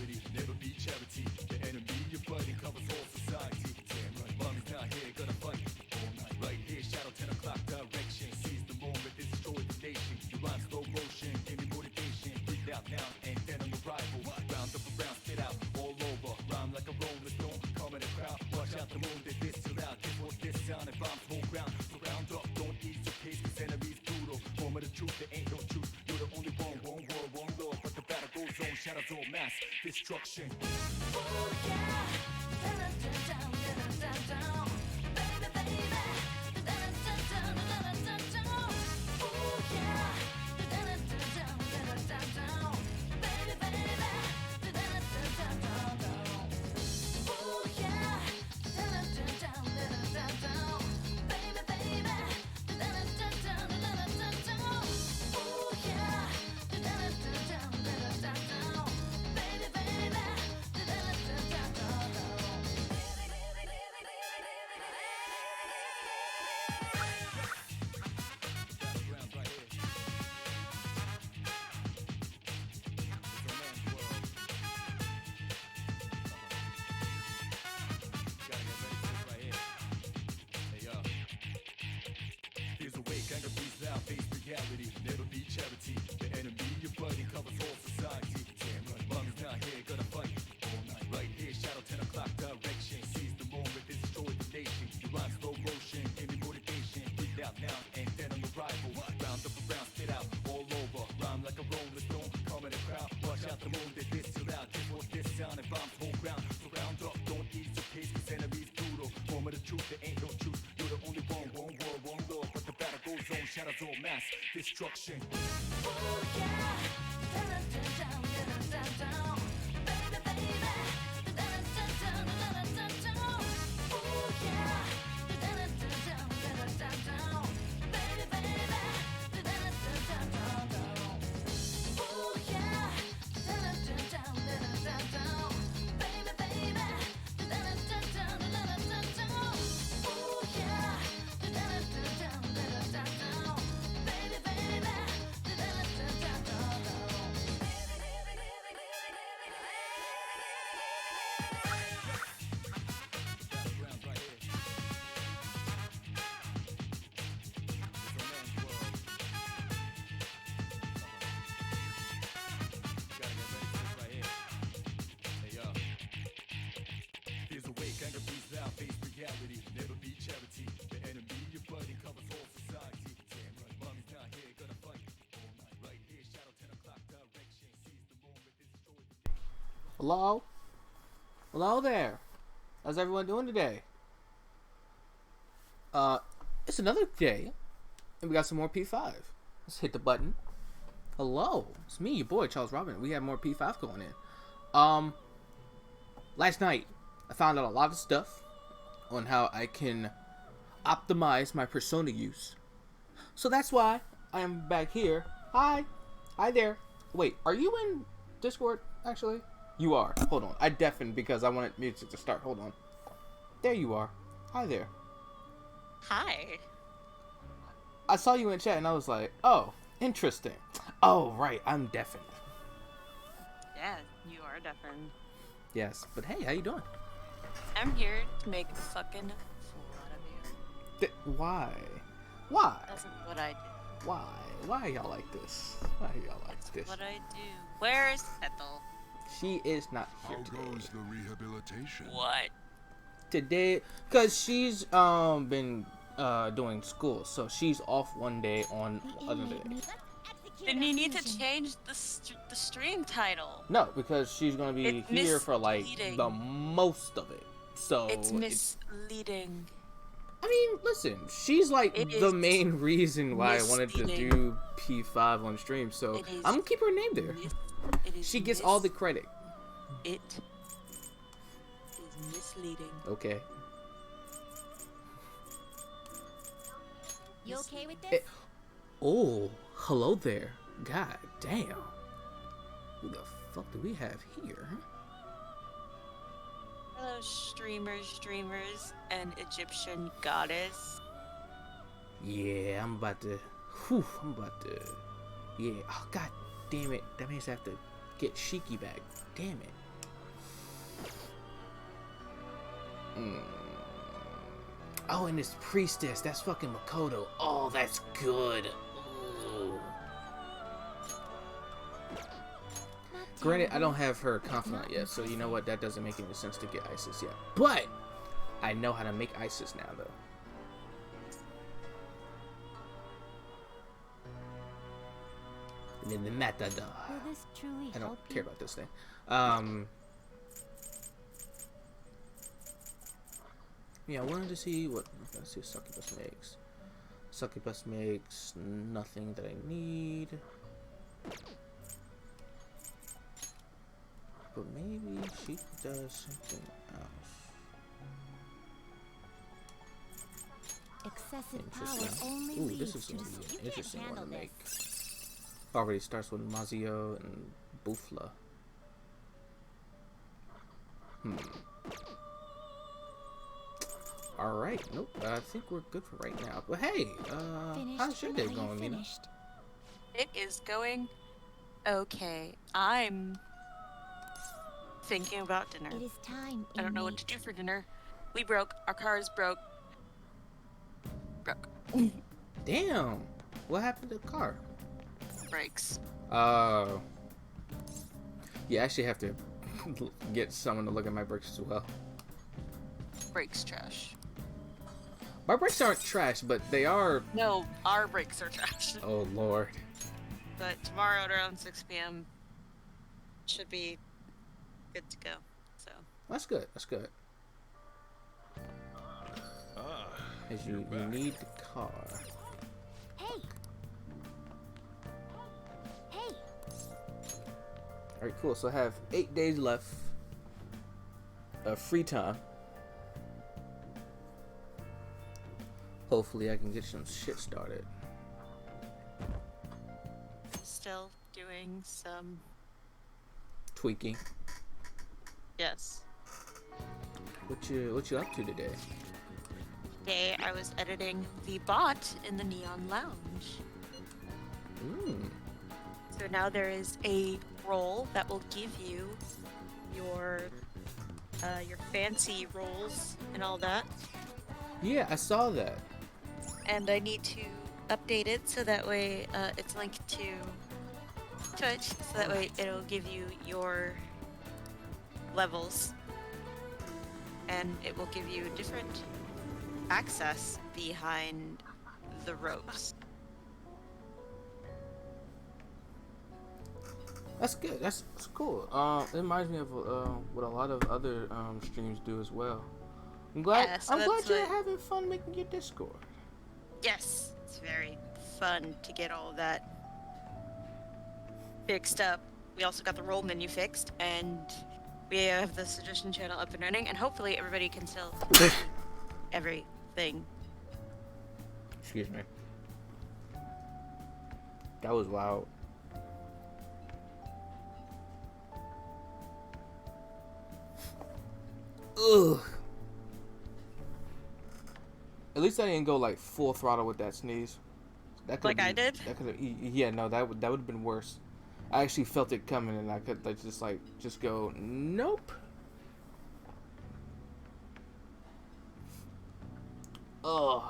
reality, never be charity. The enemy you're fighting covers all society. Damn right, mommy's not here, gonna fight all night. Right here, shadow 10 o'clock direction. Seize the moment, destroy the nation. You rhyme slow motion, give me motivation. Breathe out now, and then on arrival. Round up around, spit out all over. Rhyme like a rolling stone, calm in the crowd. Watch out the moon, they this too loud. This was this sound and bombs whole ground. Surround up, don't ease your pace, cause enemies brutal. Moment of truth, there ain't no truth. You're the only one world, one law. But the battle goes on, shadows all mass destruction. Oh yeah, down, down, down, down, down, baby, baby, down, down, down, down, down, down. Oh yeah, down, down, down, down, down, baby, baby, down, down, down, down, down. Oh yeah, down, down, down, down, down, baby, baby, down, down, down, down, down. Oh yeah, down, down, down, down, down, baby, baby, down, down, down, down, down. Battlegrounds right here. It's a man's world. Gotta get ready for this right here. Hey yo. Fears awake, anger breathes out, face reality, never be charity. The enemy you're fighting covers all society. Damn right, mommy's not here, gonna fight all night. Right here, shadow 10 o'clock direction. Seize the moment, destroy the nation. You rhyme slow motion, give me motivation. Breathe out now, and then on arrival. Round up around, spit out all over. Rhyme like a rolling stone, calm in the crowd. Watch out the moon, they this too loud. This was this sound and bombs whole ground. Surround up, don't ease your pace, cause enemies brutal. Moment of truth, there ain't no truth. You're the only one world, one law. But the battle goes on, shadows all mass destruction. Oh yeah, down, down, down, down, down, baby, baby, down, down, down, down, down. Oh yeah, down, down, down, down, down, baby, baby, down, down, down, down. Oh yeah, down, down, down, down, down, baby, baby, down, down, down, down, down. Oh yeah, down, down, down, down, down, baby, baby, down, down, down, down, down. Battlegrounds right here. It's a man's world. Gotta get ready for this right here. Hey yo. Fears awake, anger breathes out, face reality, never be charity. The enemy you're fighting covers all society. Damn right, mommy's not here, gonna fight all night. Right here, shadow 10 o'clock direction. Seize the moment, destroy the Hello? Hello there. How's everyone doing today? It's another day, and we got some more P5. Let's hit the button. Hello, it's me, your boy, Charles Robin. We have more P5 going in. Last night, I found out a lot of stuff on how I can optimize my persona use. So that's why I am back here. Hi. Hi there. Wait, are you in Discord, actually? You are. Hold on. I deafened because I wanted music to start. Hold on. There you are. Hi there. Hi. I saw you in chat and I was like, oh, interesting. Oh, right. I'm deafened. Yeah, you are deafened. Yes. But hey, how you doing? I'm here to make a fucking fool out of you. Why? Why? That's what I do. Why? Why y'all like this? Why y'all like this? What I do. Where's Ethel? She is not here How today. goes the rehabilitation? What? Today, because she's been doing school, so she's off one day on other day. Then you need to change the stream title. No, because she's gonna be It's here for like misleading. the most of it. So It's misleading. I mean, listen, she's like It the is main reason why I wanted to misleading. do P5 on stream. So It is I'm gonna keep her name there. It is She gets all the credit. It is misleading. Okay. You okay with this? Eh, oh, hello there. God damn. Who the fuck do we have here? Hello, streamers, and Egyptian goddess. Yeah, I'm about to. Yeah. Oh, god damn it. That means I have to get Shiki back. Damn it. Oh, and this priestess. That's fucking Makoto. Oh, that's good. Ooh. Granted, I don't have her confidant yet, so you know what? That doesn't make any sense to get Isis yet. But I know how to make Isis now, though. And then the Matador. Will this truly I don't help care you? about this thing. Yeah, I wanted to see what. Let's see what Succubus makes. Succubus makes nothing that I need. But maybe she does something else. Excessive power Interesting. only Ooh, leads this is to going to be dis- an You can't interesting one handle to make. this. Already starts with Mazio and Bufla. Alright, nope. I think we're good for right now. But hey, how's your day Finished, going, Mina? finished. It is going okay. I'm thinking about dinner. It is time. I don't know what to do for dinner. We broke. Our car is broke. Broke. Damn! What happened to the car? Brakes. Yeah, I actually have to get someone to look at my brakes as well. Brakes trash. My brakes aren't trash, but they are. No, our brakes are trash. Oh lord. But tomorrow at around 6 p.m. should be good to go. So That's good. That's good. As you need the car. Hey. Hey. All right, cool. So I have 8 days left of free time. Hopefully, I can get some shit started. still doing some. Tweaking. Yes. What you up to today? Today I was editing the bot in the Neon Lounge. So now there is a role that will give you your fancy roles and all that. Yeah, I saw that. And I need to update it so that way it's linked to Twitch, so that way it'll give you your levels, and it will give you different access behind the ropes. That's good. That's cool. It reminds me of what a lot of other streams do as well. I'm glad. Yeah, so I'm glad that's you're what- having fun making your Discord. Yes, it's very fun to get all that fixed up. We also got the role menu fixed, and we have the suggestion channel up and running, and hopefully everybody can still see everything. Excuse me. That was loud. Ugh. At least I didn't go like full throttle with that sneeze. That Like I did? That could. Yeah, no, that would have been worse. I actually felt it coming, and I could like, just go nope. Ugh.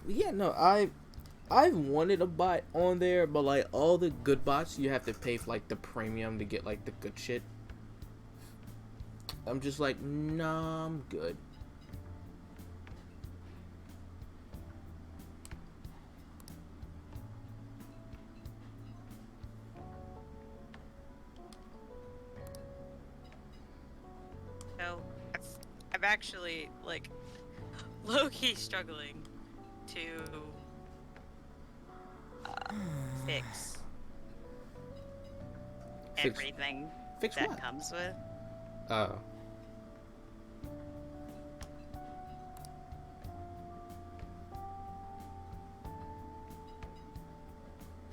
Yeah, no, I've wanted a bot on there, but like all the good bots, you have to pay for like the premium to get like the good shit. I'm just like, nah, I'm good. So I'm actually like low-key struggling to fix Fix- everything Fix that what? comes with. Oh.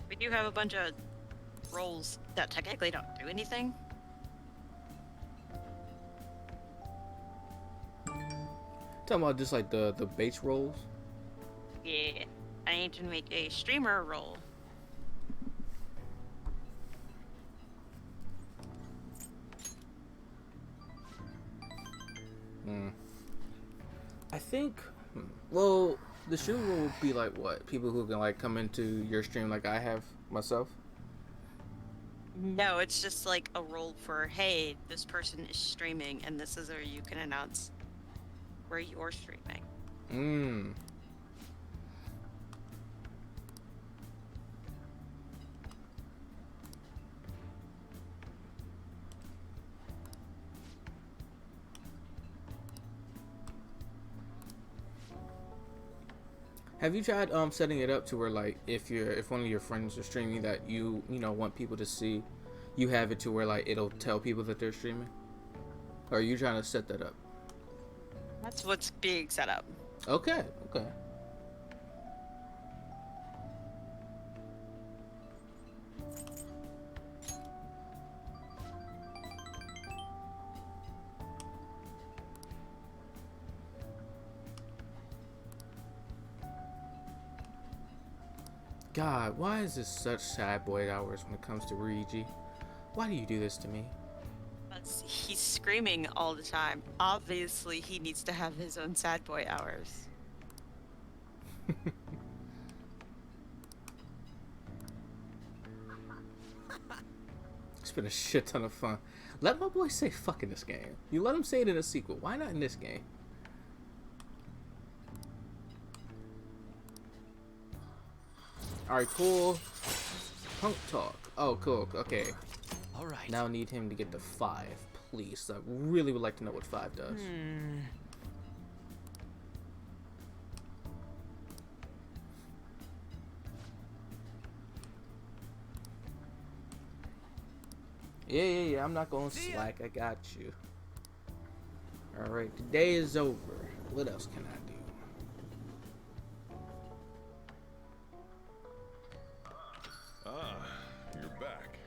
We do have a bunch of roles that technically don't do anything. Talking about just like the base rolls. Yeah, I need to make a streamer role. I think. Well, the stream will be like what? People who can like come into your stream like I have myself. No, it's just like a role for, hey, this person is streaming, and this is where you can announce where you're streaming. Mm. Have you tried setting it up to where like if one of your friends are streaming that you want people to see, you have it to where like it'll tell people that they're streaming? Or are you trying to set that up? That's what's being set up. Okay, okay. God, why is this such sad boy hours when it comes to Luigi? Why do you do this to me? He's screaming all the time. Obviously, he needs to have his own sad boy hours. It's been a shit ton of fun. Let my boy say fuck in this game. You let him say it in a sequel. Why not in this game? Alright, cool. Punk talk. Oh, cool. Okay. Alright. Now I need him to get to 5, please. I really would like to know what 5 does. Yeah. I'm not going to slack. I got you. Alright, the day is over. What else can I do? Ah, you're back.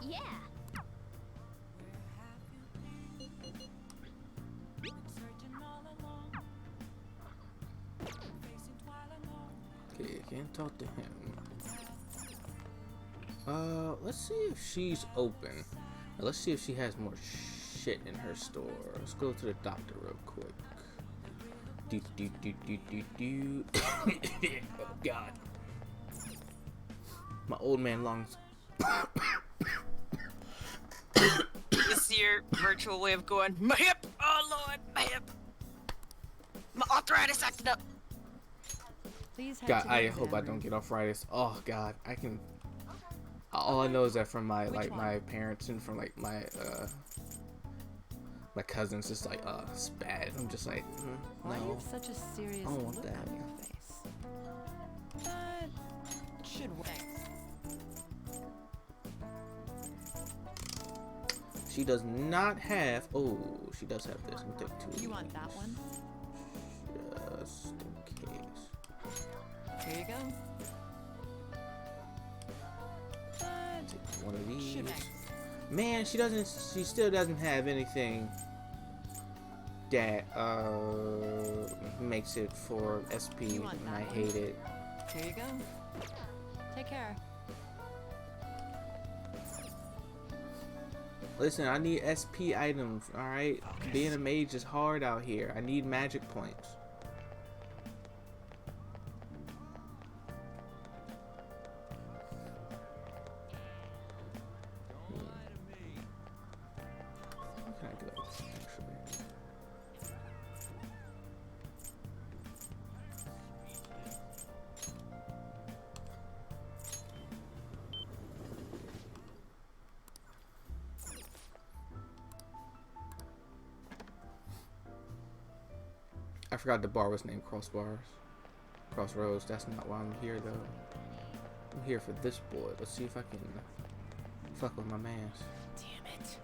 Yeah. Okay, I can't talk to him. Let's see if she's open. Now, let's see if she has more shit in her store. Let's go to the doctor real quick. Oh God. My old man lungs. This is your virtual way of going, my hip! Oh lord, my hip! My arthritis acted up! Please head God, to the I exam hope I room. don't get arthritis. Oh God, I can. All I know is that from my Which my one? parents and from like my cousins, it's like it's bad. I'm just like, Why do you no. have such a serious I don't want look that. on your face? That should work. She does not have. Oh, she does have this. Let me take 2. You want that one? Just in case. Here you go. That Take one of these. should work. Man, she doesn't. She still doesn't have anything that makes it for SP, You want and that I one? hate it. Here you go. Take care. Listen, I need SP items. All right, being a mage is hard out here. I need magic points. Where can I go? Actually. I forgot the bar was named Crossbars. Crossroads. That's not why I'm here though. I'm here for this boy. Let's see if I can fuck with my mans. Damn it.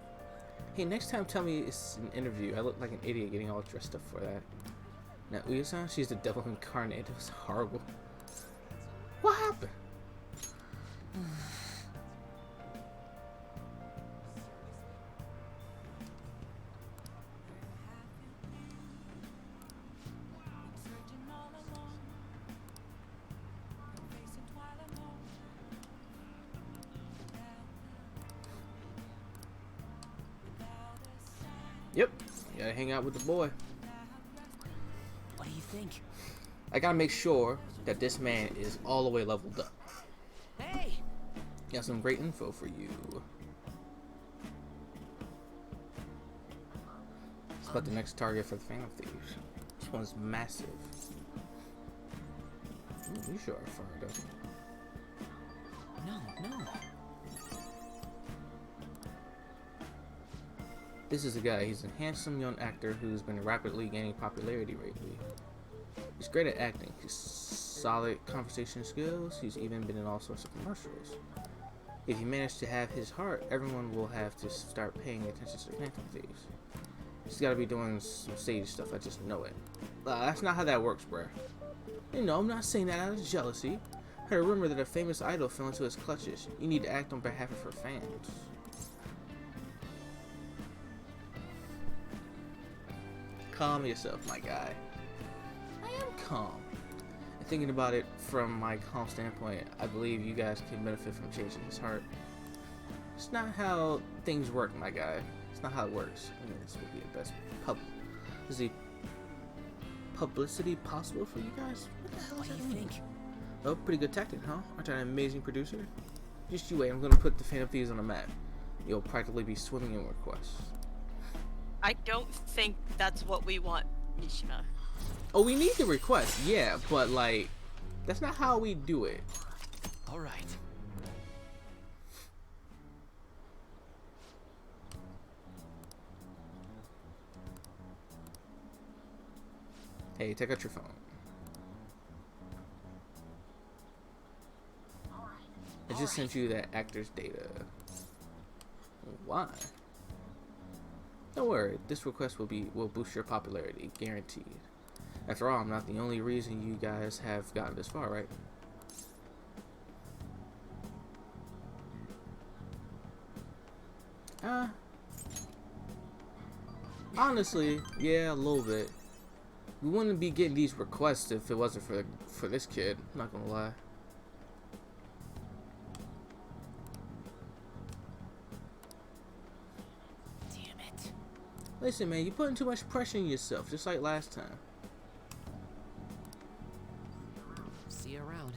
Hey, next time tell me it's an interview. I look like an idiot getting all dressed up for that. Now, Uya-san, she's the devil incarnate. It was horrible. What happened? Yep. You gotta hang out with the boy. What do you think? I gotta make sure that this man is all the way leveled up. Hey! Got some great info for you. It's about the next target for the Phantom Thieves. This one's massive. Ooh, you sure are far though. No. This is a guy. He's a handsome young actor who's been rapidly gaining popularity lately. He's great at acting. He's solid conversation skills. He's even been in all sorts of commercials. If you manage to have his heart, everyone will have to start paying attention to the Phantom Thieves. He's got to be doing some stage stuff. I just know it. That's not how that works, bruh. You know, I'm not saying that out of jealousy. I heard a rumor that a famous idol fell into his clutches. You need to act on behalf of her fans. Calm yourself, my guy. I am calm. And thinking about it from my calm standpoint, I believe you guys can benefit from changing his heart. It's not how things work, my guy. It's not how it works. I mean, this would be the best Is the publicity possible for you guys? What the hell What does do that you mean? think? Oh, pretty good tactic, huh? Aren't I an amazing producer? Just you wait, I'm gonna put the Phantom Thieves on the map. You'll practically be swimming in requests. I don't think that's what we want, Mishima. Oh, we need the request, yeah, but like, that's not how we do it. All right. Hey, take out your phone. I just sent you that actor's data. Why? Don't worry, this request will boost your popularity, guaranteed. After all, I'm not the only reason you guys have gotten this far, right? Honestly, yeah, a little bit. We wouldn't be getting these requests if it wasn't for this kid. I'm not gonna lie. Damn it. Listen, man, you're putting too much pressure on yourself, just like last time. See you around.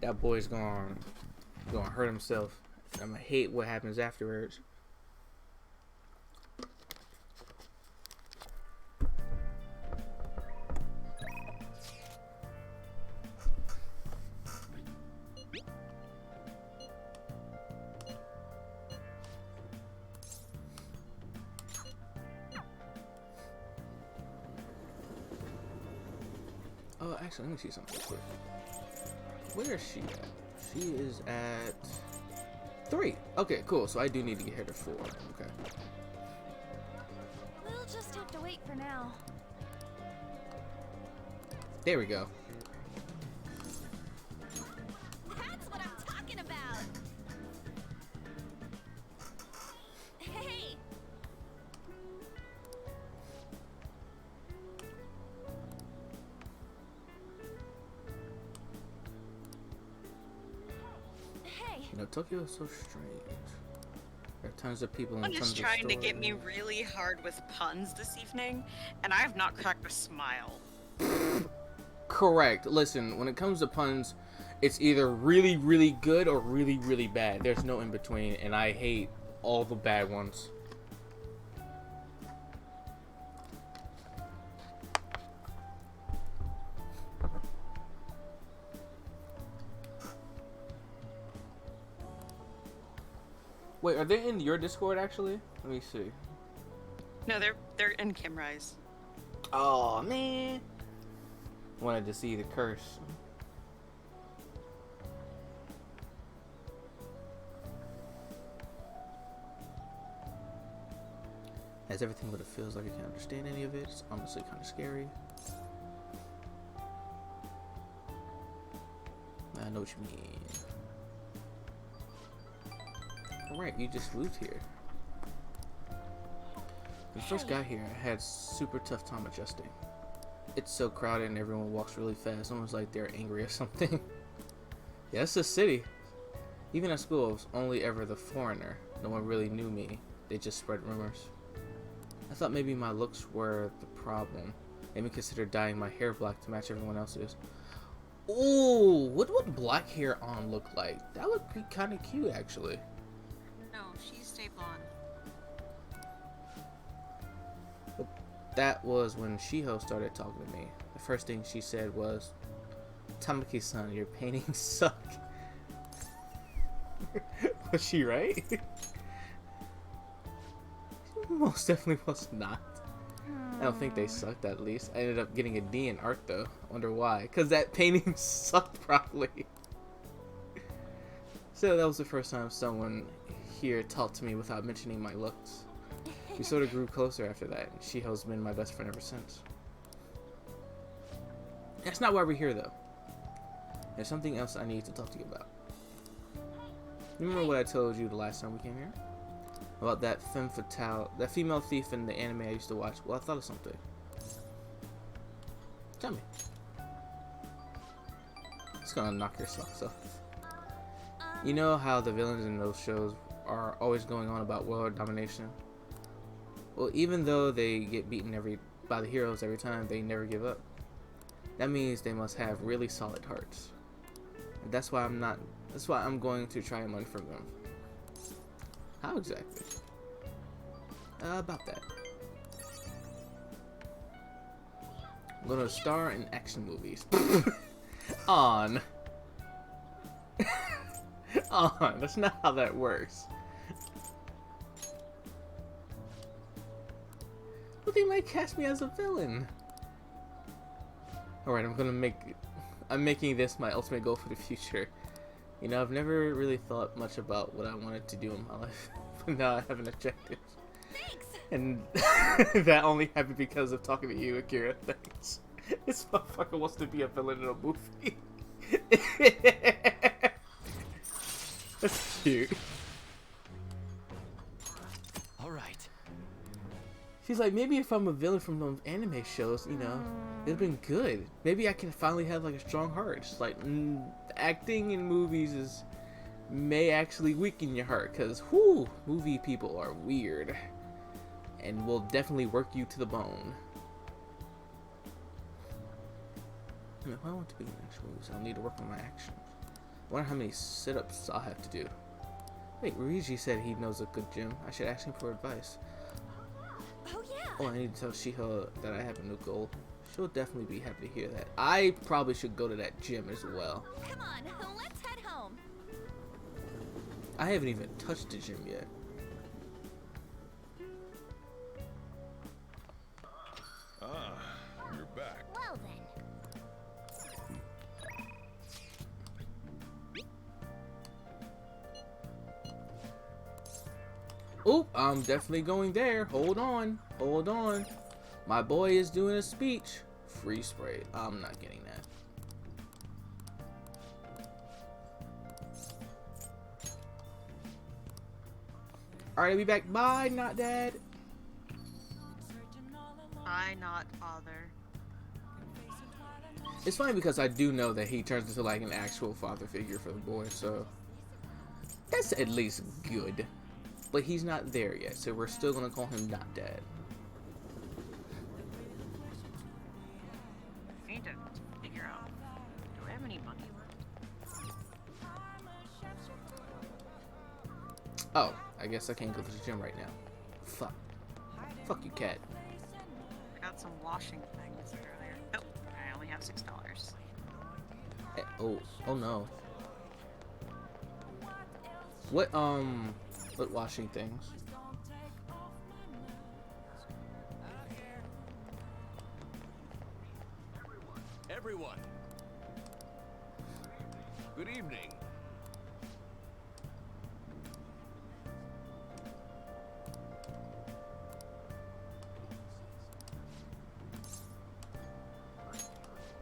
That boy's gonna hurt himself. I'm gonna hate what happens afterwards. Oh, actually, let me see something real quick. Where is she at? She is at 3. Okay, cool. So I do need to get her to 4. Okay. We'll just have to wait for now. There we go. That's what I'm talking about. Hey! Hey! You know, Tokyo is so strange. There are tons of people and Someone tons is of trying to get me stories. really hard with puns this evening, and I have not cracked a smile. Correct. Listen, when it comes to puns, it's either really, really good or really, really bad. There's no in between, and I hate all the bad ones. Wait, are they in your Discord actually? Let me see. No, they're in Kimrise. Oh man, wanted to see the curse. Has everything but it feels like I can't understand any of it. It's honestly kind of scary. I know what you mean. Alright, you just moved here. When I first got here, I had super tough time adjusting. It's so crowded and everyone walks really fast, almost like they're angry or something. Yeah, it's a city. Even at school, I was only ever the foreigner. No one really knew me. They just spread rumors. I thought maybe my looks were the problem. Made me consider dyeing my hair black to match everyone else's. Ooh, what would black hair on look like? That would be kind of cute, actually. No, she's stay blonde. But that was when Shiho started talking to me. The first thing she said was, Tamaki-san, your paintings suck. Was she right? Most definitely was not. I don't think they sucked, at least. I ended up getting a D in art, though. I wonder why. Because that painting sucked probably. So that was the first time someone here talked to me without mentioning my looks. We sort of grew closer after that, and Shiho's been my best friend ever since. That's not why we're here, though. There's something else I need to talk to you about. Remember what I told you the last time we came here? About that femme fatale, that female thief in the anime I used to watch? Well, I thought of something. Tell me. It's gonna knock your socks off. You know how the villains in those shows are always going on about world domination? Well, even though they get beaten by the heroes every time, they never give up. That means they must have really solid hearts. And that's why I'm going to try and learn from them. How exactly? About that. I'm gonna star in action movies. On. On. That's not how that works. But they might cast me as a villain. Alright, I'm making this my ultimate goal for the future. You know, I've never really thought much about what I wanted to do in my life, but now I have an objective. Thanks. And that only happened because of talking to you, Akira. Thanks. This motherfucker wants to be a villain in a movie. That's cute. All right. She's like, maybe if I'm a villain from those anime shows, you know, it'd been good. Maybe I can finally have like a strong heart. Just like acting in movies may actually weaken your heart, because movie people are weird and will definitely work you to the bone. If I want to be in action movies, I'll need to work on my actions. I wonder how many sit-ups I'll have to do. Wait, Ryuji said he knows a good gym. I should ask him for advice. Oh yeah. Oh, I need to tell Shiho that I have a new goal. She'll definitely be happy to hear that. I probably should go to that gym as well. Come on, let's head home. I haven't even touched the gym yet. Ah, you're back. Well then. Oop, I'm definitely going there. Hold on. Hold on. My boy is doing a speech. Free spray. I'm not getting that. Alright, I'll be back. Bye, not dad. I not father. It's funny because I do know that he turns into like an actual father figure for the boy, so that's at least good. But he's not there yet, so we're still gonna call him not dad. I need to figure out. Do I have any money left? Oh, I guess I can't go to the gym right now. Fuck. Fuck you, cat. I got some washing things earlier. Oh, I only have $6. Eh, oh no. What washing things? Everyone. Good evening.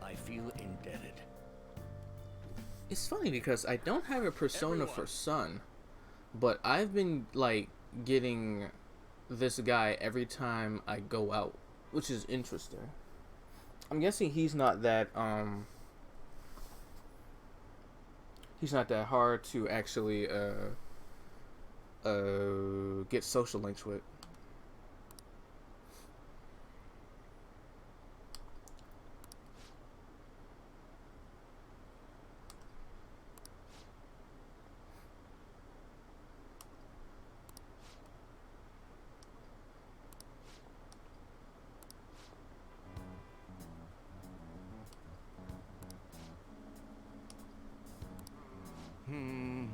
I feel indebted. It's funny because I don't have a persona Everyone. for Sun, but I've been like getting this guy every time I go out, which is interesting. I'm guessing he's not that He's not that hard to actually get social links with. Hmm.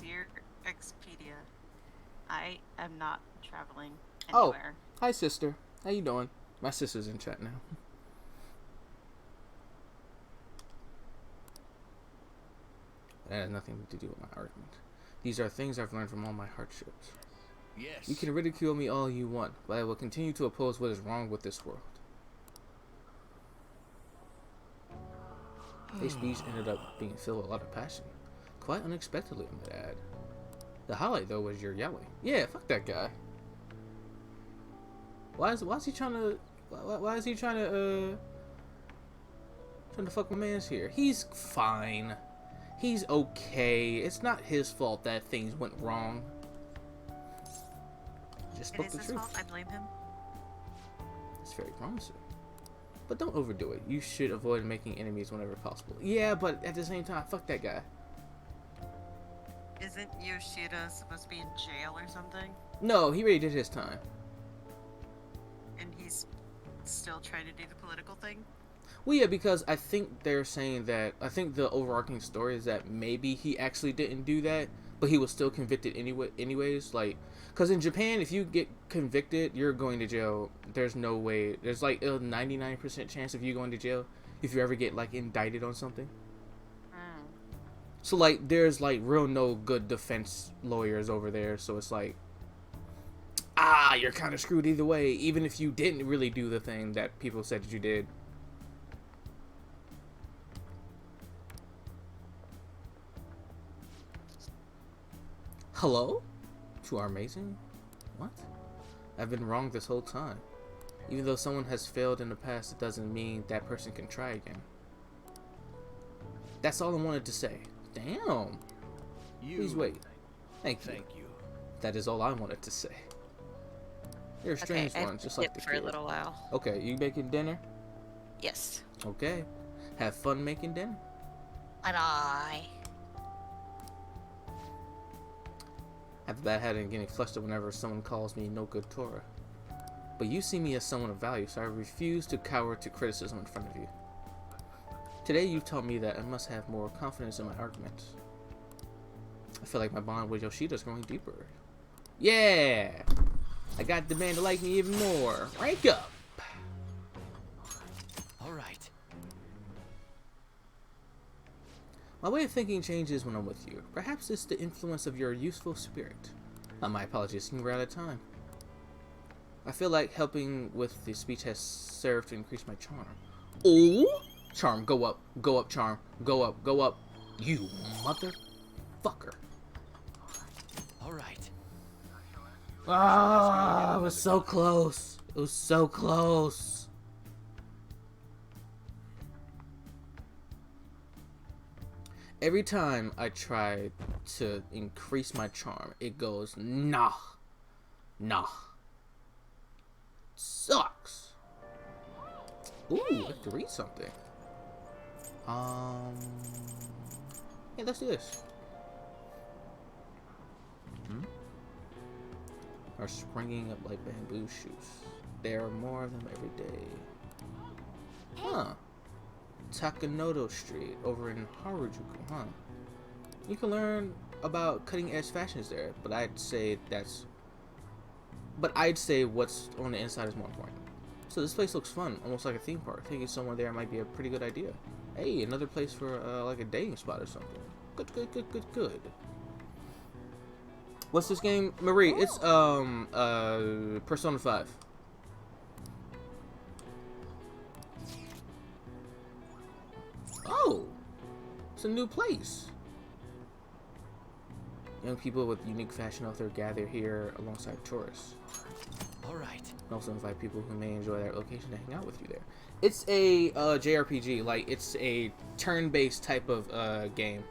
Dear Expedia, I am not traveling Oh, anywhere. hi sister. How you doing? My sister's in chat now. That has nothing to do with my argument. These are things I've learned from all my hardships. Yes. You can ridicule me all you want, but I will continue to oppose what is wrong with this world. This speech ended up being filled with a lot of passion. Quite unexpectedly, I might add. The highlight, though, was your yelling. Yeah, fuck that guy. Why is he trying to... Why is he trying to fuck my man's here? He's fine. He's okay. It's not his fault that things went wrong. Just It spoke is the his truth. fault. I blame him. It's very promising. But don't overdo it. You should avoid making enemies whenever possible. Yeah, but at the same time, fuck that guy. Isn't Yoshida supposed to be in jail or something? No, he already did his time. And he's still trying to do the political thing? Well, yeah, because I think they're saying that... I think the overarching story is that maybe he actually didn't do that, but he was still convicted anyways. Like, because in Japan, if you get convicted, you're going to jail. There's no way... There's like a 99% chance of you going to jail if you ever get, like, indicted on something. So, like, there's, like, real no good defense lawyers over there. So it's like, you're kind of screwed either way, even if you didn't really do the thing that people said that you did. Hello? To our amazing? What? I've been wrong this whole time. Even though someone has failed in the past, it doesn't mean that person can try again. That's all I wanted to say. Damn. Please wait. Thank you. Thank you. That is all I wanted to say. You're a strange I one, just like the for a kid. little while. Okay, you making dinner? Yes. Okay. Have fun making dinner. Bye-bye. I have a bad habit of getting flustered whenever someone calls me no good Torah. But you see me as someone of value, so I refuse to cower to criticism in front of you. Today you've taught me that I must have more confidence in my arguments. I feel like my bond with Yoshida is growing deeper. Yeah! I got the man to like me even more. Rank up! All right. My way of thinking changes when I'm with you. Perhaps it's the influence of your youthful spirit. My apologies, we're out of time. I feel like helping with the speech has served to increase my charm. Oh! Charm, go up, charm. Go up, go up. You motherfucker. All right. Ah, it was so close. It was so close. Every time I try to increase my charm, it goes, nah. Nah. Sucks. Ooh, I have to read something. Yeah, let's do this. Are springing up like bamboo shoots. There are more of them every day. Huh. Takanodo Street over in Harajuku, huh? You can learn about cutting edge fashions there, but I'd say what's on the inside is more important. So this place looks fun, almost like a theme park. Taking someone there might be a pretty good idea. Hey, another place for like a dating spot or something. Good. What's this game, Marie? It's Persona 5. Oh, it's a new place. Young people with unique fashion outfit gather here alongside tourists. All right. And also invite people who may enjoy that location to hang out with you there. It's a JRPG, like it's a turn-based type of game.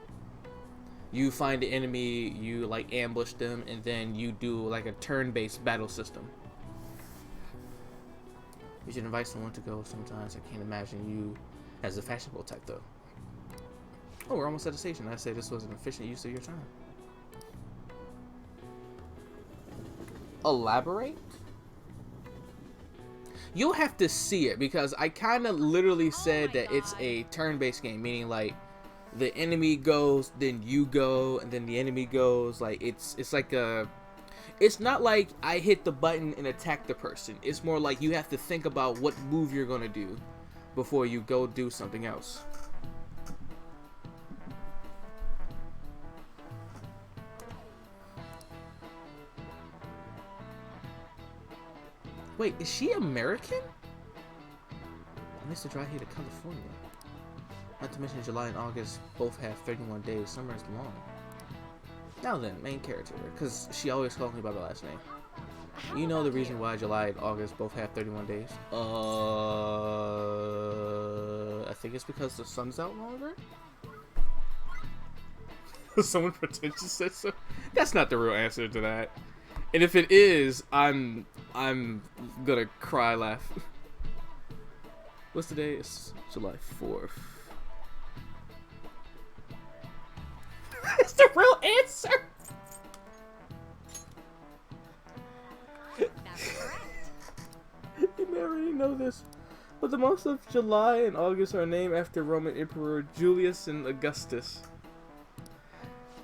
You find the enemy, you like ambush them, and then you do like a turn-based battle system. You should invite someone to go sometimes. I can't imagine you as a fashionable type though. Oh, we're almost at the station. I say this was an efficient use of your time. Elaborate? You'll have to see it because I kind of literally said that it's a turn-based game, meaning like the enemy goes, then you go, and then the enemy goes. Like it's like a, it's not like I hit the button and attack the person. It's more like you have to think about what move you're gonna do before you go do something else. Wait, is she American? I missed a drive here to California. Not to mention July and August both have 31 days. Summer is long. Now then, main character, because she always calls me by the last name. You know the reason why July and August both have 31 days? I think it's because the sun's out longer? Someone pretentious said so. That's not the real answer to that. And if it is, I'm gonna cry laugh. What's the day? It's July 4th. That's the real answer. That's correct. You may already know this, but the months of July and August are named after Roman Emperor Julius and Augustus.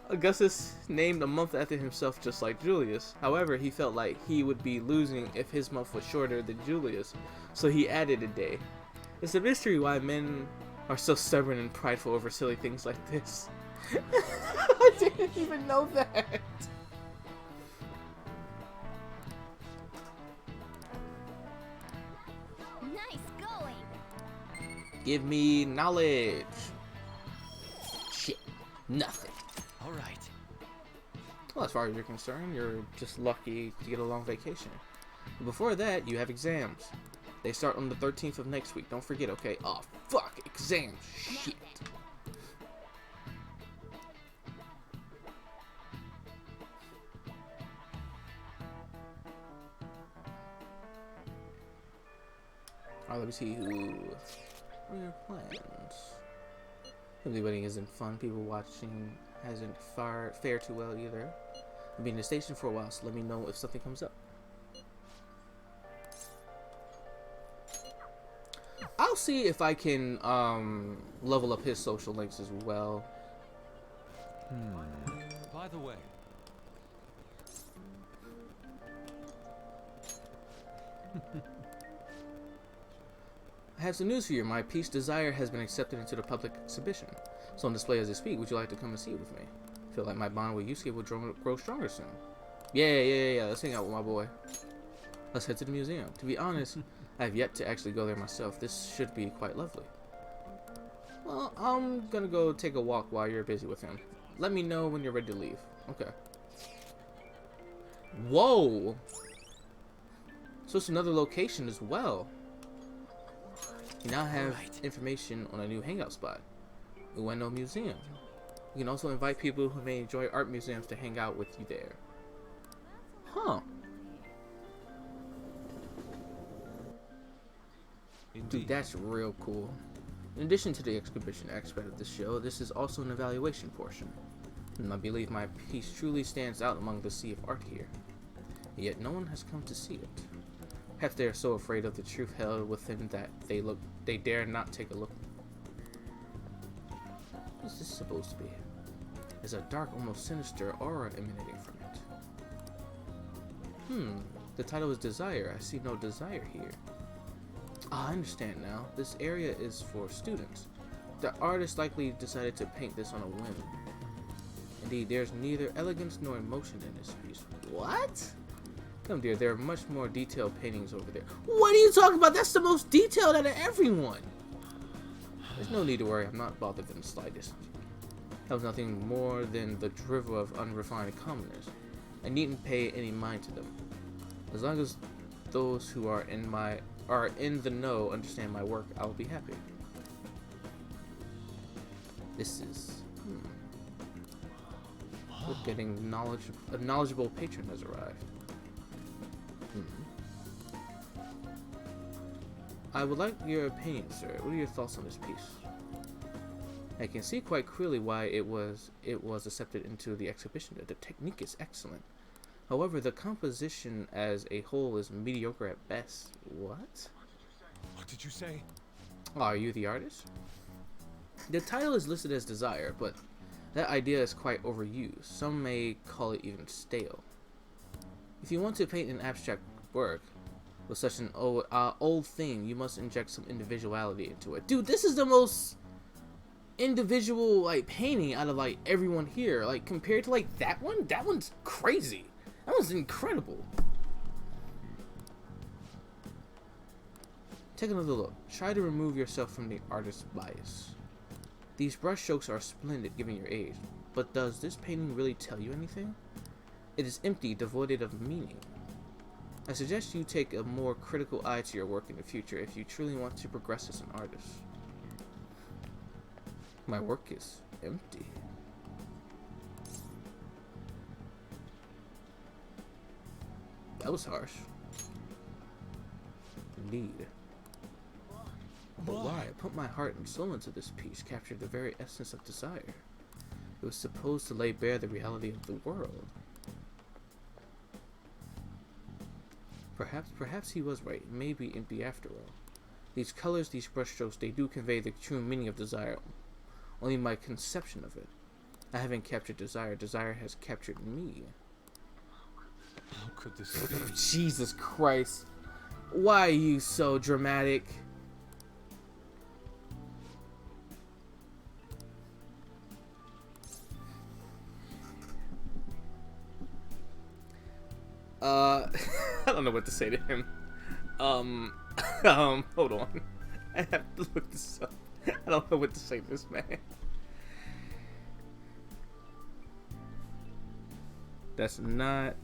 Augustus named a month after himself just like Julius. However, he felt like he would be losing if his month was shorter than Julius, so he added a day. It's a mystery why men are so stubborn and prideful over silly things like this. I didn't even know that. Nice going. Give me knowledge. Shit. Nothing. All right. Well, as far as you're concerned, you're just lucky to get a long vacation. But before that, you have exams. They start on the 13th of next week. Don't forget, okay? Oh, fuck. Exams. Shit. Alright, let me see who... What are your plans? Family wedding isn't fun. People watching hasn't fared too well either. I'll be in the station for a while, so let me know if something comes up. I'll see if I can level up his social links as well. By the way, I have some news for you. My piece Desire has been accepted into the public exhibition. It's on display as I speak. Would you like to come and see it with me? I feel like my bond with Yusuke will grow stronger soon. Yeah. Let's hang out with my boy. Let's head to the museum. To be honest, I have yet to actually go there myself. This should be quite lovely. Well, I'm gonna go take a walk while you're busy with him. Let me know when you're ready to leave. Okay. Whoa! So it's another location as well. You now have information on a new hangout spot, Ueno Museum. You can also invite people who may enjoy art museums to hang out with you there. Huh. Dude, that's real cool. In addition to the exhibition aspect of the show, this is also an evaluation portion. And I believe my piece truly stands out among the sea of art here. Yet no one has come to see it. Perhaps they are so afraid of the truth held within that they dare not take a look. What is this supposed to be? There's a dark, almost sinister aura emanating from it. The title is Desire. I see no desire here. Ah, I understand now. This area is for students. The artist likely decided to paint this on a whim. Indeed, there's neither elegance nor emotion in this piece. What? Come dear, there are much more detailed paintings over there. What are you talking about? That's the most detailed out of everyone. There's no need to worry, I'm not bothered in the slightest. That was nothing more than the drivel of unrefined commoners. I needn't pay any mind to them. As long as those who are in the know understand my work, I will be happy. This is Look, getting a knowledgeable patron has arrived. I would like your opinion, sir. What are your thoughts on this piece? I can see quite clearly why it was accepted into the exhibition. The technique is excellent. However, the composition as a whole is mediocre at best. What? What did you say? Are you the artist? The title is listed as Desire, but that idea is quite overused. Some may call it even stale. If you want to paint an abstract work with such an old thing, you must inject some individuality into it. Dude, this is the most individual like painting out of like everyone here. Like compared to like that one's crazy. That one's incredible. Take another look. Try to remove yourself from the artist's bias. These brushstrokes are splendid given your age, but does this painting really tell you anything? It is empty, devoid of meaning. I suggest you take a more critical eye to your work in the future if you truly want to progress as an artist. My work is empty. That was harsh. Indeed. But why? I put my heart and soul into this piece, captured the very essence of desire. It was supposed to lay bare the reality of the world. Perhaps he was right. It may be empty after all. These colors, these brushstrokes, they do convey the true meaning of desire. Only my conception of it. I haven't captured desire. Desire has captured me. How could this be? Jesus Christ. Why are you so dramatic? I don't know what to say to him. Hold on. I have to look this up. I don't know what to say to this man. That's not...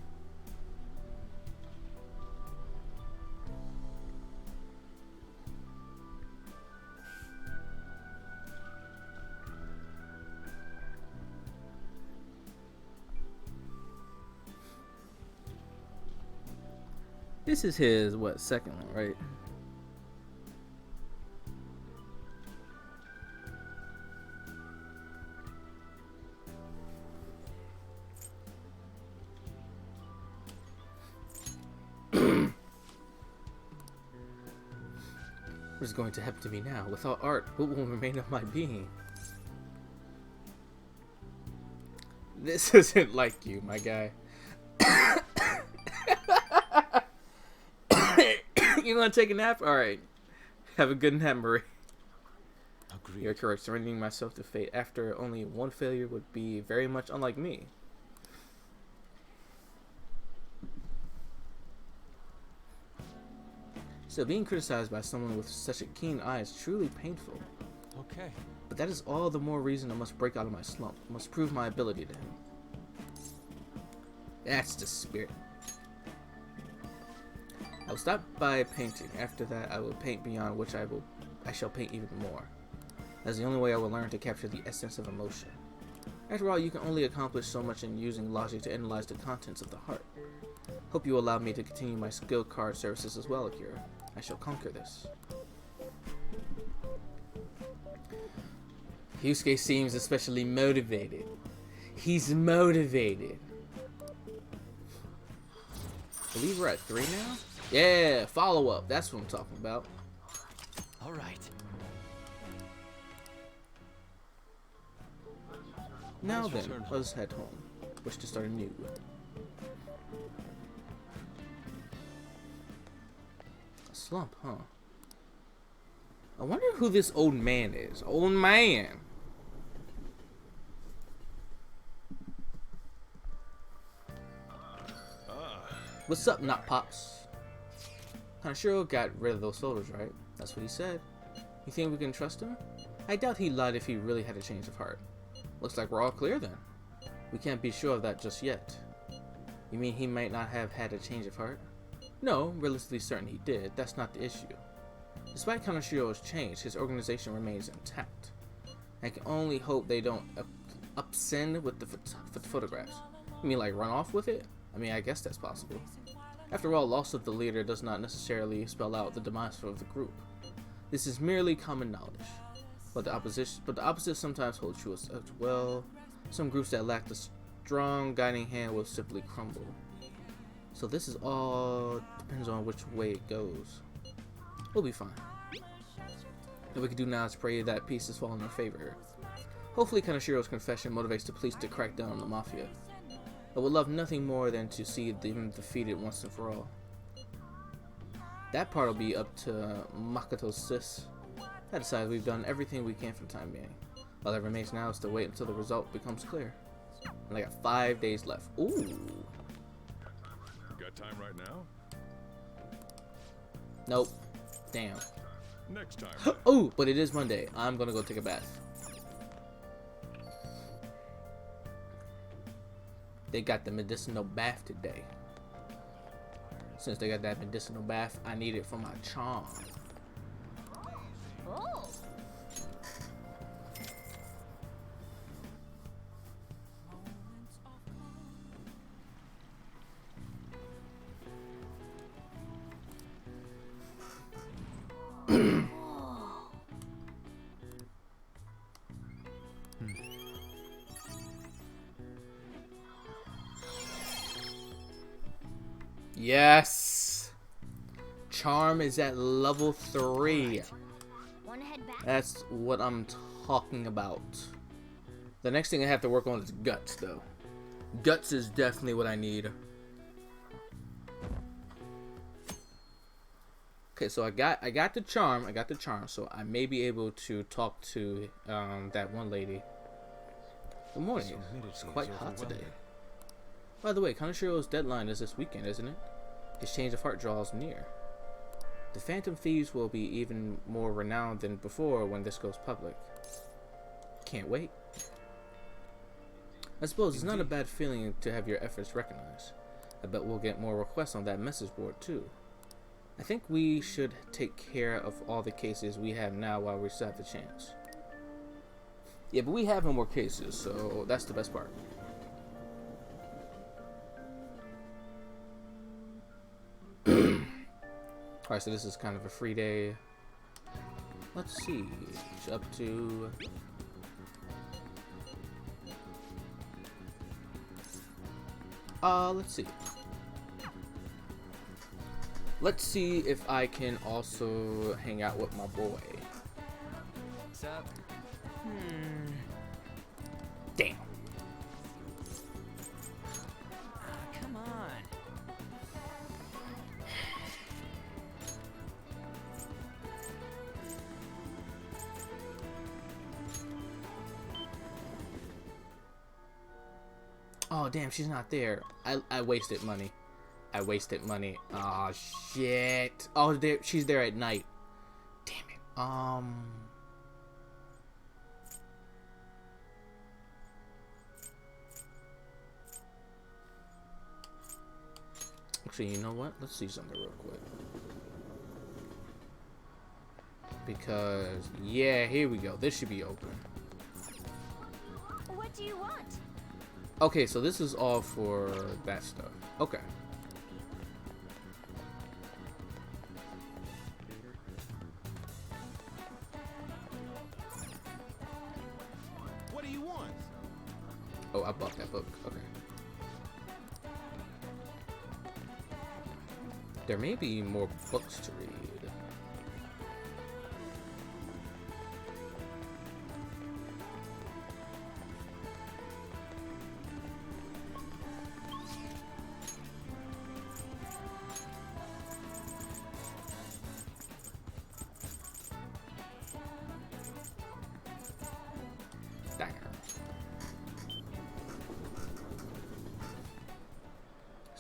This is his, what, second one, right? What is going to happen to me now? Without art, what will remain of my being? This isn't like you, my guy. You gonna take a nap? Alright. Have a good nap, Marie. Agreed. You're correct. Surrendering myself to fate after only one failure would be very much unlike me. So being criticized by someone with such a keen eye is truly painful. Okay. But that is all the more reason I must break out of my slump. I must prove my ability to him. That's the spirit. I will stop by painting. After that, I will paint beyond which I shall paint even more. That's the only way I will learn to capture the essence of emotion. After all, you can only accomplish so much in using logic to analyze the contents of the heart. Hope you will allow me to continue my skill card services as well, Akira. I shall conquer this. Yusuke seems especially motivated. He's motivated. I believe we're at 3 now? Yeah, follow up. That's what I'm talking about. All right. Now Let's then, return home. let's head home. Wish to start anew. A slump, huh? I wonder who this old man is. Old man. What's up, Not Pops? Kanashiro got rid of those photos, right? That's what he said. You think we can trust him? I doubt he lied if he really had a change of heart. Looks like we're all clear then. We can't be sure of that just yet. You mean he might not have had a change of heart? No, realistically certain he did. That's not the issue. Despite Kanashiro's change, his organization remains intact. I can only hope they don't upsend with the photographs. You mean like run off with it? I mean, I guess that's possible. After all, loss of the leader does not necessarily spell out the demise of the group. This is merely common knowledge. But the opposite sometimes holds true as well. Some groups that lack the strong guiding hand will simply crumble. So this is all depends on which way it goes. We'll be fine. What we can do now is pray that peace is falling in our favor. Hopefully Kanashiro's confession motivates the police to crack down on the mafia. I would love nothing more than to see them defeated once and for all. That part will be up to Makoto's sis. That decides we've done everything we can for the time being. All that remains now is to wait until the result becomes clear. And I got 5 days left. Ooh. Got time right now? Nope. Damn. Next time. Oh, but it is Monday. I'm gonna go take a bath. They got the medicinal bath today. Since they got that medicinal bath, I need it for my charm. Oh. Yes! Charm is at level 3. Wanna head back? That's what I'm talking about. The next thing I have to work on is guts, though. Guts is definitely what I need. Okay, so I got the charm. So I may be able to talk to that one lady. Good morning. It's quite hot today. By the way, Kanashiro's deadline is this weekend, isn't it? His change of heart draws near. The Phantom Thieves will be even more renowned than before when this goes public. Can't wait. I suppose it's not a bad feeling to have your efforts recognized. I bet we'll get more requests on that message board too. I think we should take care of all the cases we have now while we still have the chance. Yeah, but we have no more cases, so that's the best part. Alright, so this is kind of a free day. Let's see. It's up to... let's see. Let's see if I can also hang out with my boy. What's up? Damn. Come on. Oh, damn, she's not there. I wasted money. I wasted money. Oh, shit. Oh, she's there at night. Damn it. Actually, you know what? Let's see something real quick. Because, yeah, here we go. This should be open. What do you want? Okay, so this is all for that stuff. Okay. What do you want? Oh, I bought that book. Okay. There may be more books to read.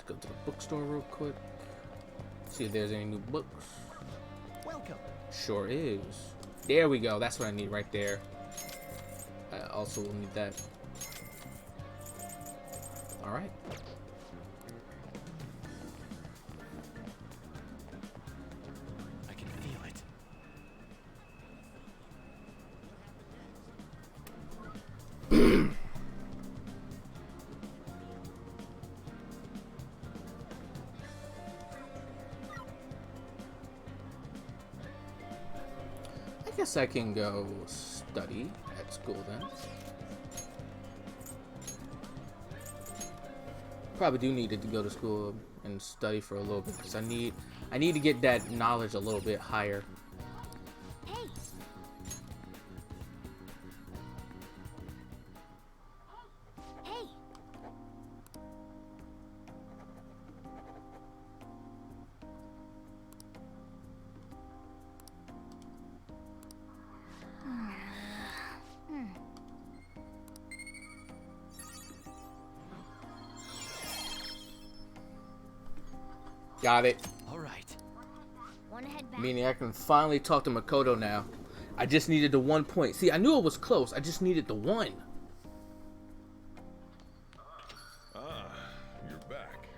go to the bookstore real quick. See if there's any new books. Welcome. Sure is. There we go. That's what I need right there. I also will need that. Alright. I can feel it. I guess I can go study at school then. Probably do need to go to school and study for a little bit because I need to get that knowledge a little bit higher. Hey, hey. Got it. All right. Wanna head back? Meaning I can finally talk to Makoto now. I just needed the 1 point. See, I knew it was close. I just needed the 1. Ah, you're back.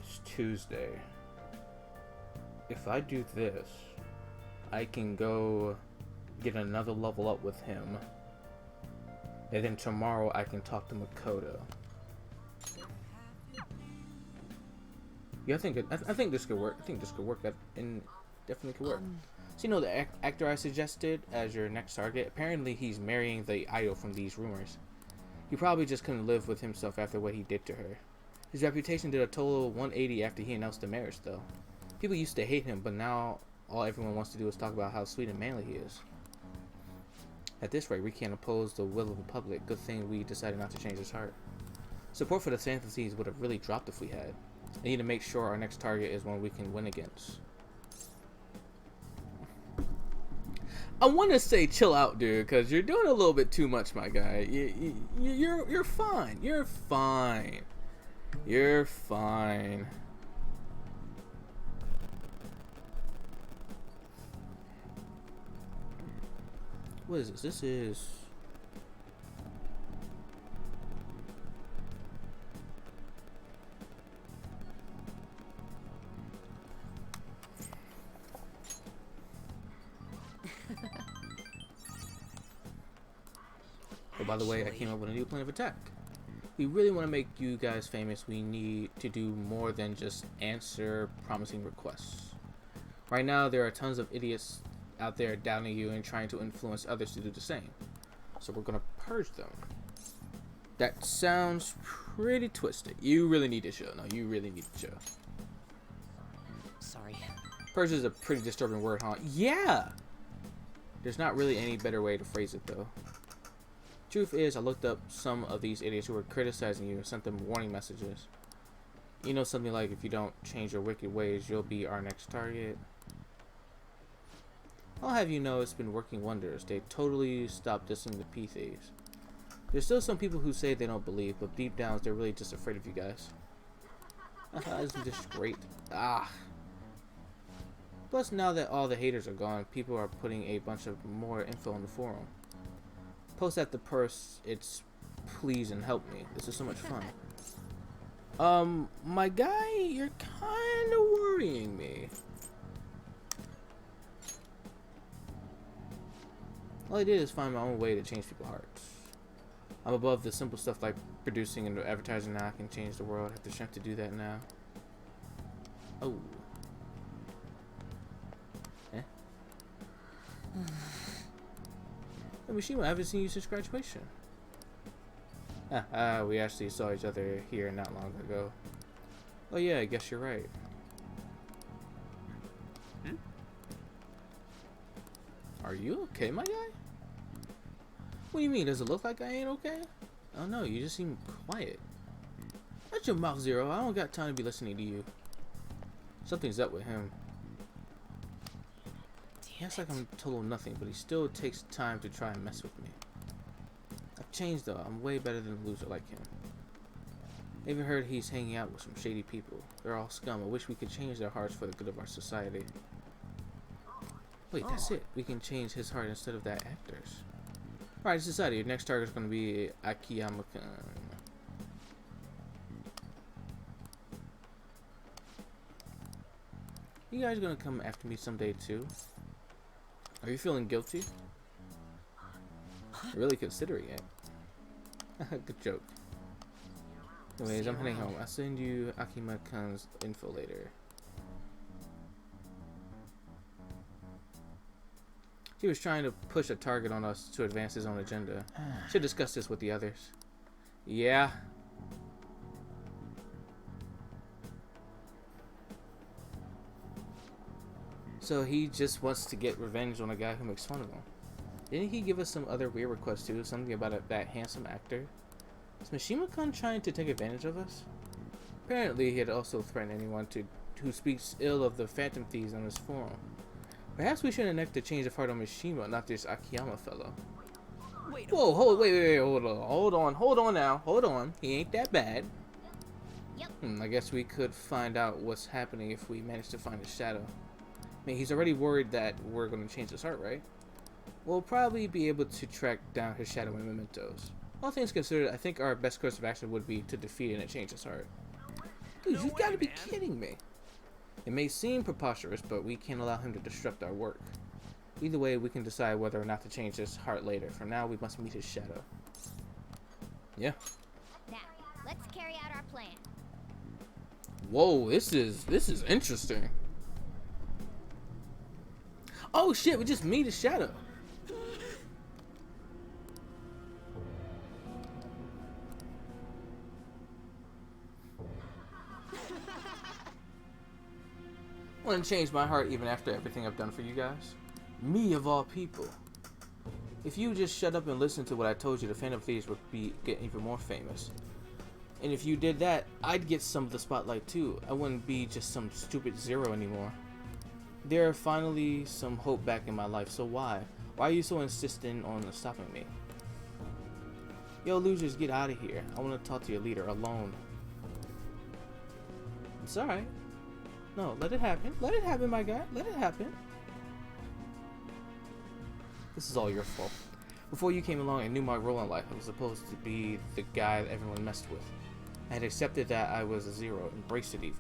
It's Tuesday. If I do this, I can go get another level up with him. And then tomorrow I can talk to Makoto. Yeah, I think this could work. I think this could work. That and definitely could work. So you know the actor I suggested as your next target? Apparently he's marrying the idol from these rumors. He probably just couldn't live with himself after what he did to her. His reputation did a total 180 after he announced the marriage, though. People used to hate him, but now all everyone wants to do is talk about how sweet and manly he is. At this rate, we can't oppose the will of the public. Good thing we decided not to change his heart. Support for the fantasies would have really dropped if we had. I need to make sure our next target is one we can win against. I want to say chill out, dude, because you're doing a little bit too much, my guy. You're fine. You're fine. You're fine. What is this? This is... Oh, by the way, I came up with a new plan of attack. We really want to make you guys famous. We need to do more than just answer promising requests. Right now, there are tons of idiots out there doubting you and trying to influence others to do the same. So we're gonna purge them. That sounds pretty twisted. You really need to show. No, you really need to show. Sorry. Purge is a pretty disturbing word, huh? Yeah! There's not really any better way to phrase it, though. Truth is, I looked up some of these idiots who were criticizing you and sent them warning messages. You know, something like, if you don't change your wicked ways, you'll be our next target. I'll have you know it's been working wonders. They totally stopped dissing the P thieves. There's still some people who say they don't believe, but deep down they're really just afraid of you guys. Isn't this great? Ah. Plus, now that all the haters are gone, people are putting a bunch of more info on the forum. Post at the purse, it's please and help me. This is so much fun. My guy, you're kind of worrying me. All I did is find my own way to change people's hearts. I'm above the simple stuff like producing and advertising now. I can change the world. I have the strength to do that now. Oh. Eh? Hey, Mishima, I haven't seen you since graduation. We actually saw each other here not long ago. Oh yeah, I guess you're right. Are you okay, my guy? What do you mean? Does it look like I ain't okay? Oh no, you just seem quiet. Shut your mouth, Zero. I don't got time to be listening to you. Something's up with him. He acts like I'm total nothing, but he still takes time to try and mess with me. I've changed though. I'm way better than a loser like him. I even heard he's hanging out with some shady people. They're all scum. I wish we could change their hearts for the good of our society. Wait, that's it. We can change his heart instead of that actor's. Alright, society. Your next target is going to be Akiyama-kun. You guys gonna come after me someday too? Are you feeling guilty? Really considering it. Good joke. Anyways, I'm heading home. I'll send you Akima-kun's info later. He was trying to push a target on us to advance his own agenda. Should discuss this with the others. Yeah. So he just wants to get revenge on a guy who makes fun of him. Didn't he give us some other weird requests too? Something about that handsome actor? Is Mishima-kun trying to take advantage of us? Apparently he had also threatened anyone who speaks ill of the Phantom Thieves on his forum. Perhaps we should enact a change of heart on Mishima, not this Akiyama fellow. Whoa, wait, hold on now, hold on. He ain't that bad. Yep. I guess we could find out what's happening if we manage to find his shadow. I mean, he's already worried that we're going to change his heart, right? We'll probably be able to track down his shadow and mementos. All things considered, I think our best course of action would be to defeat it and change his heart. Dude, you've got to be kidding me. It may seem preposterous, but we can't allow him to disrupt our work. Either way, we can decide whether or not to change his heart later. For now, we must meet his shadow. Yeah. Now, let's carry out our plan. Whoa, this is interesting. Oh shit, we just meet his shadow. I want to change my heart even after everything I've done for you guys. Me of all people. If you just shut up and listen to what I told you, the Phantom Thieves would get even more famous. And if you did that, I'd get some of the spotlight too. I wouldn't be just some stupid zero anymore. There are finally some hope back in my life, so why? Why are you so insistent on stopping me? Yo, losers, get out of here. I want to talk to your leader alone. It's alright. No, let it happen. Let it happen, my guy. Let it happen. This is all your fault. Before you came along, I knew my role in life. I was supposed to be the guy that everyone messed with. I had accepted that I was a zero, embraced it even.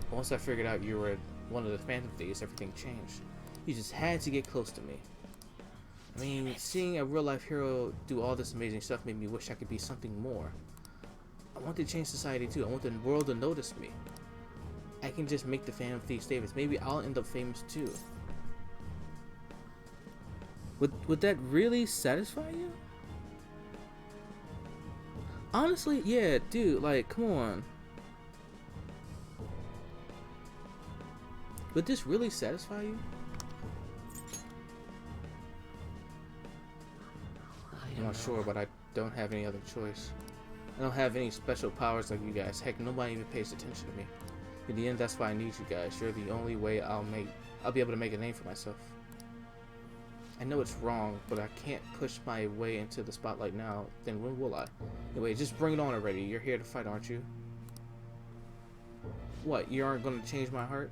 But once I figured out you were one of the Phantom Thieves, everything changed. You just had to get close to me. I mean, seeing a real-life hero do all this amazing stuff made me wish I could be something more. I want to change society too. I want the world to notice me. I can just make the Phantom Thieves famous. Maybe I'll end up famous too. Would that really satisfy you? Honestly, yeah, dude, like, come on. Would this really satisfy you? I'm not sure, but I don't have any other choice. I don't have any special powers like you guys. Heck, nobody even pays attention to me. In the end, that's why I need you guys. You're the only way I'll be able to make a name for myself. I know it's wrong, but I can't push my way into the spotlight now. Then when will I? Anyway, just bring it on already. You're here to fight, aren't you? What, you aren't going to change my heart?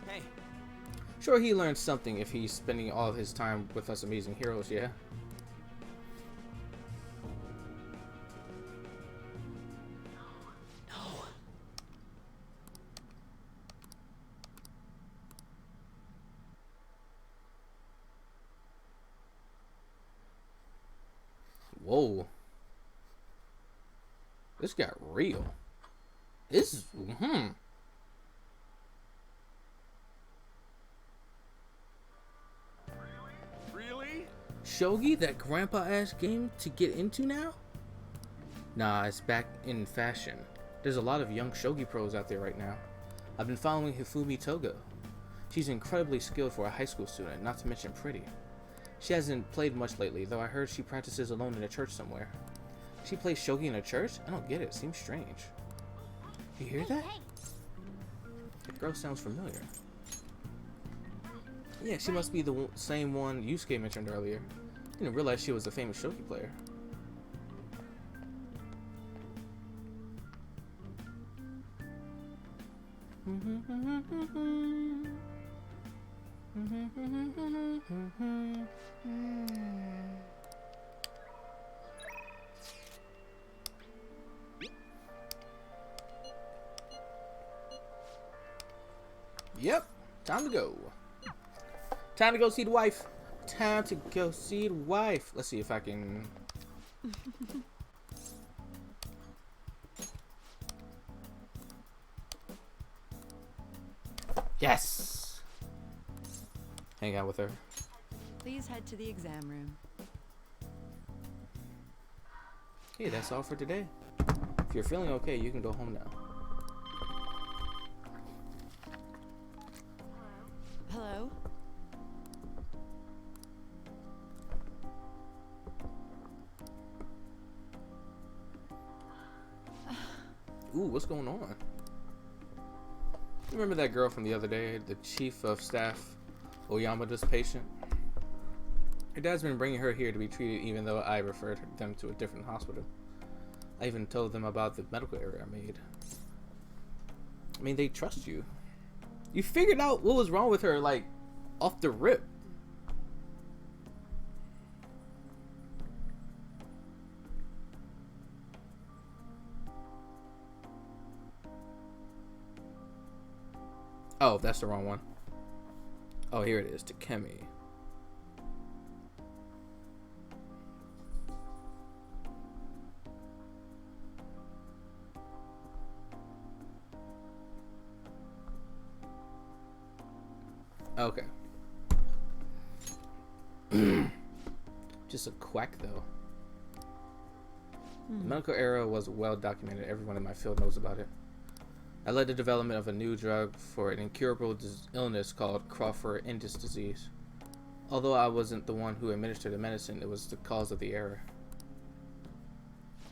Hey, Sure, he learned something if he's spending all of his time with us amazing heroes, yeah? no. Whoa. This got real. This is, Really? Shogi, that grandpa-ass game to get into now? Nah, it's back in fashion. There's a lot of young Shogi pros out there right now. I've been following Hifumi Togo. She's incredibly skilled for a high school student, not to mention pretty. She hasn't played much lately, though I heard she practices alone in a church somewhere. She plays shogi in a church? I don't get it. Seems strange. You hear that? The girl sounds familiar. Yeah, she must be the same one Yusuke mentioned earlier. Didn't realize she was a famous shogi player. Yep, time to go. Time to go see the wife. Time to go see the wife. Let's see if I can. Yes. Hang out with her. Please head to the exam room. Okay, that's all for today. If you're feeling okay, you can go home now. Hello? Ooh, what's going on? Remember that girl from the other day, the chief of staff, Oyamada's patient? Her dad's been bringing her here to be treated even though I referred them to a different hospital. I even told them about the medical error I made. I mean, they trust you. You figured out what was wrong with her, like, off the rip. Oh, that's the wrong one. Oh, here it is, Takemi. Okay. Just a quack, though. The medical error was well documented. Everyone in my field knows about it. I led the development of a new drug for an incurable illness called Crawford-Indus disease. Although I wasn't the one who administered the medicine, it was the cause of the error.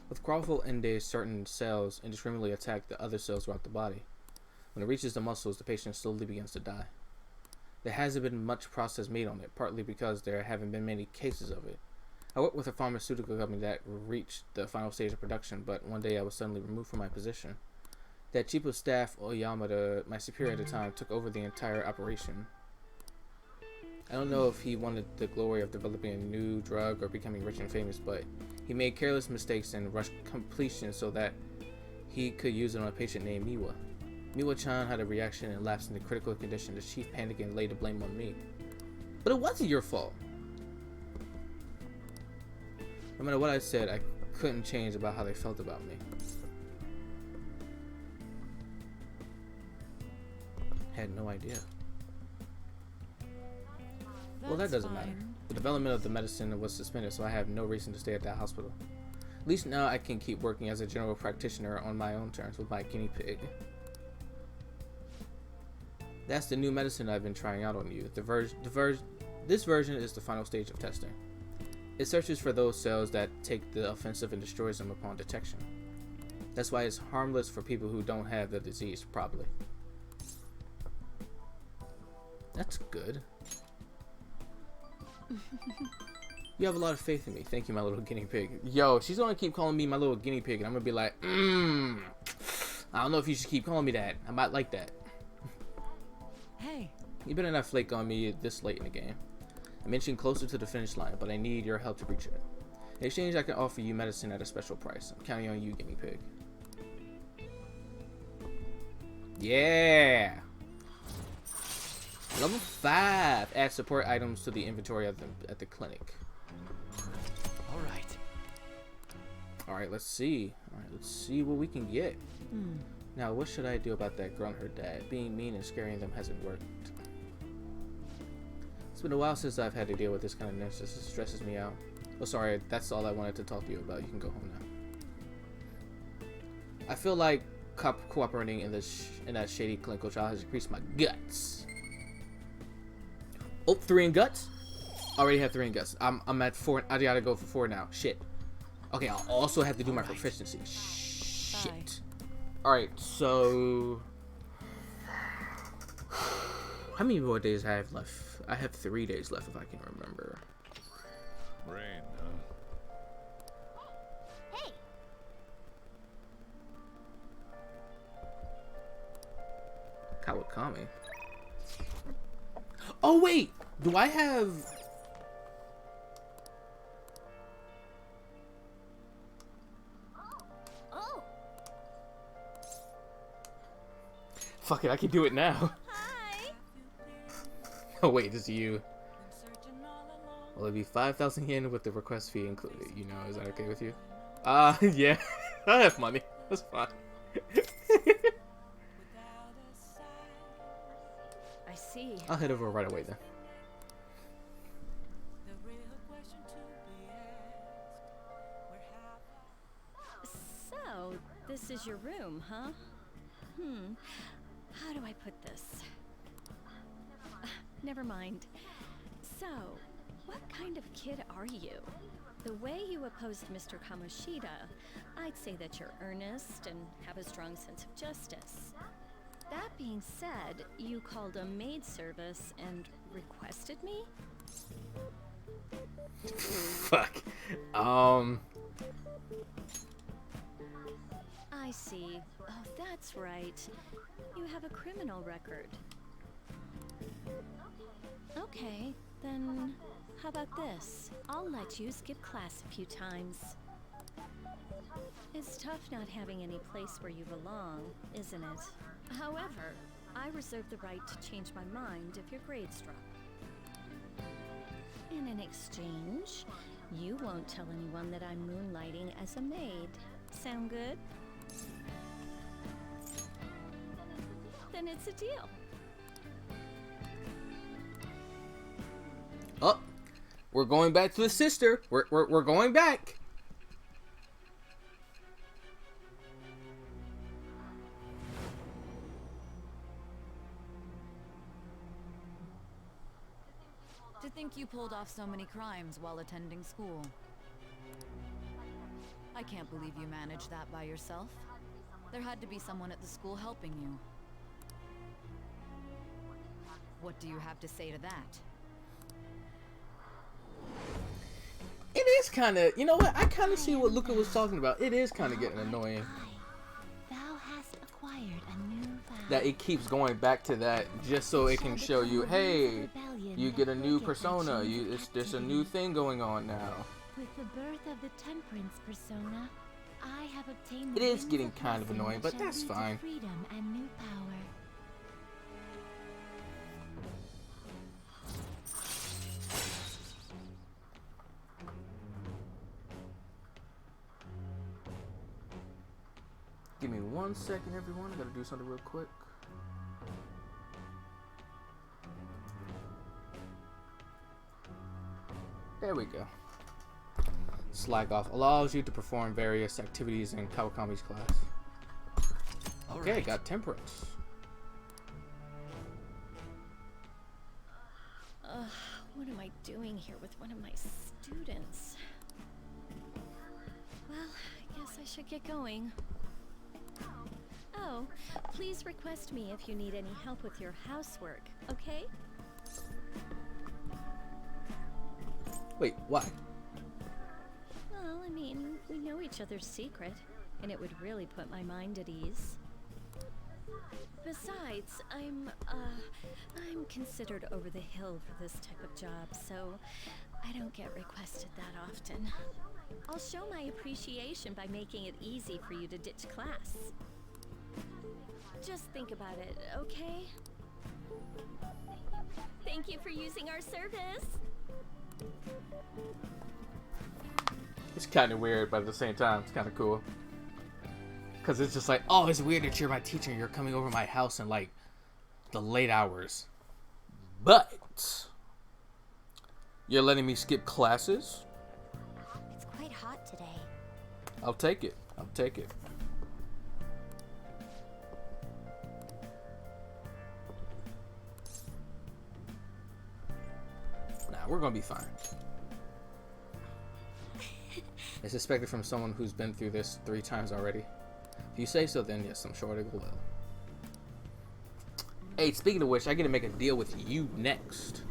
With Crawford-Indus, certain cells indiscriminately attack the other cells throughout the body. When it reaches the muscles, the patient slowly begins to die. There hasn't been much process made on it, partly because there haven't been many cases of it. I worked with a pharmaceutical company that reached the final stage of production, but one day I was suddenly removed from my position. That chief of staff, Oyamada, my superior at the time, took over the entire operation. I don't know if he wanted the glory of developing a new drug or becoming rich and famous, but he made careless mistakes and rushed completion so that he could use it on a patient named Miwa. Miwa-chan had a reaction and lapsed into critical condition. The chief panicked and laid the blame on me. But it wasn't your fault. No matter what I said, I couldn't change about how they felt about me. Had no idea. Well, that doesn't matter. The development of the medicine was suspended, so I have no reason to stay at that hospital. At least now I can keep working as a general practitioner on my own terms with my guinea pig. That's the new medicine I've been trying out on you. This version is the final stage of testing. It searches for those cells that take the offensive and destroys them upon detection. That's why it's harmless for people who don't have the disease, probably. That's good. You have a lot of faith in me. Thank you, my little guinea pig. Yo, she's gonna keep calling me my little guinea pig, and I'm gonna be like, I don't know if you should keep calling me that. I might like that. Hey. You better not flake on me this late in the game. I mentioned closer to the finish line, but I need your help to reach it. In exchange, I can offer you medicine at a special price. I'm counting on you, guinea pig. Yeah! Level 5. Add support items to the inventory at the clinic. Alright. Alright, let's see. Alright, let's see what we can get. Now, what should I do about that girl and her dad? Being mean and scaring them hasn't worked. It's been a while since I've had to deal with this kind of nonsense. It stresses me out. Oh, sorry, that's all I wanted to talk to you about. You can go home now. I feel like cooperating in that shady clinical trial has increased my guts. Oh, 3 in guts? Already have 3 in guess. I'm at 4. I gotta go for 4 now. Shit. Okay, I'll also have to do my proficiency. Shit. Alright, so... How many more days I have left? I have 3 days left if I can remember. Rain, Hey, Kawakami. Oh wait! Do I have... oh, Fuck it, I can do it now. hi. Oh wait, this is you. Will it be 5,000 yen with the request fee included? You know, is that okay with you? Yeah. I have money. That's fine. I see. I'll head over right away then. So, this is your room, huh? How do I put this? Never mind. So, what kind of kid are you? The way you opposed Mr. Kamoshida, I'd say that you're earnest and have a strong sense of justice. That being said, you called a maid service and requested me? Fuck. I see. Oh, that's right. You have a criminal record. Okay, then how about this? I'll let you skip class a few times. It's tough not having any place where you belong, isn't it? However, I reserve the right to change my mind if your grades drop. And in exchange, you won't tell anyone that I'm moonlighting as a maid. Sound good? Then it's a deal. Oh, we're going back to the sister. We're going back. To think you pulled off so many crimes while attending school. I can't believe you managed that by yourself. There had to be someone at the school helping you. What do you have to say to that? It is kind of, you know what? I kind of see what Luca was talking about. It is kind of getting annoying Thou hast acquired a new vow. that it keeps going back to that just so it can show you, hey, you get a new persona. There's a new thing going on now. With the birth of the Temperance persona, I have obtained. It is getting kind of annoying, but that's fine. Freedom and new power. Give me 1 second, everyone. I gotta do something real quick. There we go. Slack off allows you to perform various activities in Kawakami's class. Okay, Alright. got temperance. What am I doing here with one of my students? Well, I guess I should get going. Oh, please request me if you need any help with your housework, okay? Wait, why? Well, I mean, we know each other's secret, and it would really put my mind at ease. Besides, I'm considered over the hill for this type of job, so I don't get requested that often. I'll show my appreciation by making it easy for you to ditch class. Just think about it, okay? Thank you for using our service. It's kind of weird, but at the same time, it's kind of cool. Because it's just like, oh, it's weird that you're my teacher and you're coming over my house in, like, the late hours. But you're letting me skip classes? It's quite hot today. I'll take it. I'll take it. Nah, we're gonna be fine. It's expected from someone who's been through this 3 times already. If you say so, then yes, I'm sure they will. Hey, speaking of which, I get to make a deal with you next.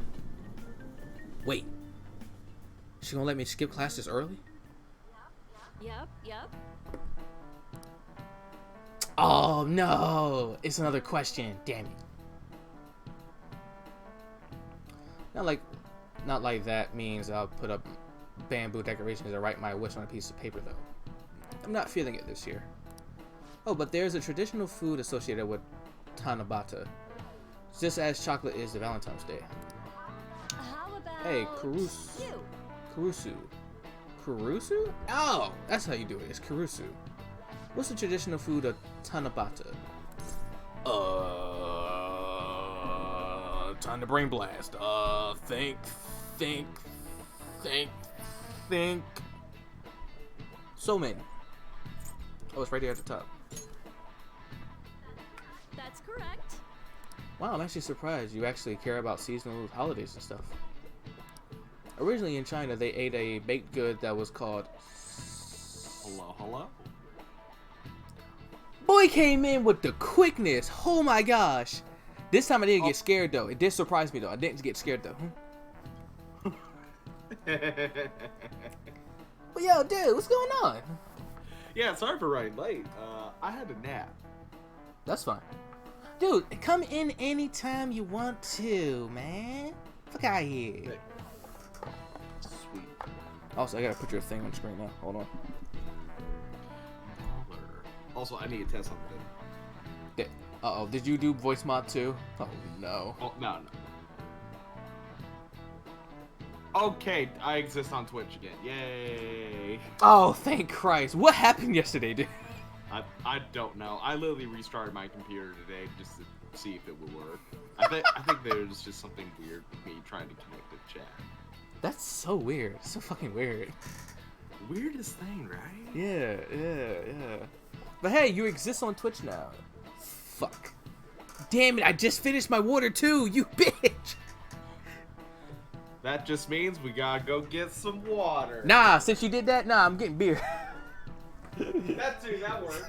Wait. She gonna let me skip classes early? Yep. Oh no! It's another question. Damn it. Not like that means I'll put up bamboo decorations and write my wish on a piece of paper though. I'm not feeling it this year. Oh, but there's a traditional food associated with Tanabata, just as chocolate is to Valentine's Day. How about Hey, you? Kurusu? Oh, that's how you do it. It's Kurusu. What's the traditional food of Tanabata? Time to brain blast. Think. So many. Oh, it's right there at the top. That's correct. Wow, I'm actually surprised you actually care about seasonal holidays and stuff. Originally in China, they ate a baked good that was called... Hello? Boy came in with the quickness. Oh my gosh. This time I didn't get scared though. It did surprise me though. I didn't get scared though. But yo, dude, what's going on? Yeah, sorry for running late. I had a nap. That's fine. Dude, come in anytime you want to, man. Fuck out here. Hey. Sweet. Also, I gotta put your thing on the screen now. Hold on. Also, I need to test something. Uh-oh, did you do voice mod too? Oh, no. Oh, no. Okay, I exist on Twitch again. Yay. Oh, thank Christ. What happened yesterday, dude? I don't know. I literally restarted my computer today just to see if it would work. I think there's just something weird with me trying to connect to chat. That's so weird. So fucking weird. Weirdest thing, right? Yeah. But hey, you exist on Twitch now. Fuck. Damn it, I just finished my water too, you bitch! That just means we gotta go get some water. Nah, since you did that, nah, I'm getting beer. That works.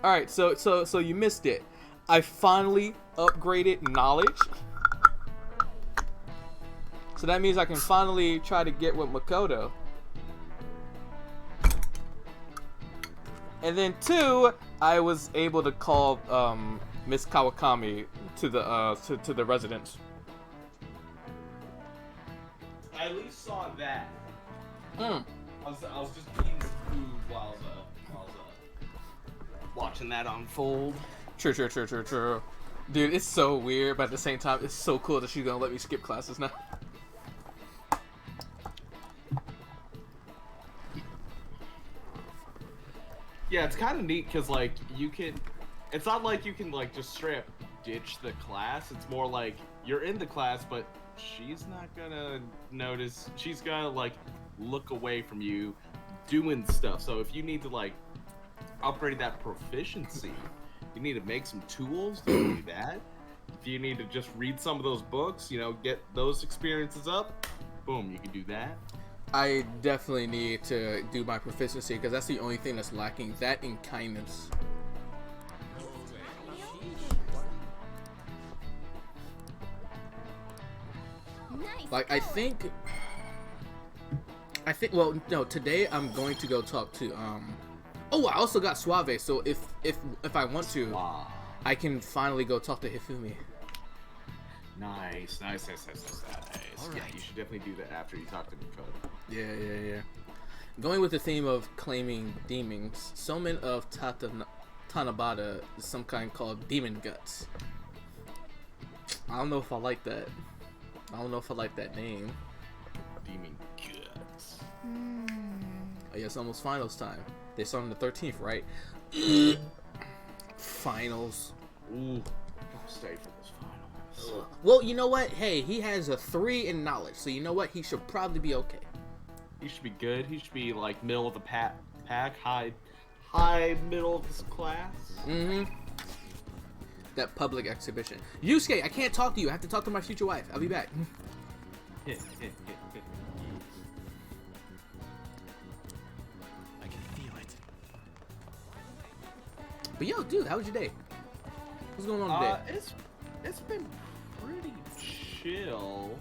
Alright, so you missed it. I finally upgraded knowledge. So that means I can finally try to get with Makoto. And then 2, I was able to call Miss Kawakami to the residence. I at least saw that. Mm. I was just eating some food while I was watching that unfold. True. Dude, it's so weird, but at the same time, it's so cool that she's gonna let me skip classes now. Yeah, it's kind of neat because like you can. It's not like you can like just straight up ditch the class. It's more like you're in the class, but she's not gonna notice. She's gonna like look away from you doing stuff. So if you need to like upgrade that proficiency, you need to make some tools to do that. If you need to just read some of those books, you know, get those experiences up, boom, you can do that. I definitely need to do my proficiency because that's the only thing that's lacking. That and kindness. Nice. Like I think. Well, no. Today I'm going to go talk to. Oh, I also got Suave. So if I want to, Wow. I can finally go talk to Hifumi. Nice. All Yeah, right. you should definitely do that after you talk to Dakota. Yeah. Going with the theme of claiming demons, Somen of Tanabata is some kind called Demon Guts. I don't know if I like that. I don't know if I like that name. Demon guts. Oh yeah, it's almost finals time. They start on the 13th, right? Finals. Ooh, don't stay for this final. Well, you know what? Hey, he has a 3 in knowledge, so you know what? He should probably be okay. He should be good. He should be like middle of the pack, high middle of this class. Mm-hmm. that public exhibition. Yusuke, I can't talk to you. I have to talk to my future wife. I'll be back. I can feel it. But yo, dude, how was your day? What's going on today? It's been pretty chill.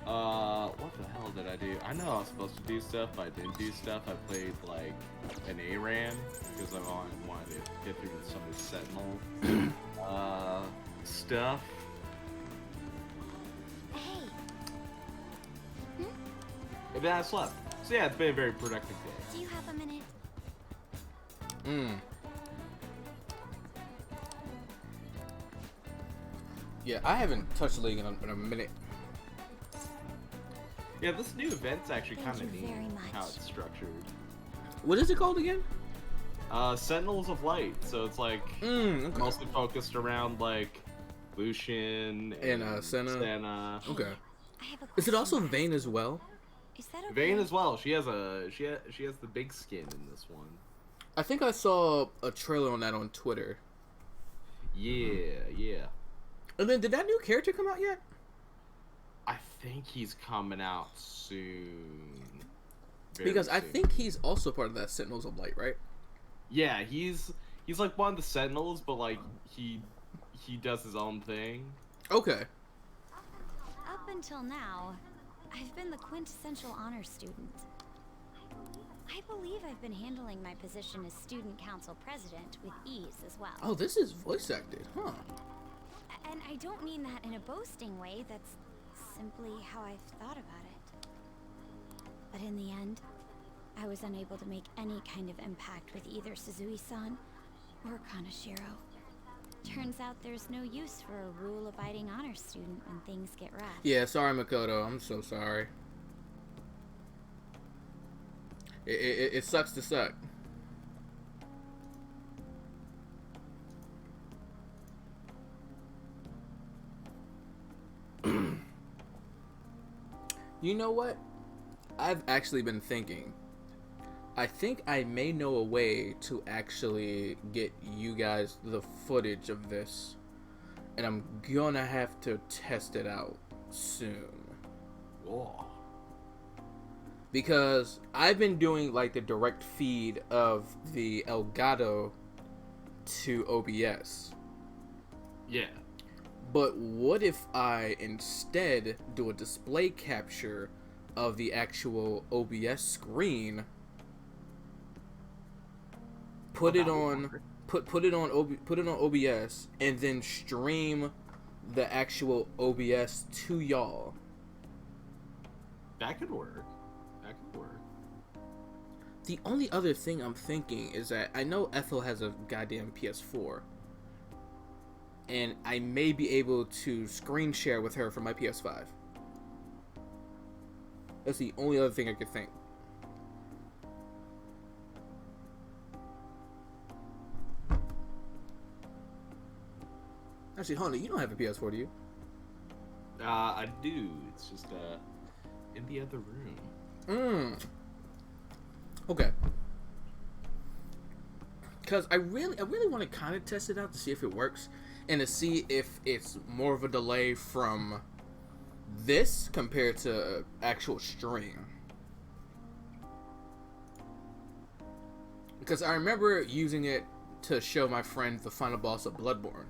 What the hell did I do? I know I was supposed to do stuff, but I didn't do stuff. I played like an ARAM because I wanted to get through some of the Sentinel stuff. Hey. And then I slept. So yeah, it's been a very productive day. Do you have a minute? Yeah, I haven't touched League in a minute. Yeah, this new event's actually Thank kind of you neat very much. how it's structured. What is it called again? Sentinels of Light. So it's like Okay. mostly focused around like Lucian And Senna. Okay. I have a Is it also question. Vayne as well? Is that okay? Vayne as well. She has the big skin in this one. I think I saw a trailer on that on Twitter. Yeah. And then, did that new character come out yet? I think he's coming out soon. Very Because I soon. think he's also part of that Sentinels of Light, right? Yeah, he's like one of the Sentinels, but like he does his own thing. Okay. Up until now, I've been the quintessential honor student. I believe I've been handling my position as student council president with ease as well. Oh, this is voice acted, huh? And I don't mean that in a boasting way, that's simply how I've thought about it. But in the end, I was unable to make any kind of impact with either Suzui-san or Kanashiro. Turns out there's no use for a rule-abiding honor student when things get rough. Yeah, sorry, Makoto. I'm so sorry. It sucks to suck. You know what? I've actually been thinking. I think I may know a way to actually get you guys the footage of this. And I'm gonna have to test it out soon. Whoa. Because I've been doing like the direct feed of the Elgato to OBS. Yeah. But what if I instead do a display capture of the actual OBS screen, put it on OBS, and then stream the actual OBS to y'all? That could work. The only other thing I'm thinking is that I know Ethel has a goddamn PS4. And I may be able to screen share with her from my PS5. That's the only other thing I could think. Actually, Honda, you don't have a PS4, do you? I do. It's just in the other room. Okay. Because I really want to kind of test it out to see if it works, and to see if it's more of a delay from this compared to actual stream. Because I remember using it to show my friend the final boss of Bloodborne.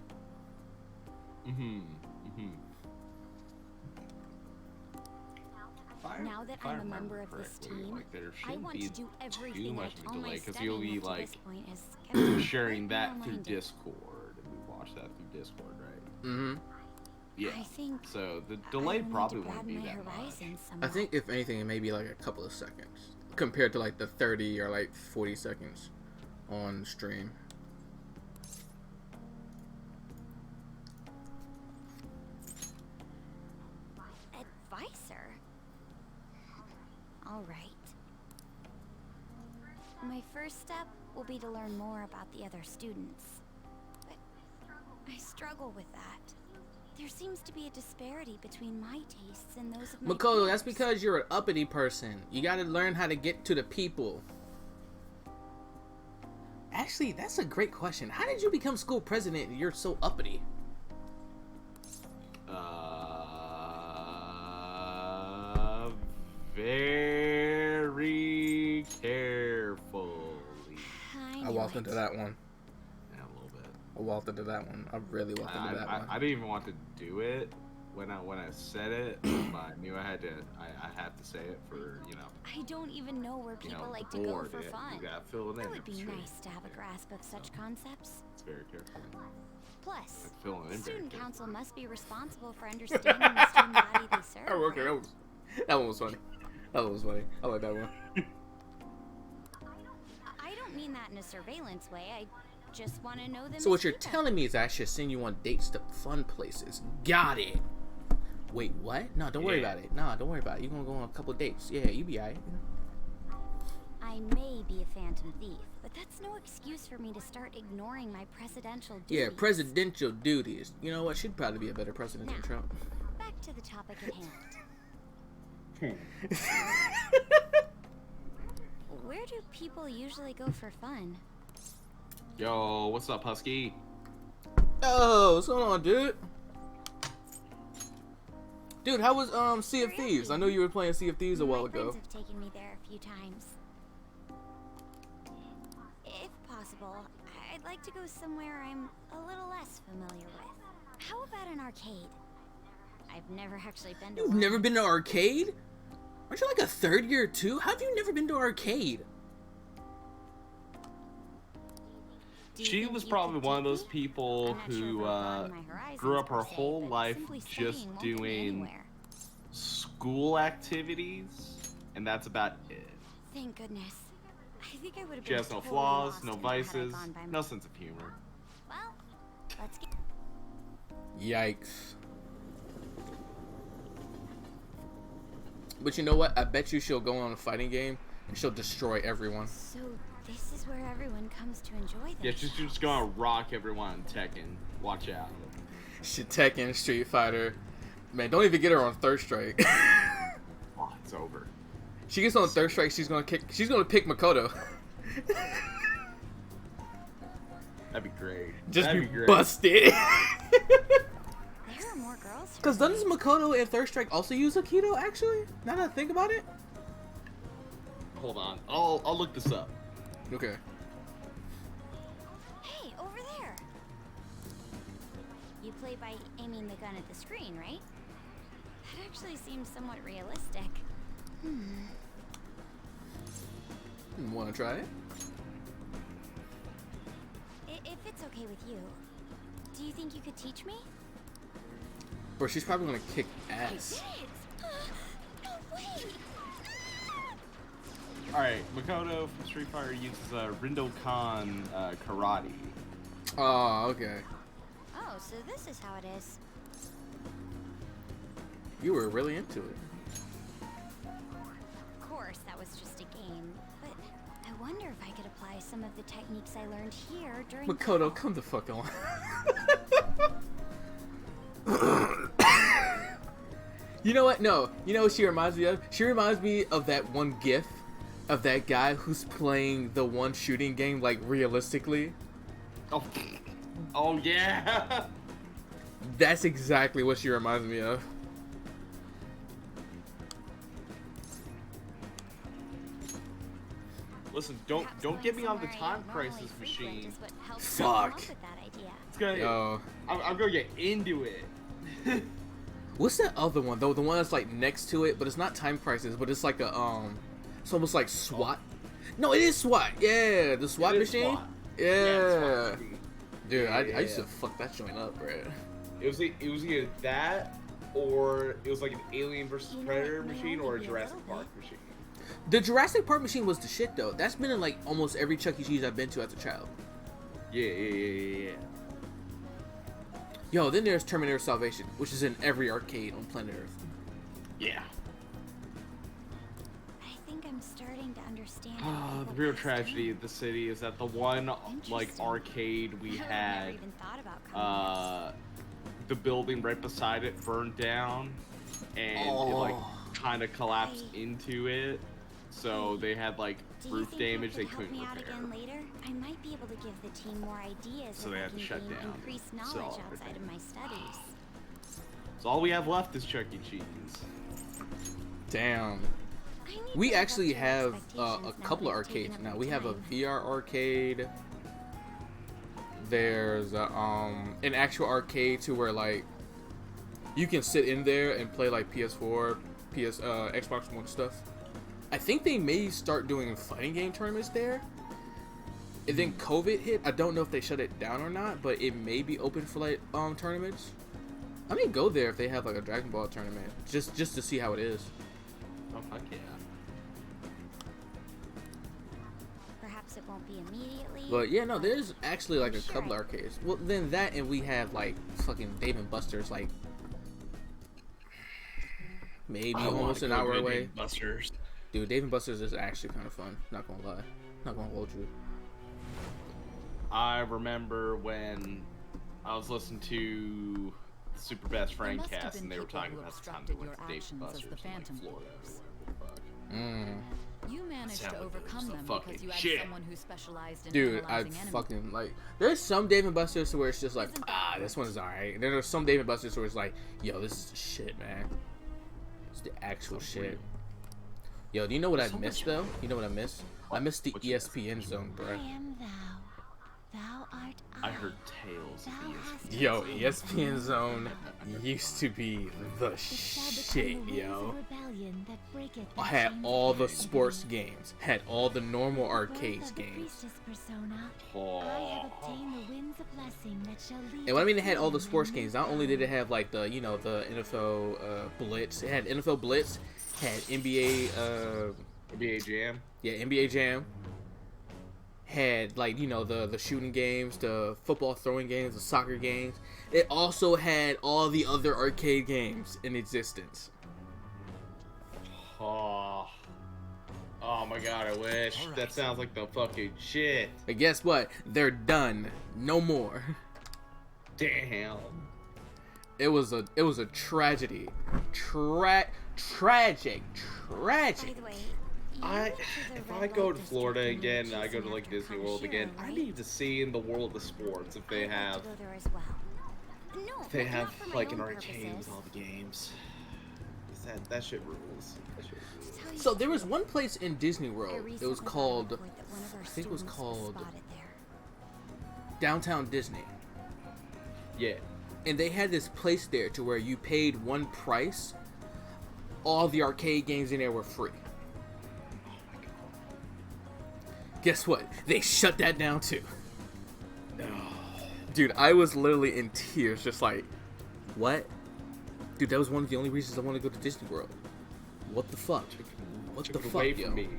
Now that I'm a member of this team, I want to do everything much that of a all my delay, 'cause studying you'll be, up to like, this point has kept me sharing that through reminded. Discord, and we watch that through Discord, right? Mm-hmm. Yeah. I think So the I delay will need probably to won't broaden be my that much. horizons I somewhat. think if anything, it may be like a couple of seconds compared to like the 30 or like 40 seconds on stream. Advisor? All right. My first step will be to learn more about the other students. But I struggle with that. There seems to be a disparity between my tastes and those of my Makoto, that's peers. because you're an uppity person. You gotta learn how to get to the people. Actually, that's a great question. How did you become school president and you're so uppity? Very carefully. I walked into that one. Yeah, a little bit. I walked into that one. I really walked into that one. I didn't even want to do it when I said it, but I knew I had to. I had to say it for I don't even know where you people know, like the to go board. for fun. You gotta fill it in. It would be It's very- nice to have a grasp of such concepts. It's very careful. Plus, Like filling it in very student carefully. council must be responsible for understanding the student body they serve. Oh, okay, right? that one was funny. That one was funny. I like that one. I don't mean that in a surveillance way. I just want to know them. So what as you're people. telling me is I should send you on dates to fun places. Got it. Wait, what? No, don't worry Yeah. about it. No, don't worry about it. You're gonna go on a couple dates. Yeah, you be alright. I may be a phantom thief, but that's no excuse for me to start ignoring my presidential duties. Yeah, presidential duties. You know what? She'd probably be a better president than Now. Trump. Back to the topic at hand. Where do people usually go for fun? Yo, what's up, Husky? Oh, what's going on, dude? Dude, how was Sea of Thieves? I know you were playing Sea of Thieves a while My ago. friends have taken me there a few times. If possible, I'd like to go somewhere I'm a little less familiar with. How about an arcade? I've never actually been to You've one. never been to arcade? Aren't you like a third year too? How have you never been to arcade? Do you She think was you probably could one of take those me? people I'm not sure who if I've broadened my horizons grew up per her se, whole but life simply just studying won't get me doing anywhere. school activities, and that's about it. Thank goodness. I think I would have She been has no totally flaws, lost no if I had vices, gone by no my- sense of humor. Well, let's get. Yikes. But you know what? I bet you she'll go on a fighting game and she'll destroy everyone. So this is where everyone comes to enjoy Yeah, themselves. she's just gonna rock everyone on Tekken. Watch out. Shit, Tekken, Street Fighter. Man, don't even get her on Third Strike. Oh, it's over. She gets on Third Strike, she's gonna pick Makoto. That'd be great. Just That'd be be great. busted. There are more girls. here Cause than doesn't me. Makoto in Third Strike also use Aikido actually? Now that I think about it? Hold on. I'll look this up. Okay. Hey, over there. You play by aiming the gun at the screen, right? That actually seems somewhat realistic. Wanna try it? If it's okay with you, do you think you could teach me? Bro, she's probably gonna kick I ass. did it! No way! Alright, Makoto from Street Fighter uses Rindokan karate. Oh, okay. Oh, so this is how it is. You were really into it. Of course, that was just a game, but I wonder if I could apply some of the techniques I learned here during Makoto, come the fuck on. You know what? No. You know what she reminds me of? She reminds me of that one gif of that guy who's playing the one shooting game, like, realistically. Oh yeah! That's exactly what she reminds me of. Listen, don't Perhaps get me going on the somewhere I time don't normally crisis frequent machine. is what helps me come Fuck. up with that idea. It's gonna. Yo. I'm gonna get into it. What's that other one, though? The one that's, like, next to it, but it's not Time Crisis, but it's like a, it's almost like SWAT. No, it is SWAT. Yeah, the SWAT It is machine. SWAT. Yeah. SWAT. Dude, Yeah, I used to yeah. fuck that joint up, bro. It was either that or it was like an Alien versus You know, Predator it may machine only or a be a Jurassic little Park bit. machine. The Jurassic Park machine was the shit, though. That's been in, like, almost every Chuck E. Cheese I've been to as a child. Yeah. Yo, then there's Terminator Salvation, which is in every arcade on planet Earth. Yeah. I think I'm starting to understand. how The people real pass tragedy time. of the city is that the one like Interesting. arcade we I never had, even thought about coming the building right beside it burned down, and it like Oh. kind of collapsed Right. into it. so they had like Do you roof think you damage they could help couldn't me out repair. again later? I might be able to give the team more ideas So if they I had to can shut gain down. increased So knowledge outside everything. of my studies. So all we have left is Chuck E. Cheese. Damn. I need We to live actually up to your have expectations a now couple that of I've taken arcades up now. my We have a time. VR arcade. There's an actual arcade to where like you can sit in there and play like PS4, Xbox One stuff. I think they may start doing fighting game tournaments there. And then COVID hit. I don't know if they shut it down or not, but it may be open for like tournaments. I may go there if they have like a Dragon Ball tournament, just to see how it is. Oh fuck yeah. Perhaps it won't be immediately. But yeah, no, there's actually like I'm a sure couple I- arcades. Well, then that, and we have like fucking Dave and Buster's, like maybe almost an hour away. Busters. Dude, Dave and Buster's is actually kind of fun. Not gonna lie, not gonna hold you. I remember when I was listening to the Super Best Friend must have cast been and they were people talking who about the time obstructed they went your to Dave actions and as Buster's the in like Phantom Florida Thieves. or whatever the fuck. You managed Sound to like it was overcome the them fucking because you had shit. someone who specialized in Dude, I analyzing enemies. fucking like. There's some Dave and Buster's where it's just like, Isn't that this one's alright. And then there's some Dave and Buster's where it's like, yo, this is the shit, man. It's the actual shit. Yo, do you know what I missed though? You know what I missed? I missed the What you miss? ESPN zone, bro. I am thou. Thou art I. I heard tales Thou of hast these. Yo, attained ESPN zone used to be the It shall become shit, the wings yo. of rebellion that breaketh the I had chains all of the captivity. sports games, had all the normal With the birth arcades of the games. priestess persona, I Oh. have obtained the winds of blessing that shall lead And what I to mean, it had all the freedom sports and games. new Not only did it power. have like the, you know, the NFL Blitz. It had NFL Blitz, had NBA, NBA Jam. yeah, NBA Jam. Had like, you know, the shooting games, the football throwing games, the soccer games. It also had all the other arcade games in existence. Oh. Oh my god, I wish. Alright. That sounds like the fucking shit. But guess what? They're done. No more. Damn. It was a tragedy. Tragic. By the way, you I went to the if red I go light to district Florida and you were again and I go to chasing like after Disney World again, Kamashiro, I right? need to see in the world of sports if they I'd like have to go there as well. No, if they but have not for my like an own arcade with purposes. all the games. 'Cause that shit rules. That shit rules. Tell you So the there was truth, one place in Disney I World. It was recently got a called report that one of our I think it was students called spotted there. Downtown Disney. Yeah. And they had this place there to where you paid one price. All the arcade games in there were free. Guess what? They shut that down too. Dude, I was literally in tears, just like, what? Dude, that was one of the only reasons I wanted to go to Disney World. What the fuck? What the Took it fuck, away yo? from me.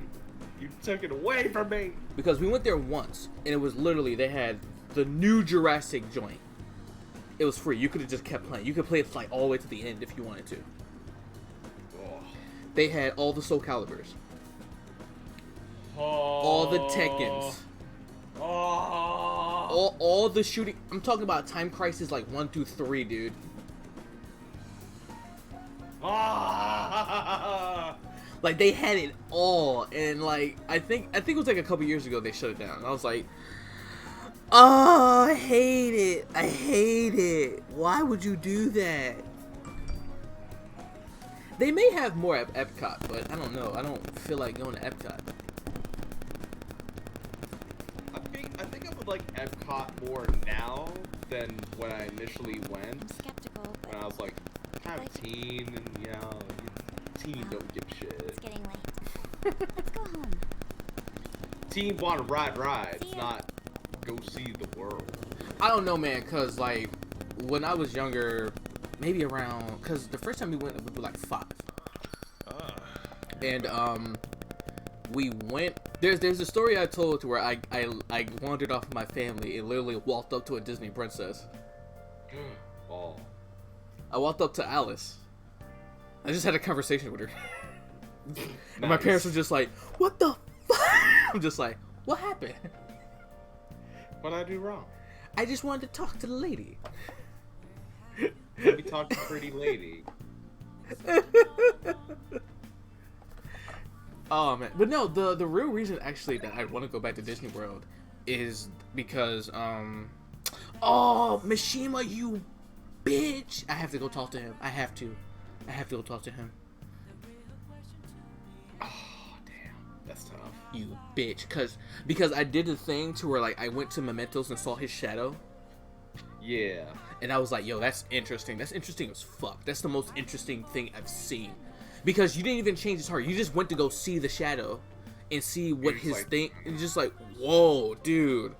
You took it away from me. Because we went there once, and it was literally, they had the new Jurassic joint. It was free. You could have just kept playing. You could play it like all the way to the end if you wanted to. Oh. They had all the Soul Caliburs, all the Tekkens, Oh. all the shooting. I'm talking about Time Crisis like 1, 2, 3, dude. Ah. Like they had it all, and like I think it was like a couple years ago they shut it down. And I was like, oh, I hate it. I hate it. Why would you do that? They may have more at Epcot, but I don't know. I don't feel like going to Epcot. I think I would like Epcot more now than when I initially I'm went. skeptical, but When I was like kind of Like- teen and you know, teen don't give a shit. it's getting late. Let's go home. Teen want to ride rides, See ya. not go see the world. I don't know, man, cause like when I was younger, maybe around, cause the first time we went we were like 5, and we went. There's a story I told to where I wandered off my family and literally walked up to a Disney princess. Oh. I walked up to Alice. I just had a conversation with her, and my parents were just like, "What the fuck?" I'm just like, "What happened?" What I do wrong? I just wanted to talk to the lady. Let me talk to pretty lady. Oh man, but no, the real reason actually that I want to go back to Disney World is because oh Mishima, you bitch! I have to go talk to him. I have to go talk to him. Oh damn, that's tough. You bitch, because I did the thing to where like I went to Mementos and saw his shadow. Yeah. And I was like, yo, that's interesting. That's interesting as fuck. That's the most interesting thing I've seen. Because you didn't even change his heart. You just went to go see the shadow and see what his like, thing. And just like, whoa, dude.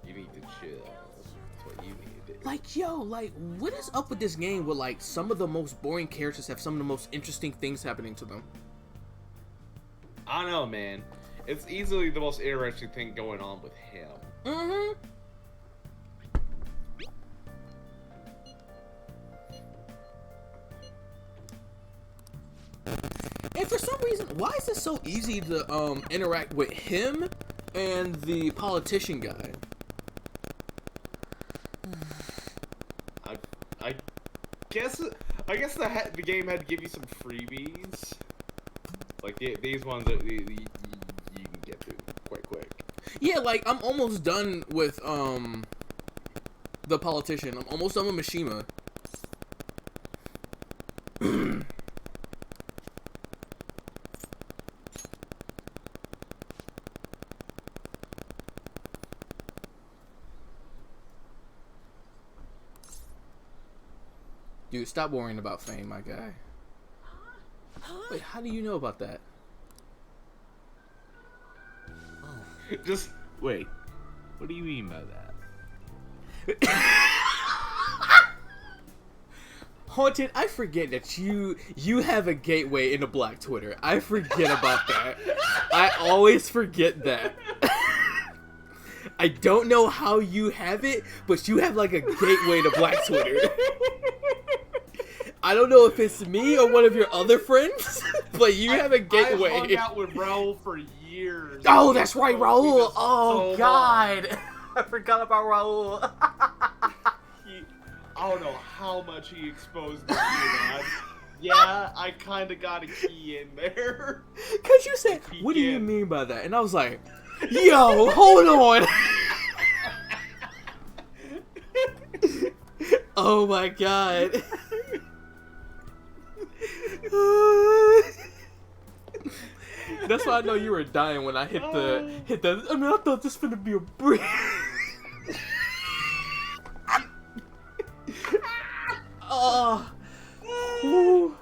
You need to chill. That's what you need to do. Like, yo, like, what is up with this game where, like, some of the most boring characters have some of the most interesting things happening to them? I don't know, man. It's easily the most interesting thing going on with him. Mm-hmm. And for some reason, why is it so easy to interact with him and the politician guy? I guess the game had to give you some freebies. Like these ones that you can get through quite quick. Yeah, like I'm almost done with the politician. I'm almost done with Mishima. Dude, stop worrying about fame, my guy. Wait, how do you know about that? Just wait. What do you mean by that? Haunted, I forget that you have a gateway into Black Twitter. I forget about that. I always forget that. I don't know how you have it, but you have like a gateway to Black Twitter. I don't know if it's me or one of your other friends, but you have a gateway. I hung out with Raul for years. Oh, that's right, Raul. So Oh, God. I forgot about Raul. I don't know how much he exposed me to that. Yeah, I kind of got a key in there. Because you said, what do you mean by that? And I was like, yo, hold on. Oh, my God. That's why I know you were dying when I hit the. I mean, I thought this was finna be a breeze. Oh, woo.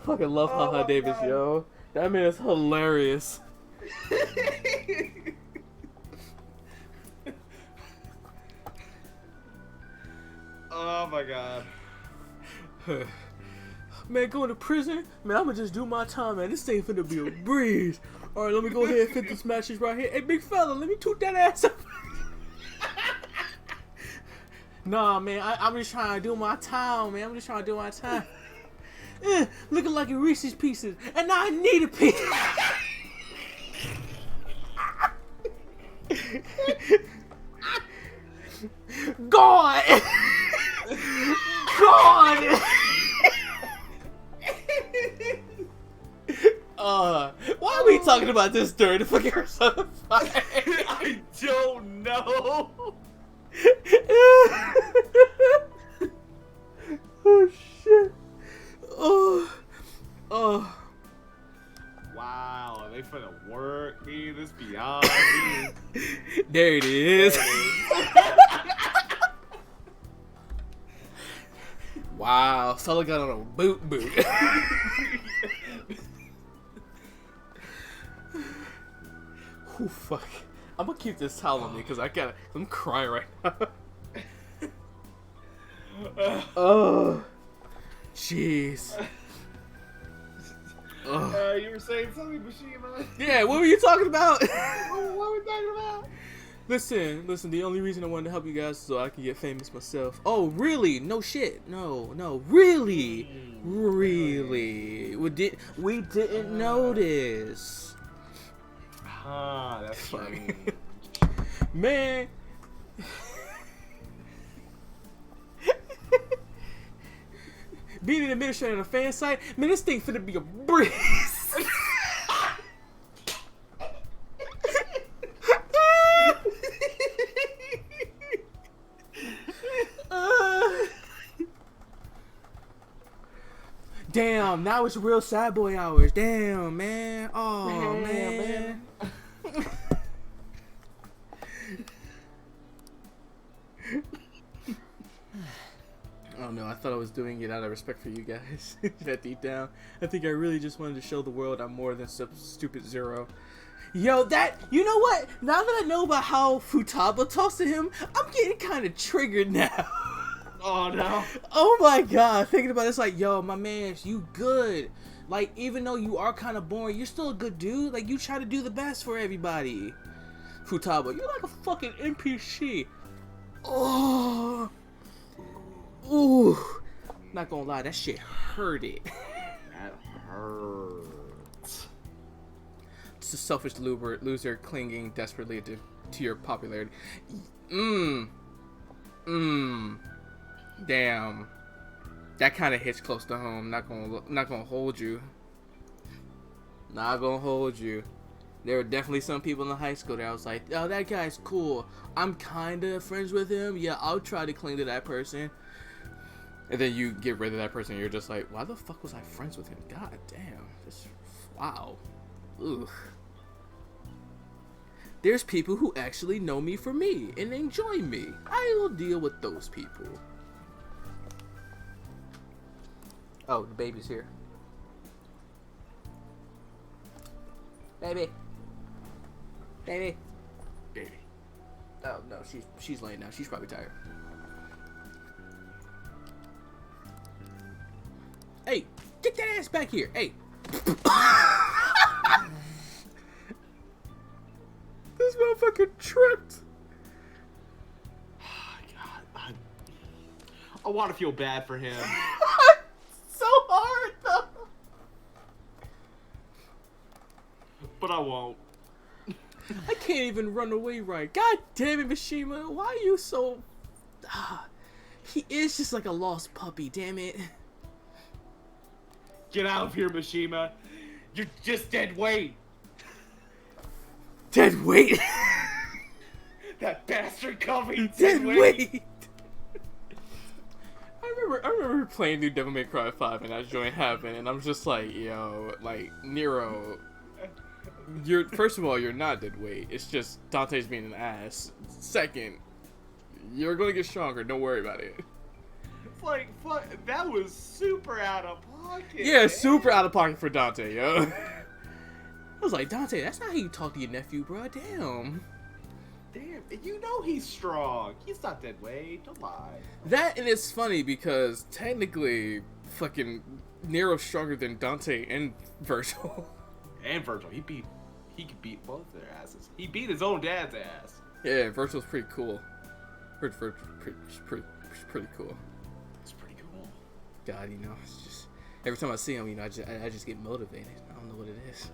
Fucking love Haha Davis, yo. That man is hilarious. Oh my god. Man, going to prison? Man, I'ma just do my time, man. This ain't finna be a breeze. Alright, let me go ahead and fit this matches right here. Hey, big fella, let me toot that ass up. Nah, man, I'm just trying to do my time, man. I'm just trying to do my time. Looking like a Reese's Pieces, and now I need a piece. Gone! Gone! Why are we talking about this during the fucking Persona 5? I don't know. Oh shit. Oh. Wow, they finna work me. This beyond me. There it is. Wow, Solo got on a boot. Oh fuck. I'm gonna keep this towel on me because I'm crying right now. Oh. Jeez. You were saying something, Mishima? Yeah, what were you talking about? What were we talking about? Listen, the only reason I wanted to help you guys is so I can get famous myself. Oh, really? No shit. No, really? Really? We didn't notice. Ah, that's funny. Man. Being an administrator on a fan site, man, this thing finna be a breeze. Damn, now it's real sad boy hours. Damn, man. Oh, man. Oh no, I thought I was doing it out of respect for you guys. That deep down, I think I really just wanted to show the world I'm more than some stupid Zero. Yo, that, you know what? Now that I know about how Futaba talks to him, I'm getting kind of triggered now. Oh no. Oh my god, thinking about it, it's like, yo, my man, you good. Like, even though you are kind of boring, you're still a good dude. Like, you try to do the best for everybody. Futaba, you're like a fucking NPC. Oh. Ooh. Not gonna lie, that shit hurt it. That hurts. It's a selfish loser clinging desperately to your popularity. Damn. That kind of hits close to home. Not gonna hold you. Not gonna hold you. There were definitely some people in the high school that I was like, oh, that guy's cool. I'm kind of friends with him. Yeah, I'll try to cling to that person. And then you get rid of that person and you're just like, why the fuck was I friends with him? God damn. Wow. Ugh. There's people who actually know me for me and enjoy me. I will deal with those people. Oh, the baby's here. Baby. Baby. Baby. Oh no, she's laying down. She's probably tired. Hey, get that ass back here. Hey. This motherfucker tripped. God, I want to feel bad for him. So hard though. But I won't. I can't even run away right. God damn it, Mishima. Why are you so... He is just like a lost puppy, damn it. Get out of here, Mishima. You're just dead weight. Dead weight? That bastard called me Dead weight. I remember playing through Devil May Cry 5 and that joint happened and I'm just like, yo, like, Nero... First of all, you're not dead weight. It's just Dante's being an ass. Second, you're gonna get stronger. Don't worry about it. It's like, fuck, that was super out of pocket. Yeah, man. super out of pocket for Dante, yo. I was like, Dante, that's not how you talk to your nephew, bro. Damn. Damn, you know he's strong. He's not dead weight. Don't lie. That, and it's funny because technically, fucking Nero's stronger than Dante and Virgil. And Virgil, he could beat both their asses. He beat his own dad's ass. Yeah, Virgil's pretty cool. Pretty cool. It's pretty cool. God, you know, it's just every time I see him, you know, I just get motivated. I don't know what it is.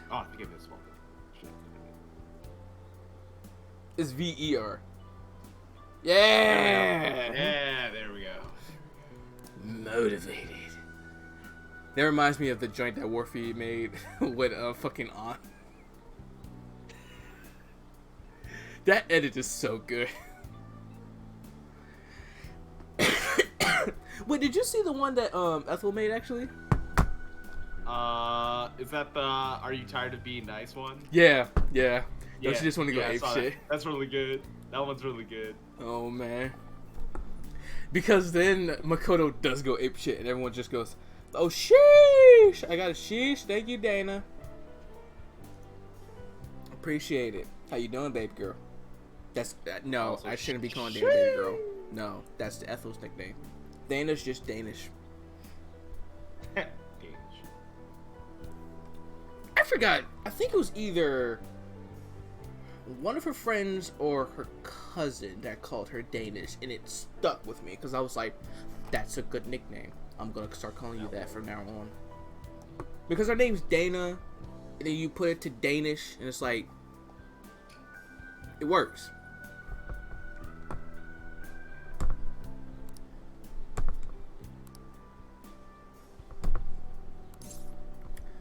Oh, forgive me, small thing. It's VER. Yeah. Yeah, there we go. Motivated. That reminds me of the joint that Warfy made with fucking On. That edit is so good. Wait, did you see the one that Ethel made actually? Is that the "Are you tired of being nice" one? Yeah. Yo, Yeah, she just want to go I ape saw shit. that. That's really good. That one's really good. Oh man. Because then Makoto does go ape shit and everyone just goes, oh sheesh! I got a sheesh. Thank you, Dana. Appreciate it. How you doing, baby girl? That's no, Also, I shouldn't be calling Dana baby girl. No, that's the Ethel's nickname. Dana's just Danish. Danish. I forgot. I think it was either one of her friends or her cousin that called her Danish, and it stuck with me because I was like, that's a good nickname. I'm gonna start calling you that from now on. Because her name's Dana, and then you put it to Danish, and it's like, it works.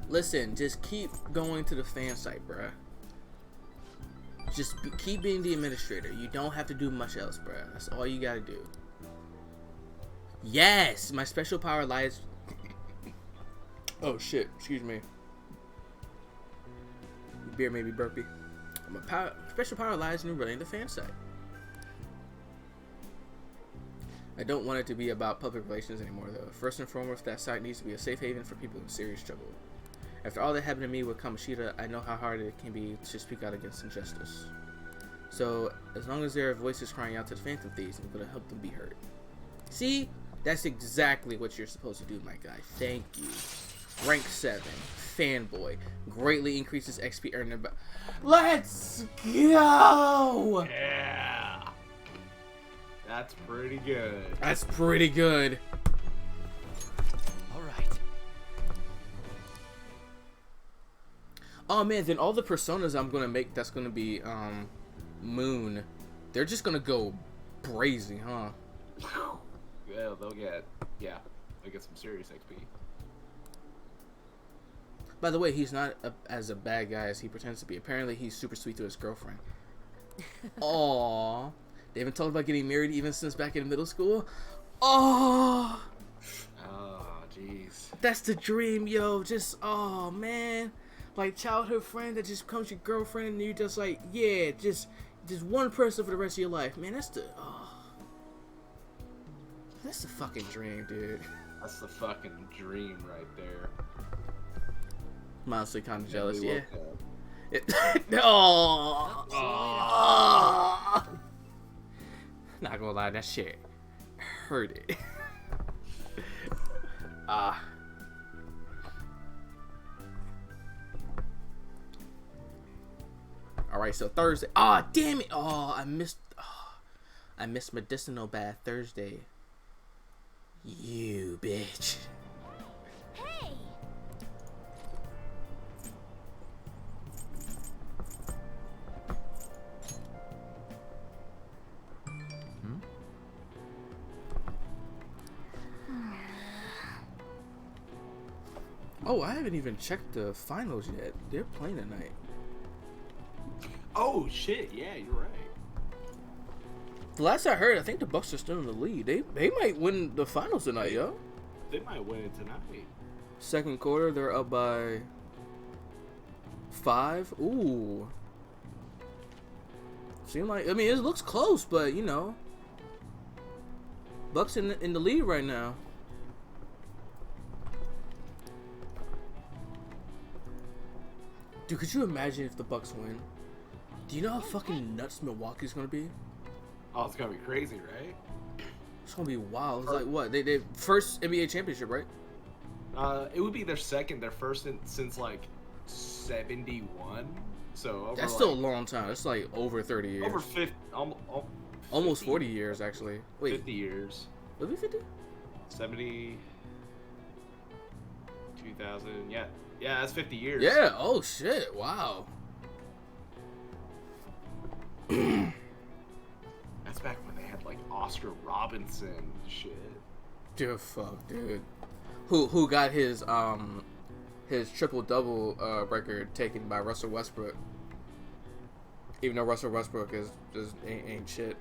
Listen, just keep going to the fan site, bruh. Just keep being the administrator. You don't have to do much else, bro. That's all you gotta do. Yes, my special power lies. Oh shit! Excuse me. Beer made me burpy. My special power lies in relaying the fan site. I don't want it to be about public relations anymore, though. First and foremost, that site needs to be a safe haven for people in serious trouble. After all that happened to me with Kamoshida, I know how hard it can be to speak out against injustice. So, as long as there are voices crying out to the Phantom Thieves, I'm going to help them be heard. See? That's exactly what you're supposed to do, my guy. Thank you. Rank 7. Fanboy. Greatly increases XP earned by... Let's go! Yeah. That's pretty good. That's pretty good. All right. Oh man, then all the personas I'm gonna make that's gonna be Moon, they're just gonna go brazy, huh? Yeah, they'll get some serious XP. By the way, he's not as a bad guy as he pretends to be. Apparently, he's super sweet to his girlfriend. Aww. They haven't talked about getting married even since back in middle school. Oh, jeez. That's the dream, yo. Just, oh, man. Like, childhood friend that just becomes your girlfriend and you're just like, yeah, just one person for the rest of your life. Man, that's the fucking dream, dude. That's the fucking dream right there. I'm honestly kind of jealous, yeah. Not gonna lie, that shit hurt it. Alright, so Thursday. Damn it. I missed medicinal bath Thursday. You bitch. Hey! Oh, I haven't even checked the finals yet. They're playing tonight. Oh shit! Yeah, you're right. The last I heard, I think the Bucks are still in the lead. They might win the finals tonight, yo. They might win it tonight. Second quarter, they're up by 5. Ooh. Seem like, I mean, it looks close, but you know, Bucks in the lead right now. Dude, could you imagine if the Bucks win? Do you know how fucking nuts Milwaukee's gonna be? Oh, it's gonna be crazy, right? It's gonna be wild. It's like what? They first NBA championship, right? It would be their first since like 71. So over, that's still a long time. It's like over 30 years. Over 50, almost 40 years actually. Wait, 50 years. Would it be 50? 70, 2000. Yeah, that's 50 years. Yeah. Oh shit. Wow. That's back when they had like Oscar Robinson and shit. Dude, fuck, dude. Who got his triple double record taken by Russell Westbrook? Even though Russell Westbrook is just ain't shit.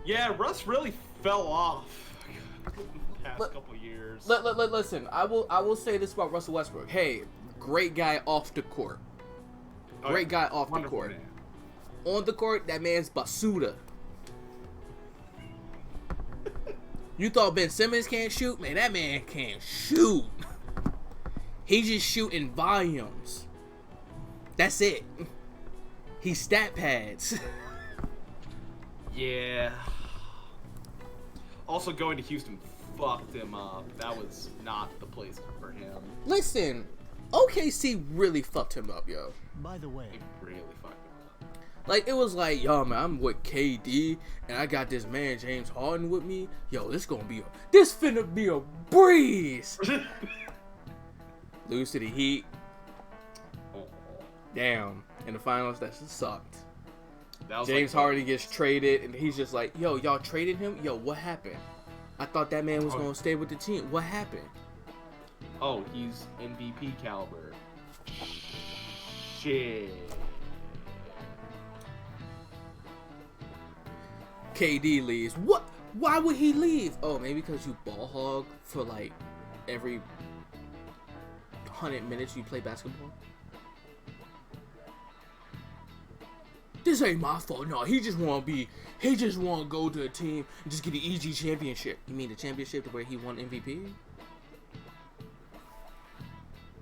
Yeah, Russ really fell off the past couple years. Listen, I will say this about Russell Westbrook. Hey, great guy off the court. Great guy off the court. Man. On the court, that man's basuda. You thought Ben Simmons can't shoot? Man, that man can't shoot. He just shooting volumes. That's it. He's stat pads. Yeah. Also, going to Houston fucked him up. That was not the place for him. Listen, OKC really fucked him up, yo. By the way, It really fucked him up. Like, it was like, yo, man, I'm with KD, and I got this man, James Harden, with me. Yo, this finna be a breeze. Lose to the Heat. Damn. In the finals, that just sucked. James Harden gets traded, and he's just like, yo, y'all traded him? Yo, what happened? I thought that man was going to stay with the team. What happened? Oh, he's MVP caliber. Shit. KD leaves. What? Why would he leave? Oh, maybe because you ball hog for like every 100 minutes you play basketball. This ain't my fault. No, he just want to go to a team and just get an easy championship. You mean the championship to where he won MVP?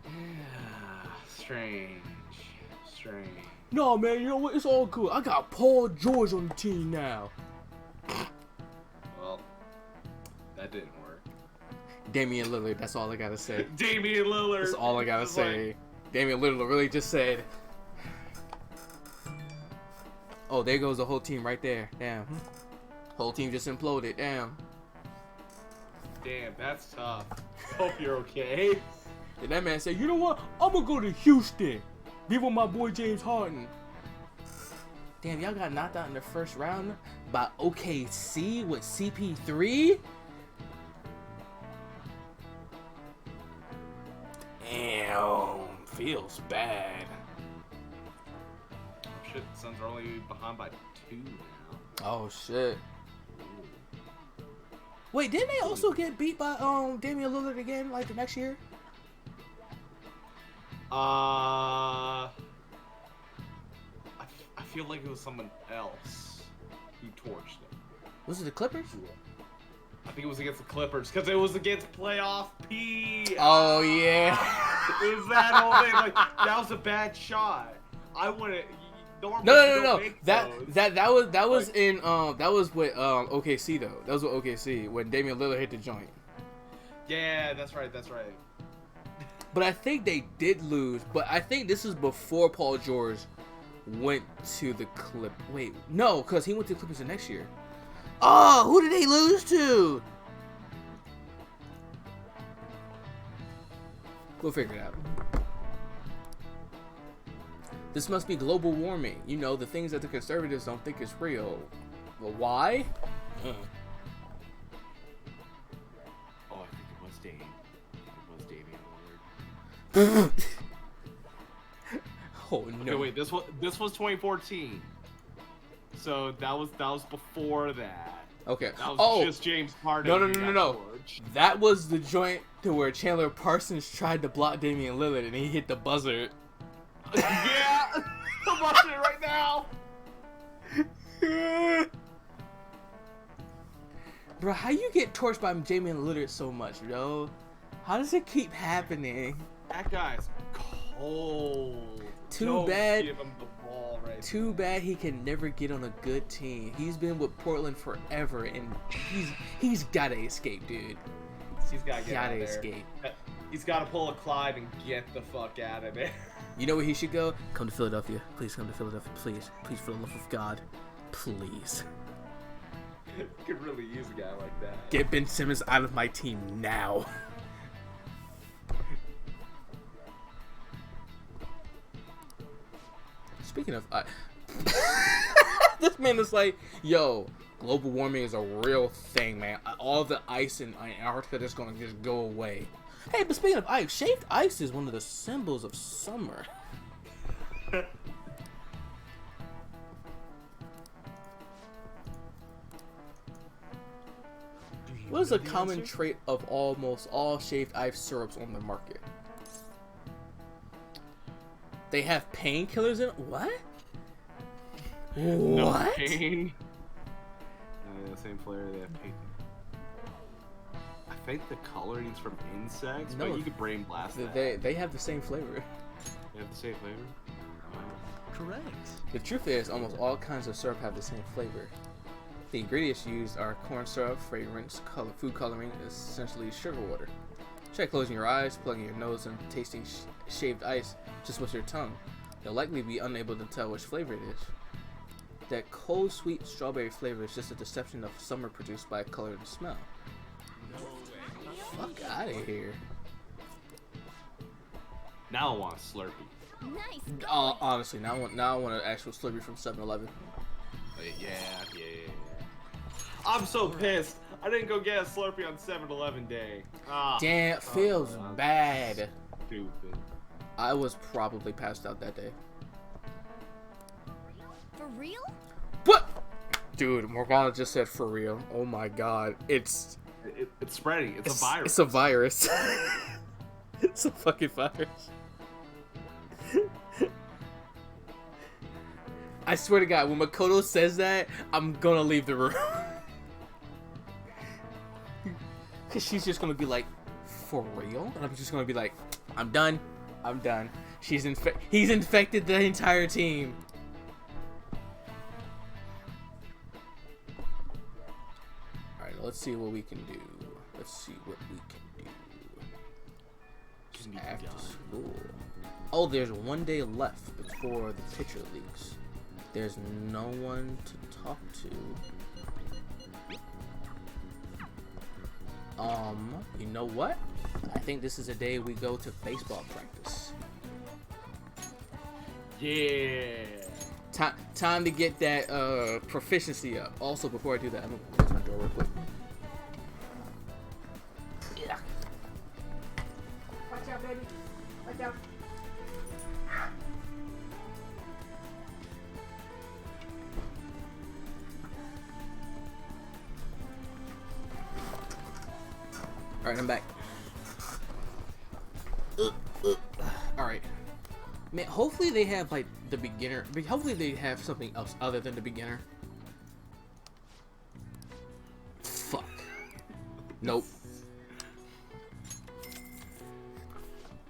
Yeah, strange. No, man, you know what? It's all good. I got Paul George on the team now. Well, that didn't work. Damian Lillard, that's all I gotta say. Damian Lillard. That's all I gotta say. Damian Lillard really just said, oh, there goes the whole team right there. Damn. Whole team just imploded. Damn, that's tough. Hope you're okay. And that man said, you know what? I'm gonna go to Houston. Be with my boy James Harden. Damn, y'all got knocked out in the first round by OKC with CP3? Damn, feels bad. Shit, the Suns are only behind by 2 now. Oh shit. Wait, didn't they also get beat by Damian Lillard again like the next year? I feel like it was someone else who torched them. Was it the Clippers? I think it was against the Clippers because it was against playoff P. Oh yeah. It was that whole thing. Like that was a bad shot. I wouldn't. No. That was like, in that was with OKC though. That was with OKC when Damian Lillard hit the joint. Yeah, that's right. But I think they did lose. But I think this is before Paul George went to the Clip. Wait, no, because he went to the Clippers the next year. Oh, who did they lose to? We'll figure it out. This must be global warming. You know, the things that the conservatives don't think is real. Well, why? Oh, I think it was Dame. It was Damian Lillard. Oh no! Okay, wait. This was 2014. So that was before that. Okay. That was just James Harden. No. That was the joint to where Chandler Parsons tried to block Damian Lillard and he hit the buzzer. Yeah, I'm watching it right now. Bro, how you get torched by Damian Lillard so much, bro? How does it keep happening? That guy's cold. Too bad. Give him the ball right Too bad he can never get on a good team. He's been with Portland forever, and he's gotta escape, dude. He's gotta get out of there. Escape. He's gotta pull a Clyde and get the fuck out of there. You know where he should go? Come to Philadelphia. Please come to Philadelphia. Please, for the love of God, please. Could really use a guy like that. Get Ben Simmons out of my team now. Speaking of, this man is like, yo, global warming is a real thing, man. All the ice in Antarctica is gonna just go away. Hey, but speaking of ice, shaved ice is one of the symbols of summer. What is a common trait of almost all shaved ice syrups on the market? They have painkillers in it? What? No What? pain. The same flavor, they have pain. I think the coloring's from insects, No, but you could brain blast that. They have the same flavor. They have the same flavor? Correct. The truth is, almost all kinds of syrup have the same flavor. The ingredients used are corn syrup, fragrance, food coloring, essentially sugar water. Try closing your eyes, plugging your nose, and tasting shaved ice just with your tongue. You'll likely be unable to tell which flavor it is. That cold, sweet strawberry flavor is just a deception of summer produced by color and smell. Fuck out of here. Now I want a Slurpee. Nice. Honestly, now I want an actual Slurpee from 7-Eleven. Yeah. I'm so pissed. I didn't go get a Slurpee on 7-Eleven day. Damn, feels bad. Stupid. I was probably passed out that day. For real? What? Dude, Morgana just said for real. Oh my god. It's spreading. It's a virus. It's a virus. It's a fucking virus. I swear to God, when Makoto says that, I'm gonna leave the room. Cause she's just gonna be like, for real? And I'm just gonna be like, I'm done. I'm done. He's infected the entire team. Alright, let's see what we can do. Let's see what we can do. Just after school. Oh, there's 1 day left before the picture leaks. There's no one to talk to. You know what? I think this is a day we go to baseball practice. Yeah. Time to get that proficiency up. Also, before I do that, I'm gonna close my door real quick. Yeah. Watch out, baby. Watch out. Alright, I'm back. Alright. Man, hopefully they have, like, the beginner. Hopefully they have something else other than the beginner. Fuck. Nope.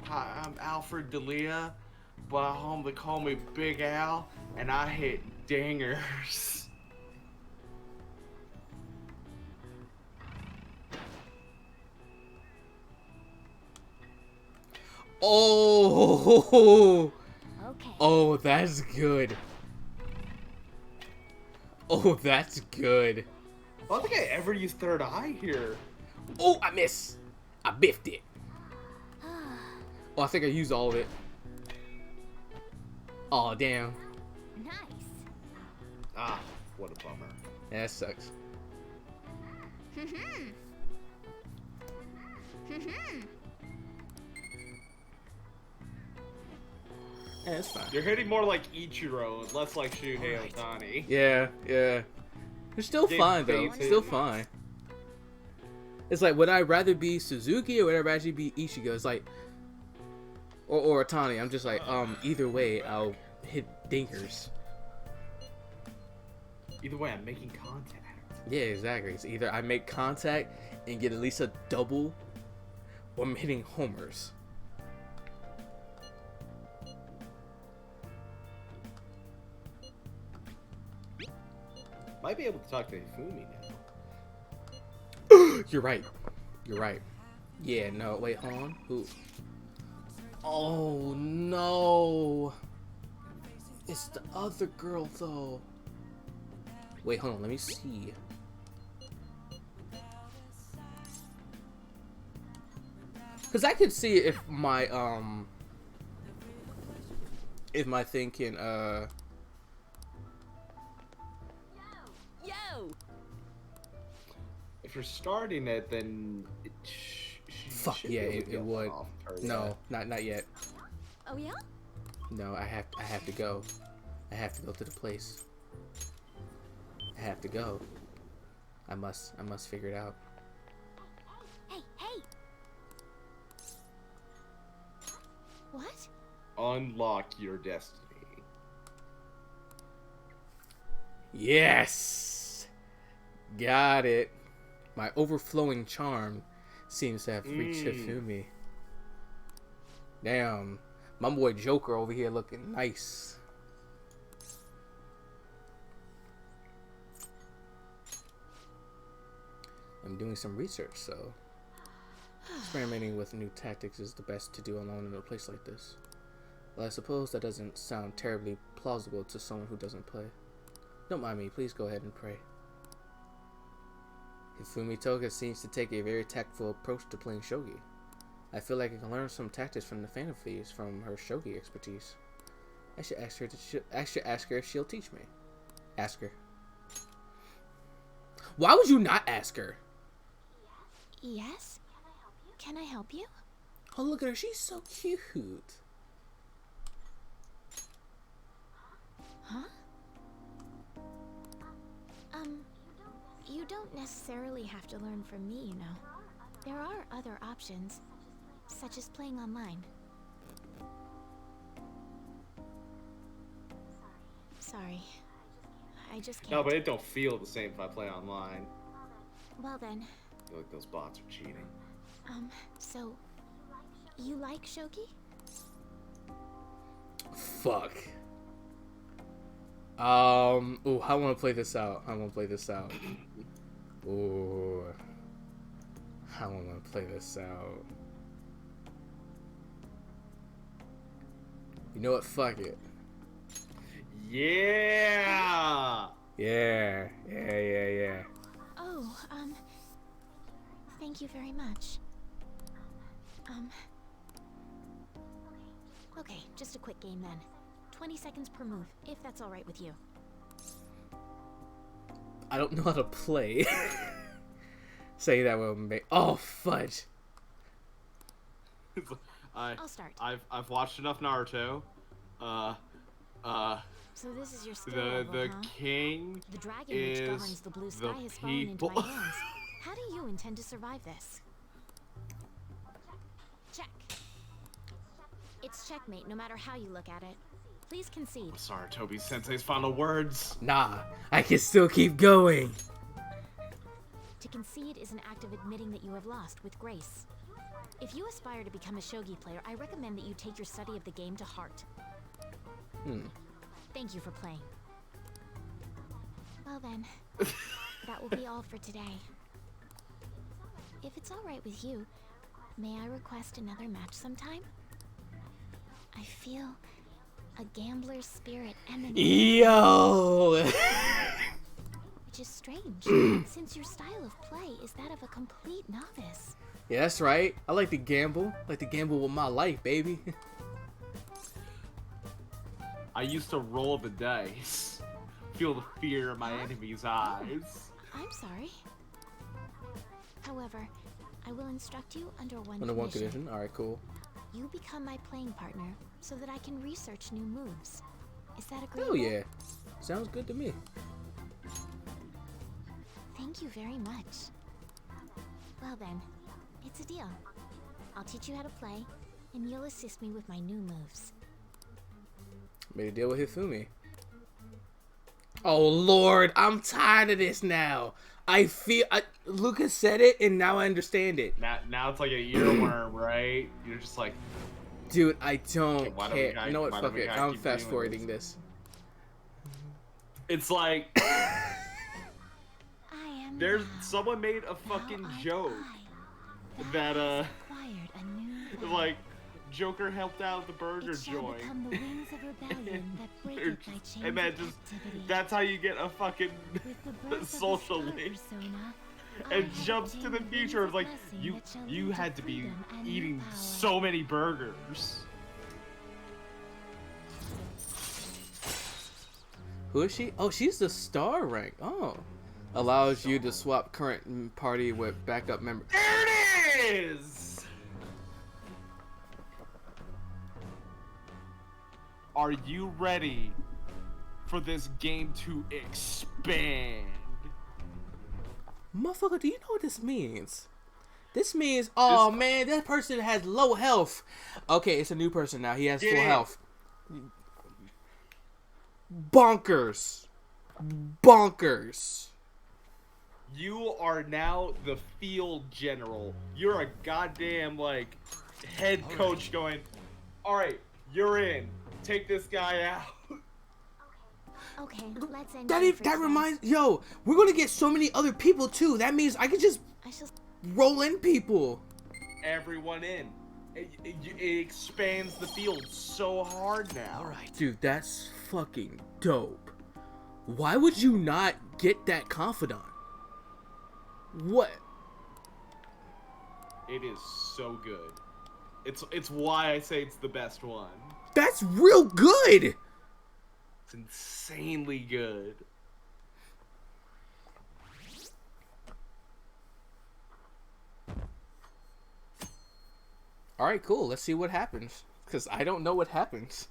Hi, I'm Alfred Delia, but at home they call me Big Al, and I hit dingers. Oh, Okay. oh, that's good. Oh, that's good. I don't think I ever used third eye here. Oh, I miss. I biffed it. Oh, I think I used all of it. Oh, damn. Nice. Ah, what a bummer. Yeah, that sucks. Yeah, it's fine. You're hitting more like Ichiro and less like Shuhei Otani. Yeah, yeah. It's still Game fine, though. faces. Still fine. It's like, would I rather be Suzuki or would I rather be Ichigo? It's like, or Otani. I'm just like, either way, I'll hit dinkers. Either way, I'm making contact. Yeah, exactly. It's either I make contact and get at least a double, or I'm hitting homers. Might be able to talk to Hifumi now. You're right. You're right. Yeah, no, wait, hold on. Who? Oh, no. It's the other girl, though. Wait, hold on, let me see. Because I could see if my thing can, Yo! If you're starting it, then it fuck, should yeah, be able to it get would. off or No, not yet. Oh yeah? No, I have to go. I have to go to the place. I have to go. I must figure it out. Hey, hey! What? unlock your destiny. Yes! Got it. My overflowing charm seems to have reached Hifumi. Damn. My boy Joker over here looking nice. I'm doing some research, so experimenting with new tactics is the best to do alone in a place like this. Well, I suppose that doesn't sound terribly plausible to someone who doesn't play. Don't mind me, please go ahead and pray. Hifumi Toga seems to take a very tactful approach to playing shogi. I feel like I can learn some tactics from the fan of thieves from her shogi expertise. I should ask her if she'll teach me. Ask her. Why would you not ask her? Yes? Can I help you? Oh, look at her. She's so cute. Huh? don't necessarily have to learn from me, you know. There are other options, such as playing online. Sorry. I just can't. No, but it don't feel the same if I play online. Well then, I feel like those bots are cheating. so you like shogi? Fuck. Ooh, I want to play this out. Ooh, I want to play this out. You know what? Fuck it. Yeah. Yeah. Oh, thank you very much. Okay, just a quick game then. 20 seconds per move, if that's alright with you. I don't know how to play. Say that will make. Oh fudge. I'll start. I've watched enough Naruto. So this is your skill level, The huh? king The dragon which is governs the blue sky the has fallen into people. my hands. How do you intend to survive this? Check. It's checkmate no matter how you look at it. Please concede. I'm sorry, Toby Sensei's final words. Nah, I can still keep going. To concede is an act of admitting that you have lost with grace. If you aspire to become a shogi player, I recommend that you take your study of the game to heart. Thank you for playing. Well then, that will be all for today. If it's alright with you, may I request another match sometime? I feel a gambler's spirit emanating, Yo. which is strange, since your style of play is that of a complete novice. Yeah, that's right. I like to gamble. I like to gamble with my life, baby. I used to roll the dice. Feel the fear in my enemy's eyes. I'm sorry. However, I will instruct you under one Under one condition. condition. All right, cool. You become my playing partner so that I can research new moves. Is that agreeable? Hell yeah. Sounds good to me. Thank you very much. Well then, it's a deal. I'll teach you how to play, and you'll assist me with my new moves. Made a deal with Hifumi. Oh Lord, I'm tired of this now. Lucas said it, and now I understand it. Now it's like a earworm, right? You're just like, dude, I don't Okay, why do care. we gotta- You know what? why do Fuck we it. gotta I'm keep fast doing forwarding this. it's like I am there's now. someone made a fucking Now I'm joke I. that Thou hast acquired a new power. like Joker helped out the burger It shall joint. become the wings of rebellion that They're breaketh thy just- chains and that of just captivity. that's how you get a fucking With the birth of social the star link. persona, I and have jumps to the obtained future wings of like blessing you that shall you lead had to be freedom and new eating power. so many burgers. Who is she? Oh, she's the star rank. Oh. Allows you to swap current party with backup member. There it is! Are you ready for this game to expand? Motherfucker, do you know what this means? This means, oh man, that person has low health. Okay, it's a new person now. He has full Yeah. health. Bonkers. Bonkers. You are now the field general. You're a goddamn like head coach going, alright, you're in. Take this guy out. Okay, let's end That here even, for that today. reminds, yo, we're gonna get so many other people too. That means I could just I shall. roll in people. Everyone in. It expands the field so hard now. Alright, dude, that's fucking dope. Why would you not get that confidant? What? It is so good. It's why I say it's the best one. That's real good. It's insanely good. Alright, cool. Let's see what happens. Because I don't know what happens.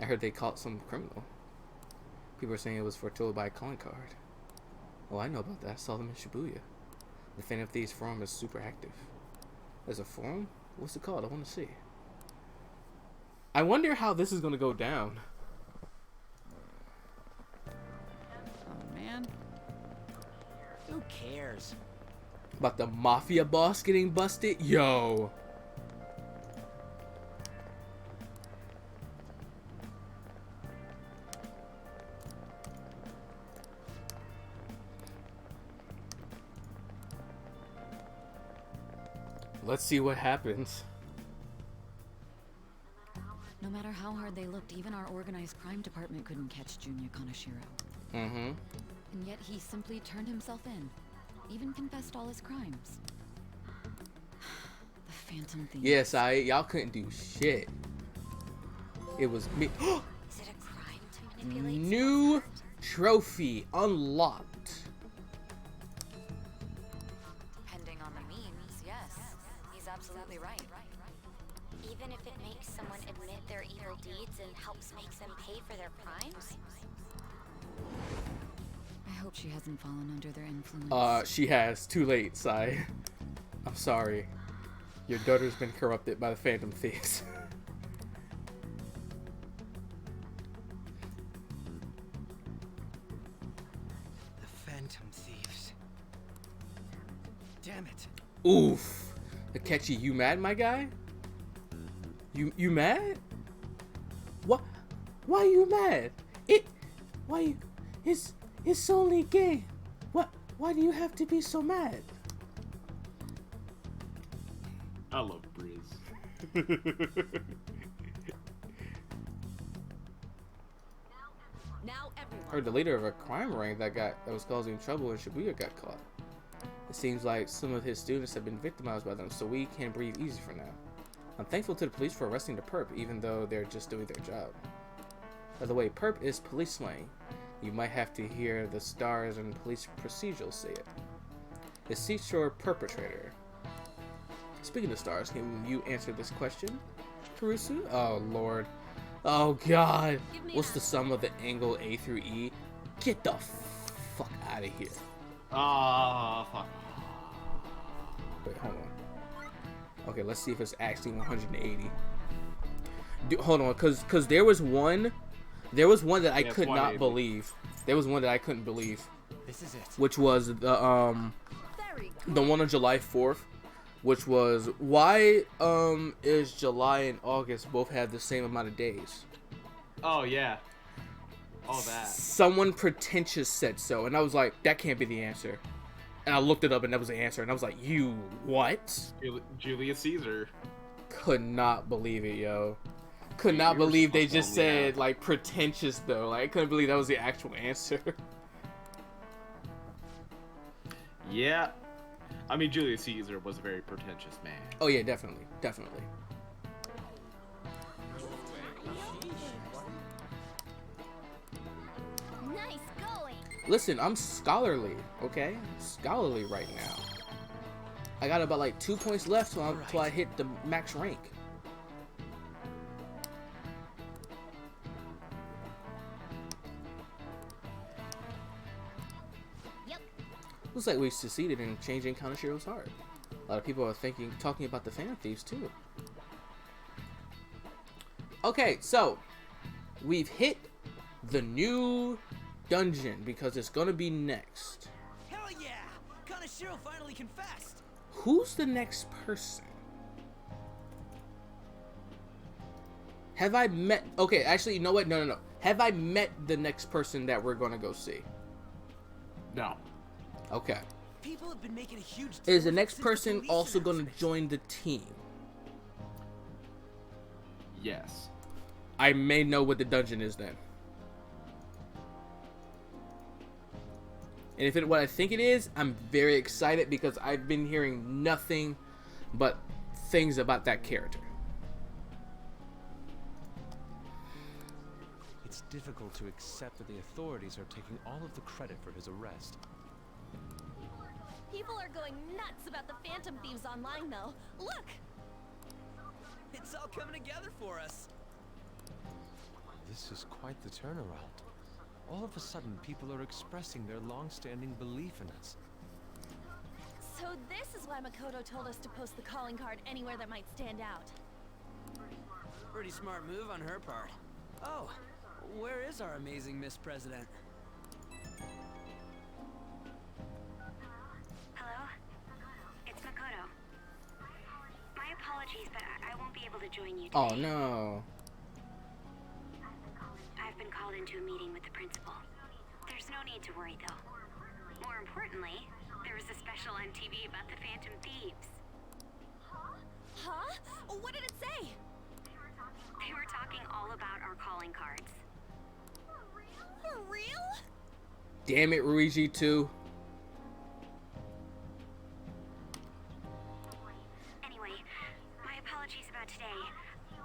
I heard they caught some criminal. People are saying it was foretold by a calling card. Oh, I know about that. I saw them in Shibuya. The Phantom Thieves forum is super active. There's a forum? What's it called? I want to see. I wonder how this is going to go down. Oh man. Who cares? About the mafia boss getting busted? Yo. Let's see what happens. No matter how hard they looked, even our organized crime department couldn't catch Junya Kaneshiro. Mm-hmm. And yet he simply turned himself in. Even confessed all his crimes. The Phantom Thief. Yes, y'all couldn't do shit. It was me. Is it a crime to manipulate? New trophy unlocked. Depending on the means, yes. He's absolutely right. Even if it makes someone admit their evil deeds and helps make them pay for their crimes? I hope she hasn't fallen under their influence. She has. Too late, Sai. I'm sorry. Your daughter's been corrupted by the Phantom Thieves. The Phantom Thieves. Damn it. Oof. Akechi, you mad, my guy? You mad? What? Why are you mad? It's only a game. What? Why do you have to be so mad? I love Briz. Now everyone. Or the leader of a crime ring that was causing trouble in Shibuya got caught. It seems like some of his students have been victimized by them, so we can breathe easy for now. I'm thankful to the police for arresting the perp, even though they're just doing their job. By the way, perp is police slang. You might have to hear the stars and police procedurals say it. The seashore perpetrator. Speaking of stars, can you answer this question, Karusu? Oh lord. Oh god. What's the sum of the angle A through E? Get the fuck out of here. Ah, fuck. Wait, hold on. Okay, let's see if it's actually 180. Hold on, cause there was one that I could not believe. There was one that I couldn't believe. This is it. Which was the one on July 4th, which was why is July and August both have the same amount of days? Oh yeah. All that. Someone pretentious said so, and I was like, that can't be the answer. And I looked it up, and that was the answer, and I was like, you what? Julius Caesar. Could not believe it, yo. Could not believe they just said like pretentious though. Like I couldn't believe that was the actual answer. Yeah. I mean, Julius Caesar was a very pretentious man. Oh yeah, definitely, definitely. Nice going. Listen, I'm scholarly, okay? Scholarly right now. I got about like 2 points left till I hit the max rank. Looks like we succeeded in changing Kanashiro's heart. A lot of people are talking about the Phantom Thieves too. Okay, so we've hit the new dungeon because it's gonna be next. Hell yeah! Kaneshiro finally confessed. Who's the next person? Have I met? Okay, actually, you know what? No. Have I met the next person that we're gonna go see? No. Okay. People have been making a huge Is the deal next since person police also going to announcement. join the team? Yes. I may know what the dungeon is then. And if it's what I think it is, I'm very excited because I've been hearing nothing but things about that character. It's difficult to accept that the authorities are taking all of the credit for his arrest. People are going nuts about the Phantom Thieves online, though. Look! It's all coming together for us. This is quite the turnaround. All of a sudden, people are expressing their long-standing belief in us. So this is why Makoto told us to post the calling card anywhere that might stand out. Pretty smart move on her part. Oh, where is our amazing Miss President? Hello? It's Makoto. My apologies, but I won't be able to join you today. Oh no. I've been called into a meeting with the principal. There's no need to worry, though. More importantly, there was a special on TV about the Phantom Thieves. Huh? What did it say? They were talking all about our calling cards. For real? Damn it, Ruigi 2. Anyway, my apologies about today.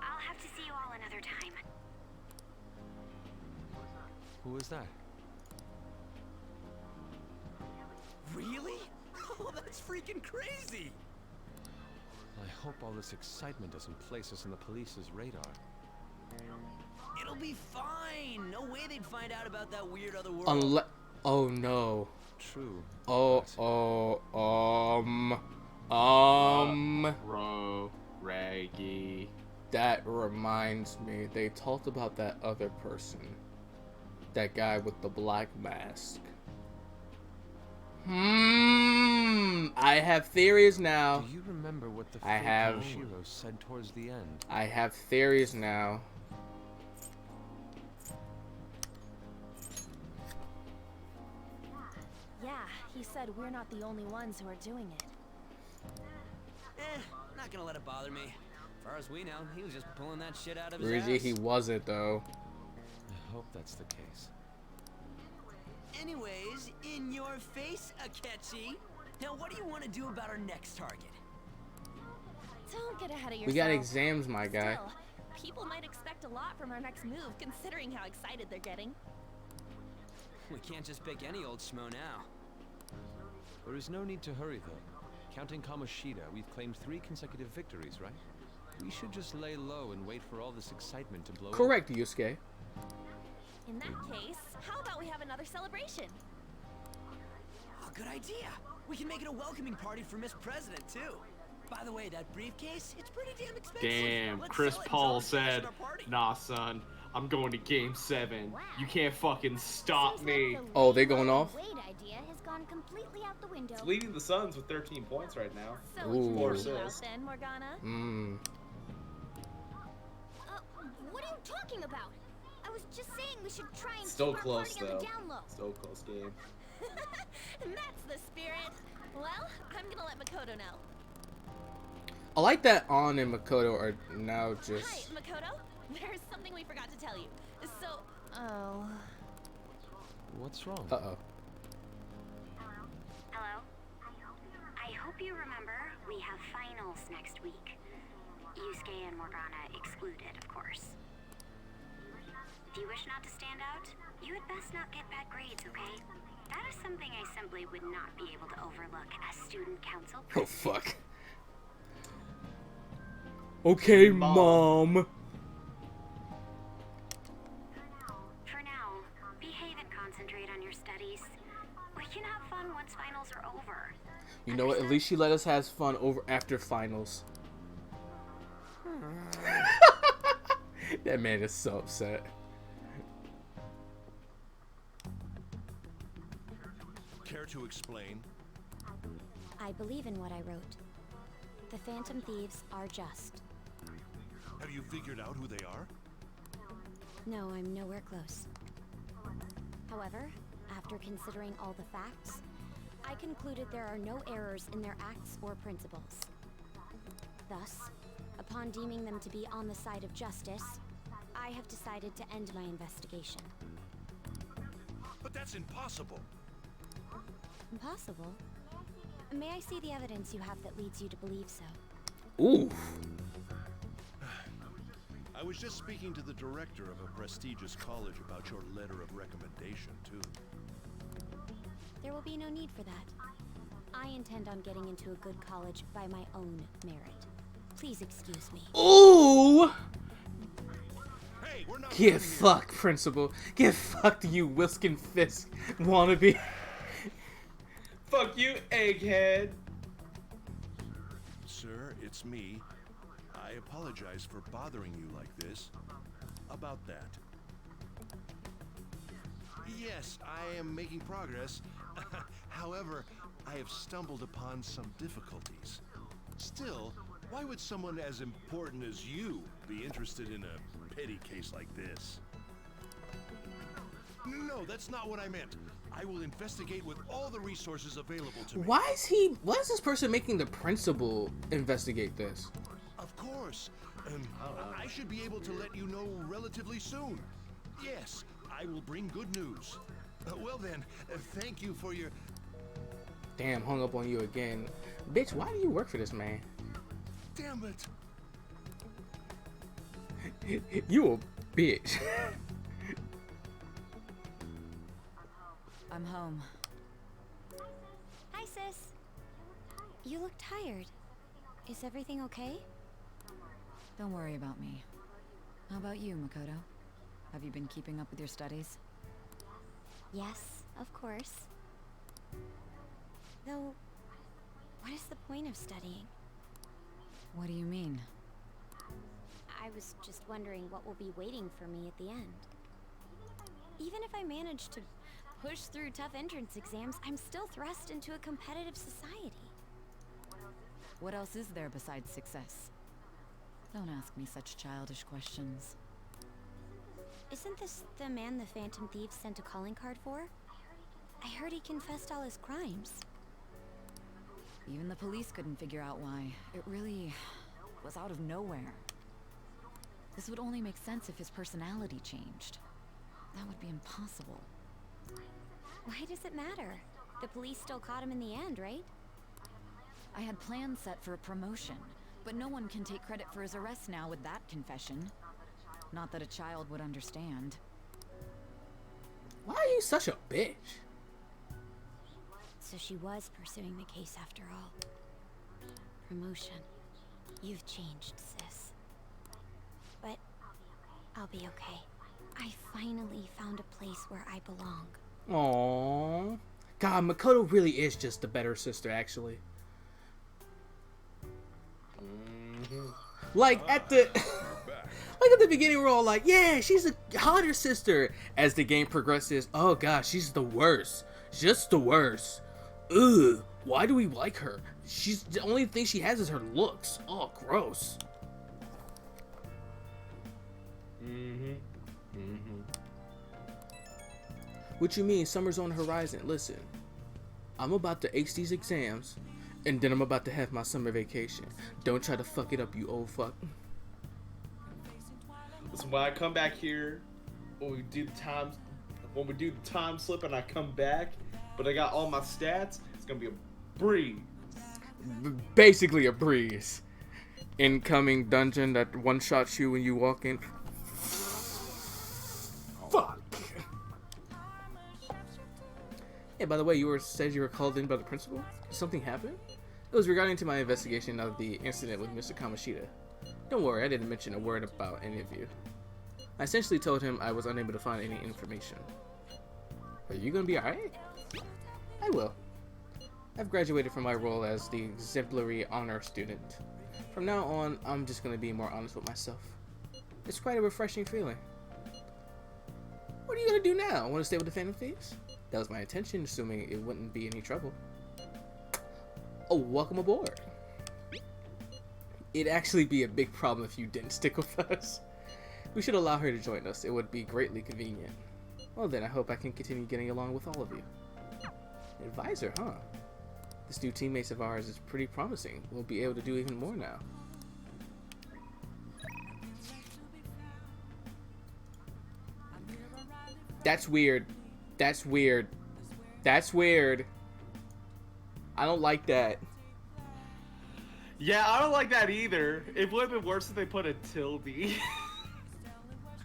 I'll have to see you all another time. Who is that? Really? Oh, that's freaking crazy! I hope all this excitement doesn't place us on the police's radar. It'll be fine. No way they'd find out about that weird other world. Unless. Oh no. True. Bro, Raggy. That reminds me. They talked about that other person. That guy with the black mask. I have theories now. Do you remember what the I have. Shiro said towards the end? I have theories now. Yeah, he said we're not the only ones who are doing it. Not gonna let it bother me. As far as we know, he was just pulling that shit out of his Ruigi, ass. he wasn't though. I hope that's the case. Anyways, in your face, Akechi. Now, what do you want to do about our next target? Don't get ahead of yourself. We got exams, my guy. Still, people might expect a lot from our next move, considering how excited they're getting. We can't just pick any old schmo now. There is no need to hurry, though. Counting Kamoshida, we've claimed 3 consecutive victories, right? We should just lay low and wait for all this excitement to blow over. Correct, Yusuke. In that case, how about we have another celebration? Oh, good idea. We can make it a welcoming party for Miss President, too. By the way, that briefcase, it's pretty damn expensive. Damn, Let's Chris sell it and Paul celebrate said, our party. nah, son, I'm going to Game 7. You can't fucking stop me. Oh, they going off? Wait, idea has gone completely out the window. It's leading the Suns with 13 points right now. So we can Ooh. leave you out then, Morgana. What are you talking about? I was just saying we should try and Still keep our close party on though. the down low. Still close game. That's the spirit. Well, I'm gonna let Makoto know. I like that On and Makoto are now Hi, just. Makoto. There's something we forgot to tell you. So, oh. What's wrong? Uh-oh. Hello? I hope you remember we have finals next week. Yusuke and Morgana excluded, of course. Do you wish not to stand out? You had best not get bad grades, okay? That is something I simply would not be able to overlook as student council Oh, president. fuck. Okay, Mom. For now, behave and concentrate on your studies. We can have fun once finals are over. You know what? At least she let us have fun over after finals. That man is so upset. Care to explain? I believe in what I wrote. The Phantom Thieves are just. Have you figured out who they are? No, I'm nowhere close. However, after considering all the facts, I concluded there are no errors in their acts or principles. Thus, upon deeming them to be on the side of justice, I have decided to end my investigation. But that's impossible. Impossible? May I see the evidence you have that leads you to believe so? Ooh. I was just speaking to the director of a prestigious college about your letter of recommendation, too. There will be no need for that. I intend on getting into a good college by my own merit. Please excuse me. Ooh. Hey, we're not Get fucked, principal. Get fucked, you Wilskin Fisk wannabe. Fuck you, egghead. Sir, it's me. I apologize for bothering you like this. About that. Yes, I am making progress. However, I have stumbled upon some difficulties. Still, why would someone as important as you be interested in a petty case like this? No, that's not what I meant. I will investigate with all the resources available to me. Why is this person making the principal investigate this? Of course. I should be able to let you know relatively soon. Yes, I will bring good news. Well then, thank you for your... Damn, hung up on you again. Bitch, why do you work for this man? Damn it. You a bitch. I'm home. Hi, sis. You look tired. Is everything okay? Don't worry about me. How about you, Makoto? Have you been keeping up with your studies? Yes, of course. Though, what is the point of studying? What do you mean? I was just wondering what will be waiting for me at the end. Even if I manage to push through tough entrance exams, I'm still thrust into a competitive society. What else is there besides success? Don't ask me such childish questions. Isn't this the man the Phantom Thieves sent a calling card for? I heard he confessed all his crimes. Even the police couldn't figure out why. It really was out of nowhere. This would only make sense if his personality changed. That would be impossible. Why does it matter? The police still caught him in the end, right? I had plans set for a promotion, but no one can take credit for his arrest now with that confession. Not that a child would understand. Why are you such a bitch? So she was pursuing the case after all. Promotion. You've changed, sis. But I'll be okay. I finally found a place where I belong. Aww. God, Makoto really is just the better sister, actually. Like at the like at the beginning we're all like, yeah, she's a hotter sister. As the game progresses, oh gosh, she's the worst. Just the worst. Ugh, why do we like her? She's the only thing she has is her looks. Oh, gross. What you mean? Summer's on the horizon. Listen, I'm about to ace these exams, and then I'm about to have my summer vacation. Don't try to fuck it up, you old fuck. Listen, when I come back here, when we do the time slip and I come back, but I got all my stats, it's gonna be a breeze. Basically a breeze. Incoming dungeon that one-shots you when you walk in. Fuck. Hey, by the way, said you were called in by the principal? Did something happen? It was regarding to my investigation of the incident with Mr. Kamoshida. Don't worry, I didn't mention a word about any of you. I essentially told him I was unable to find any information. Are you gonna be alright? I will. I've graduated from my role as the exemplary honor student. From now on, I'm just gonna be more honest with myself. It's quite a refreshing feeling. What are you gonna do now? Want to stay with the Phantom Thieves? That was my intention, assuming it wouldn't be any trouble. Oh, welcome aboard. It'd actually be a big problem if you didn't stick with us. We should allow her to join us. It would be greatly convenient. Well then, I hope I can continue getting along with all of you. Advisor, huh? This new teammates of ours is pretty promising. We'll be able to do even more now. That's weird. That's weird. That's weird. I don't like that. Yeah, I don't like that either. It would have been worse if they put a tilde.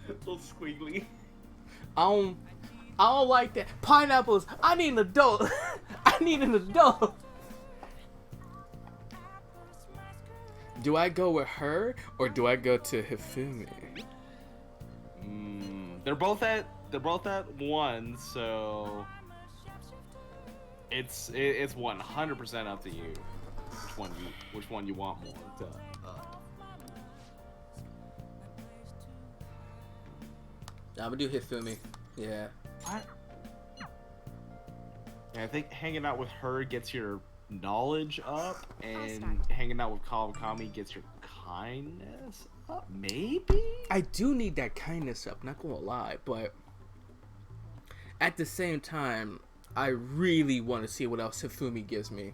Little squiggly. I don't like that. Pineapples. I need an adult. I need an adult. Do I go with her or do I go to Hifumi? They're both at 1, so it's 100% up to you which one you want more. I'm gonna do Hifumi. Yeah. Yeah, I think hanging out with her gets your knowledge up, and hanging out with Kawakami gets your kindness up. Maybe. I do need that kindness up. Not gonna lie, but at the same time, I really want to see what else Hifumi gives me.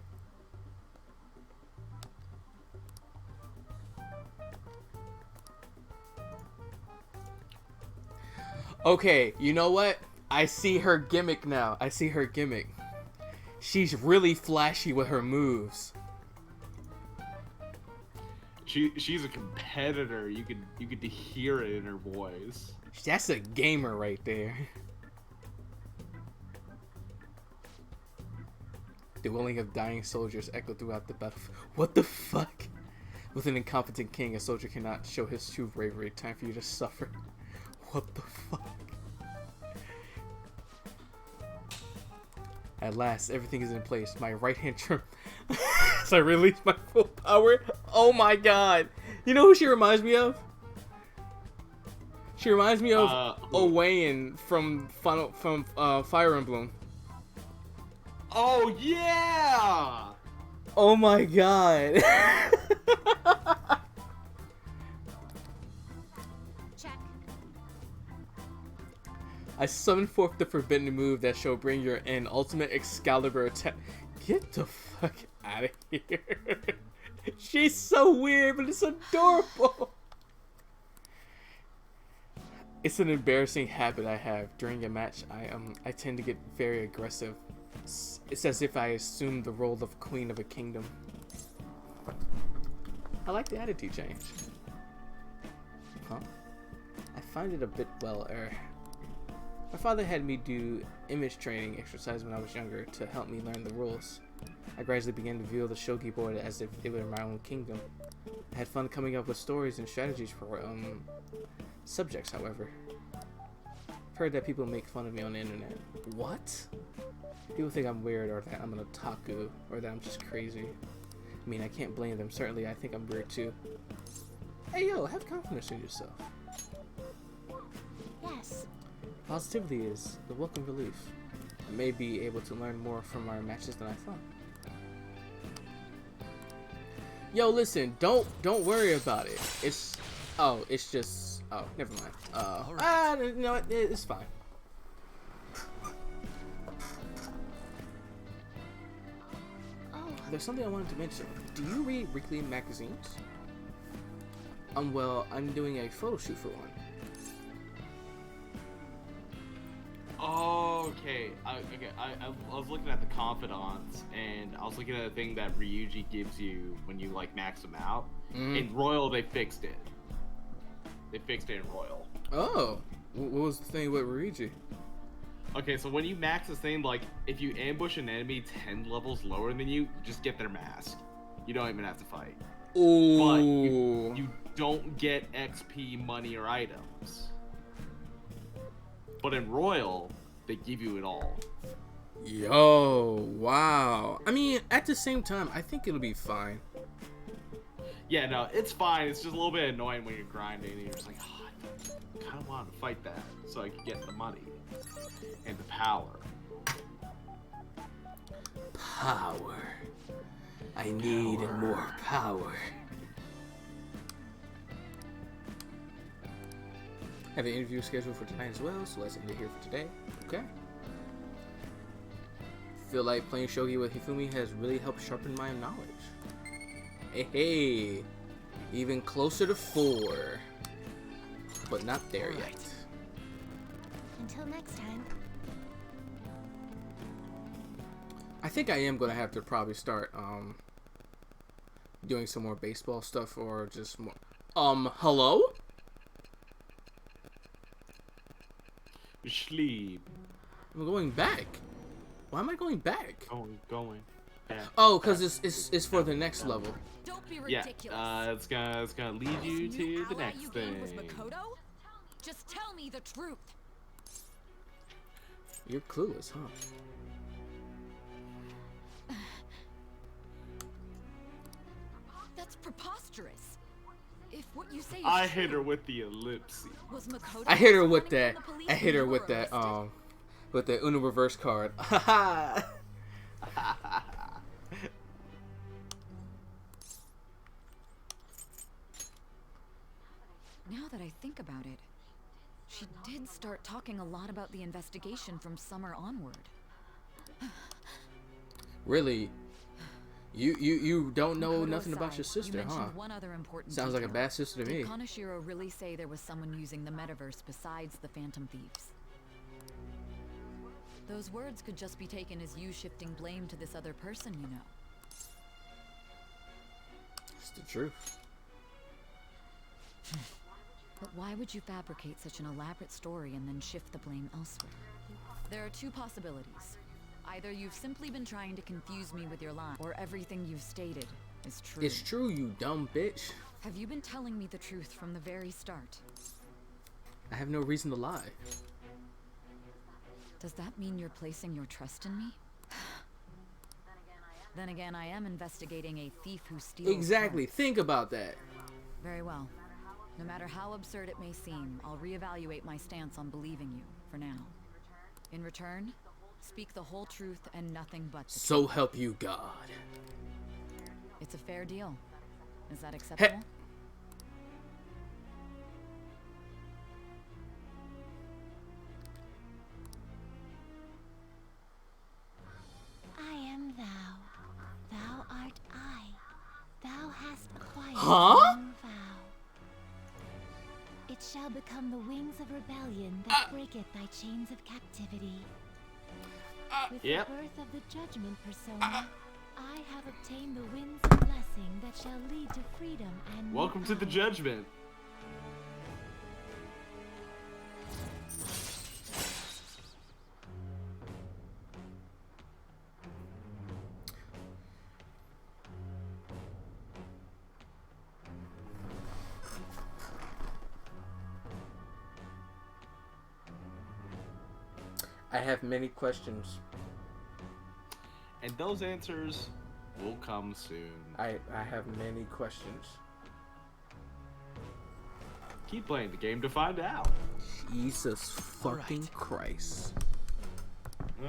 Okay, you know what? I see her gimmick now. I see her gimmick. She's really flashy with her moves. She's a competitor. You could hear it in her voice. That's a gamer right there. The wailing of dying soldiers echo throughout the battlefield. What the fuck? With an incompetent king, a soldier cannot show his true bravery. Time for you to suffer. What the fuck? At last, everything is in place. My right hand turned as I release my full power. Oh my god! You know who she reminds me of? She reminds me of Owain from Fire Emblem. Oh yeah! Oh my god! Check. I summon forth the forbidden move that shall bring your end. Ultimate Excalibur attack. Get the fuck out of here. She's so weird, but it's adorable. It's an embarrassing habit I have. During a match, I tend to get very aggressive. It's as if I assume the role of queen of a kingdom. I like the attitude change. Huh? I find it a bit my father had me do image training exercise when I was younger to help me learn the rules. I gradually began to view the shogi board as if it were my own kingdom. I had fun coming up with stories and strategies for subjects, however. I've heard that people make fun of me on the internet. What? People think I'm weird, or that I'm an otaku, or that I'm just crazy. I mean, I can't blame them. Certainly, I think I'm weird too. Hey yo, have confidence in yourself. Yes. Positivity is the welcome relief. I may be able to learn more from our matches than I thought. Yo, listen, don't worry about it. It's just never mind. No, it's fine. Oh. There's something I wanted to mention. Do you read weekly magazines? Well, I'm doing a photo shoot for one. Okay. I was looking at the confidants, and I was looking at the thing that Ryuji gives you when you like max them out. In Royal, they fixed it. They fixed it in Royal. Oh, what was the thing with Ryuji? Okay, so when you max this thing, like if you ambush an enemy 10 levels lower than you, just get their mask. You don't even have to fight. Ooh. But you don't get XP, money, or items. But in Royal, they give you it all. Yo, wow. I mean, at the same time, I think it'll be fine. Yeah, no, it's fine. It's just a little bit annoying when you're grinding and you're just like, oh, I kind of want to fight that so I can get the money and the power. Power. I need more power. Have an interview scheduled for tonight as well, so let's end it here for today. Okay. Feel like playing shogi with Hifumi has really helped sharpen my knowledge. Hey, even closer to 4, but not there yet. Until next time. I think I am gonna have to probably start doing some more baseball stuff, or just more. Hello? Sleep. I'm going back. Why am I going back? Going. Yeah. Oh, because it's for the next level. Don't be Yeah. ridiculous. It's gonna lead you to the next thing. Just tell me the truth. You're clueless, huh? That's preposterous. If what you say is I true, hit her with the ellipse. was Makoto I hit her also with running that. from the police I hit when her you with were that. arrested? With the Uno reverse card. Now that I think about it, she did start talking a lot about the investigation from summer onward. Really? You don't know Makoto nothing about aside, your sister, you huh? mentioned one other important Sounds like a detail. bad sister to me. Did Kaneshiro really say there was someone using the metaverse besides the Phantom Thieves? Those words could just be taken as you shifting blame to this other person, you know. It's the truth. But why would you fabricate such an elaborate story and then shift the blame elsewhere? There are two possibilities. Either you've simply been trying to confuse me with your lie, or everything you've stated is true. It's true, you dumb bitch. Have you been telling me the truth from the very start? I have no reason to lie. Does that mean you're placing your trust in me? Then again, I am investigating a thief who steals Exactly. cars. Think about that. Very well. No matter how absurd it may seem, I'll reevaluate my stance on believing you, for now. In return, speak the whole truth and nothing but the So help you God. It's a fair deal. Is that acceptable? I am thou. Thou art I. Thou hast acquired Huh? a new vow. It shall become the wings of rebellion that breaketh thy chains of captivity. With Yep. the birth of the judgment persona, I have obtained the winds of blessing that shall lead to freedom and Welcome to the judgment. I have many questions. And those answers will come soon. I have many questions. Keep playing the game to find out. Jesus fucking Christ.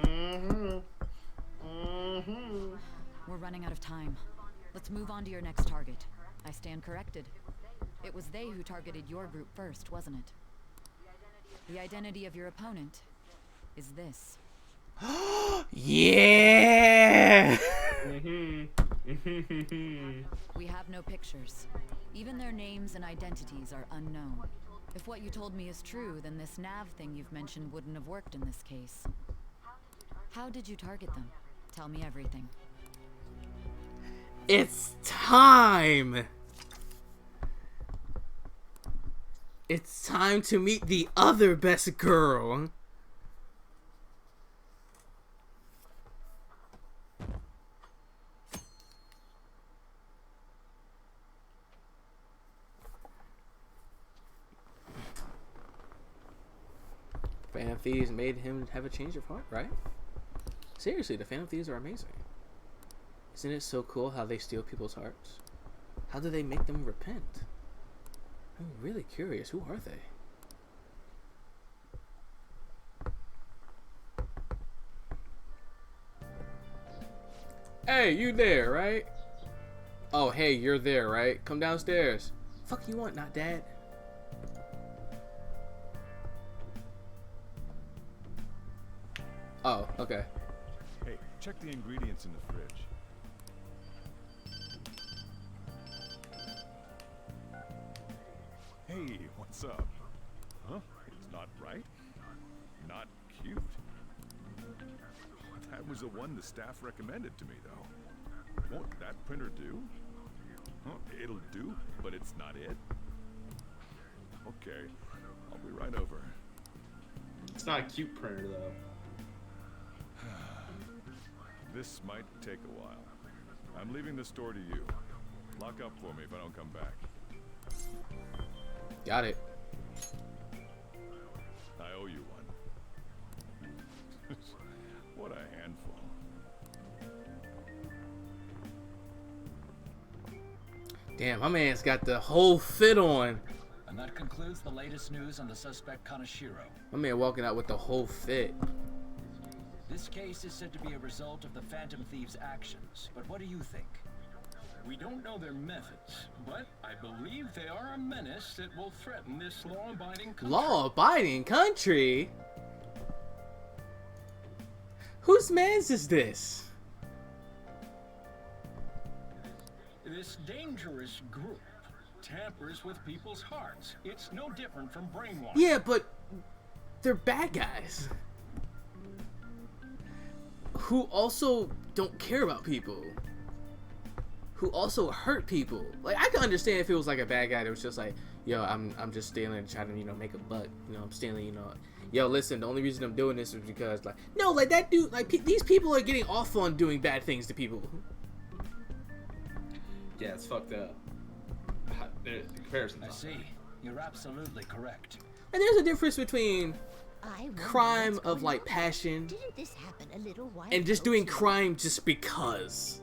Mm-hmm. We're running out of time. Let's move on to your next target. I stand corrected. It was they who targeted your group first, wasn't it? The identity of your opponent is this. Yeah! We have no pictures. Even their names and identities are unknown. If what you told me is true, then this nav thing you've mentioned wouldn't have worked in this case. How did you target them? Tell me everything. It's time! It's time to meet the other best girl. Phantom Thieves made him have a change of heart, right? Seriously, the Phantom Thieves are amazing. Isn't it so cool how they steal people's hearts? How do they make them repent? I'm really curious. Who are they? Hey, you there, right? Oh, hey, you're there, right? Come downstairs. Fuck you want, not dad? Oh, okay. Hey, check the ingredients in the fridge. Hey, what's up? Huh? It's not right? Not cute. That was the one the staff recommended to me, though. Won't that printer do? Huh, it'll do, but it's not it. Okay, I'll be right over. It's not a cute printer, though. This might take a while. I'm leaving the store to you. Lock up for me if I don't come back. Got it. Damn, my man's got the whole fit on. And that concludes the latest news on the suspect Kaneshiro. My man walking out with the whole fit. This case is said to be a result of the Phantom Thieves' actions, but what do you think? We don't know their methods, but I believe they are a menace that will threaten this law-abiding country. Law-abiding country? Whose man's is this? This dangerous group tampers with people's hearts. It's no different from brainwashing. Yeah, but they're bad guys. Who also don't care about people. Who also hurt people. Like, I can understand if it was like a bad guy that was just like, yo, I'm just stealing and trying to, you know, make a buck. You know, I'm stealing, you know. Yo, listen, the only reason I'm doing this is because, like, no, like, that dude, like, these people are getting off on doing bad things to people. Yeah, it's fucked up. The comparison's I see. You're absolutely correct. And there's a difference between crime of, like, passion Didn't this happen a little while and just ago, doing too? crime just because.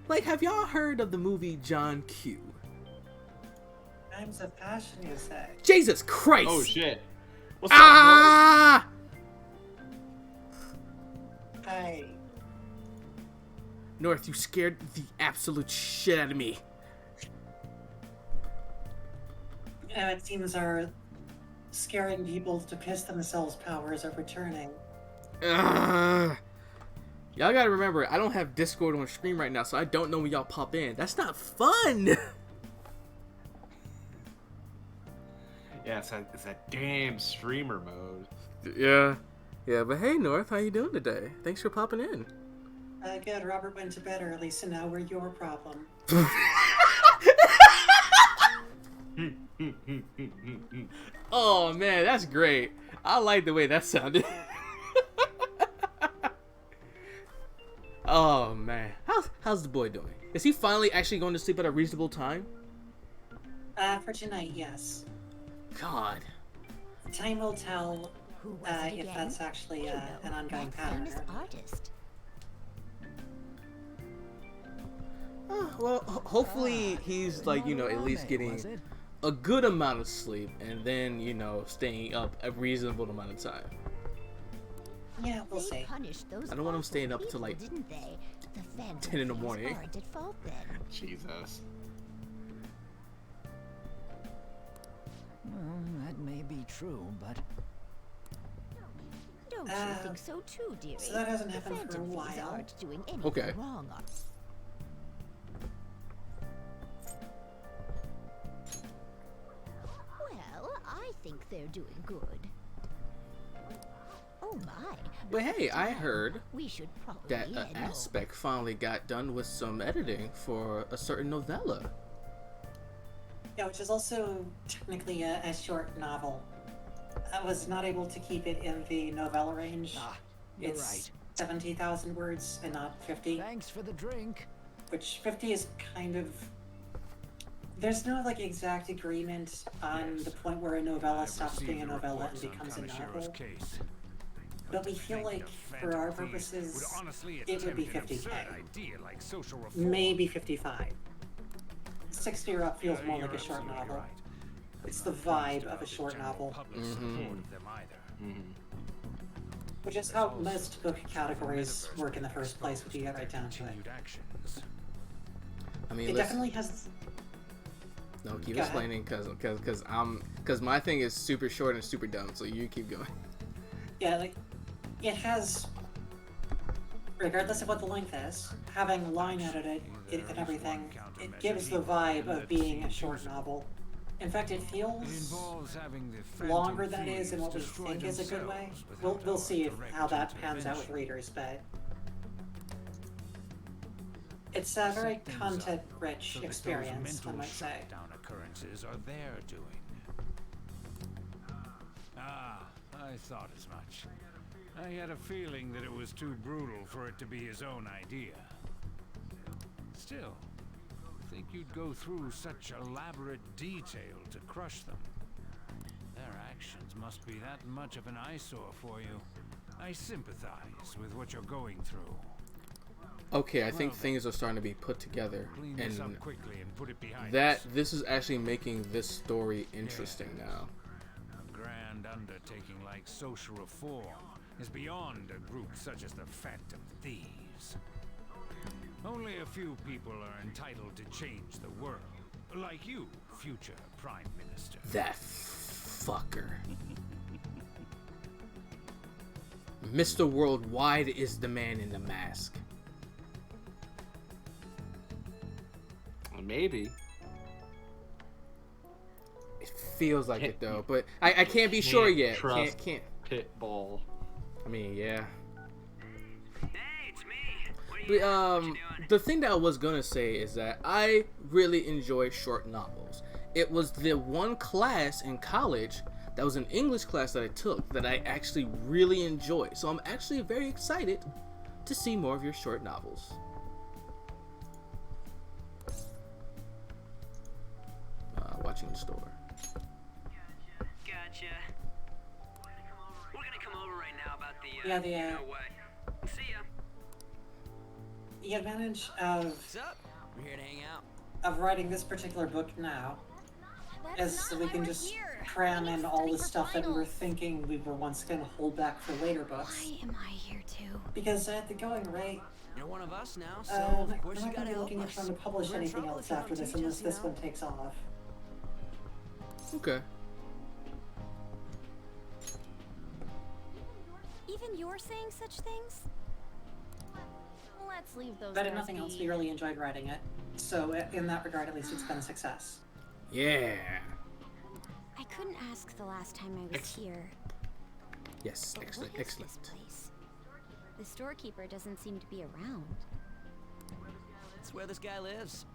Like, have y'all heard of the movie John Q? Crimes of passion, you say? Jesus Christ! Oh shit! What's Ah! Hey. North, you scared the absolute shit out of me. It seems our scaring people to piss themselves powers are returning. Ugh. Y'all gotta remember, I don't have Discord on screen right now, so I don't know when y'all pop in. That's not fun! Yeah, it's that damn streamer mode. Yeah. Yeah, but hey, North, how you doing today? Thanks for popping in. Good, Robert went to bed early, so now we're your problem. Oh, man, that's great. I like the way that sounded. Oh, man. How's the boy doing? Is he finally actually going to sleep at a reasonable time? For tonight, yes. God. Time will tell if again? that's actually an ongoing pattern. Famous artist. Well, hopefully he's, like, you know, at least getting a good amount of sleep and then, you know, staying up a reasonable amount of time. Yeah, we'll see. I don't want him staying up until, like, 10 in the morning. Jesus. Well, that may be true, but Don't you think so too, dearie? So that hasn't happened The for a Phantom Thieves while. aren't doing anything Okay. wrong. Well, I think they're doing good. Oh my! But hey, I heard we should probably that head home. Aspect finally got done with some editing for a certain novella. Yeah, which is also technically a short novel. I was not able to keep it in the novella range. you're It's right. 70,000 words and not 50. Thanks for the drink. Which 50 is kind of... There's no, like, exact agreement on the point where a novella stops being a novella and becomes a novel. But we feel like, for our purposes, it would be 50K. Maybe 55. 60 or up feels more like a short novel. It's the vibe of a short novel. Which is how most book categories work in the first place, if you get right down to it. I mean, It definitely has... No, keep Go ahead. explaining, cause my thing is super short and super dumb. So you keep going. Yeah, like, it has, regardless of what the length is, having line edited it and everything, it gives the vibe of being a short novel. In fact, it feels longer than it is in what we think is a good way. We'll see how that pans out with readers, but it's a very content-rich experience, one might say. Occurrences are their doing. I thought as much. I had a feeling that it was too brutal for it to be his own idea. Still, I think you'd go through such elaborate detail to crush them. Their actions must be that much of an eyesore for you. I sympathize with what you're going through. Okay, I think Well, things are starting to be put together, Clean this and up quickly and put it behind that us. this is actually making this story interesting now. A grand undertaking like social reform is beyond a group such as the Phantom Thieves. Only a few people are entitled to change the world. Like you, future Prime Minister. That fucker. Mr. Worldwide is the man in the mask. Maybe. It feels like it though, but I can't be sure yet. Trust Can't. Pitbull. I mean, yeah. But, the thing that I was gonna say is that I really enjoy short novels. It was the one class in college that was an English class that I took that I actually really enjoyed. So I'm actually very excited to see more of your short novels. Watching the store. Gotcha. We're gonna come over right now about the, Yeah, the, you know what. See ya. The advantage of What's up? We're here to hang out. of writing this particular book now is that we can just cram in all the stuff that we were thinking we were once going to hold back for later books. Why am I here too? Because at the going rate, You're one of us now, so we're of course you not going gotta to be help looking at us. trying to publish We're in anything trouble else if you after don't this teach unless us, you this know? one takes off. Okay. Even you're saying such things? Let's leave those. But if girls nothing else, be. we really enjoyed writing it. So in that regard, at least it's been a success. Yeah. I couldn't ask the last time I was here. Yes, But excellent, what is excellent. this place? The storekeeper doesn't seem to be around. That's where this guy lives.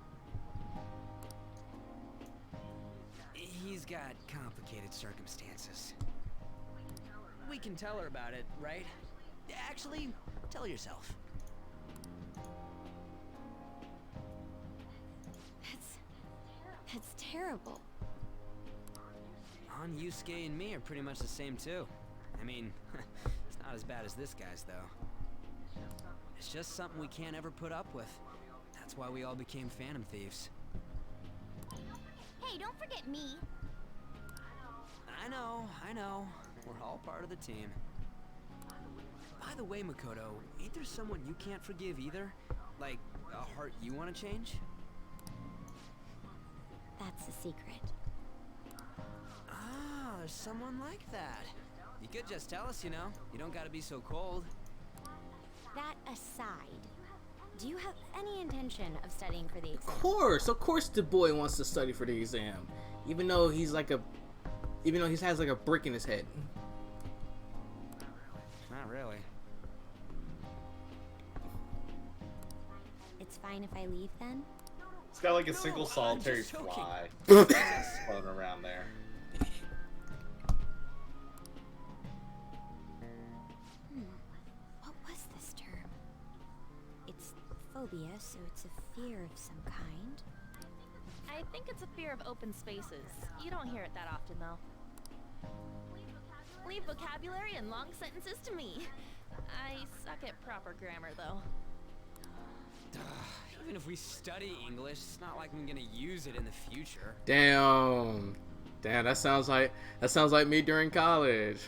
He's got complicated circumstances. We can tell her about it, right? Actually, tell yourself. That's terrible. On Yusuke and me are pretty much the same too. I mean, it's not as bad as this guy's though. It's just something we can't ever put up with. That's why we all became Phantom Thieves. Hey, don't forget me. I know. We're all part of the team. By the way, Makoto, ain't there someone you can't forgive either? Like, a heart you want to change? That's a secret. Ah, there's someone like that. You could just tell us, you know. You don't gotta be so cold. That aside, do you have any intention of studying for the exam? Of course the boy wants to study for the exam. Even though he has like a brick in his head. Not really. It's fine if I leave then? It's got like a No, single I'm solitary just joking. fly floating around there. What was this term? It's phobia, so it's a fear of some kind. I think it's a fear of open spaces. You don't hear it that often, though. Leave vocabulary and long sentences to me. I suck at proper grammar, though. Even if we study English, it's not like I'm gonna use it in the future. Damn, that sounds like me during college.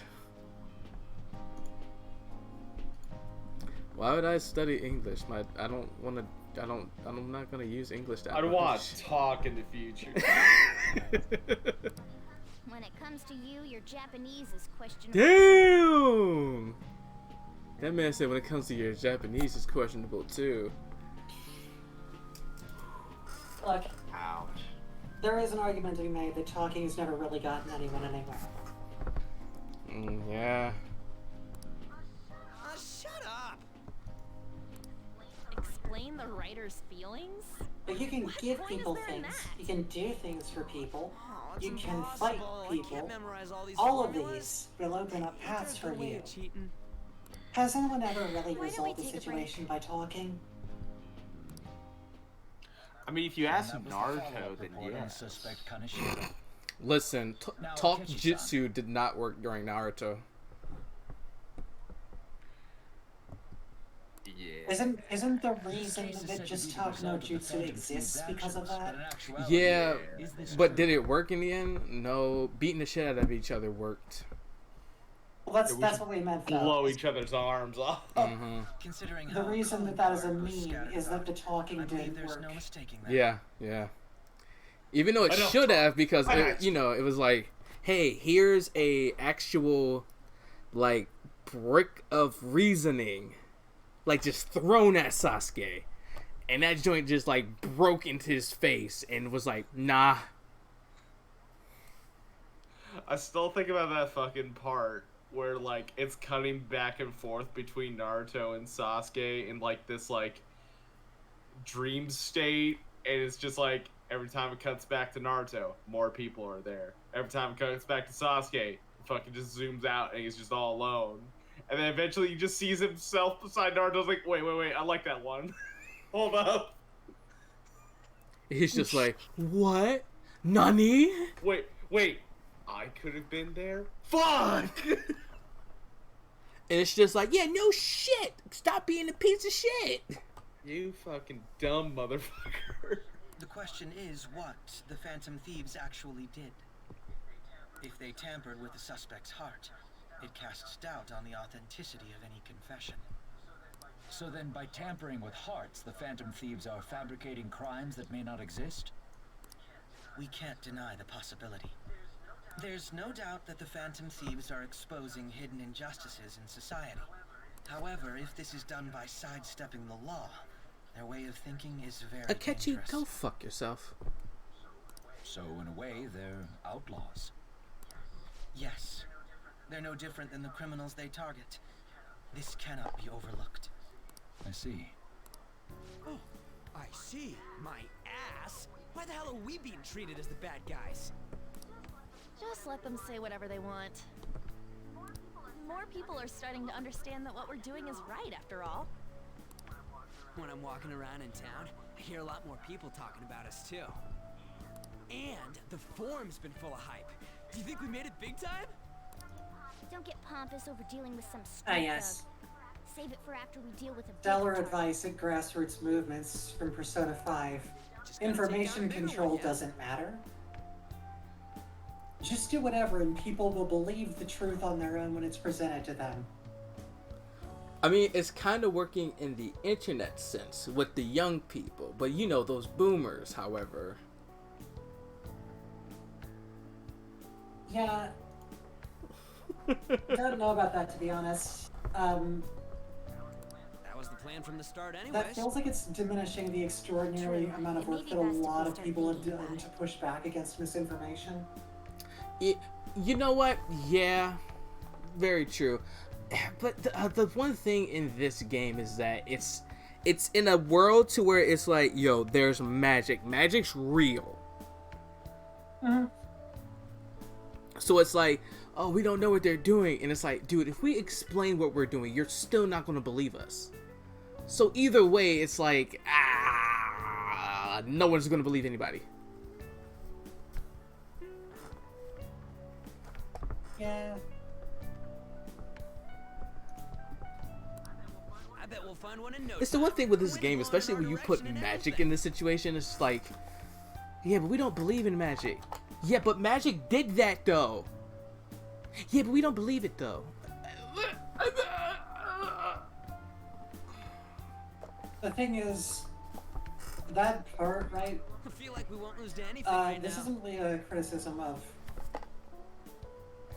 Why would I study English? I'm not gonna use English that I'd much. want to talk in the future. When it comes to you, your Japanese is questionable. Damn! That man said when it comes to your Japanese, it's questionable too. Look, ouch. There is an argument to be made that talking has never really gotten anyone anywhere. Yeah. Shut up! Explain the writer's feelings? But you can give point is people there in things. that? You can do things for people. That's You can fight impossible. I can't people. memorize all these All of formulas. these will open up paths for Good way you. of cheating. Has anyone ever really Why don't we resolved the take a break? situation by talking? I mean, if you ask And that was the Naruto, follow-up then report on yeah. suspect Kaneshiro. Listen, Now, talk Akechi-san. jutsu did not work during Naruto. Isn't the reason that just talk no jutsu exists because of that? Yeah, but did it work in the end? No, beating the shit out of each other worked. Well, that's what we meant though. Blow each other's arms off. Considering The reason that is a meme is that the talking didn't work. Yeah. Even though it should have, because it was like, hey, here's a actual like brick of reasoning, like just thrown at Sasuke, and that joint just like broke into his face and was like, nah. I still think about that fucking part where like it's cutting back and forth between Naruto and Sasuke in like this like dream state, and it's just like every time it cuts back to Naruto, more people are there. Every time it cuts back to Sasuke, it fucking just zooms out and he's just all alone. And then eventually he just sees himself beside Naruto's like, wait, I like that one. Hold up. He's just like, what? Nani? Wait. I could have been there? Fuck! And it's just like, yeah, no shit. Stop being a piece of shit. You fucking dumb motherfucker. The question is what the Phantom Thieves actually did. If they tampered with the suspect's heart, it casts doubt on the authenticity of any confession. So then by tampering with hearts, the Phantom Thieves are fabricating crimes that may not exist? We can't deny the possibility. There's no doubt that the Phantom Thieves are exposing hidden injustices in society. However, if this is done by sidestepping the law, their way of thinking is very Akechi, dangerous. go fuck yourself. So in a way, they're outlaws. Yes. They're no different than the criminals they target. This cannot be overlooked. I see. Oh, I see. My ass. Why the hell are we being treated as the bad guys? Just let them say whatever they want. More people are starting to understand that what we're doing is right, after all. When I'm walking around in town, I hear a lot more people talking about us too. And the forum's been full of hype. Do you think we made it big time? Don't get pompous over dealing with some street yes. thug. Save it for after we deal with a Stellar advice at grassroots movements from Persona 5. Information control doesn't matter. Just do whatever and people will believe the truth on their own when it's presented to them. I mean, it's kind of working in the internet sense with the young people, but you know, those boomers, however. Yeah. Don't know about that, to be honest. That was the plan from the start anyways. That feels like it's diminishing the extraordinary amount of work that a lot of people have done to push back against misinformation. You know what? Yeah, very true. But the one thing in this game is that it's in a world to where it's like, yo, there's magic. Magic's real. Mm-hmm. So it's like, oh, we don't know what they're doing. And it's like, dude, if we explain what we're doing, you're still not going to believe us. So either way, it's like, no one's going to believe anybody. Yeah. I bet we'll find one in no It's the one thing with this game, especially when you put magic in this situation, it's like, yeah, but we don't believe in magic. Yeah, but magic did that though. Yeah, but we don't believe it though. The thing is, that part, right? I feel like we won't lose to anything right This now. isn't really a criticism of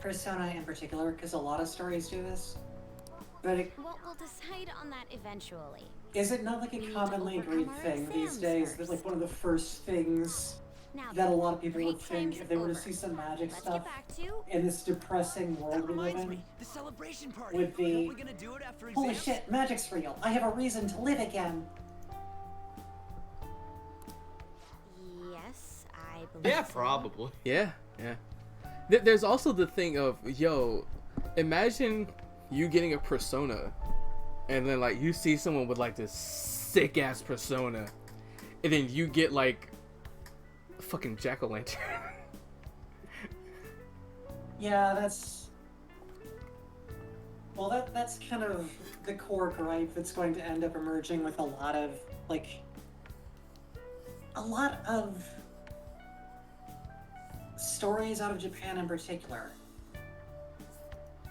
Persona in particular, because a lot of stories do this. But Well, we'll decide on that eventually. is it not like a commonly agreed thing these days that like one of the first things that a lot of people would think if they were to see some magic stuff in this depressing world we live in The celebration party. would be, Are we gonna do it after holy exams? shit, magic's real. I have a reason to live again. Yes, I believe Yeah, so. probably. Yeah. There's also the thing of, yo, imagine you getting a persona and then like you see someone with like this sick ass persona and then you get like a fucking jack-o'-lantern. Yeah, that's Well, that's kind of the core gripe that's going to end up emerging with a lot of stories out of Japan in particular.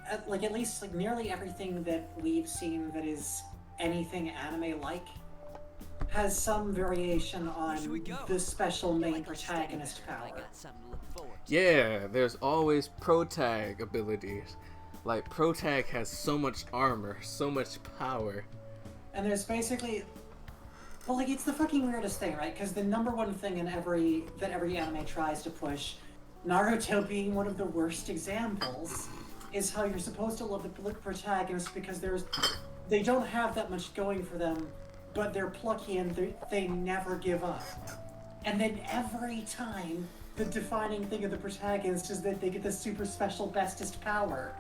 At least nearly everything that we've seen that is anything anime-like has some variation on the special main protagonist power. Yeah, there's always protag abilities. Like, protag has so much armor, so much power. And there's basically... Well, it's the fucking weirdest thing, right? Because the number one thing that every anime tries to push, Naruto being one of the worst examples, is how you're supposed to love the protagonist because they don't have that much going for them, but they're plucky and they never give up. And then every time, the defining thing of the protagonist is that they get the super special bestest power.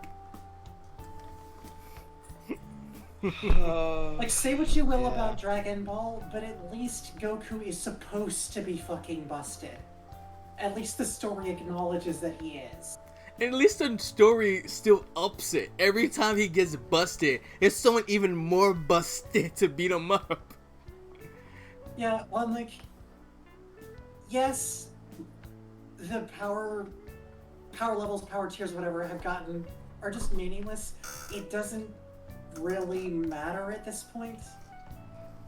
Say what you will about Dragon Ball, but at least Goku is supposed to be fucking busted. At least the story acknowledges that he is. At least the story still ups it. Every time he gets busted, it's someone even more busted to beat him up. Yeah, well, yes, the power levels, power tiers, whatever, are just meaningless. It doesn't really matter at this point.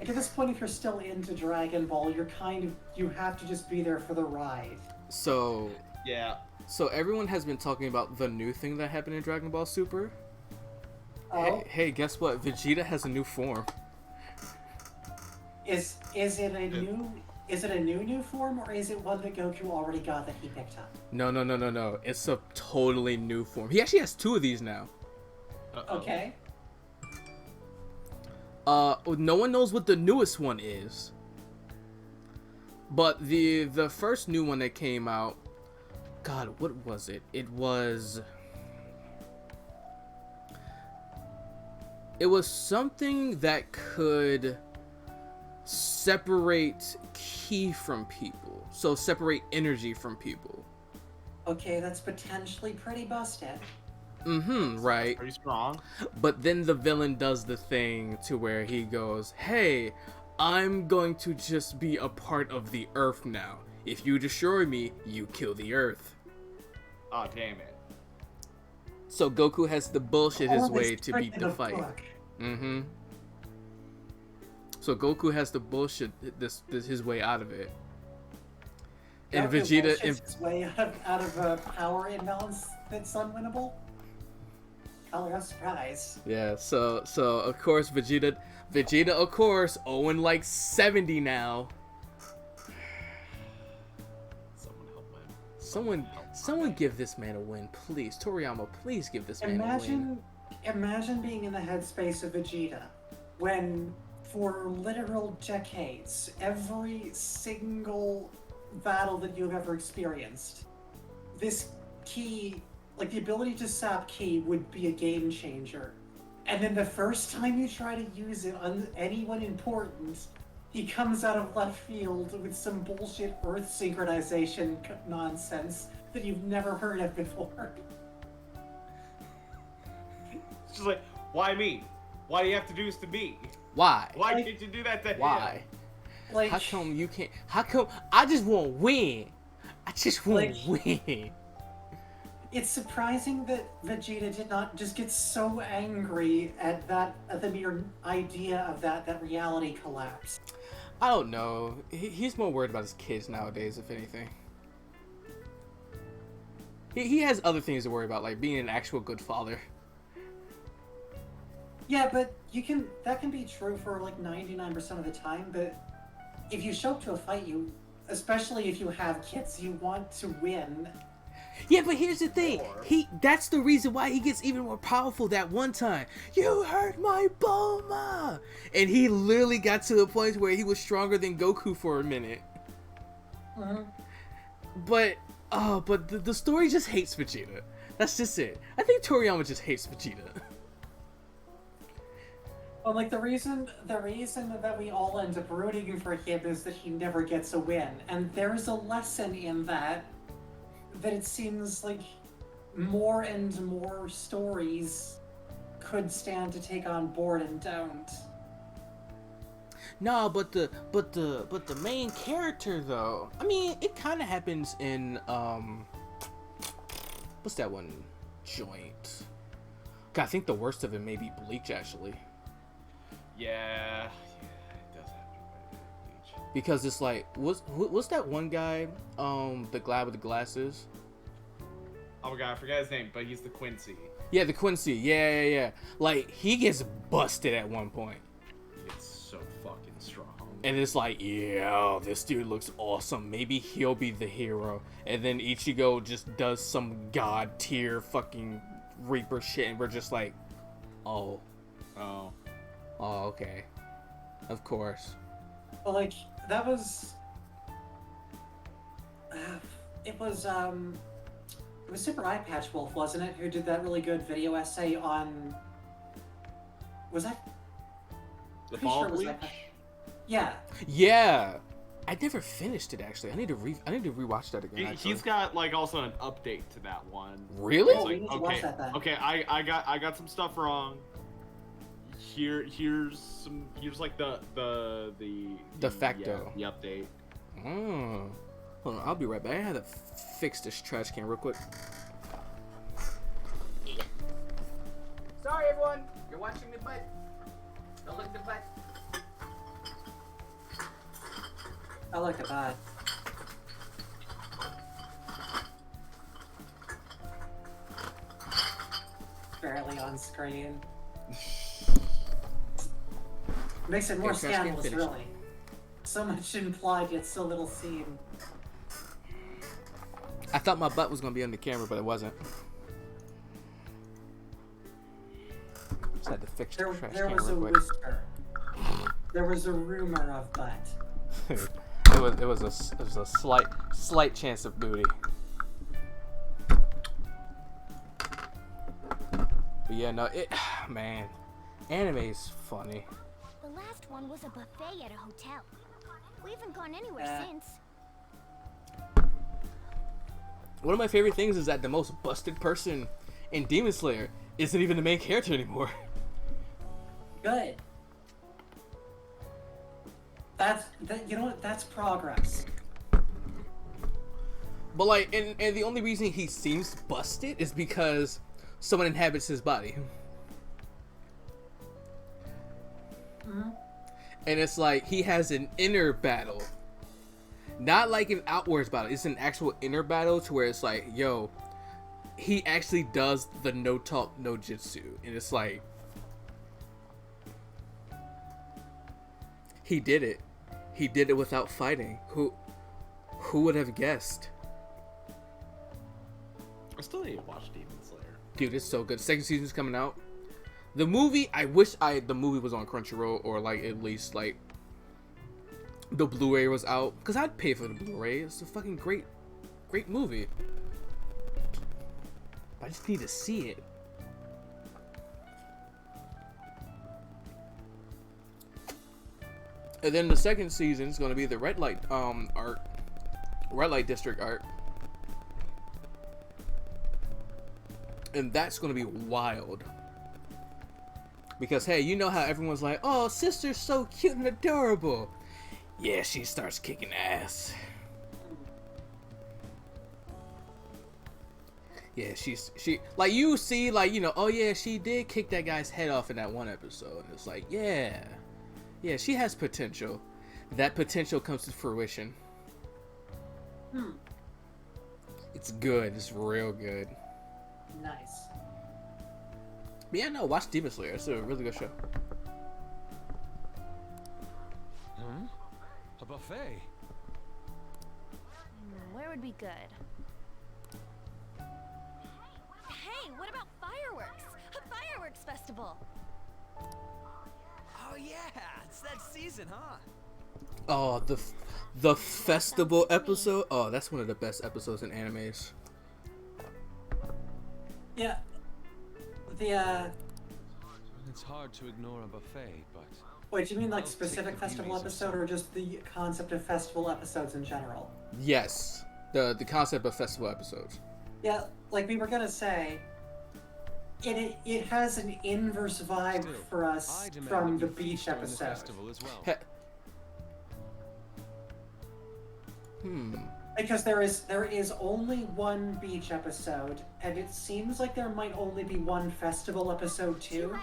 At this point, if you're still into Dragon Ball, you have to just be there for the ride. So... Yeah. So everyone has been talking about the new thing that happened in Dragon Ball Super. Oh? Hey, guess what? Vegeta has a new form. Is it a new form, or is it one that Goku already got that he picked up? No. It's a totally new form. He actually has 2 of these now. Okay. No one knows what the newest one is. But the first new one that came out, God, what was it? It was something that could separate ki from people. So separate energy from people. Okay, that's potentially pretty busted. Right. Pretty strong. But then the villain does the thing to where he goes, hey, I'm going to just be a part of the Earth now. If you destroy me, you kill the Earth. Oh, damn it. So Goku has to bullshit his way to beat the fight. So Goku has to bullshit this his way out of it. And Vegeta his way out of a power imbalance that's unwinnable. Oh, I'm surprised. Yeah, so of course Vegeta of course, Owen like 70 now. Someone give this man a win, please. Toriyama, please give this man a win. Imagine being in the headspace of Vegeta when, for literal decades, every single battle that you've ever experienced, this ki, the ability to sap ki would be a game changer. And then the first time you try to use it on anyone important, he comes out of left field with some bullshit Earth synchronization nonsense that you've never heard of before. It's just like, why me? Why do you have to do this to me? Why? Why can't you do that to him? Why? How come you can't? How come I just want to win? I just want to win. It's surprising that Vegeta did not just get so angry at the mere idea of that reality collapse. I don't know. He's more worried about his kids nowadays, if anything. He has other things to worry about, like being an actual good father. Yeah, but that can be true for 99% of the time, but if you show up to a fight, especially if you have kids, you want to win. Yeah, but here's the thing. That's the reason why he gets even more powerful that one time. You hurt my Bulma! And he literally got to the point where he was stronger than Goku for a minute. But the story just hates Vegeta. That's just it. I think Toriyama just hates Vegeta. Well, the reason that we all end up rooting for him is that he never gets a win. And there's a lesson in that it seems like more and more stories could stand to take on board and don't. No, but the main character though. I mean, it kind of happens in what's that one joint? God, I think the worst of it may be Bleach actually. Yeah, it does happen quite a bit in Bleach. Because it's like, what's that one guy? The guy with the glasses. Oh my god, I forgot his name, but he's the Quincy. Yeah, the Quincy. Yeah. Like he gets busted at one point. It's so fucking strong. And it's like, yeah, this dude looks awesome. Maybe he'll be the hero. And then Ichigo just does some god tier fucking Reaper shit, and we're just like, oh, okay, of course. Well, like that was, it was Super Eye Patch Wolf, wasn't it? Who did that really good video essay on? Was that? The Fall of Bleach? Yeah. Yeah. I never finished it actually. I need to rewatch that again. He's got like also an update to that one. Really? Oh, we need to watch that then. Okay, I got some stuff wrong. Here's like the facto. The update. Hold on, I'll be right back. I had to fix this trash can real quick. Sorry everyone, you're watching the butt. Don't look at the butt. I like the butt. Barely on screen. Makes it more Okay, trash can scandalous, finished. really. So much implied, yet so little seen. I thought my butt was gonna be on the camera, but it wasn't. Just had to fix the trash There can was a real quick. whisper. There was a rumor of butt. It was a slight chance of booty. But yeah, no, man, anime's funny. The last one was a buffet at a hotel. We haven't gone anywhere since. One of my favorite things is that the most busted person in Demon Slayer isn't even the main character anymore. Good. You know what? That's progress. But like, and the only reason he seems busted is because someone inhabits his body. Mm-hmm. And it's like he has an inner battle, not like an outwards battle. It's an actual inner battle to where it's like, yo, he actually does the no talk no jutsu, and it's like he did it. He did it without fighting. Who would have guessed? I still need to watch Demon Slayer. Dude, it's so good. Second season's coming out. The movie, I wish the movie was on Crunchyroll, or like at least like the Blu-ray was out, because I'd pay for the Blu-ray. It's a fucking great movie. I just need to see it. And then the second season is going to be the Red Light District art. And that's going to be wild. Because, hey, you know how everyone's like, oh, sister's so cute and adorable. Yeah, she starts kicking ass. Yeah, she like, you see, like, you know, oh yeah, she did kick that guy's head off in that one episode. And it's like, yeah, she has potential. That potential comes to fruition. It's good. It's real good. Nice. But yeah, no, watch Demon Slayer. It's a really good show. A buffet? Where would be good? Hey, what about fireworks? A fireworks festival! Oh yeah, it's that season, huh? Oh, the festival episode. Oh, that's one of the best episodes in animes. Yeah. It's hard to ignore a buffet, but... Wait, do you mean like specific festival episode, or just the concept of festival episodes in general? Yes, the concept of festival episodes. Yeah, like we were gonna say, it has an inverse vibe Still, for us I demand from that the you beach feast during the episode. festival as well. Because there is only one beach episode, and it seems like there might only be one festival episode too.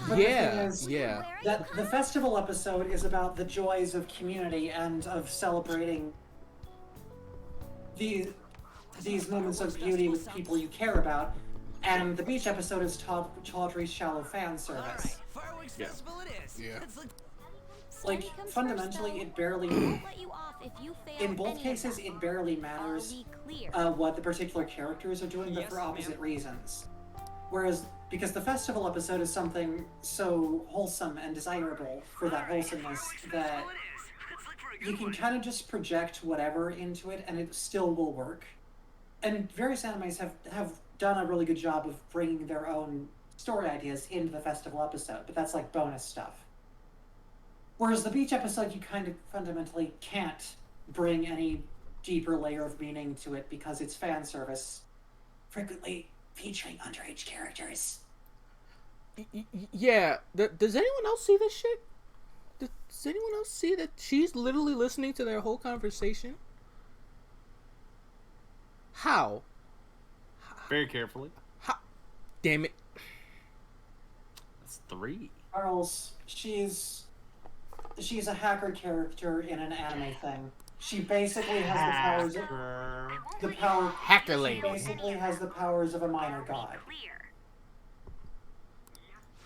But the thing is, that the festival episode is about the joys of community and of celebrating these moments of beauty with people you care about, and the beach episode is tawdry, shallow fan service. Fireworks Yeah. festival it is. Yeah. It's Like, fundamentally, it barely... In both cases, it barely matters what the particular characters are doing, but for opposite reasons. Whereas, because the festival episode is something so wholesome and desirable for that wholesomeness that you can kind of just project whatever into it and it still will work. And various animes have done a really good job of bringing their own story ideas into the festival episode, but that's like bonus stuff. Whereas the beach episode, you kind of fundamentally can't bring any deeper layer of meaning to it because it's fan service, frequently featuring underage characters. Yeah. Does anyone else see this shit? Does anyone else see that she's literally listening to their whole conversation? How? Very carefully. How? Damn it. That's 3. Charles, she's a hacker character in an anime thing. She basically has the powers. Hacker lady. She basically has the powers of a minor god.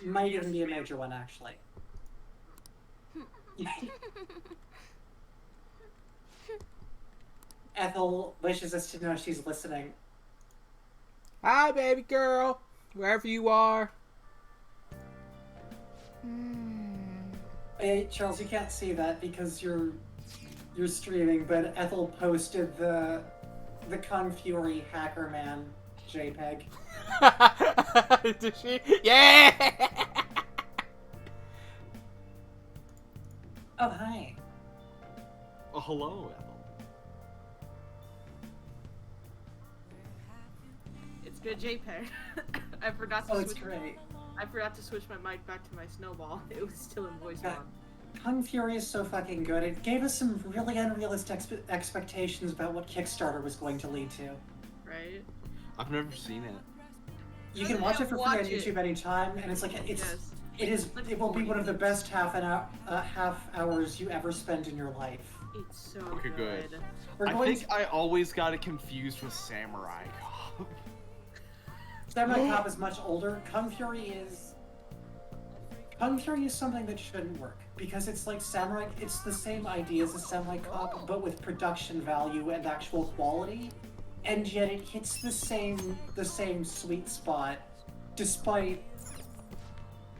Might even be a major one, actually. Ethel wishes us to know she's listening. Hi, baby girl. Wherever you are. Hey, Charles, you can't see that because you're streaming, but Ethel posted the Kung Fury Hacker Man JPEG. Did she? Yeah! Oh, hi. Oh, hello, Ethel. It's good JPEG. I forgot to Oh, it's switch. great. I forgot to switch my mic back to my snowball. It was still in voice Yeah. on. Kung Fury is so fucking good. It gave us some really unrealistic expectations about what Kickstarter was going to lead to. Right? I've never seen it. You can watch it for free on YouTube anytime, and it's like it will be one of the best half hours you ever spend in your life. It's so Okay, good. We're I going think I always got it confused with Samurai Cop. Samurai Cop is much older. Kung Fury is something that shouldn't work because it's like Samurai. It's the same idea as a Samurai Cop, but with production value and actual quality, and yet it hits the same sweet spot, despite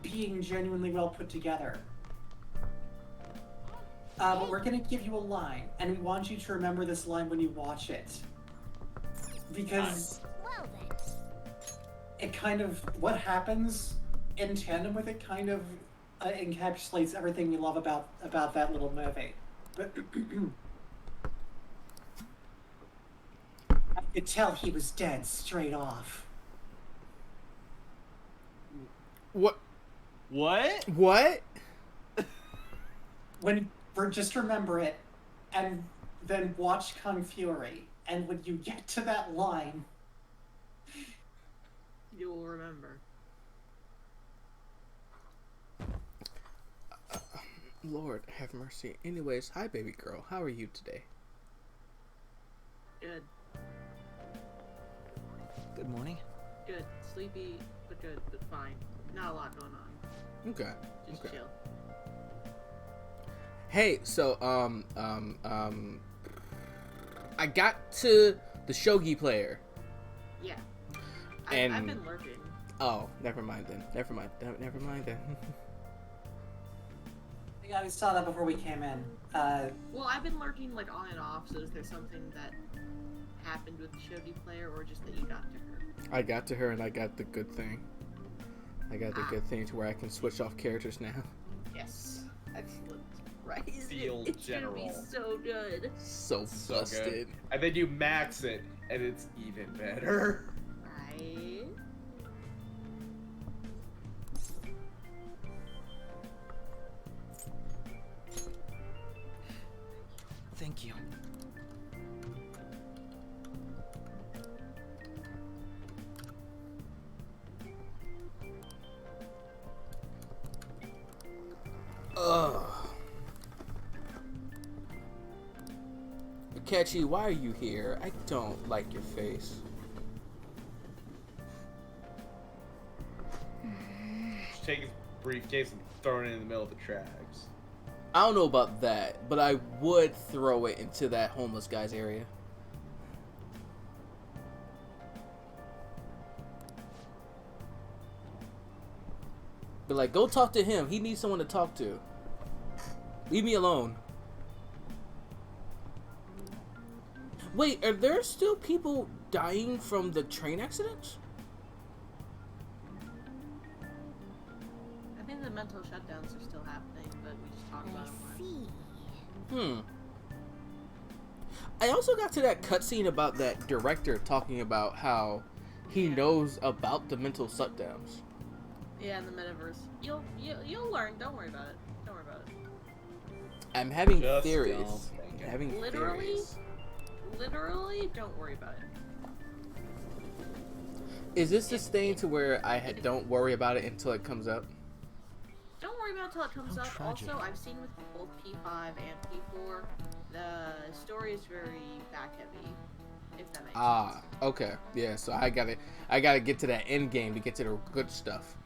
being genuinely well put together. But we're gonna give you a line, and we want you to remember this line when you watch it, because it kind of, what happens in tandem with it kind of encapsulates everything we love about that little movie. But I could tell he was dead straight off. What? What? What? Just remember it, and then watch Kung Fury, and when you get to that line, You will remember. Lord have mercy. Anyways, hi, baby girl. How are you today? Good. Good morning. Good. Sleepy, but good, but fine. Not a lot going on. Okay. Just Okay. chill. Hey, so I got to the shogi player. Yeah. And I've been lurking. Oh, never mind then. Never mind then. yeah, we saw that before we came in. Well, I've been lurking like on and off, so is there something that happened with the shogi player, or just that you got to her? I got to her and I got the good thing. I got the good thing to where I can switch off characters now. Yes. Excellent. Right? Field it General. should be so good. So So busted. good. And then you max it, and it's even better. Right? Catchy, why are you here? I don't like your face. Just take his briefcase and throw it in the middle of the tracks. I don't know about that, but I would throw it into that homeless guy's area. But like, go talk to him. He needs someone to talk to. Leave me alone. Wait, are there still people dying from the train accidents? I think the mental shutdowns are still happening, but we just talked about them more. I also got to that cutscene about that director talking about how he knows about the mental shutdowns. Yeah, in the metaverse. You'll learn. Don't worry about it. Don't worry about it. I'm having Just theories. don't. I'm having Literally, theories. literally, don't worry about it. Is this the stain to where I don't worry about it until it comes up? Don't worry about it until it comes up. tragic. Also, I've seen with both P5 and P4, the story is very back heavy. If that makes sense. Okay. Yeah, so I gotta get to that end game to get to the good stuff.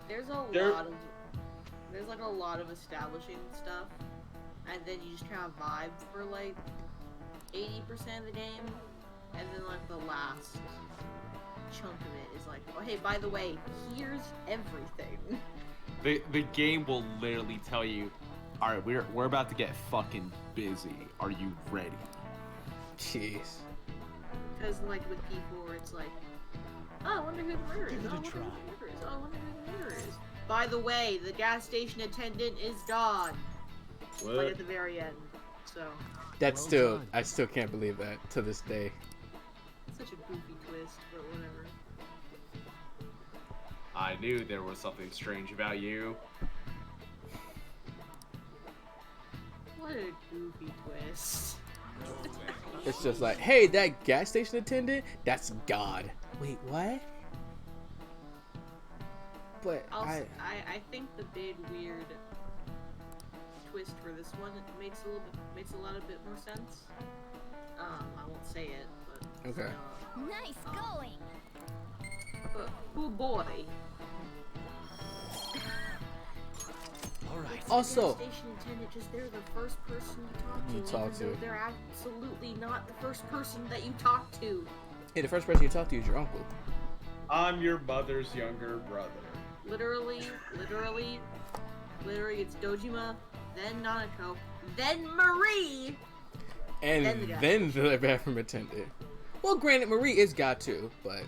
There's like a lot of establishing stuff, and then you just kind of vibe for like 80% of the game, and then like the last chunk of it is like, oh hey, by the way, here's everything. The game will literally tell you, all right, we're about to get fucking busy. Are you ready? Jeez. Because like with P4, it's like, oh, I wonder who the murderer is. Oh, I wonder who the murderer is. Oh, I wonder who the murderer is. By the way, the gas station attendant is gone. What? Like at the very end. So. That's I still can't believe that to this day. Such a goofy twist, but whatever. I knew there was something strange about you. What a goofy twist. It's just like, hey, that gas station attendant, that's God. Wait, what? But I think the big weird twist for this one makes a lot of bit more sense. I won't say it, but okay. Nice going. But oh boy. All right. It's Also, the gas station attendant, just they're the first person you talk to. They're absolutely not the first person that you talk to. Hey, the first person you talk to is your uncle. I'm your mother's younger brother. Literally, it's Dojima, then Nanako, then Marie, And then the bathroom attendant. Well, granted, Marie is God too, but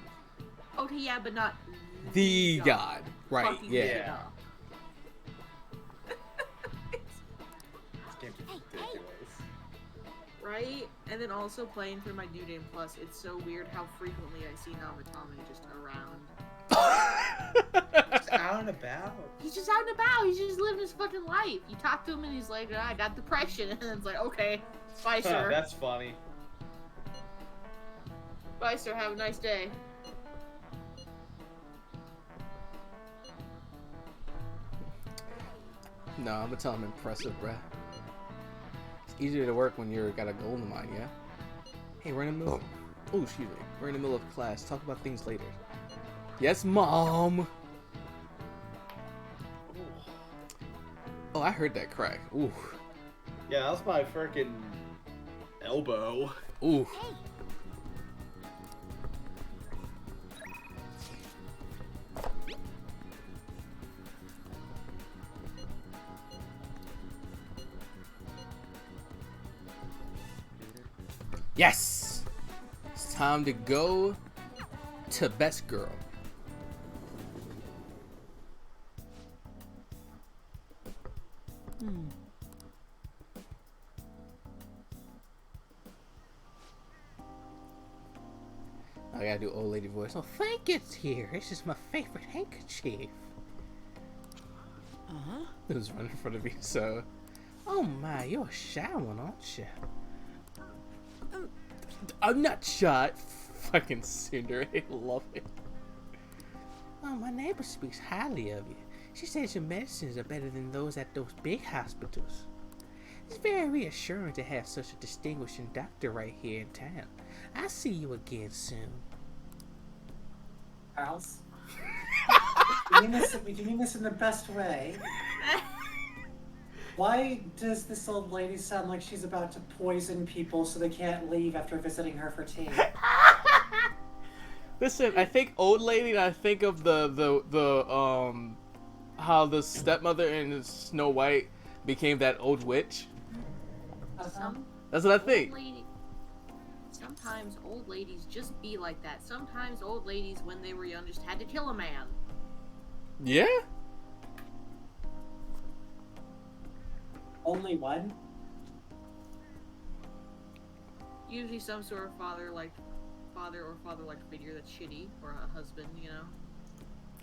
okay, yeah, but not the God. Right, Fucking yeah. Right? And then also playing through my New Game Plus, it's so weird how frequently I see Namatame just around. Just out and about. He's just out and about. He's just living his fucking life. You talk to him and he's like, I got depression. And it's like, okay, bye, sir. That's funny. Bye, sir. Have a nice day. No, I'm gonna tell him impressive, bruh. It's easier to work when you're got a goal in mind, yeah? Hey, we're in the middle. Oh, excuse me. We're in the middle of class. Talk about things later. Yes, Mom. Oh, I heard that crack. Ooh. Yeah, that's my freaking elbow. Ooh. Yes! It's time to go to Best Girl. I gotta do old lady voice. Oh, thank it's here. This is my favorite handkerchief. It was running in front of me, so. Oh my, you're a shy one, aren't you? I'm not shy. Fucking Cinder, I love it. Oh, my neighbor speaks highly of you. She says your medicines are better than those at those big hospitals. It's very reassuring to have such a distinguishing doctor right here in town. I'll see you again soon. Charles? Do you mean this in the best way? Why does this old lady sound like she's about to poison people so they can't leave after visiting her for tea? Listen, I think old lady, and I think of the how the stepmother in Snow White became that old witch. That's what I think. Sometimes old ladies just be like that. Sometimes old ladies, when they were young, just had to kill a man. Yeah? Only one? Usually some sort of father or father-like figure that's shitty, or a husband, you know?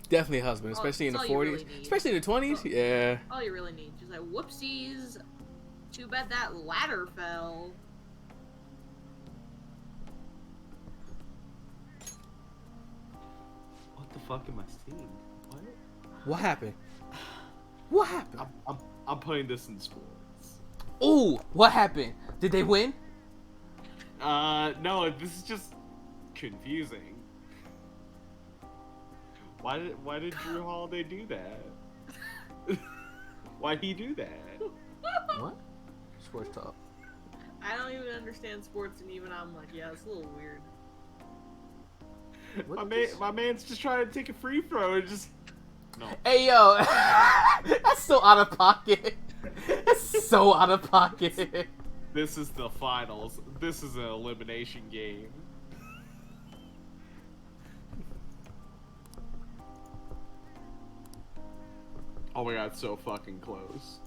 Definitely a husband, especially in the 40s. Especially in the 20s, yeah. All you really need. Just like, whoopsies. Too bad that ladder fell. What the fuck am I seeing? What? What happened? What happened? I'm putting this in sports. Ooh, what happened? Did they win? No, this is just confusing. Why did Drew Holiday do that? Why'd he do that? What? Sports talk. I don't even understand sports, and even I'm like, yeah, it's a little weird. My man's just trying to take a free throw and just... No. Hey, yo! That's so out of pocket. That's so out of pocket. This is the finals. This is an elimination game. Oh my god, so fucking close.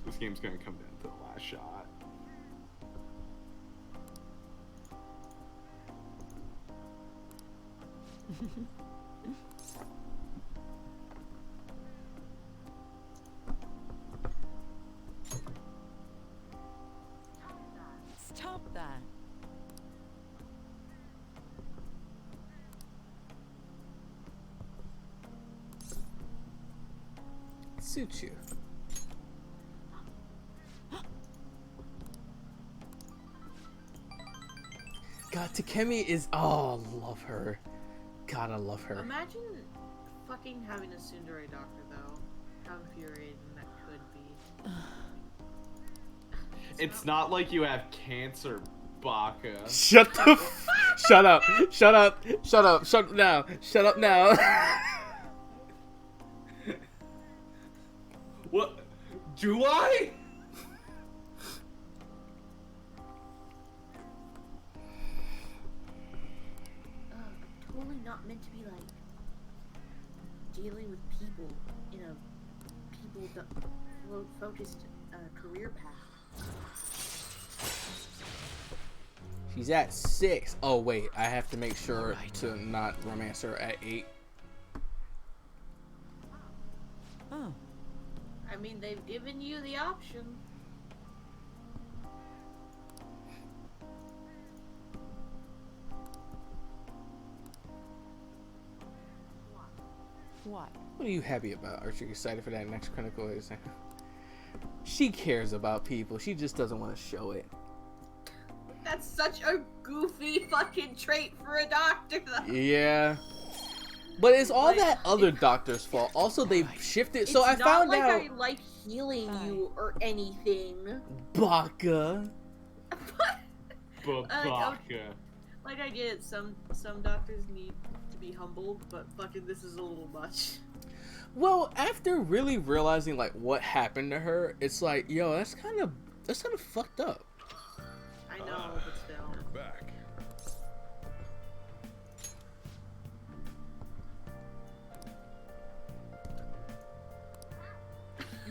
This game's gonna come down to the last shot. Stop that. Suits you. God, Takemi is... Oh, love her. God, I love her. Imagine fucking having a tsundere doctor, though. How infuriating that could be. It's not like you have cancer, Baka. Shut the Shut up. Shut up. Shut up. Shut now. Shut up now. What? Do I? Totally not meant to be like dealing with people in a people-focused career path. She's at 6. Oh wait, I have to make sure to not romance her at 8. Oh. I mean, they've given you the option. What? What are you happy about? Are you excited for that next Chronicle? She cares about people. She just doesn't want to show it. That's such a goofy fucking trait for a doctor, though. Yeah. But it's all that other doctor's fault. Also, they've shifted. So I found out. It's not like I like healing you or anything. Baka. Baka. Like I get it, some doctors need to be humbled, but fucking this is a little much. Well, after really realizing like what happened to her, it's like, yo, that's kind of fucked up. I know, but still. You're back.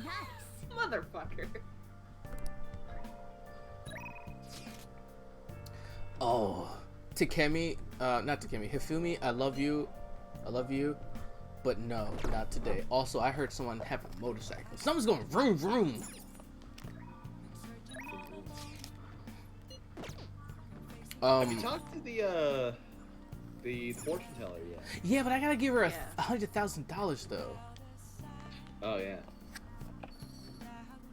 Nice. Motherfucker. Oh, Takemi, not Takemi, Hifumi, I love you, but no, not today. Also, I heard someone have a motorcycle. Someone's going vroom vroom. Have you talked to the The fortune teller, yeah. Yeah, but I gotta give her Yeah. $100,000 though. Oh yeah.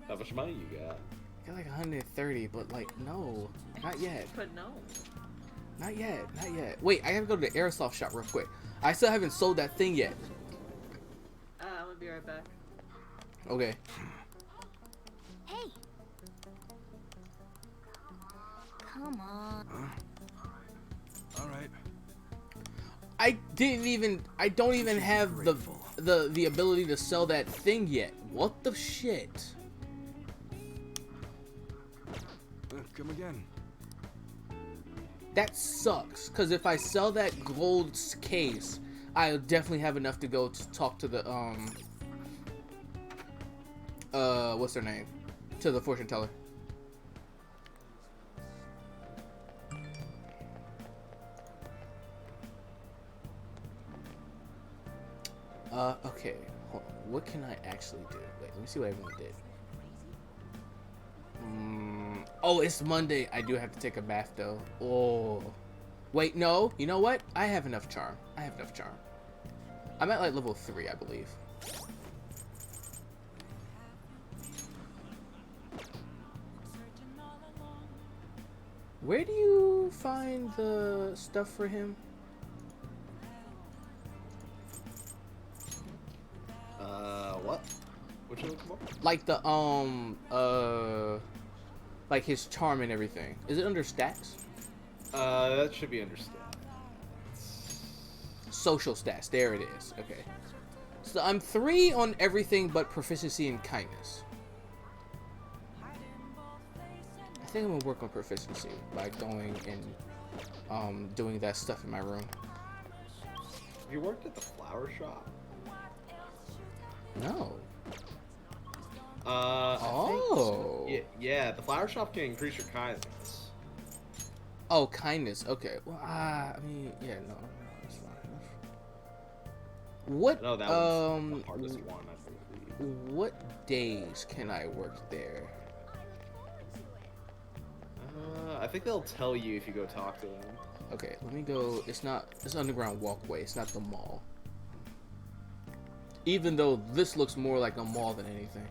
How much money you got? I got like 130, but like no, not yet. But no. Not yet, not yet. Wait, I gotta go to the airsoft shop real quick. I still haven't sold that thing yet. I'm gonna be right back. Okay. Hey. Come on. All right. I don't even have the ability to sell that thing yet. What the shit? Come again. That sucks, because if I sell that gold case, I'll definitely have enough to go to talk to the, what's their name? To the fortune teller. Okay. Hold on. What can I actually do? Wait, let me see what everyone did. Oh, it's Monday. I do have to take a bath, though. Oh. Wait, no. You know what? I have enough charm. I'm at, like, level 3, I believe. Where do you find the stuff for him? What? What you looking for? Like the, like his charm and everything. Is it under stats? That should be under stats. Social stats. There it is. Okay. So I'm 3 on everything but proficiency and kindness. I think I'm gonna work on proficiency by going and doing that stuff in my room. You worked at the flower shop? No. Oh. Yeah, the flower shop can increase your kindness. Oh, kindness. Okay. Well, I mean, yeah, no, it's fine. What? No, that was the hardest one, I believe. What days can I work there? I think they'll tell you if you go talk to them. Okay, let me go. It's underground walkway. It's not the mall. Even though this looks more like a mall than anything.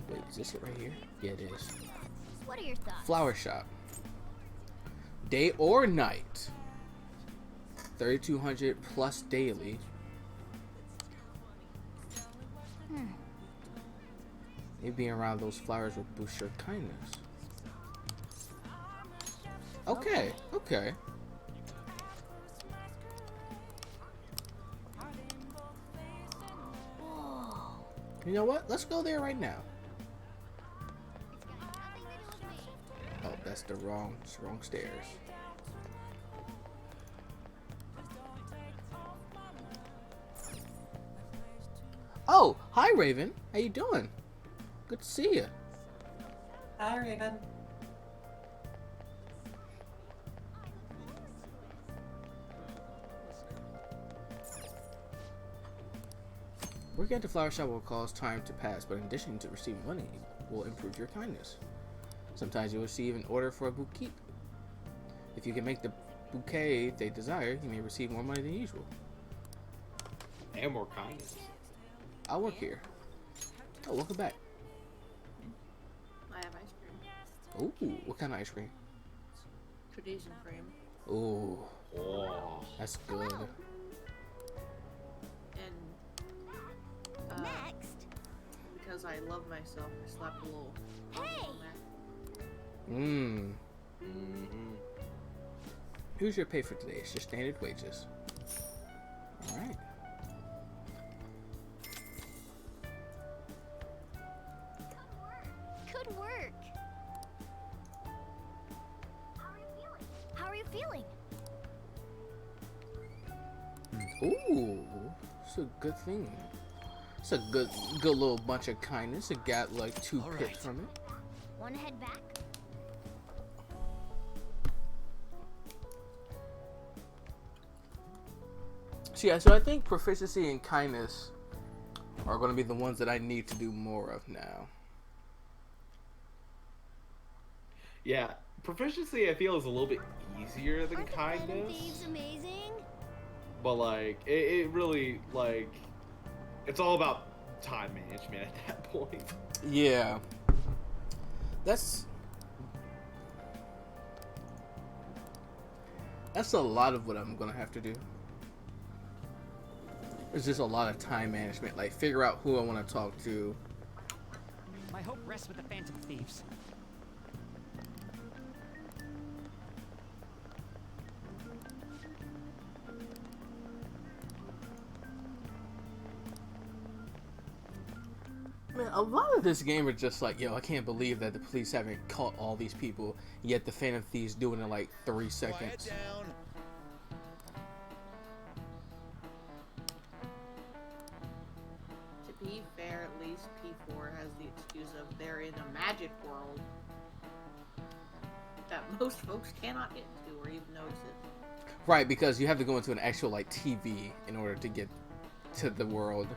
Wait, is this it right here? Yeah, it is. What are your thoughts? Flower shop. Day or night. 3,200 plus daily. Maybe being around those flowers will boost your kindness. Okay, okay. You know what? Let's go there right now. Oh, that's the wrong stairs. Oh, hi Raven. How you doing? Good to see you. Hi, Raven. Working at the flower shop will cause time to pass, but in addition to receiving money, it will improve your kindness. Sometimes you'll receive an order for a bouquet. If you can make the bouquet they desire, you may receive more money than usual. And more kindness. I'll work here. Oh, welcome back. I have ice cream. Ooh, what kind of ice cream? Tradition cream. Ooh. Oh, that's good. And next, because I love myself, I slapped a little. Hey. Here's your pay for today. It's your standard wages. All right. Good work. How are you feeling? Ooh, it's a good thing. It's a good little bunch of kindness. It got like 2 pips from it. Wanna head back? So yeah, so I think proficiency and kindness are going to be the ones that I need to do more of now. Yeah, proficiency I feel is a little bit easier than Aren't the Phantom kindness. Thieves amazing? But like it really like it's all about time management at that point. Yeah. That's a lot of what I'm going to have to do. There's just a lot of time management. Like, figure out who I want to talk to. My hope rests with the Phantom Thieves. Man, a lot of this game are just like, yo, I can't believe that the police haven't caught all these people, yet the Phantom Thieves do it in like 3 seconds. To be fair, at least P4 has the excuse of they're in a magic world that most folks cannot get to or even notice it. Right, because you have to go into an actual like TV in order to get to the world.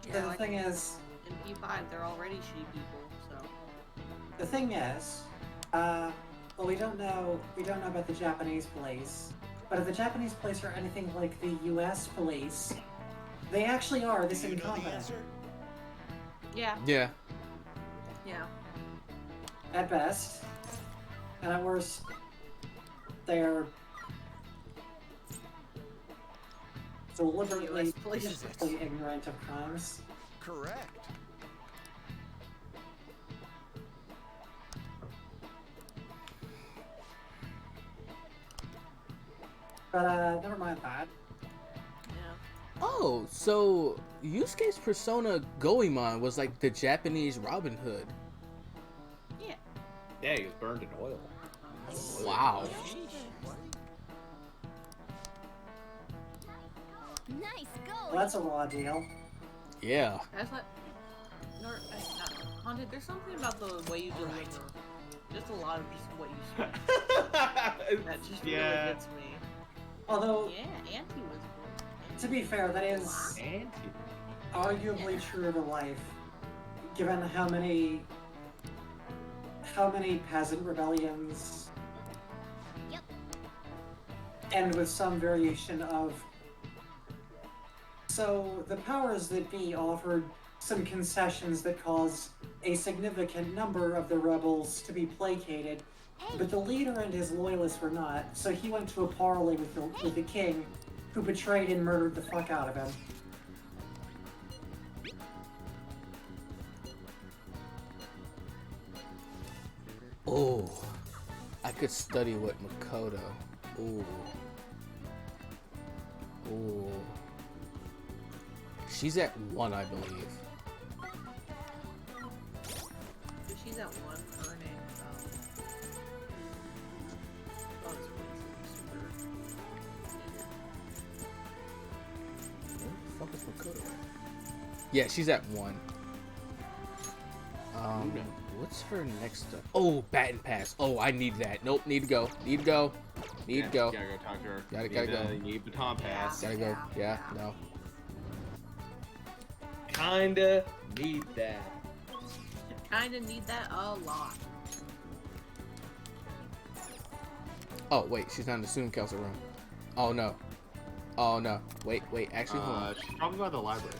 Yeah, The like thing is, in P5, they're already shitty people, so. the thing is, well, we don't know about the Japanese police, but if the Japanese police are anything like the U.S. police, they actually are this incompetent. Yeah. Yeah. Yeah. At best, and at worst, they're deliberately ignorant of crimes. Correct. But never mind that. Oh, so Yusuke's persona Goemon was like the Japanese Robin Hood. Yeah. Yeah, he was burned in oil. Wow. Nice go. Well, that's a raw deal. Yeah. That's what. Not Haunted, there's something about the way you deliver. Just a lot of just what you say. That just really gets me. Although, Yeah, Auntie was good. to be fair, that is arguably true to life, given how many peasant rebellions end with some variation of. So the powers that be offered some concessions that cause a significant number of the rebels to be placated, but the leader and his loyalists were not, so he went to a parley with the king, who betrayed and murdered the fuck out of him. Oh, I could study with Makoto. Ooh. Ooh. She's at 1, I believe. She's at 1 earning. Where the fuck is Makoto at? Yeah, she's at 1. What's her next up? Oh, Baton Pass. Oh, I need that. Nope, need to go. Need to go. Need to go. Gotta go talk to her. Gotta Need go. You need baton pass. Gotta go. Yeah, no. Kinda need that. Kinda need that a lot. Oh, wait, she's not in the student council room. Oh, no. Oh, no. Wait, actually, hold on. She's probably by the library.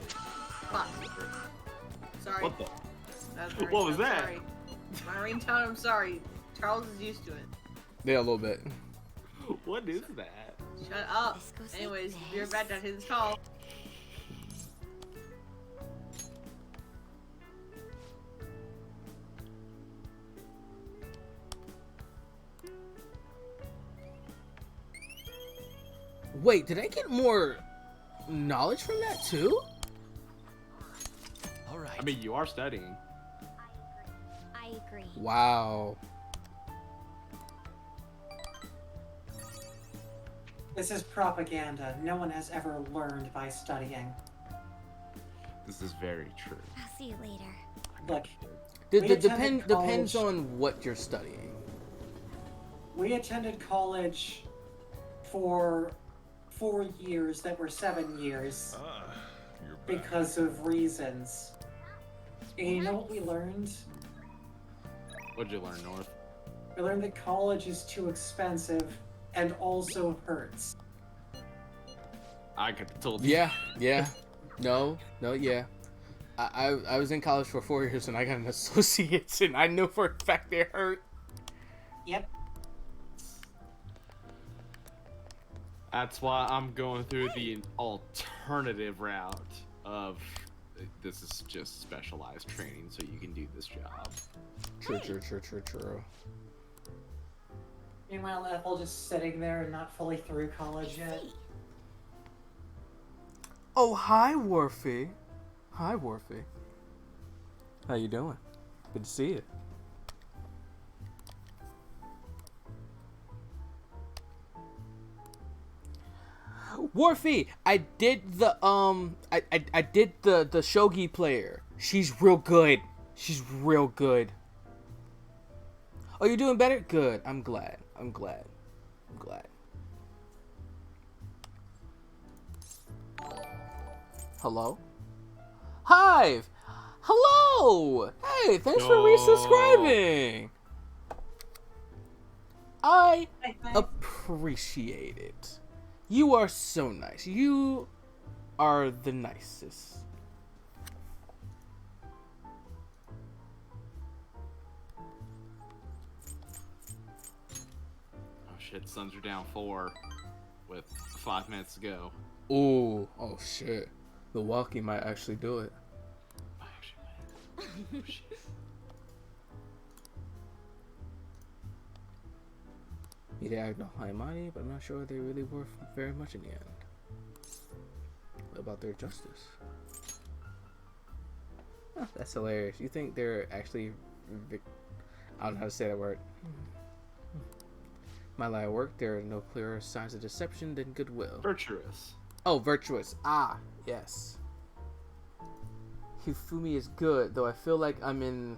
Fuck. Sorry. What the? That's my What was ringtone, that? Sorry. My ringtone, I'm sorry. Charles is used to it. Yeah, a little bit. What is that? Shut up. Anyways, be right back after this call. Wait, did I get more knowledge from that too? All right. I mean, you are studying. I agree. Wow. This is propaganda. No one has ever learned by studying. This is very true. I'll see you later. Look, Depends on what you're studying. We attended college for 4 years that were 7 years. because of reasons. And you know what we learned? What'd you learn, North? We learned that college is too expensive and also hurts. I could have told you. Yeah. No, yeah. I was in college for 4 years and I got an associate's and I know for a fact they hurt. Yep. That's why I'm going through the alternative route of this is just specialized training so you can do this job. True. Meanwhile, Ethel just sitting there and not fully through college yet. Oh, hi, Worfy. Hi, Worfy. How you doing? Good to see you. Worfy, I did the I did the shogi player. She's real good. Oh, you're doing better? Good. I'm glad. Hello? Hive! Hello! Hey, thanks for resubscribing! I appreciate it. You are so nice. You are the nicest. Oh shit, Suns are down 4 with 5 minutes to go. Ooh, oh shit. Milwaukee might actually do it. They act no high money, but I'm not sure they really were very much in the end. What about their justice? Huh, that's hilarious. You think they're actually I don't know how to say that word. My line of work, there are no clearer signs of deception than goodwill. Virtuous. Oh, virtuous. Ah, yes. Hifumi is good, though I feel like I'm in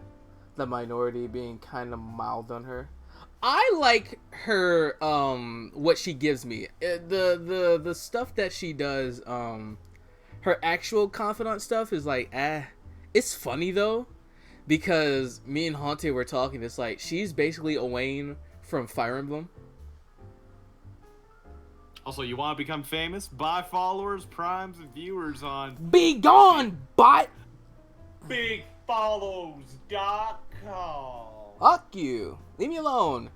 the minority being kind of mild on her. I like her, what she gives me. The stuff that she does, her actual confidant stuff is like, it's funny though, because me and Hante were talking, it's like, she's basically Owain from Fire Emblem. Also, you want to become famous? Buy followers, primes, and viewers on... Be gone, bot! BigFollows.com. Fuck you. Leave me alone.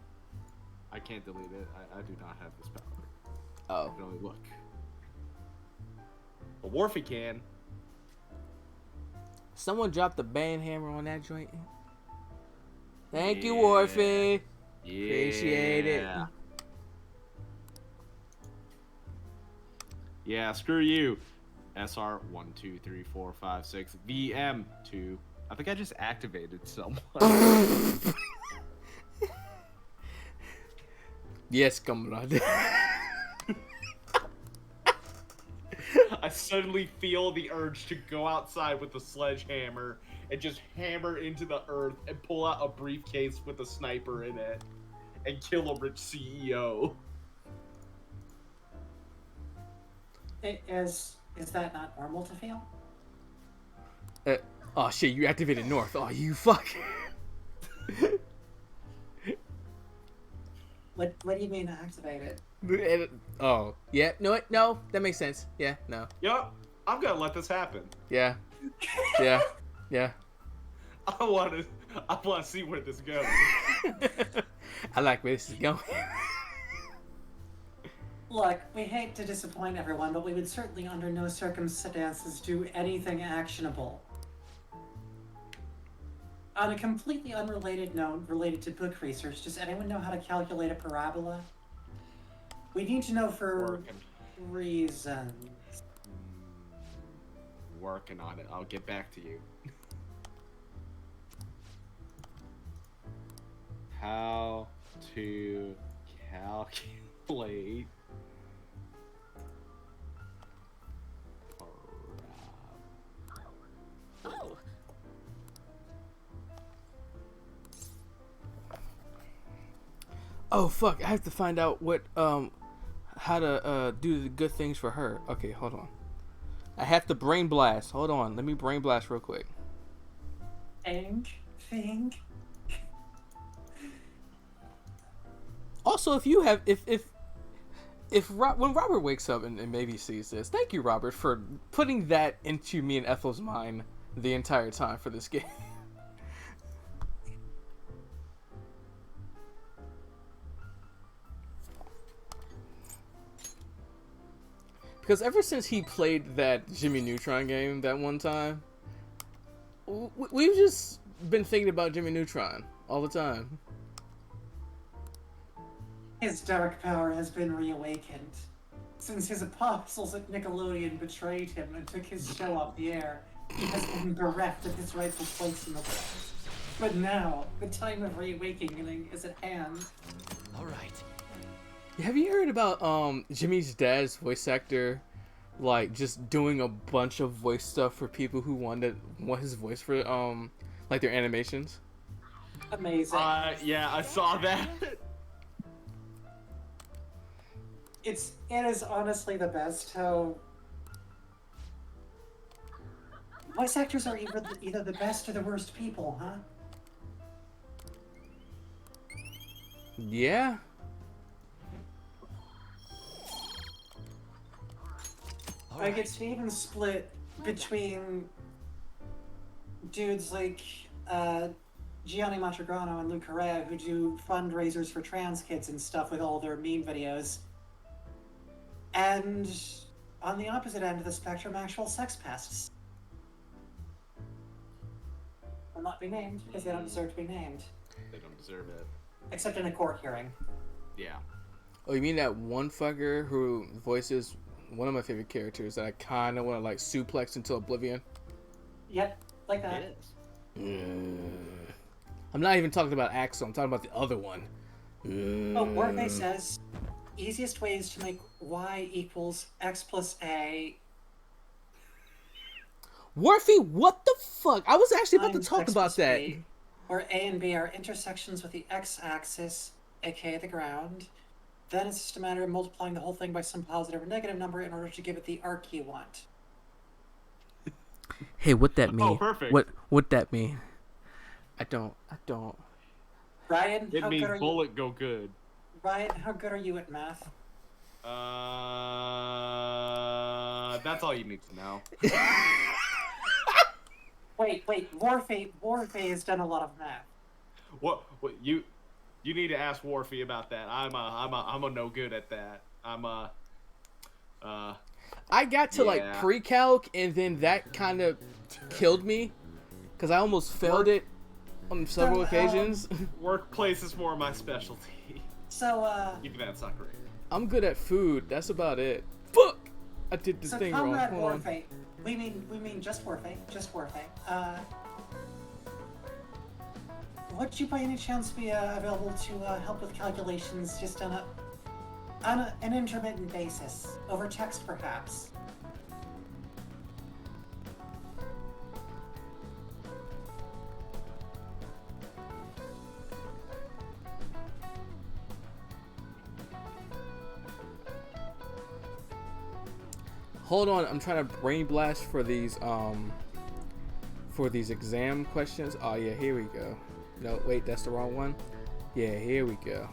I can't delete it. I do not have this power. Oh. I can only look. But Warfy can. Someone dropped the band hammer on that joint. Thank you, Warfy. Yeah. Appreciate it. Yeah, screw you. SR 1 2 3 4 5 6 VM 2. I think I just activated someone. Yes, comrade. I suddenly feel the urge to go outside with the sledgehammer and just hammer into the earth and pull out a briefcase with a sniper in it and kill a rich CEO. Is that not normal to feel? Oh shit, you activated North. Oh, you fuck. What do you mean activate it? Oh, yeah. No, that makes sense. Yeah, no. Yup, I'm gonna let this happen. Yeah. Yeah. I want to see where this goes. I like where this is going. Look, we hate to disappoint everyone, but we would certainly under no circumstances do anything actionable. On a completely unrelated note related to book research, does anyone know how to calculate a parabola? We need to know for reasons. Working on it. I'll get back to you. How to calculate Oh. Oh fuck! I have to find out what how to do the good things for her. Okay, hold on. I have to brain blast. Hold on, let me brain blast real quick. Think. Also, if you have, when Robert wakes up and maybe sees this, thank you, Robert, for putting that into me and Ethel's mind the entire time for this game. Because ever since he played that Jimmy Neutron game that one time, we've just been thinking about Jimmy Neutron all the time. His dark power has been reawakened. Since his apostles at Nickelodeon betrayed him and took his show off the air, he has been bereft of his rightful place in the world. But now, the time of reawakening is at hand. Alright. Have you heard about Jimmy's dad's voice actor, like, just doing a bunch of voice stuff for people who want his voice for like their animations? Amazing. Yeah, I saw that. It is honestly the best how voice actors are either the best or the worst people, huh? Yeah. Like, it's even split between dudes like Gianni Matrograno and Luke Correa, who do fundraisers for trans kids and stuff with all their meme videos, and on the opposite end of the spectrum, actual sex pests. Will not be named because they don't deserve to be named. They don't deserve it. Except in a court hearing. Yeah. Oh, you mean that one fucker who voices one of my favorite characters that I kind of want to like suplex into oblivion? Yep, like that. It is. I'm not even talking about Axel. I'm talking about the other one. Oh, Warface says, easiest way is to make y equals x plus a. Warfy, what the fuck? I was actually about to talk X about plus that. B, where a and b are intersections with the x-axis, aka the ground. Then it's just a matter of multiplying the whole thing by some positive or negative number in order to give it the arc you want. Hey, what that mean? Oh, perfect. What that mean? I don't. Ryan, It how means good are you? bullet go good. Ryan, how good are you at math? That's all you need to know. Wait, Warface has done a lot of math. What you need to ask Warfy about that. I'm a no good at that. I got to like Yeah. pre-calc, and then that kind of killed me because I almost failed it on several occasions. Workplace is more my specialty. So, Even that's not great. I'm good at food. That's about it. Fuck! I did this so thing wrong. Comrade Hold on. Warface. We mean just Warface. Would you by any chance be available to help with calculations just on an intermittent basis, over text perhaps? Hold on, I'm trying to brain blast for these exam questions. Oh yeah, here we go. No, wait, that's the wrong one. Yeah, here we go.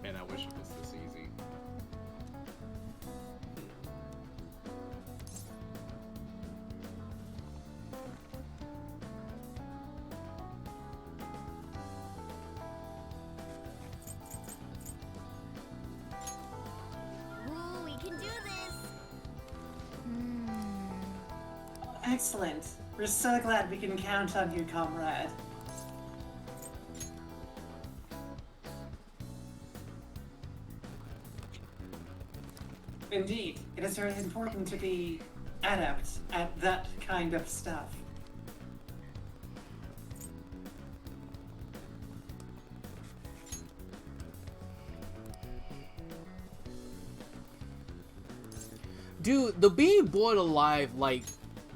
Man, I wish it was this easy. Ooh, we can do this. Excellent. We're so glad we can count on you, comrade. Indeed, it is very important to be adept at that kind of stuff. Dude, the being boiled alive, like,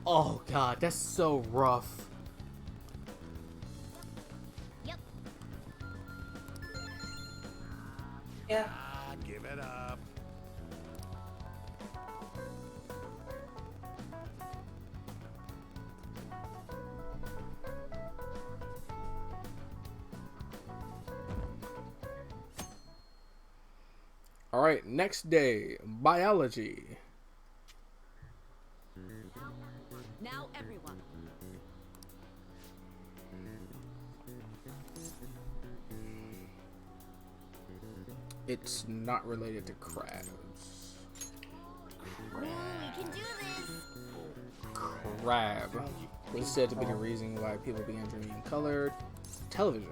oh god, that's so rough. Yep. Yeah. Give it up. All right, next day, biology. Now everyone. It's not related to crabs. Ooh, we can do this. Crab was said to be the reason why people began dreaming colored television.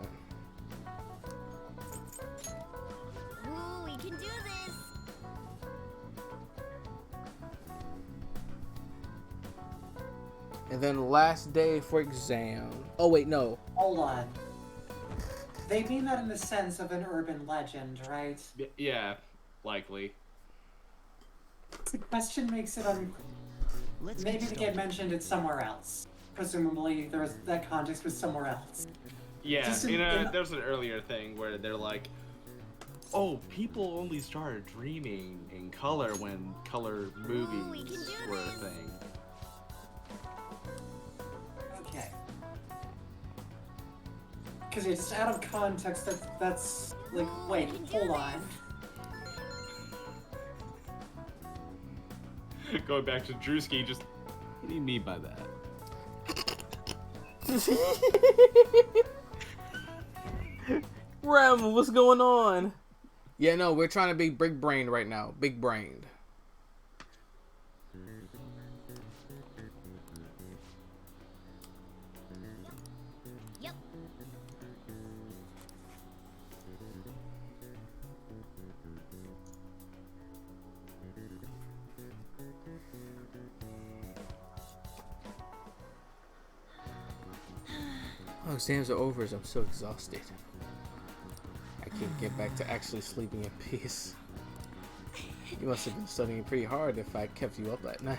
Ooh, we can do this. And then last day for exam. Oh wait, no. Hold on. They mean that in the sense of an urban legend, right? Yeah, likely. The question makes it maybe to get mentioned it's somewhere else. Presumably, that context was somewhere else. Yeah, Just there's an earlier thing where they're like, oh, people only started dreaming in color when color movies were a thing. Okay. Because it's out of context. That's like, wait, hold on. Going back to Drewski, just what do you mean by that? Rem, what's going on? Yeah, no, we're trying to be big brained right now. Big brained. Yep. Oh, exams are over. I'm so exhausted. I can't get back to actually sleeping in peace. You must have been studying pretty hard if I kept you up that night.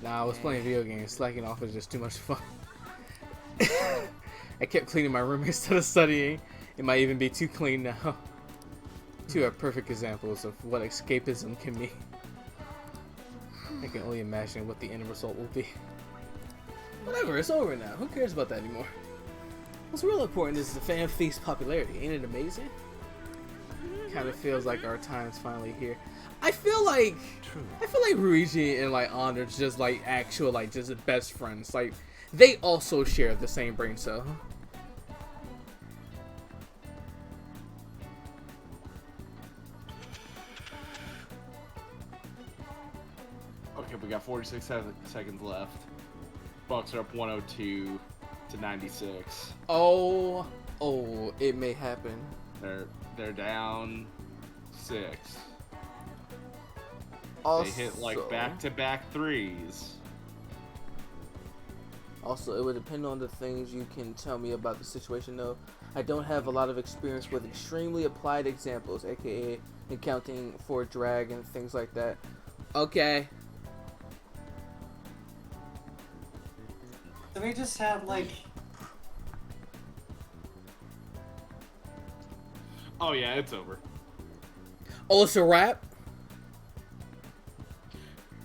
Nah, I was playing video games. Slacking off was just too much fun. I kept cleaning my room instead of studying. It might even be too clean now. Two are perfect examples of what escapism can mean. I can only imagine what the end result will be. Whatever, it's over now. Who cares about that anymore? What's real important is the Fan Thief's popularity. Ain't it amazing? Kind of feels like our time's finally here. I feel like Ruigi and like Honor's just like actual like just best friends. Like they also share the same brain cell. Okay, we got 46 seconds left. Bucks are up 102 to 96. Oh, it may happen. They're down 6. Also, they hit like back-to-back threes. Also, it would depend on the things you can tell me about the situation, though. I don't have a lot of experience with extremely applied examples, aka accounting for drag and things like that. Okay. Do we just have like? Oh yeah, it's over. Oh, it's a wrap?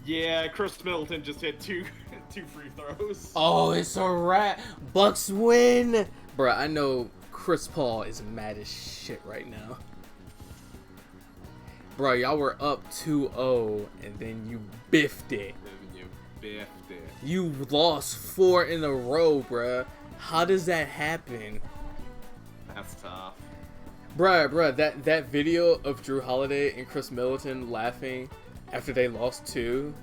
Yeah, Chris Middleton just hit two free throws. Oh, it's a wrap. Bucks win. Bruh, I know Chris Paul is mad as shit right now. Bruh, y'all were up 2-0 and then you biffed it. You lost 4 in a row, bruh. How does that happen? That's tough. Bruh, that video of Drew Holiday and Chris Middleton laughing after they lost 2,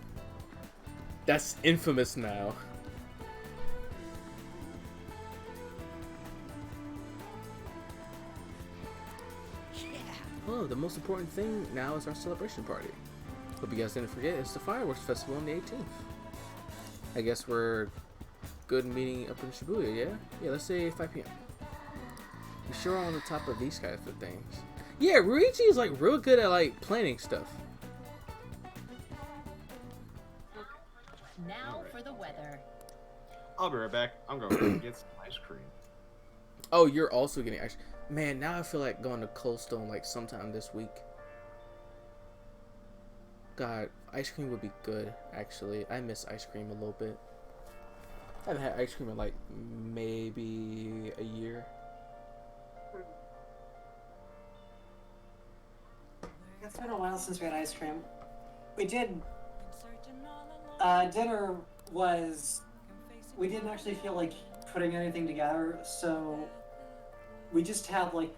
that's infamous now. Oh, the most important thing now is our celebration party. Hope you guys didn't forget, it's the Fireworks Festival on the 18th. I guess we're good meeting up in Shibuya, yeah? Yeah, let's say 5 p.m. You sure are on the top of these guys for things. Yeah, Ruichi is like real good at like planning stuff. Now for the weather. I'll be right back. I'm going to get some ice cream. Oh, you're also getting ice. Man, now I feel like going to Cold Stone like sometime this week. God, ice cream would be good, actually. I miss ice cream a little bit. I haven't had ice cream in like maybe a year. I been a while since we had ice cream. We did. Dinner was. We didn't actually feel like putting anything together, so we just had like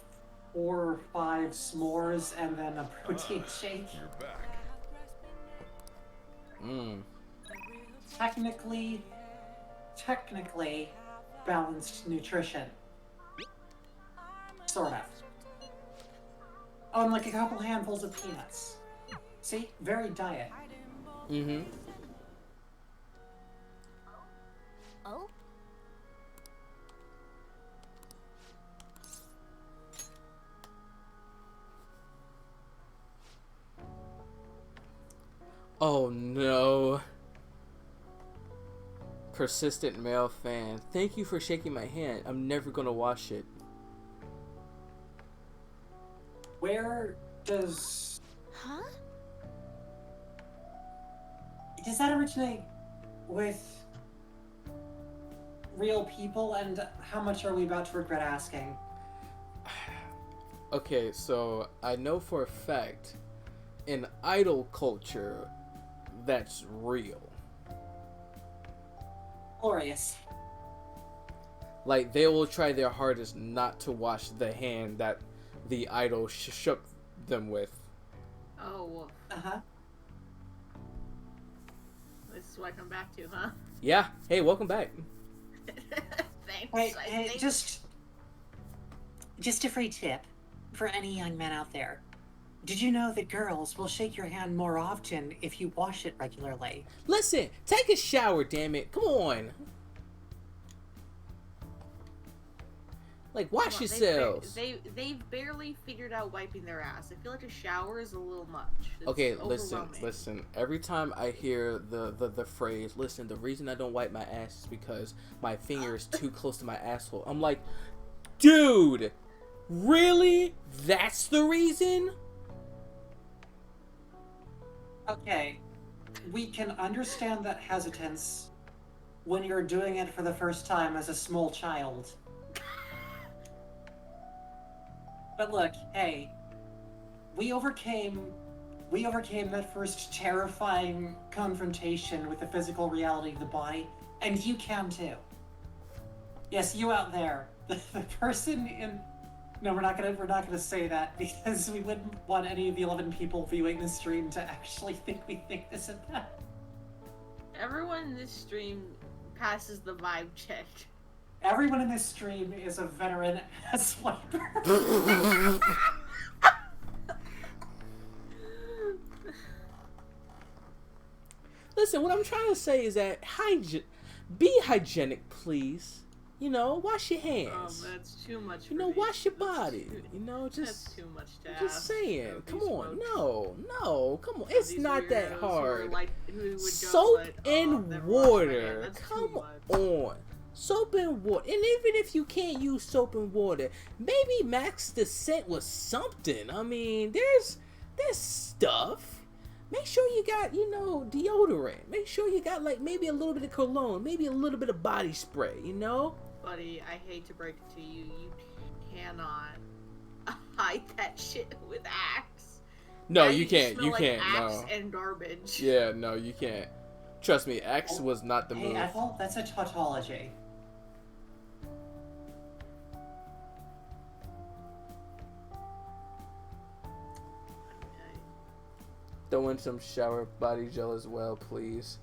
4 or 5 s'mores and then a protein shake. You're back. Technically balanced nutrition. Sort of. Oh, and like a couple handfuls of peanuts. See? Very diet. Mm-hmm. Oh? Oh no. Persistent male fan. Thank you for shaking my hand. I'm never gonna wash it. Where does... Huh? Does that originate with real people, and how much are we about to regret asking? Okay, so I know for a fact in idol culture that's real. Glorious. Like, they will try their hardest not to wash the hand that the idol shook them with. Oh. Uh-huh. This is what I come back to, huh? Yeah. Hey, welcome back. Thanks. Wait, I hey, think- just a free tip for any young men out there. Did you know that girls will shake your hand more often if you wash it regularly? Listen, take a shower, damn it. Come on. Like, wash Come on, yourselves. They've barely figured out wiping their ass. I feel like a shower is a little much. It's Okay, listen. overwhelming. Every time I hear the phrase, listen, the reason I don't wipe my ass is because my finger is too close to my asshole. I'm like, dude, really? That's the reason? Okay, we can understand that hesitance when you're doing it for the first time as a small child. But look, hey, we overcame that first terrifying confrontation with the physical reality of the body, and you can too. Yes, you out there, the person in... No, we're not gonna say that because we wouldn't want any of the 11 people viewing the stream to actually think we think this and that. Everyone in this stream passes the vibe check. Everyone in this stream is a veteran ass wiper. Listen, what I'm trying to say is that be hygienic, please. You know, wash your hands. Oh, that's too much. You know, wash your body. You know, just That's too much to just ask. saying. of Come these on, folks. no, come on. It's These not that weirdos who are hard. like- who would go Soap like, and never wash my hand. water. That's too Come much. on. Soap and water. And even if you can't use soap and water, maybe max the scent with something. I mean, there's stuff. Make sure you got, deodorant. Make sure you got, like, maybe a little bit of cologne. Maybe a little bit of body spray, you know? Buddy, I hate to break it to you, you cannot hide that shit with Axe. No, Now you just can't. smell You like can't. Axe No. and garbage. Yeah, no, you can't. Trust me, X was not the Hey, move. Ethel, that's a tautology. Throw in some shower body gel as well, please.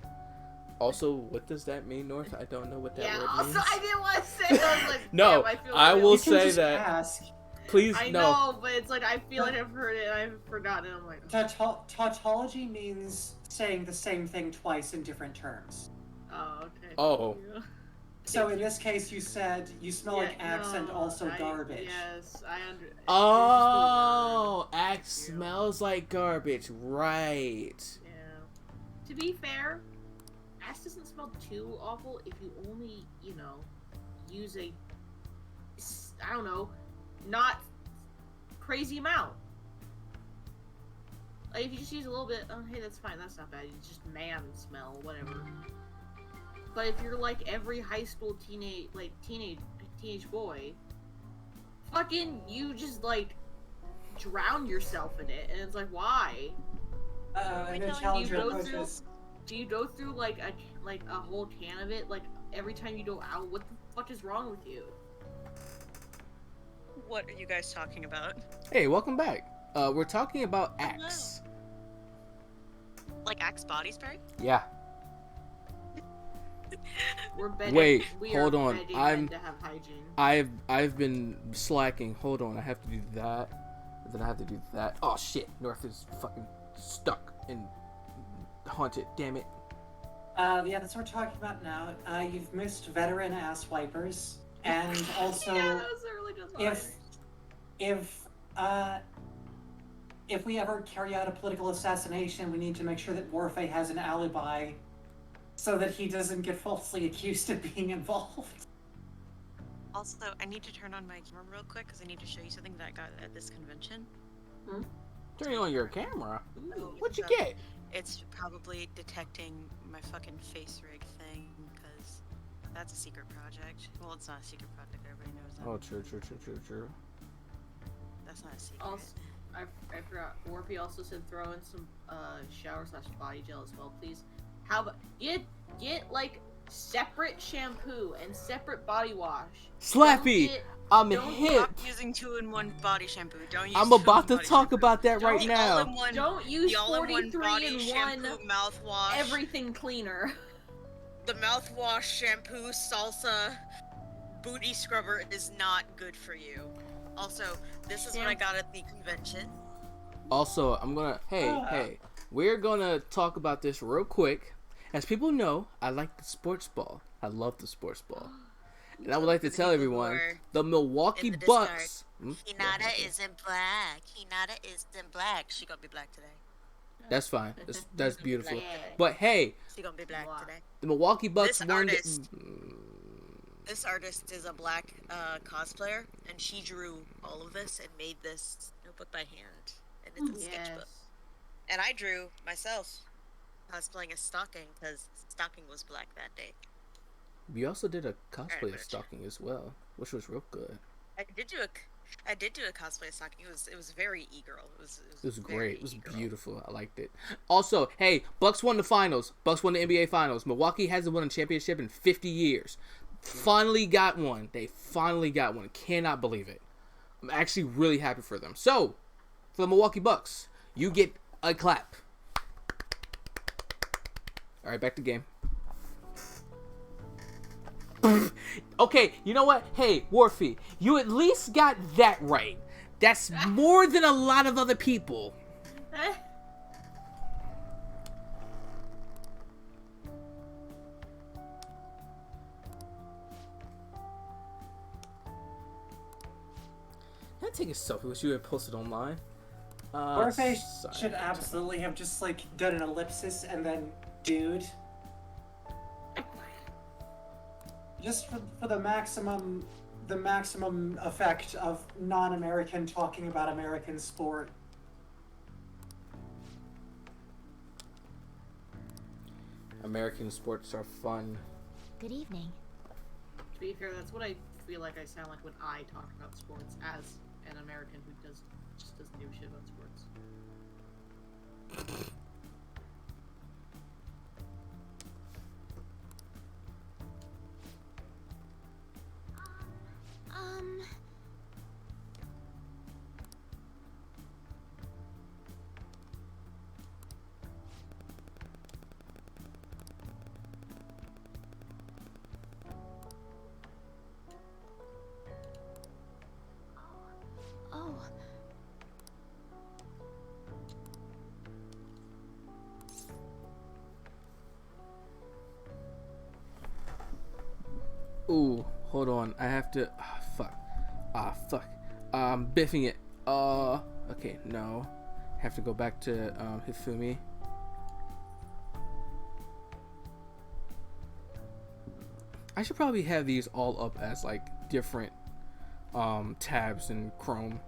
Also, what does that mean, North? I don't know what that Yeah, word also, means. I didn't want to say it. I was like, No, damn, I feel I really will You can say just that. ask. Please, I no. know, but it's like, I feel like I've heard it and I've forgotten it. I'm like, Tautology means saying the same thing twice in different terms. oh, okay. Oh. Yeah. So in this case, you said you smell like Yeah, Axe and no, also garbage. Yes, I understand. Oh, Axe smells like garbage. Right. To be fair, Axe doesn't smell too awful if you only, use a, I don't know, not crazy amount. Like, if you just use a little bit, oh, hey, that's fine, that's not bad. It's just man smell, whatever. But if you're like every high school teenage boy, fucking, you just, like, drown yourself in it, and it's like, why? And then Do you challenger go through? approaches. Do you go through like a whole can of it like every time you go out? What the fuck is wrong with you? What are you guys talking about? Hey, welcome back. We're talking about Axe. Like Axe body spray? Yeah. We're better. Wait, we hold are on. begging I'm. men to have hygiene. I've been slacking. Hold on. I have to do that. And then I have to do that. Oh shit. North is fucking stuck and haunted. Damn it. Yeah, that's what we're talking about now. You've missed veteran ass wipers, and also Yeah, those are really good lines. if we ever carry out a political assassination, we need to make sure that Warfay has an alibi, so that he doesn't get falsely accused of being involved. Also, I need to turn on my camera real quick because I need to show you something that I got at this convention. Turn on your camera. Ooh, What'd you so get? It's probably detecting my fucking face rig thing because that's a secret project. Well, it's not a secret project. Everybody knows that. Oh, true. That's not a secret. Also, I forgot. Warpy also said throw in some shower/body gel as well, please. How about get like separate shampoo and separate body wash. Slappy, I'm Don't hip. stop using 2-in-1 body shampoo. Don't use I'm about 2-in-1 to body talk shampoo. about that right The now. all-in-one- Don't use the all-in-one 43 body in shampoo, one mouthwash. everything cleaner. The mouthwash, shampoo, salsa, booty scrubber is not good for you. Also, this is what I got at the convention. Also, I'm gonna. Hey, we're gonna talk about this real quick. As people know, I like the sports ball. I love the sports ball. And I would like to tell everyone, the Milwaukee Bucks. Hinata isn't black. Hinata isn't black. She gonna be black today. That's fine. That's beautiful. Yeah. But hey, She gonna be black today. the Milwaukee Bucks This won. This artist is a black cosplayer, and she drew all of this and made this notebook by hand, and it's a sketchbook. And I drew myself cosplaying as Stocking because Stocking was black that day. We also did a cosplay of Stalking as well, which was real good. I did do a cosplay of Stocking. It was very e-girl. It was great. It was beautiful. I liked it. Also, hey, Bucks won the finals. Bucks won the NBA finals. Milwaukee hasn't won a championship in 50 years. Finally got one. They finally got one. Cannot believe it. I'm actually really happy for them. So, for the Milwaukee Bucks, you get a clap. All right, back to game. Okay, you know what? Hey, Warfy, you at least got that right. That's more than a lot of other people. Can I take a selfie with you and post it online? Warfay should absolutely have just like done an ellipsis and then dude. Just for the maximum effect of non-American talking about American sport. American sports are fun. Good evening. To be fair, that's what I feel like I sound like when I talk about sports as an American who just doesn't give a shit about sports. Oh. Ooh, hold on. I have to. Fuck. Fuck. I'm biffing it. Okay, no. Have to go back to Hifumi. I should probably have these all up as like different tabs in Chrome.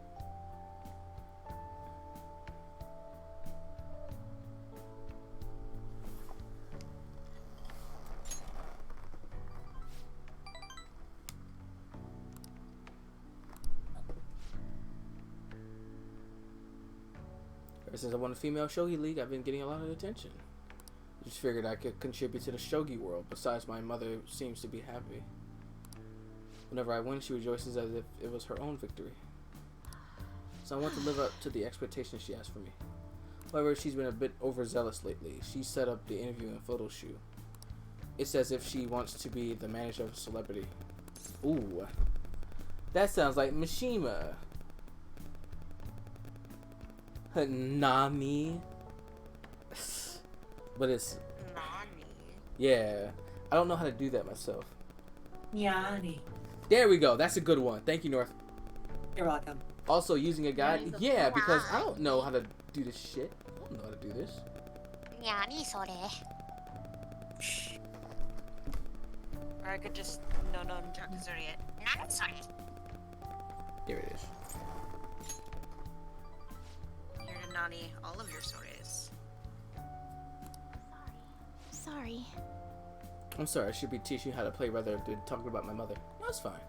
since I won the female shogi league, I've been getting a lot of attention. Just figured I could contribute to the shogi world. Besides, my mother seems to be happy. Whenever I win, she rejoices as if it was her own victory. So I want to live up to the expectations she has for me. However, she's been a bit overzealous lately. She set up the interview and photo shoot. It's as if she wants to be the manager of a celebrity. Ooh. That sounds like Mishima. Nani. But it's... Nani. Yeah. I don't know how to do that myself. Yanni. There we go. That's a good one. Thank you, North. You're welcome. Also, using a guide. Yeah, because I don't know how to do this shit. I don't know how to do this. 何それ Or I could just no talk to Zuriet. Not sorry. Here it is. Here to Nani all of your stories. Sorry. I'm sorry, I should be teaching you how to play rather than talking about my mother. That's fine.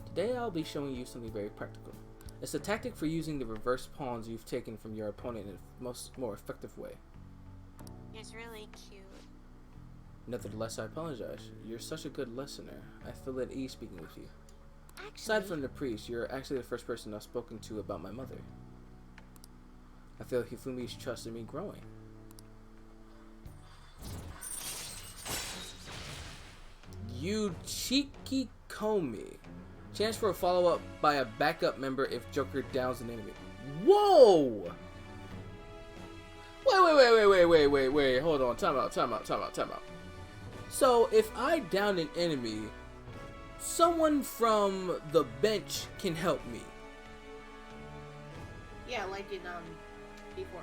Today I'll be showing you something very practical. It's a tactic for using the reverse pawns you've taken from your opponent in a more effective way. He's really cute. Nevertheless, I apologize. You're such a good listener. I feel at ease speaking with you. Actually, Aside from the priest, you're actually the first person I've spoken to about my mother. I feel Hifumi's trust in me growing. You cheeky Komi. Chance for a follow-up by a backup member if Joker downs an enemy. Whoa! Wait. Hold on. Time out. So, if I down an enemy, someone from the bench can help me. Yeah, like in before.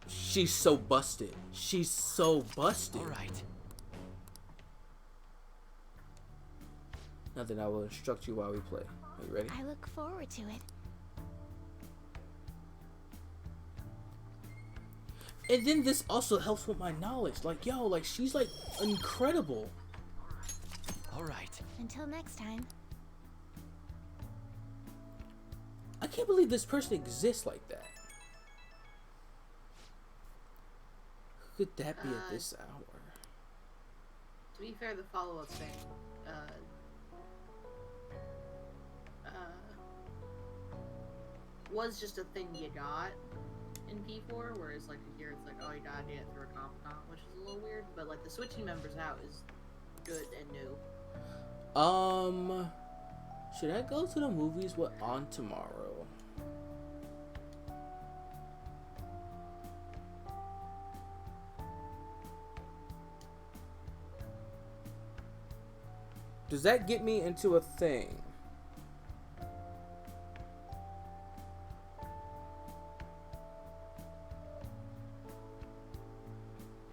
She's so busted. Alright. Now then, I will instruct you while we play. Are you ready? I look forward to it. And then this also helps with my knowledge. Like, yo, like, she's, like, incredible. Alright. Until next time. I can't believe this person exists like that. Who could that be at this hour? To be fair, the follow-up thing, was just a thing you got in P4, whereas like here it's like, oh, you gotta get it through a confidant, which is a little weird, but like the switching members out is good and new. Should I go to the movies with on tomorrow? Does that get me into a thing?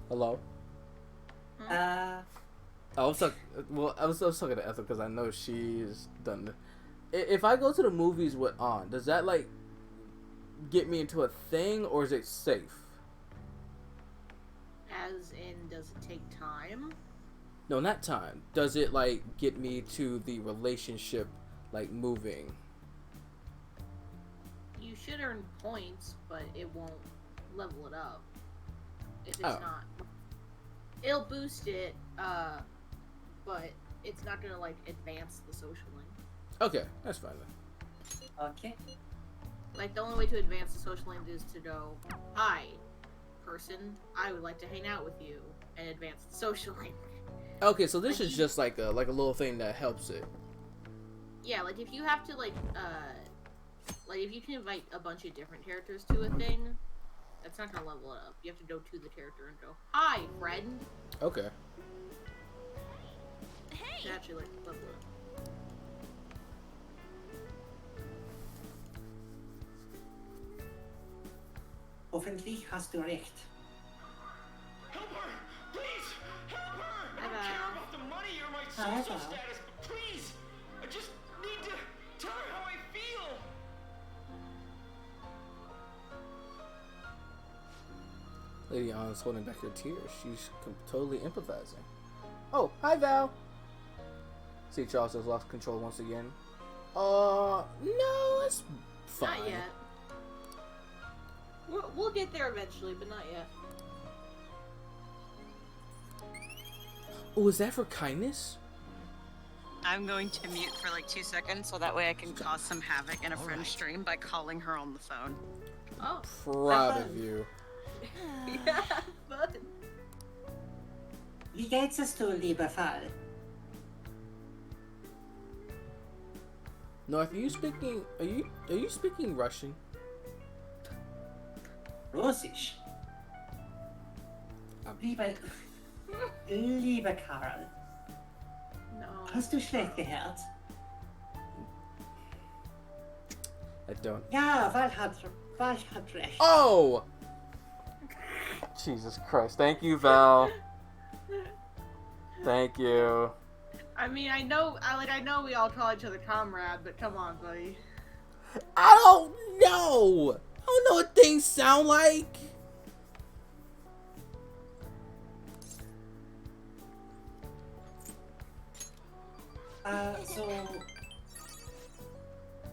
Hello? Uh. I was talking. Well, I was talking to Ethel because I know she's done. If I go to the movies with on, does that like get me into a thing, or is it safe? As in, does it take time? No, not time. Does it like get me to the relationship like moving? You should earn points, but it won't level it up. If it's not, it'll boost it, but it's not gonna like advance the social link. Okay, that's fine then. Okay. Like the only way to advance the social link is to go, hi, person, I would like to hang out with you, and advance the social link. Okay, so this is just like a little thing that helps it. Yeah, like if you have to like if you can invite a bunch of different characters to a thing, that's not gonna level it up. You have to go to the character and go, hi, friend. Okay. Hey. To actually like level it up. Hoffentlich hast du recht. Help her! Please! Help her! I don't Hello. care about the money or my Hello. social status, but please! I just need to tell her how I feel! Lady Ann's holding back her tears. She's totally empathizing. Oh, hi Val! See, Charles has lost control once again. No, it's fine. Not yet. We'll get there eventually, but not yet. Oh, is that for kindness? I'm going to mute for like 2 seconds so that way I can cause some havoc in a friend's stream by calling her on the phone. Oh. Proud of you. Yeah, fun. Wie geht's es du, lieber Fall? North, are you speaking Russian? Russisch. Lieber Karl. No. Hast du schlecht gehört? I don't. Ja, Val hat recht. Oh! Jesus Christ. Thank you, Val. Thank you. I mean, I know we all call each other comrade, but come on, buddy. I don't know! I don't know what things sound like! So...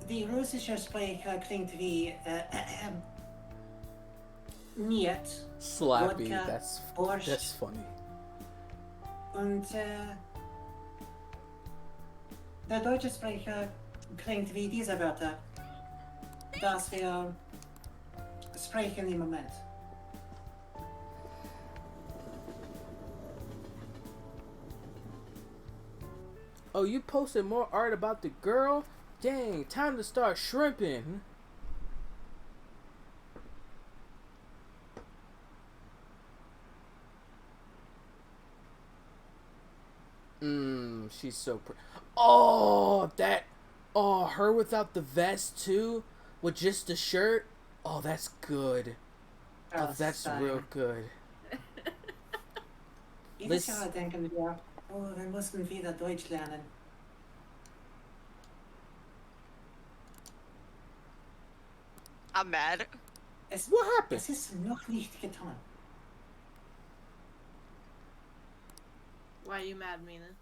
Die russische Sprecher klingt wie... Niet. Slappy, Vodka, that's Borscht. funny. Und der deutsche Sprecher klingt wie diese Wörter, das wir sprechen im Moment. Oh, you posted more art about the girl? Dang, time to start shrimping. She's so pretty. Oh, her without the vest too, with just the shirt. Oh, that's good. Oh, that's real good. Jedes Jahr denken wir, oh, wir müssen wieder Deutsch lernen. I'm mad. What happened? Es ist noch nicht getan. Why are you mad, Mina?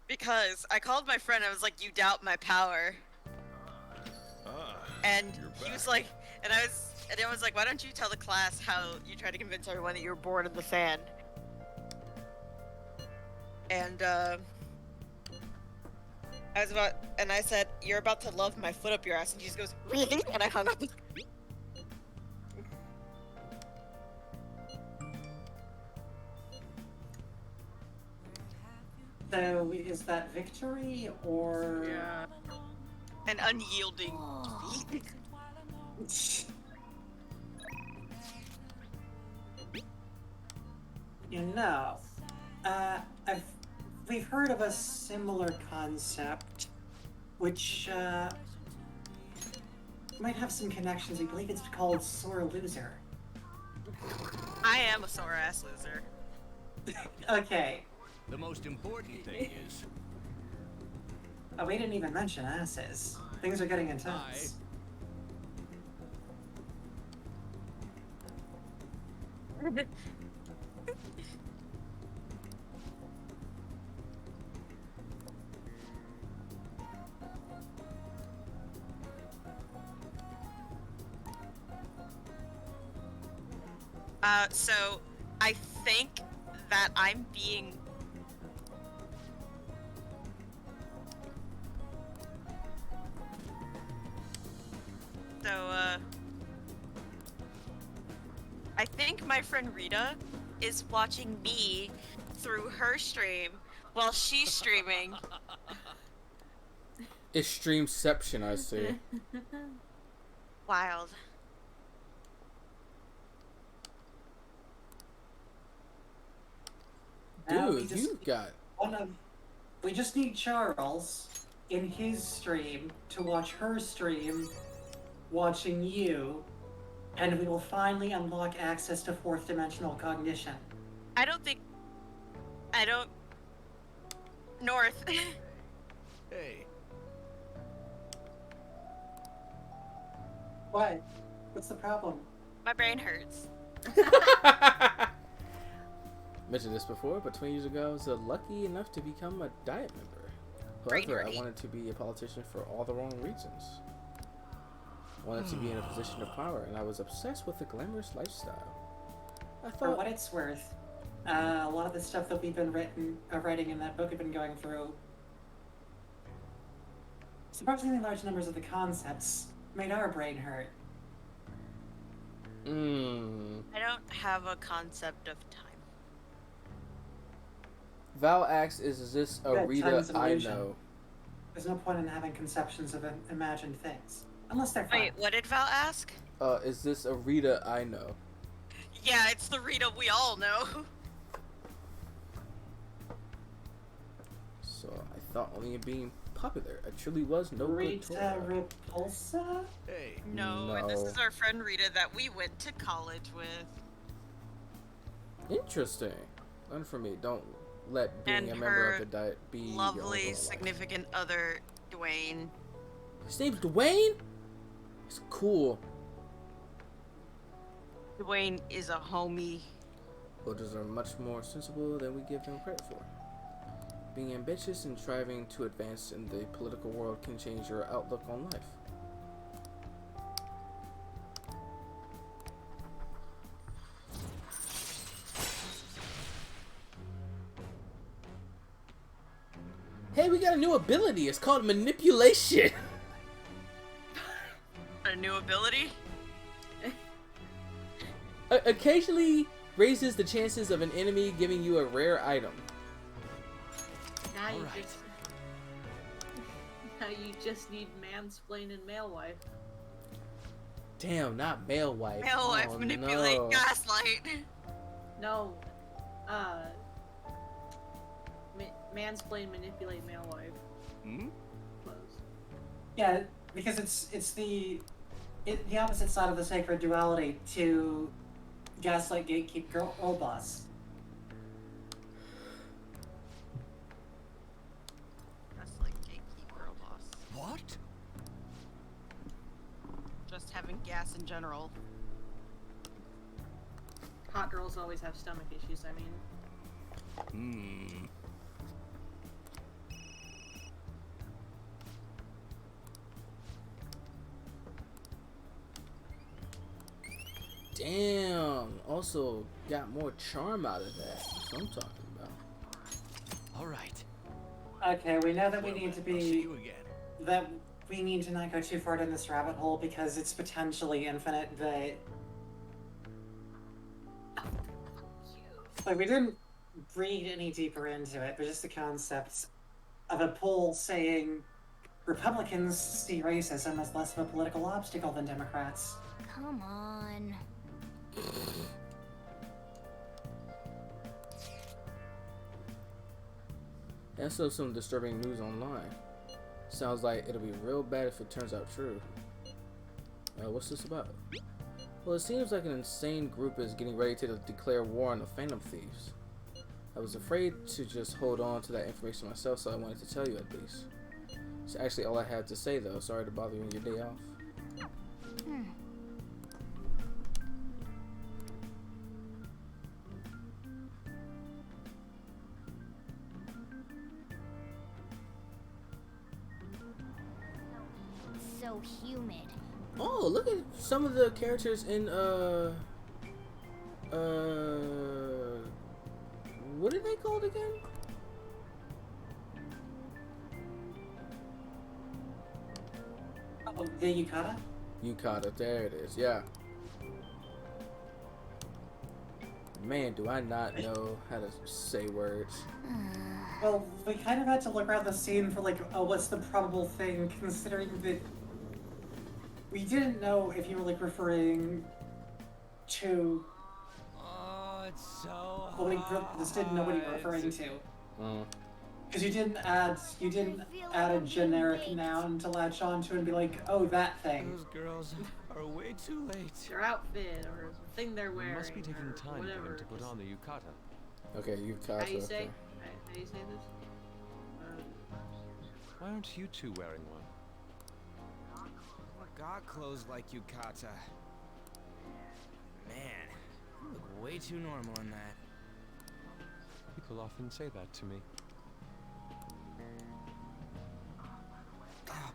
Because I called my friend, I was like, you doubt my power. And he was like, and I was like, why don't you tell the class how you tried to convince everyone that you were born in the fan? And I said, you're about to love my foot up your ass, and he just goes, really? And I hung up. So, is that victory, or... Yeah. An unyielding defeat. You know, we've heard of a similar concept, which might have some connections. I believe it's called sore loser. I am a sore ass loser. Okay. The most important thing is... Oh, we didn't even mention asses. Things are getting intense. So I think that I'm being... So, I think my friend Rita is watching me through her stream while she's streaming. It's streamception, I see. Wild. Dude, you got... We just need Charles in his stream to watch her stream watching you, and we will finally unlock access to fourth dimensional cognition. I don't... North. Hey. What? What's the problem? My brain hurts. Mentioned this before, but 20 years ago, I was lucky enough to become a Diet member. However, I wanted to be a politician for all the wrong reasons. wanted to be in a position of power, and I was obsessed with the glamorous lifestyle. I For thought, what it's worth, a lot of the stuff that we've been writing in that book have been going through. Surprisingly large numbers of the concepts made our brain hurt. I don't have a concept of time. Val asks, is this a Good, Rita time's an I illusion. know? There's no point in having conceptions of imagined things. Unless they're fun. Wait, what did Val ask? Is this a Rita I know? Yeah, it's the Rita we all know. So I thought only in being popular, I truly was no good Rita Torah. Repulsa? Hey. No, this is our friend Rita that we went to college with. Interesting. Learn from me. Don't let being And a member her of the diet be your lovely goal in life. significant other, Dwayne. His name's Dwayne? It's cool. Dwayne is a homie. Voters are much more sensible than we give them credit for. Being ambitious and striving to advance in the political world can change your outlook on life. Hey, we got a new ability. It's called manipulation. A new ability? Occasionally raises the chances of an enemy giving you a rare item. Now you just... Now you just need mansplain and male wife. Damn, not male wife. Male wife Oh, manipulate, no. gaslight. No, mansplain, manipulate, male wife. Hmm? Close. Yeah, because it's the opposite side of the sacred duality to gaslight, gatekeep, girl boss. That's like gatekeep girl boss. What? Just having gas in general. Hot girls always have stomach issues, I mean. Hmm. Damn. Also got more charm out of that. That's what I'm talking about. All right. Okay, we know that we Well, need to I'll see be you again. that we need to not go too far down this rabbit hole because it's potentially infinite. But like we didn't read any deeper into it, but just the concept of a poll saying Republicans see racism as less of a political obstacle than Democrats. Come on. And so some disturbing news online. Sounds like it'll be real bad if it turns out true. What's this about? Well, it seems like an insane group is getting ready to declare war on the Phantom Thieves. I was afraid to just hold on to that information myself, so I wanted to tell you at least. It's actually all I had to say, though. Sorry to bother you on your day off. So humid. Oh, look at some of the characters in what are they called again? Oh, the Yukata? Yukata, there it is, yeah. Man, do I not know how to say words. Well, we kind of had to look around the scene for like, oh, what's the probable thing, considering that we didn't know if you were like referring to. Oh, it's so Well, we just didn't know what you were referring to. Because you didn't add a generic noun to latch onto and be like, oh, that thing. Those girls are way too late. Their outfit or the thing they're We wearing. must be taking or time for whatever. them to put on the yukata. Okay, Yukata. How do you say? okay. How do you say this? Why aren't you two wearing one? I got clothes like yukata. Man, you look way too normal in that. People often say that to me.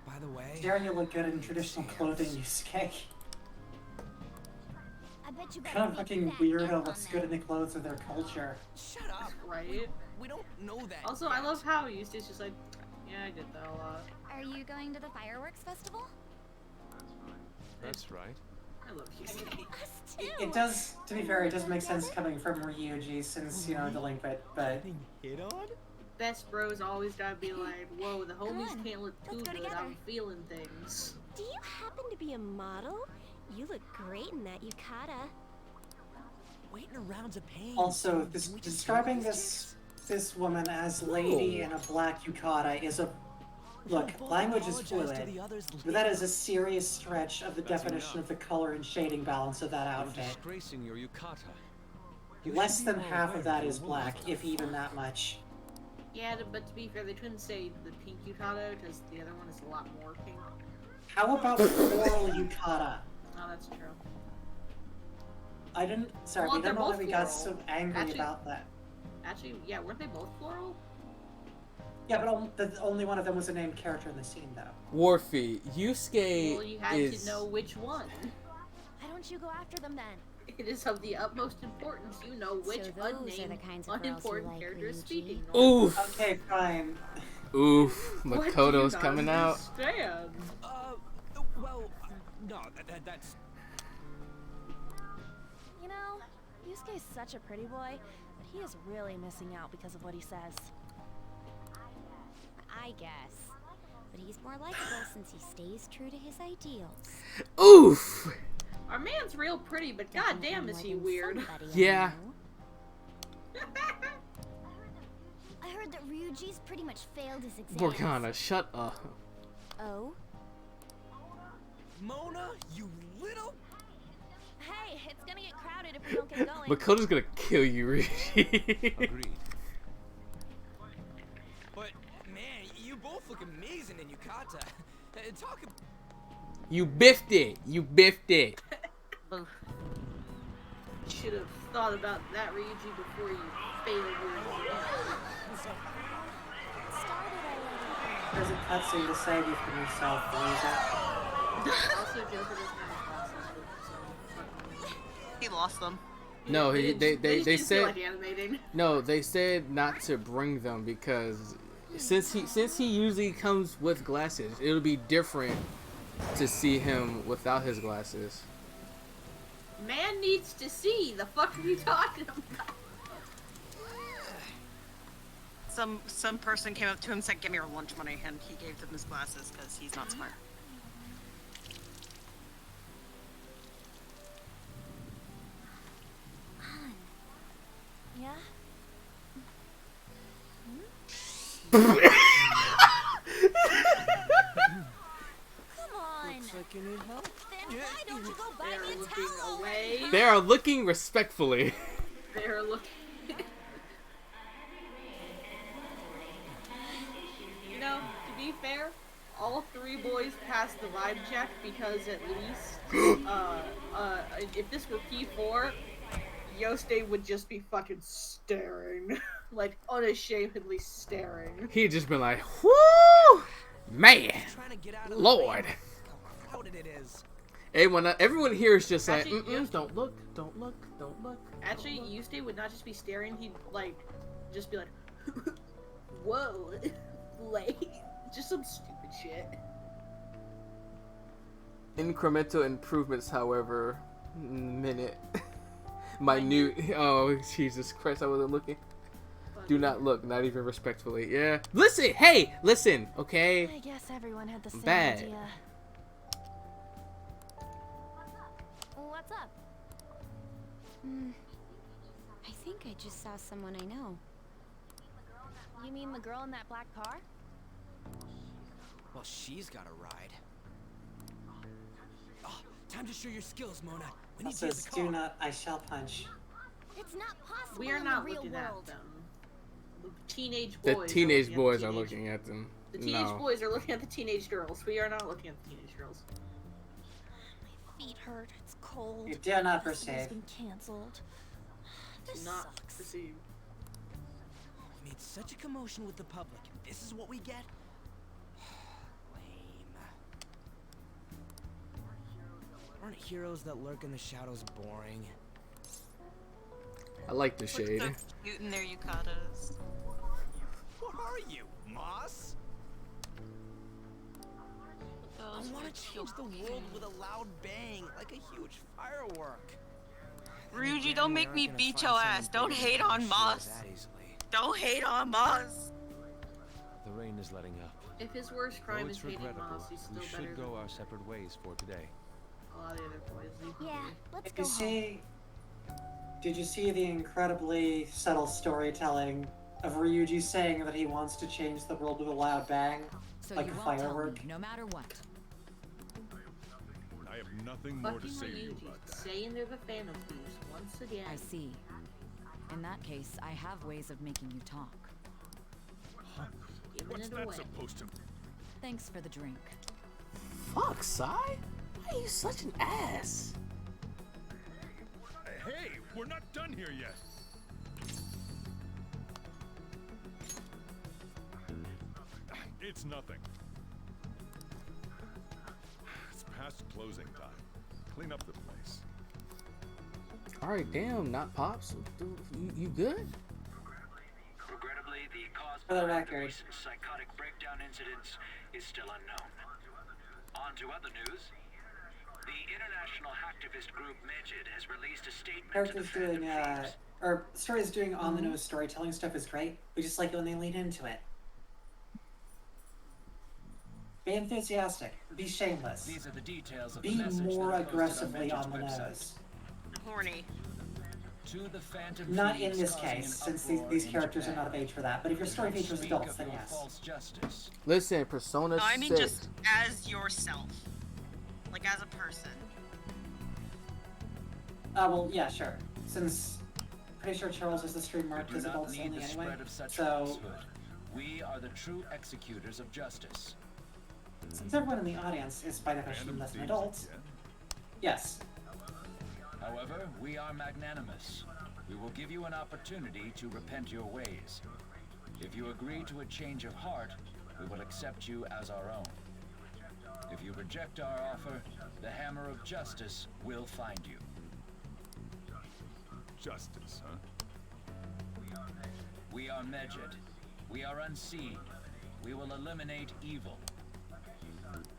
By the way, Darren, you look good in traditional clothing, Yusuke. I bet you Kind of fucking weirdo looks good in the clothes of their culture. Shut up. Right? We don't know that. Also, yet. I love how Eustace just like, yeah, I did that a lot. Are you going to the fireworks festival? That's right. I love Yusuke. Us too. It does, to be fair, it does make sense coming from Ryuji since, you know, delinquent, but... Hit on? Best bros always gotta be like, whoa, the homies on, can't look too let's go good. together. I'm feeling things. Do you happen to be a model? You look great in that yukata. Waiting around's a pain. Also, describing this woman as lady in a black yukata is a... Look, language is fluid, but that is a serious stretch of the definition of the color and shading balance of that outfit. Disgracing your yukata. Less than half of that is black, if even that much. Yeah, but to be fair, they couldn't say the pink yukata because the other one is a lot more pink. How about floral yukata? Oh, that's true. I didn't... Sorry, Well, we don't know they're why we both got floral. so angry Actually- about that. Actually, yeah, weren't they both floral? Yeah, but only one of them was a named character in the scene, though. Warfy, Yusuke Well, you had is... to know which one. Why don't you go after them then? It is of the utmost importance you know which So those are unnamed, the kinds of girls you unimportant like, character is Ryuji. speaking. Oof. Okay, fine. Oof. What do you Makoto's not coming out. understand? Well, no, that's... You know, Yusuke's such a pretty boy, but he is really missing out because of what he says. I guess. But he's more likable since he stays true to his ideals. Oof. Our man's real pretty, but goddamn is he weird. Yeah. I heard that Ryuji's pretty much failed his exams. Morgana, shut up. Oh? Mona, you little... Hey, it's gonna get crowded if we don't get going. Makoto's gonna kill you, Ryuji. Agreed. But, man, you both look amazing in yukata. Talk about... You biffed it. You biffed it. Should have thought about that, Ryuji, before you failed your There's a cutscene to save you from yourself, loser. Also, Joker doesn't have glasses. He lost them. No, They they just didn't feel said like animating. no. They said not to bring them because since he usually comes with glasses, it'll be different to see him without his glasses. Man needs to see. The fuck are you talking about? Some person came up to him and said, "Give me your lunch money," and he gave them his glasses because he's not smart. Yeah? Come on. Looks like you need help. Then why don't you go buy They're me a looking towel? away. They are looking respectfully. They're looking. You know, to be fair, all three boys passed the vibe check because at least, if this were P4, Yosuke would just be fucking staring. Like, unashamedly staring. He'd just been like, "Whoo, man, Trying to get out of Lord." how crowded it is. Everyone here is just like, Actually, yeah. don't look, don't look, don't look. Actually, Yusuke would not just be staring, he'd, like, just be like, whoa, like, just some stupid shit. Incremental improvements, however, minute. Minute. Oh, Jesus Christ, I wasn't looking. Do not look, not even respectfully. Yeah. Listen, hey, listen, okay? I guess everyone had the same Bad. idea. What's up? I think I just saw someone I know. You mean the girl in that black car? Well, she's got a ride. Oh, time to show your skills, Mona. We need to Also, get the car. do not, I shall punch. It's not possible We are in not the real looking world. at them. The teenage The boys. teenage are boys looking are at the teenage- looking at them. The teenage No. boys are looking at the teenage girls. We are not looking at the teenage girls. My feet hurt. It's cold. You dare not Festival's perceive. been canceled. This Not sucks. perceived. We made such a commotion with the public, and this is what we get? Lame. Aren't heroes that lurk in the shadows boring? I like the shade. Look so cute in their yukatas. What are you, Moss? I want to change the world with a loud bang, like a huge firework. Ryuji, don't make me beat your ass. Don't hate on Moss. Don't hate on Moss. The rain is letting up. If his worst crime Though is it's hating regrettable, Moss, he's still we better should than go our separate ways for today. a lot of the other boys. Yeah, let's Did go you home. see? Did you see the incredibly subtle storytelling of Ryuji saying that he wants to change the world with a loud bang, So like you a won't tell firework? me, no matter what. I have nothing more to Fucking say to you Ryuji, about that. saying they're the Phantom Thieves once again. I see. In that case, I have ways of making you talk. Giving What's it that away. supposed to? Thanks for the drink. Fuck, Sai? Why are you such an ass? Hey, we're not done here yet. It's nothing. It's past closing time. Clean up the place. Alright, damn, not Pops. Dude, you good? Regrettably, the cause For the behind the record. recent psychotic breakdown incidents is still unknown. On to other news. The international hacktivist group Megid has released a statement to the Characters Phantom doing, Thieves. or stories doing on the nose storytelling stuff is great. We just like it when they lean into it. Be enthusiastic. Be shameless. These are the details of Be the message more that are posted aggressively Megid's on the website. nose. Horny. To the Phantom Not in Thieves this causing case, an since uproar these in characters are Japan. not of age for that. But if your story Don't features speak adults, of then your yes. false justice. Listen, Persona No, I mean 6. just as yourself. Like as a person. Well, yeah, sure. Since pretty sure Charles is the stream marked We do as not adults need only the anyway. spread of such So, falsehood. We are the true executors of justice. since everyone in the audience is by definition less an adult, yes. However, we are magnanimous. We will give you an opportunity to repent your ways. If you agree to a change of heart, we will accept you as our own. If you reject our offer, the hammer of justice will find you. Justice, huh? We are Megid. We are unseen. We will eliminate evil.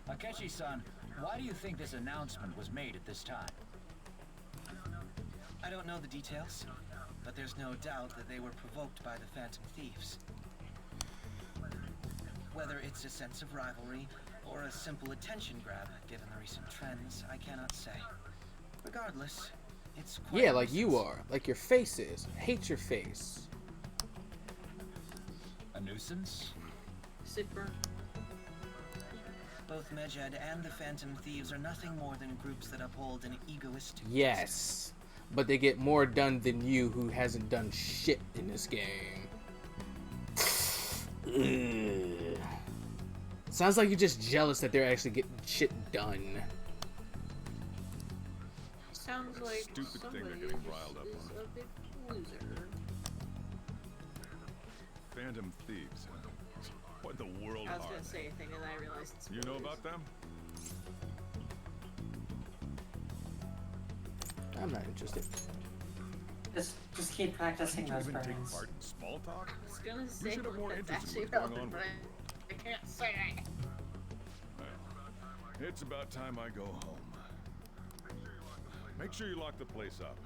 Akechi-san, why do you think this announcement was made at this time? I don't know the details, but there's no doubt that they were provoked by the Phantom Thieves. Whether it's a sense of rivalry or a simple attention grab, given the recent trends, I cannot say. Regardless, it's quite Yeah, a like you nuisance. are. Like your face is. Hate your face. A nuisance? Sick burn. Both Megid and the Phantom Thieves are nothing more than groups that uphold an egoistic. Yes. But they get more done than you, who hasn't done shit in this game. Ugh. Sounds like you're just jealous that they're actually getting shit done. Sounds like Stupid thing they're somebody getting riled up is on. a big loser. Phantom Thieves, huh? What the world I was are gonna they? say a thing and then I realized it's You know spoilers. about them? I'm not interested. Just keep practicing Did you those even take burns. part in small talk? I was gonna You say should have more one that's interest in actually what's going on relevant, but with I can't say it. Well, it's about time I go home. Make sure you lock the place up.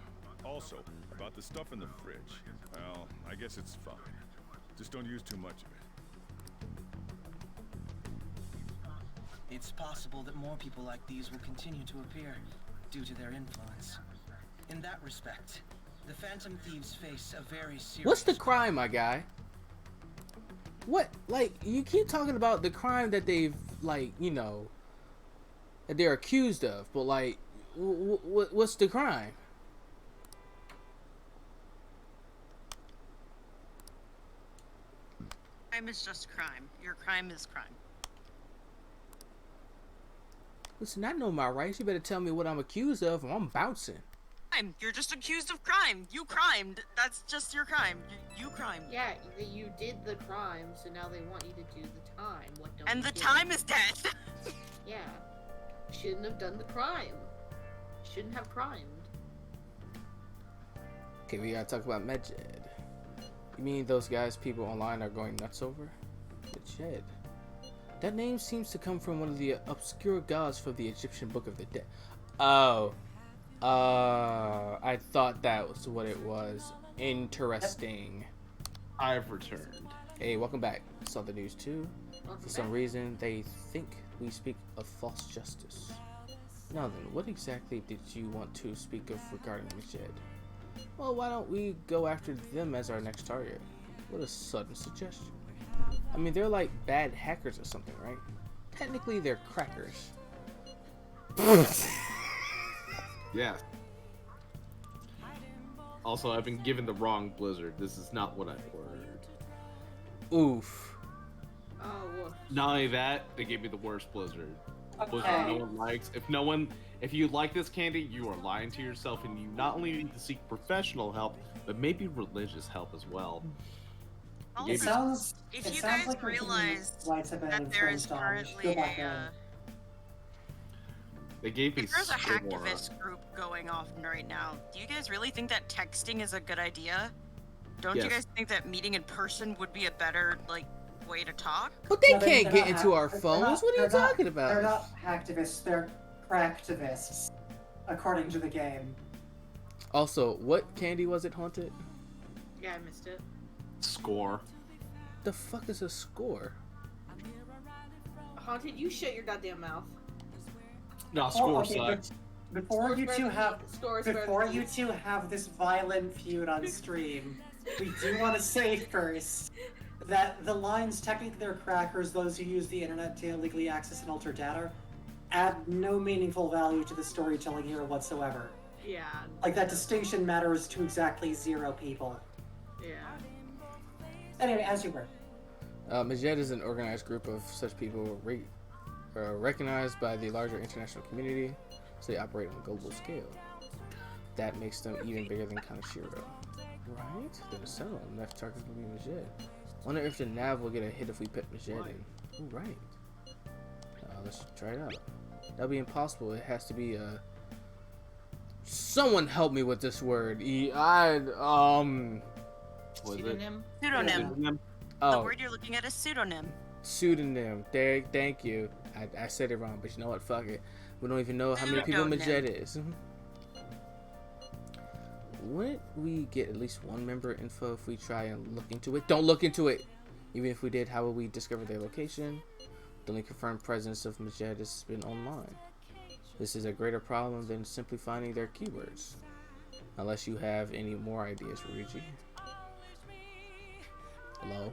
Also, about the stuff in the fridge. Well, I guess it's fine. Just don't use too much of it. It's possible that more people like these will continue to appear due to their influence. In that respect, the Phantom Thieves face a very serious... What's the crime, my guy? What? Like, you keep talking about the crime that they've, like, you know, that they're accused of, but, like, what's the crime? Crime is just crime. Your crime is crime. Listen, I know my rights. You better tell me what I'm accused of, or I'm bouncing. Crime. You're just accused of crime. You crimed. That's just your crime. You crimed. Yeah, you did the crime, so now they want you to do the time. What don't And you the do? time is death. Yeah. Shouldn't have done the crime. Shouldn't have primed. Okay, we gotta talk about Medjed. You mean those guys people online are going nuts over? Medjed. That name seems to come from one of the obscure gods from the Egyptian Book of the Dead. Oh. I thought that was what it was. Interesting. I've returned. Hey, welcome back. Saw the news too. For some reason, they think we speak of false justice. Now then, what exactly did you want to speak of regarding Medjed? Well, why don't we go after them as our next target? What a sudden suggestion. I mean, they're like bad hackers or something, right? Technically, they're crackers. Yeah. Also, I've been given the wrong Blizzard. This is not what I ordered. Oof. Oh, woof. Not only that, they gave me the worst Blizzard. Okay. Blizzard no one likes. If you like this candy, you are lying to yourself, and you not only need to seek professional help, but maybe religious help as well. Also, It sounds. if it you sounds guys like realize rights have been that there is infringed on. currently They gave me if there's a Sora. hacktivist group going off right now, do you guys really think that texting is a good idea? Don't you Yes. guys think that meeting in person would be a better way to talk? But they No, can't they're get not into our they're phones. not- What are you they're not- talking about? They're not hacktivists. They're cracktivists, according to the game. Also, what candy was it, Haunted? Yeah, I missed it. Score. The fuck is a score? Haunted, you shut your goddamn mouth. No, Oh, Score okay, sucks. Before you two have Scores before you two have this violent feud on stream, we do want to say first that the lines technically they're crackers, those who use the internet to illegally access and alter data, add no meaningful value to the storytelling here whatsoever. Yeah. Like that distinction matters to exactly 0 people. Yeah. Anyway, as you were. Medjed is an organized group of such people recognized by the larger international community, so they operate on a global scale. That makes them even bigger than Kaneshiro. Right? Then the cell next target will be Medjed. Wonder if the nav will get a hit if we put Medjed in. Ooh, right. Let's try it out. That'll be impossible. It has to be someone help me with this word. What is it? Pseudonym? Pseudonym. Oh. The word you're looking at is pseudonym. Pseudonym. Thank you. I said it wrong, but you know what? Fuck it. We don't even know how many people Pseudonym. Medjed is. Wouldn't we get at least one member info if we try and look into it? Don't look into it! Even if we did, how would we discover their location? The only confirmed presence of Medjed has been online. This is a greater problem than simply finding their keywords. Unless you have any more ideas, Luigi. Hello?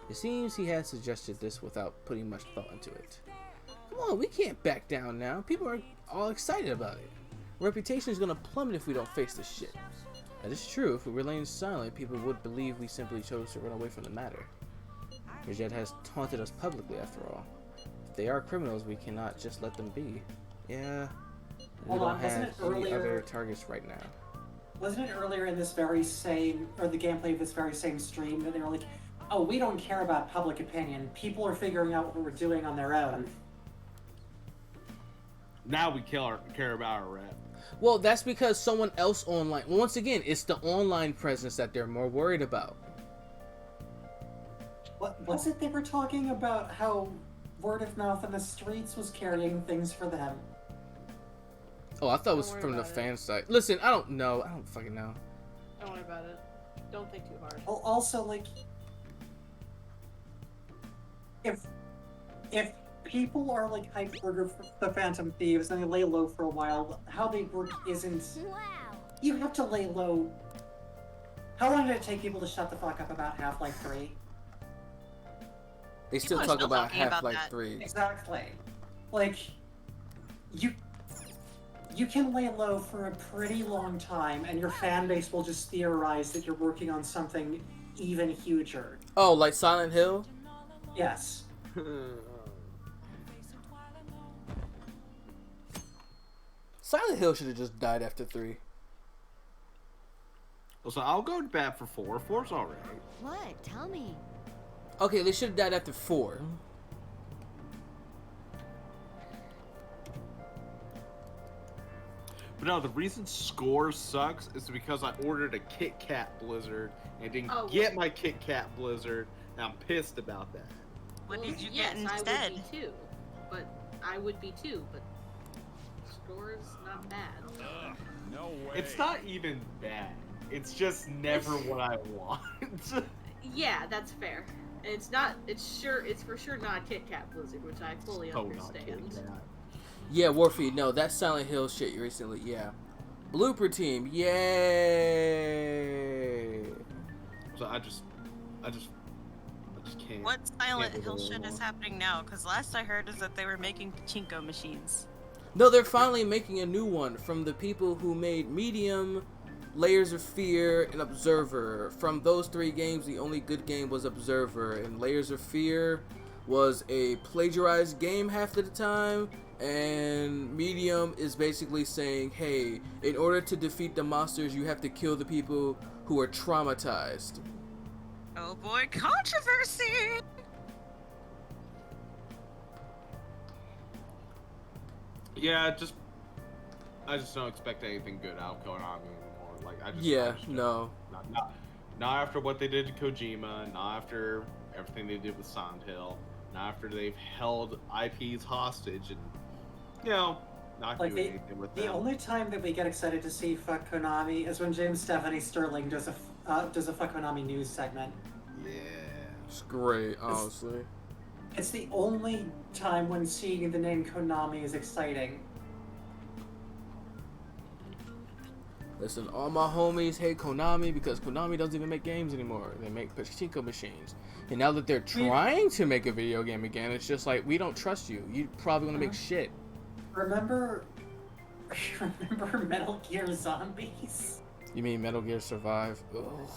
It seems he has suggested this without putting much thought into it. Come on, we can't back down now. People are all excited about it. Reputation is gonna plummet if we don't face this shit. That is true. If we remain silent, people would believe we simply chose to run away from the matter. Medjed has taunted us publicly, after all. If they are criminals, we cannot just let them be. Yeah. We don't have any other targets right now. Wasn't it earlier in this very same, or the gameplay of this very same stream, that they were like, oh, we don't care about public opinion. People are figuring out what we're doing on their own. Now we care about our rep. Well, that's because someone else online. Once again, it's the online presence that they're more worried about. What was it they were talking about? How word of mouth in the streets was carrying things for them. Oh, I thought it was from the fan site. Listen, I don't know. I don't fucking know. Don't worry about it. Don't think too hard. Also, like, if people are like hyped for the Phantom Thieves and they lay low for a while, how they work isn't. Wow. You have to lay low. How long did it take people to shut the fuck up about Half-Life 3? They still talk about Half-Life 3. Exactly. Like, you can lay low for a pretty long time, and your fan base will just theorize that you're working on something even huger. Oh, like Silent Hill? Yes. Silent Hill should have just died after 3. So I'll go to bat for 4. 4's alright. What? Tell me. Okay, they should have died after 4. But no, the reason Score sucks is because I ordered a Kit Kat Blizzard and didn't get my Kit Kat Blizzard, and I'm pissed about that. What Well, did you yes, get instead? I would be too. But I would be too, but Score's not bad. No way. It's not even bad. It's just never what I want. Yeah, that's fair. And it's not. It's for sure not Kit Kat Blizzard, which I fully understand. Yeah, Warfy, no, that's Silent Hill shit recently, yeah. Blooper team, yay! So I just can't. What Silent can't Hill do it shit is anymore. happening now? Because last I heard is that they were making pachinko machines. No, they're finally making a new one from the people who made Medium, Layers of Fear, and Observer. From those 3 games, the only good game was Observer, and Layers of Fear was a plagiarized game half of the time, and Medium is basically saying, hey, in order to defeat the monsters, you have to kill the people who are traumatized. Oh boy, controversy! Yeah, I just don't expect anything good out of Konami anymore. Like I just No. Not after what they did to Kojima, not after everything they did with Silent Hill, not after they've held IPs hostage and not Like doing anything with them. the only time that we get excited to see Fuck Konami is when James Stephanie Sterling does a Fuck Konami news segment. Yeah. It's great, honestly. It's the only time when seeing the name Konami is exciting. Listen, all my homies hate Konami because Konami doesn't even make games anymore. They make pachinko machines. And now that they're trying to make a video game again, it's just like, we don't trust you. You're probably gonna make shit. Remember Metal Gear Zombies? You mean Metal Gear Survive? Ugh.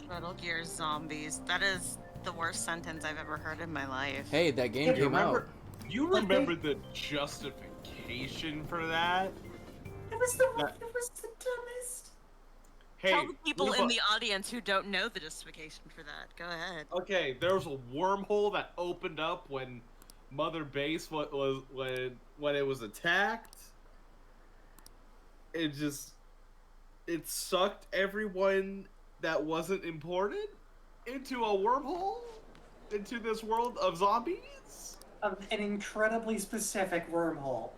Metal Gear Zombies. That is the worst sentence I've ever heard in my life. Hey, that game came out. You remember the justification for that? It was the dumbest. Hey, Tell the people what in about- the audience who don't know the justification for that. Go ahead. Okay, there was a wormhole that opened up when Mother Base when it was attacked. It sucked everyone that wasn't important into a wormhole, into this world of zombies. An incredibly specific wormhole.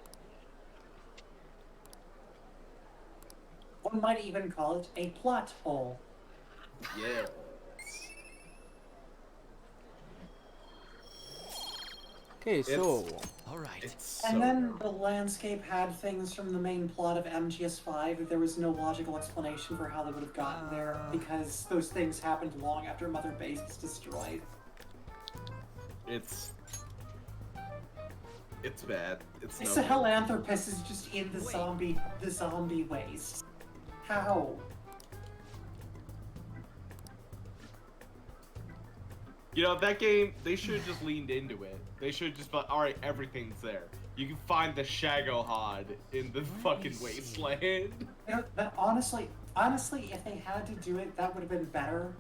One might even call it a plot hole. Yeah. Okay, so And then the landscape had things from the main plot of MGS5. There was no logical explanation for how they would have gotten there because those things happened long after Mother Base was destroyed. It's bad. It's no good. Sahelanthropus is just in the zombie waste. How? You know, that game, they should have just leaned into it. They should have just thought, alright, everything's there. You can find the Shagohod in the fucking wasteland. You know, but honestly, if they had to do it, that would have been better.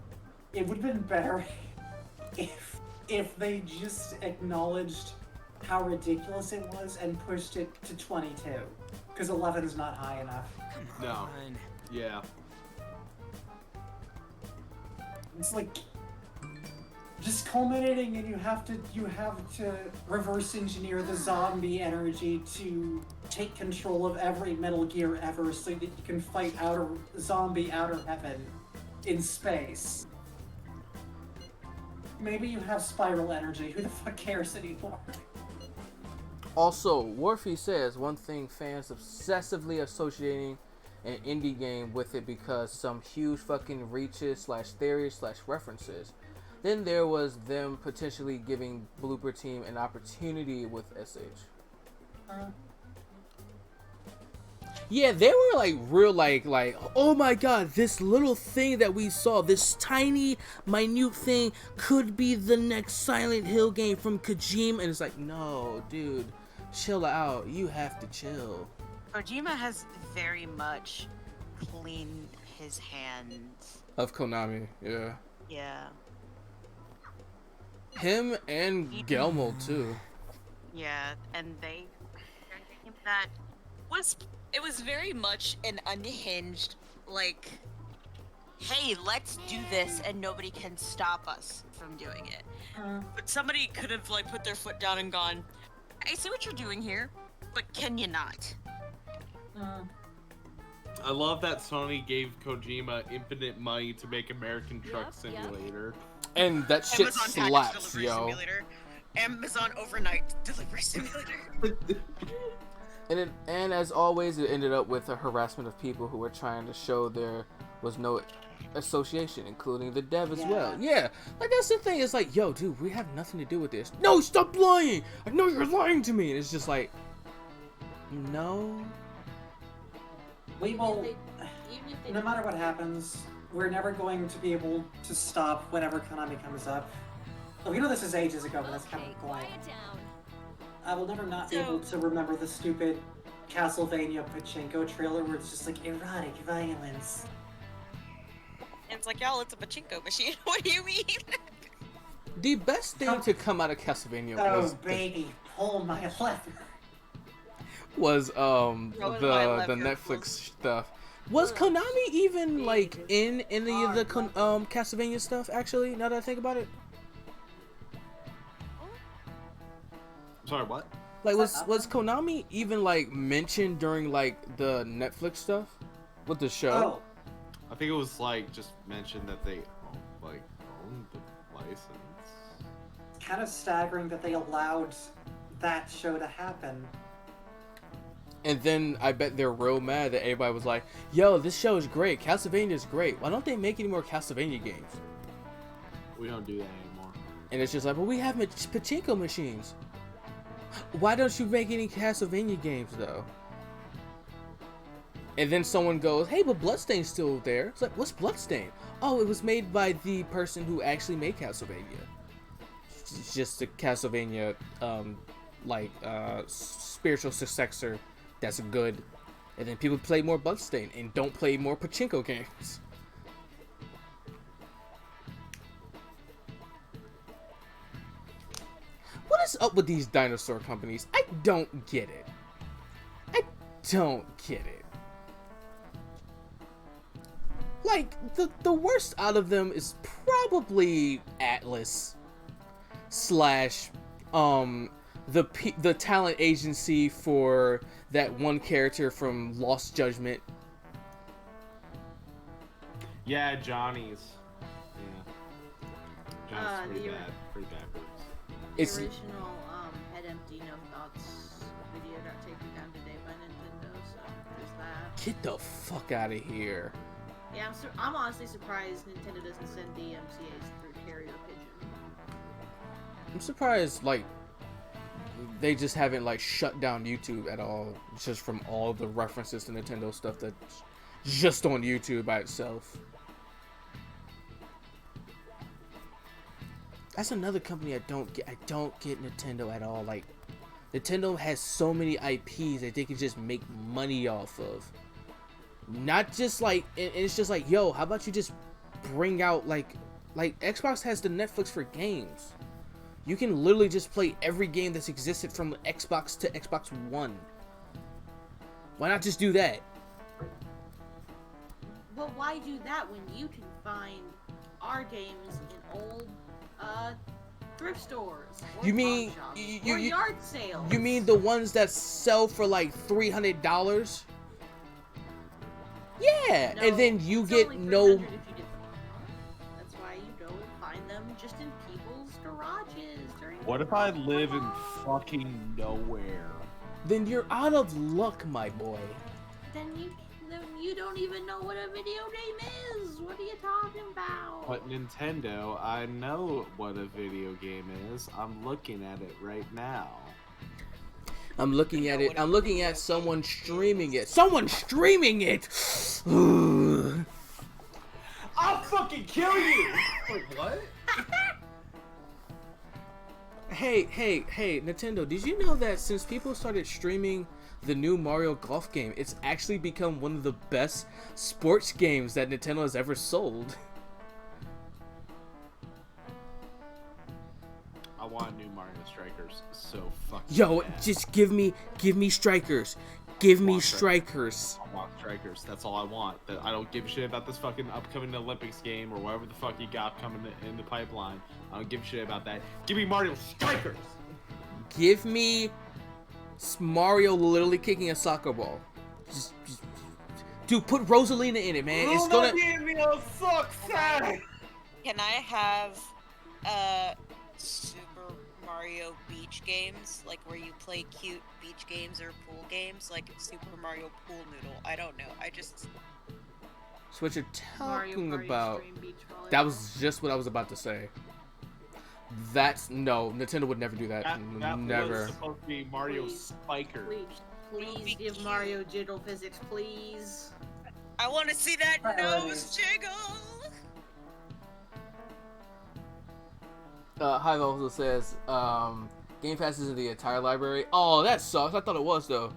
It would have been better if they just acknowledged how ridiculous it was and pushed it to 22. Because 11 is not high enough. No. Yeah. It's like just culminating, and you have to reverse engineer the zombie energy to take control of every Metal Gear ever, so that you can fight zombie outer heaven in space. Maybe you have spiral energy. Who the fuck cares anymore? Also, Warfy says one thing fans obsessively associating an indie game with it because some huge fucking reaches / theories / references. Then there was them potentially giving Blooper Team an opportunity with SH. Yeah, they were like real like, oh my god, this little thing that we saw, this tiny, minute thing could be the next Silent Hill game from Kojima. And it's like, no, dude, chill out. You have to chill. Kojima has very much cleaned his hands. Of Konami, yeah. Yeah. Him and Gelmo too. Yeah, and they're that it was very much an unhinged, like, hey, let's do this and nobody can stop us from doing it. But somebody could have like put their foot down and gone, I see what you're doing here, but can you not? I love that Sony gave Kojima infinite money to make American Truck Simulator. And that shit Amazon slaps, Package Delivery yo. Simulator. Amazon Overnight Delivery Simulator. And as always, it ended up with a harassment of people who were trying to show there was no association, including the dev as well. Yeah, like that's the thing. It's like, yo, dude, we have nothing to do with this. No, stop lying. I know you're lying to me. And it's just like, no. We will, no matter what happens, we're never going to be able to stop whenever Konami comes up. We know this is ages ago, but that's kind of the point. I will never not be able to remember the stupid Castlevania Pachinko trailer where it's just like erotic violence. And it's like, y'all, it's a pachinko machine. What do you mean? The best thing to come out of Castlevania was baby, pull my lever. Was the Netflix stuff. Was Konami even like in any of the Castlevania stuff? Actually, now that I think about it. Sorry, what? Like, was Konami even like mentioned during like the Netflix stuff with the show? Oh. I think it was like just mentioned that they like owned the license. It's kind of staggering that they allowed that show to happen. And then I bet they're real mad that everybody was like, yo, this show is great. Castlevania is great. Why don't they make any more Castlevania games? We don't do that anymore. And it's just like, well, we have pachinko machines. Why don't you make any Castlevania games, though? And then someone goes, hey, but Bloodstain's still there. It's like, what's Bloodstain? Oh, it was made by the person who actually made Castlevania. It's just a Castlevania, spiritual successor that's good. And then people play more Bloodstain and don't play more pachinko games. What is up with these dinosaur companies? I don't get it. I don't get it. Like, the worst out of them is probably Atlas / the talent agency for that one character from Lost Judgment. Yeah, Johnny's. Yeah. Johnny's pretty bad. Pretty bad. The original Head Empty No Thoughts video got taken down today by Nintendo, so there's that. Get the fuck out of here. Yeah, I'm honestly surprised Nintendo doesn't send the MCAs through carrier pigeon. I'm surprised, like, they just haven't, like, shut down YouTube at all, just from all the references to Nintendo stuff that's just on YouTube by itself. That's another company I don't get. I don't get Nintendo at all. Like, Nintendo has so many IPs that they can just make money off of. Not just like, and it's just like, yo, how about you just bring out like Xbox has the Netflix for games. You can literally just play every game that's existed from Xbox to Xbox One. Why not just do that? But why do that when you can find our games in old thrift stores? You mean or yard sales? You mean the ones that sell for like $300? Yeah, No, and then you it's get only no. $300 if you get them online. That's why you go and find them just in people's garages during. What if I live in fucking nowhere? Then you're out of luck, my boy. Then you don't even know what a video game is. What are you talking about? But Nintendo, I know what a video game is. I'm looking at it right now. I'm looking at it. I'm looking at someone streaming it. Someone streaming it. I'll fucking kill you. Wait, what? Hey, Nintendo, did you know that since people started streaming the new Mario Golf game, it's actually become one of the best sports games that Nintendo has ever sold? I want new Mario Strikers so fucking Yo, bad. just give me Strikers. Give me strikers. I want strikers. That's all I want. I don't give a shit about this fucking upcoming Olympics game or whatever the fuck you got coming in the pipeline. I don't give a shit about that. Give me Mario strikers. Give me Mario literally kicking a soccer ball. Dude, put Rosalina in it, man. It's gonna. Can I have Super Mario beach games, like where you play cute beach games or pool games, like Super Mario Pool Noodle? I don't know. I just. So what you're talking Mario about? Stream Beach Volleyball. That was just what I was about to say. That's no. Nintendo would never do that. That Never. was supposed to be Mario Spiker. Please give Mario jiggle physics, please. I want to see that nose jiggle. High also says, Game Pass is in the entire library. Oh, that sucks. I thought it was though.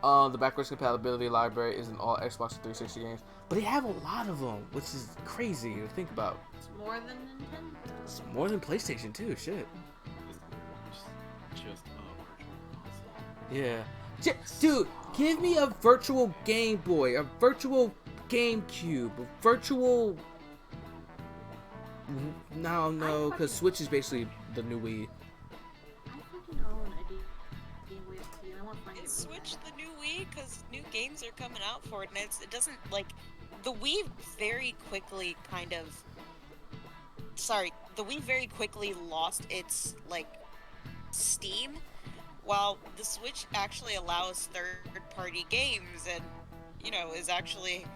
The backwards compatibility library is in all Xbox 360 games, but they have a lot of them, which is crazy to think about. It's more than Nintendo. It's more than PlayStation too. Shit. Just a virtual console. Yeah. Dude, give me a virtual Game Boy, a virtual GameCube, a virtual. No, because Switch is basically the new Wii. I fucking own a Game Boy SP and I want to find it. Is Switch the new Wii? Because new games are coming out for it, and it doesn't like the Wii very quickly kind of. Sorry, the Wii very quickly lost its like Steam, while the Switch actually allows third-party games and is actually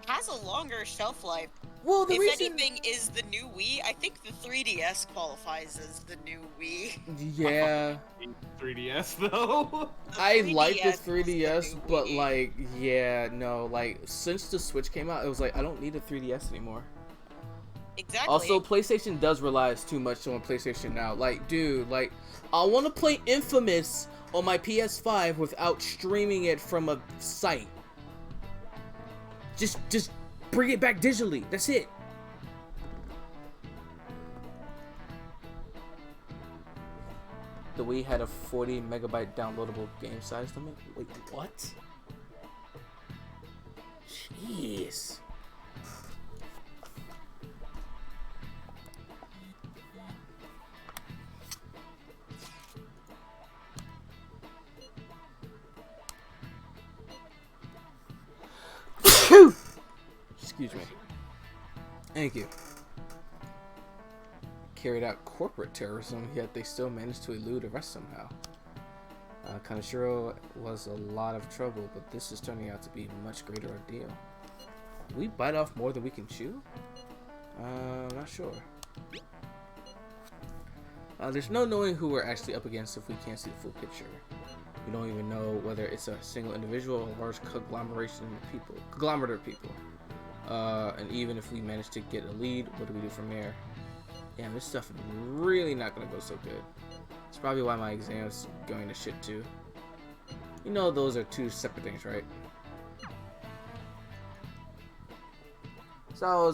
has a longer shelf life. Well, the if reason... anything is the new Wii, I think the 3DS qualifies as the new Wii. Yeah. 3DS though. I like the 3DS, but like, yeah, no, like since the Switch came out, it was like I don't need a 3DS anymore. Exactly. Also, PlayStation does relies too much on PlayStation now. Like, dude, like I want to play Infamous on my PS5 without streaming it from a site. Just bring it back digitally. That's it. The Wii had a 40 megabyte downloadable game size limit. Wait, what? Jeez. Excuse me. Thank you. Carried out corporate terrorism, yet they still managed to elude arrest somehow. Kaneshiro was a lot of trouble, but this is turning out to be a much greater ordeal. We bite off more than we can chew? Not sure. There's no knowing who we're actually up against if we can't see the full picture. We don't even know whether it's a single individual or a large conglomerate of people. And even if we manage to get a lead, what do we do from there? Damn, this stuff is really not gonna go so good. It's probably why my exam's going to shit too. You know those are two separate things, right? So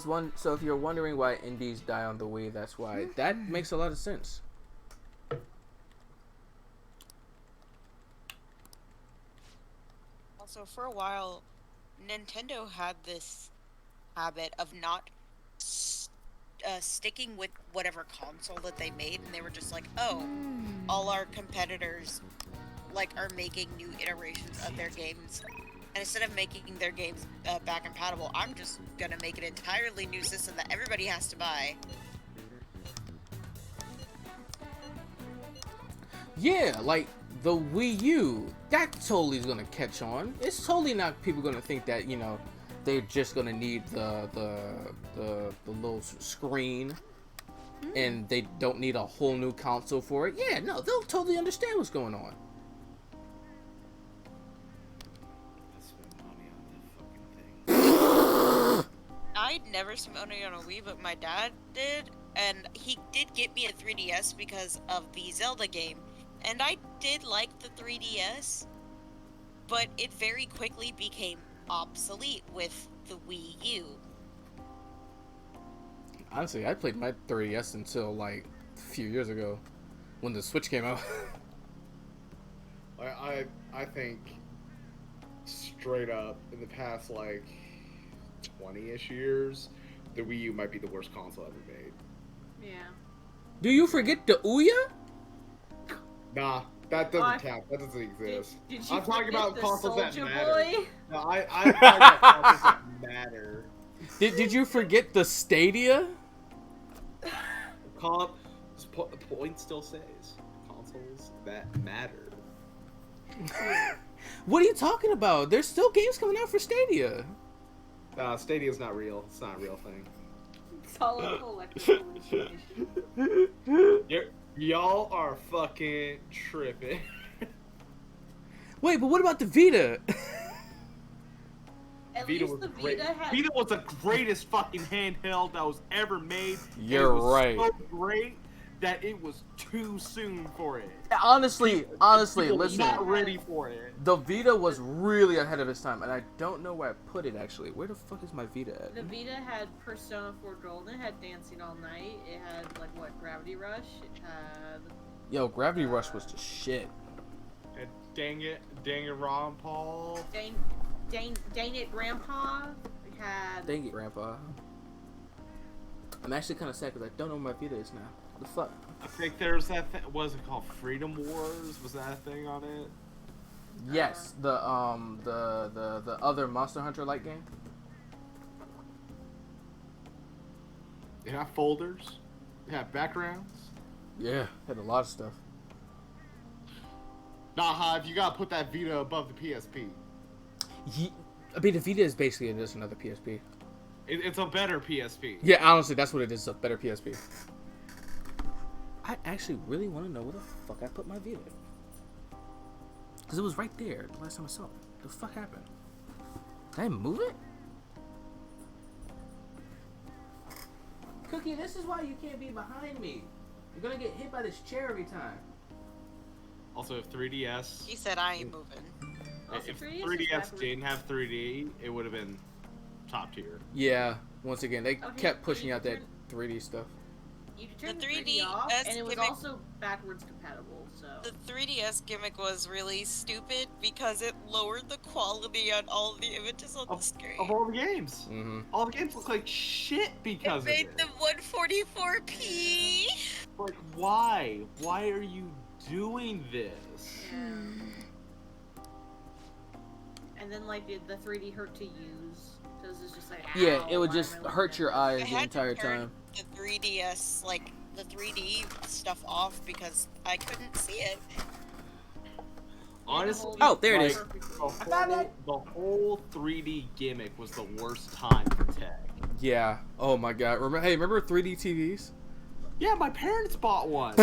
if you're wondering why indies die on the Wii, that's why. That makes a lot of sense. Also, for a while, Nintendo had this habit of not sticking with whatever console that they made, and they were just like, oh, all our competitors are making new iterations of their games, and instead of making their games back compatible, I'm just gonna make an entirely new system that everybody has to buy. Yeah, like the Wii U, that totally is gonna catch on. It's totally not people gonna think that, you know, they're just gonna need the little screen and they don't need a whole new console for it. Yeah, no, they'll totally understand what's going on. I'd never spent money on a Wii, but my dad did, and he did get me a 3DS because of the Zelda game. And I did like the 3DS, but it very quickly became obsolete with the Wii U. Honestly, I played my 3DS until like a few years ago when the Switch came out. I think straight up, in the past, like, 20-ish years, the Wii U might be the worst console ever made. Yeah. Do you forget the Ouya? Nah, that doesn't count. That doesn't exist. Did you I'm talking forget about the consoles that Soulja matter. Boy? No, I'm talking about consoles that matter. Did you forget the Stadia? The point still says consoles that matter. What are you talking about? There's still games coming out for Stadia. Stadia's not real. It's not a real thing. It's all a collectible issue. Y'all are fucking tripping. Wait, but what about the Vita? At Vita least was the great. Vita had... Vita was the greatest fucking handheld that was ever made. You're it was right. So great that it was too soon for it. Honestly, People listen. not ready for it. The Vita was really ahead of its time, and I don't know where I put it actually. Where the fuck is my Vita at? The Vita had Persona 4 Golden, it had Dancing All Night, it had, like, what, Gravity Rush, it had... Yo, Gravity Rush was the shit. And dang it, Ron Paul. Dang it, Grandpa, it had... Dang it, Grandpa. I'm actually kind of sad because I don't know where my Vita is now. What the fuck? I think there's that thing, what is it called? Freedom Wars? Was that a thing on it? Yes, the other Monster Hunter like game. It had folders. It had backgrounds. Yeah, had a lot of stuff. Nah, Hive, you gotta put that Vita above the PSP. I mean, the Vita is basically just another PSP. It's a better PSP. Yeah, honestly, that's what it is, a better PSP. I actually really want to know where the fuck I put my Vita. Because it was right there the last time I saw it. The fuck happened? Did I move it? Cookie, this is why you can't be behind me. You're gonna get hit by this chair every time. Also, if 3DS... He said I ain't moving. If 3DS didn't have 3D, it would have been top tier. Yeah, once again, they kept pushing out that 3D stuff. You could turn The the 3DS 3D off, and it was gimmick- also backwards compatible, so... The 3DS gimmick was really stupid because it lowered the quality on all the images on the screen. Of all the games. Mm-hmm. All the games look like shit because It made of it. them 144p. Like, why? Why are you doing this? And then, like, the 3D hurt to use, because it's just like, Yeah, ow, it would why just am I looking hurt at your this? eyes I the had entire to turn time. the 3DS, like, the 3D stuff off because I couldn't see it. Honestly, Oh, there it is. The whole 3D gimmick was the worst time for tech. Yeah. Oh my god. Remember 3D TVs? Yeah, my parents bought one.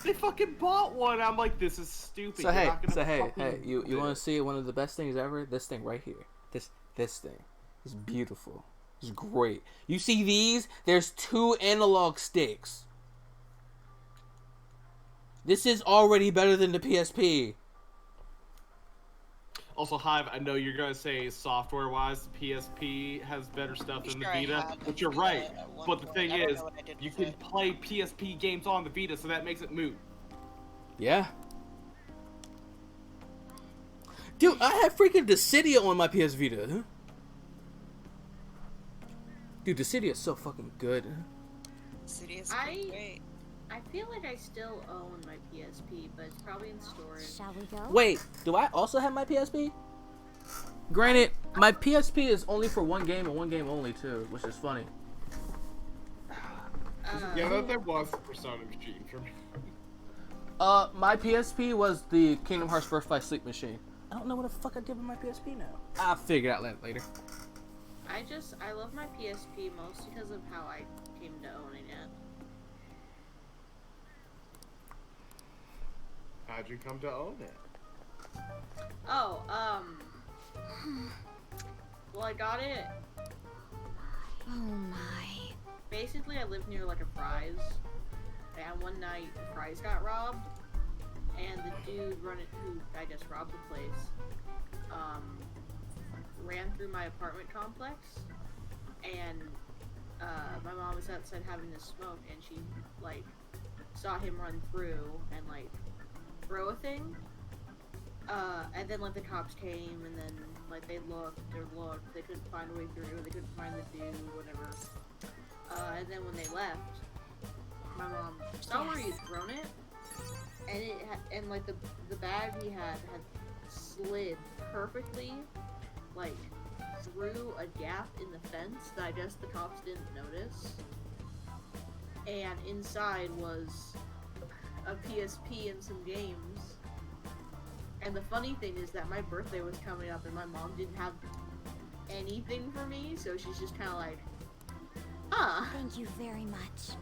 They fucking bought one. I'm like, this is stupid. So You're hey, not gonna fucking you do want it. to see one of the best things ever? This thing right here. This thing is beautiful. It's great. You see these? There's 2 analog sticks. This is already better than the PSP. Also, Hive, I know you're gonna say software-wise, the PSP has better stuff than the Sure I Vita, had but you're Vita right. at one But the point. thing I don't is, know what I did you with can it. play PSP games on the Vita, so that makes it moot. Yeah. Dude, I have freaking Dissidia on my PS Vita. Dude, Dissidia is so fucking good. City is pretty great. I feel like I still own my PSP, but it's probably in storage. Shall we go? Wait, do I also have my PSP? Granted, my PSP is only for one game and one game only too, which is funny. Yeah, that was the Persona machine for me. My PSP was the Kingdom Hearts First Flight Sleep Machine. I don't know what the fuck I did with my PSP now. I'll figure it out later. I love my PSP mostly because of how I came to owning it. How'd you come to own it? Oh, well, I got it. Oh my. Basically, I live near like a Fry's, and one night the Fry's got robbed, and the dude who I guess robbed the place, ran through my apartment complex, and my mom was outside having this smoke, and she like saw him run through and like throw a thing. And then like the cops came, and then like they looked, they couldn't find a way through, or they couldn't find the dude, whatever. And then when they left, my mom saw where he had thrown it, and and like the bag he had slid perfectly, like through a gap in the fence that I guess the cops didn't notice. And inside was a PSP and some games. And the funny thing is that my birthday was coming up and my mom didn't have anything for me, so she's just kind of like, huh. Thank you very much.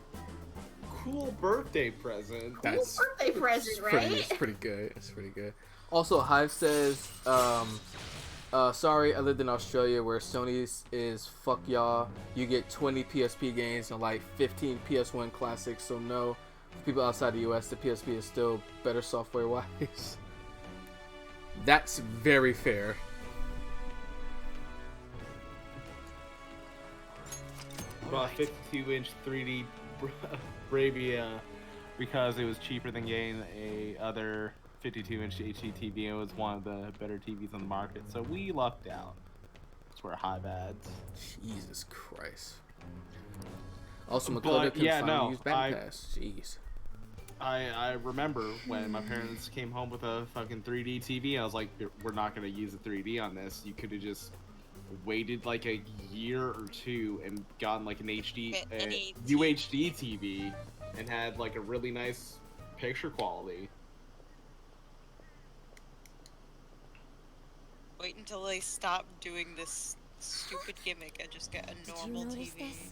Cool birthday present. Cool birthday present, right? It's pretty good. It's pretty good. Also, Hive says, sorry, I lived in Australia where Sony's is fuck y'all. You get 20 PSP games and like 15 PS1 classics, so no. For people outside the US, the PSP is still better software-wise. That's very fair. Bought 52-inch 3D Bravia because it was cheaper than getting a other 52-inch HD TV. It was one of the better TVs on the market, so we lucked out. That's where Hive ads. Jesus Christ. Also, Makoto can finally use Battle Pass. Jeez. I remember when my parents came home with a fucking 3D TV. I was like, we're not going to use the 3D on this. You could have just waited like a year or two and gotten like an UHD TV and had like a really nice picture quality. Wait until they stop doing this stupid gimmick and just get a normal TV. This?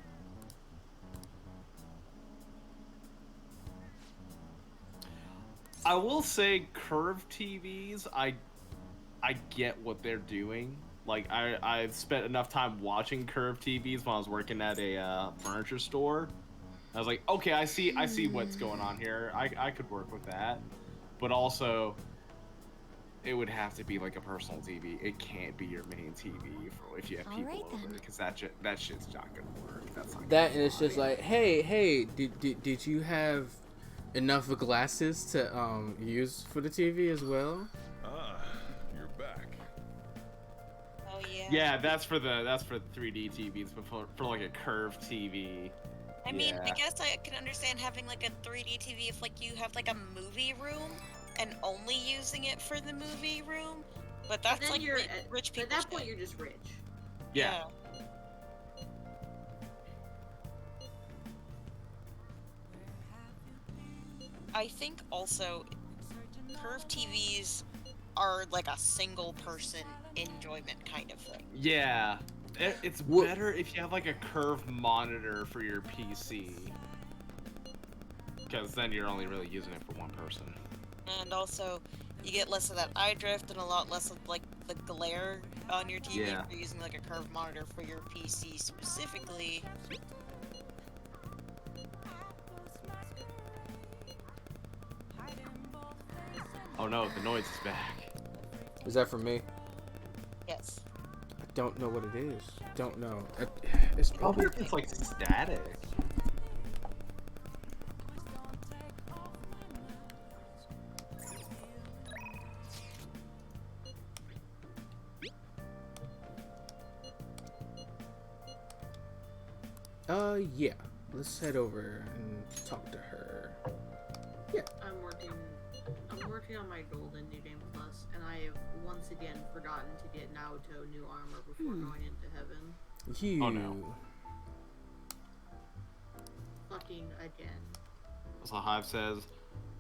I will say curved TVs, I get what they're doing. Like I've spent enough time watching curved TVs when I was working at a furniture store. I was like, okay, I see what's going on here. I could work with that. But also, it would have to be like a personal TV. It can't be your main TV for if you have people over, because that shit's not gonna work. That's not that, and it's just like, hey, did you have enough glasses to use for the TV as well? You're back. Oh yeah. Yeah, that's for 3D TVs, but for like a curved TV. I mean, I guess I can understand having like a 3D TV if like you have like a movie room and only using it for the movie room, but that's like rich people. At that point, you're just rich. Yeah. I think also curved TVs are like a single person enjoyment kind of thing. Yeah. It's better if you have like a curved monitor for your PC, because then you're only really using it for one person. And also, you get less of that eye drift and a lot less of like the glare on your TV if you're using like a curved monitor for your PC specifically. Oh no, the noise is back. Is that for me? Yes. I don't know what it is. Don't know. It's probably it's like static. Yeah. Let's head over and talk to her. Yeah. I'm working on my golden New Game Plus, and I have once again forgotten to get Naoto new armor before going into heaven. Oh no. Fucking again. So Hive says,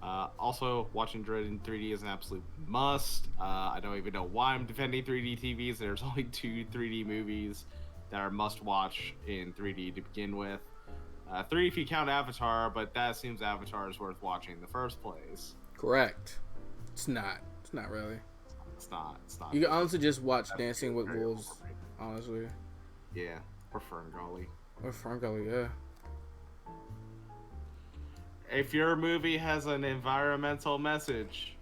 also watching Dread in 3D is an absolute must. I don't even know why I'm defending 3D TVs. There's only 2 3D movies that are must watch in 3D to begin with. 3 if you count Avatar, but that seems Avatar is worth watching in the first place. Correct. It's not. It's not really. It's not. You can honestly just watch Dancing with Wolves. Honestly. Yeah. Or Ferngully. Or Ferngully, yeah. If your movie has an environmental message,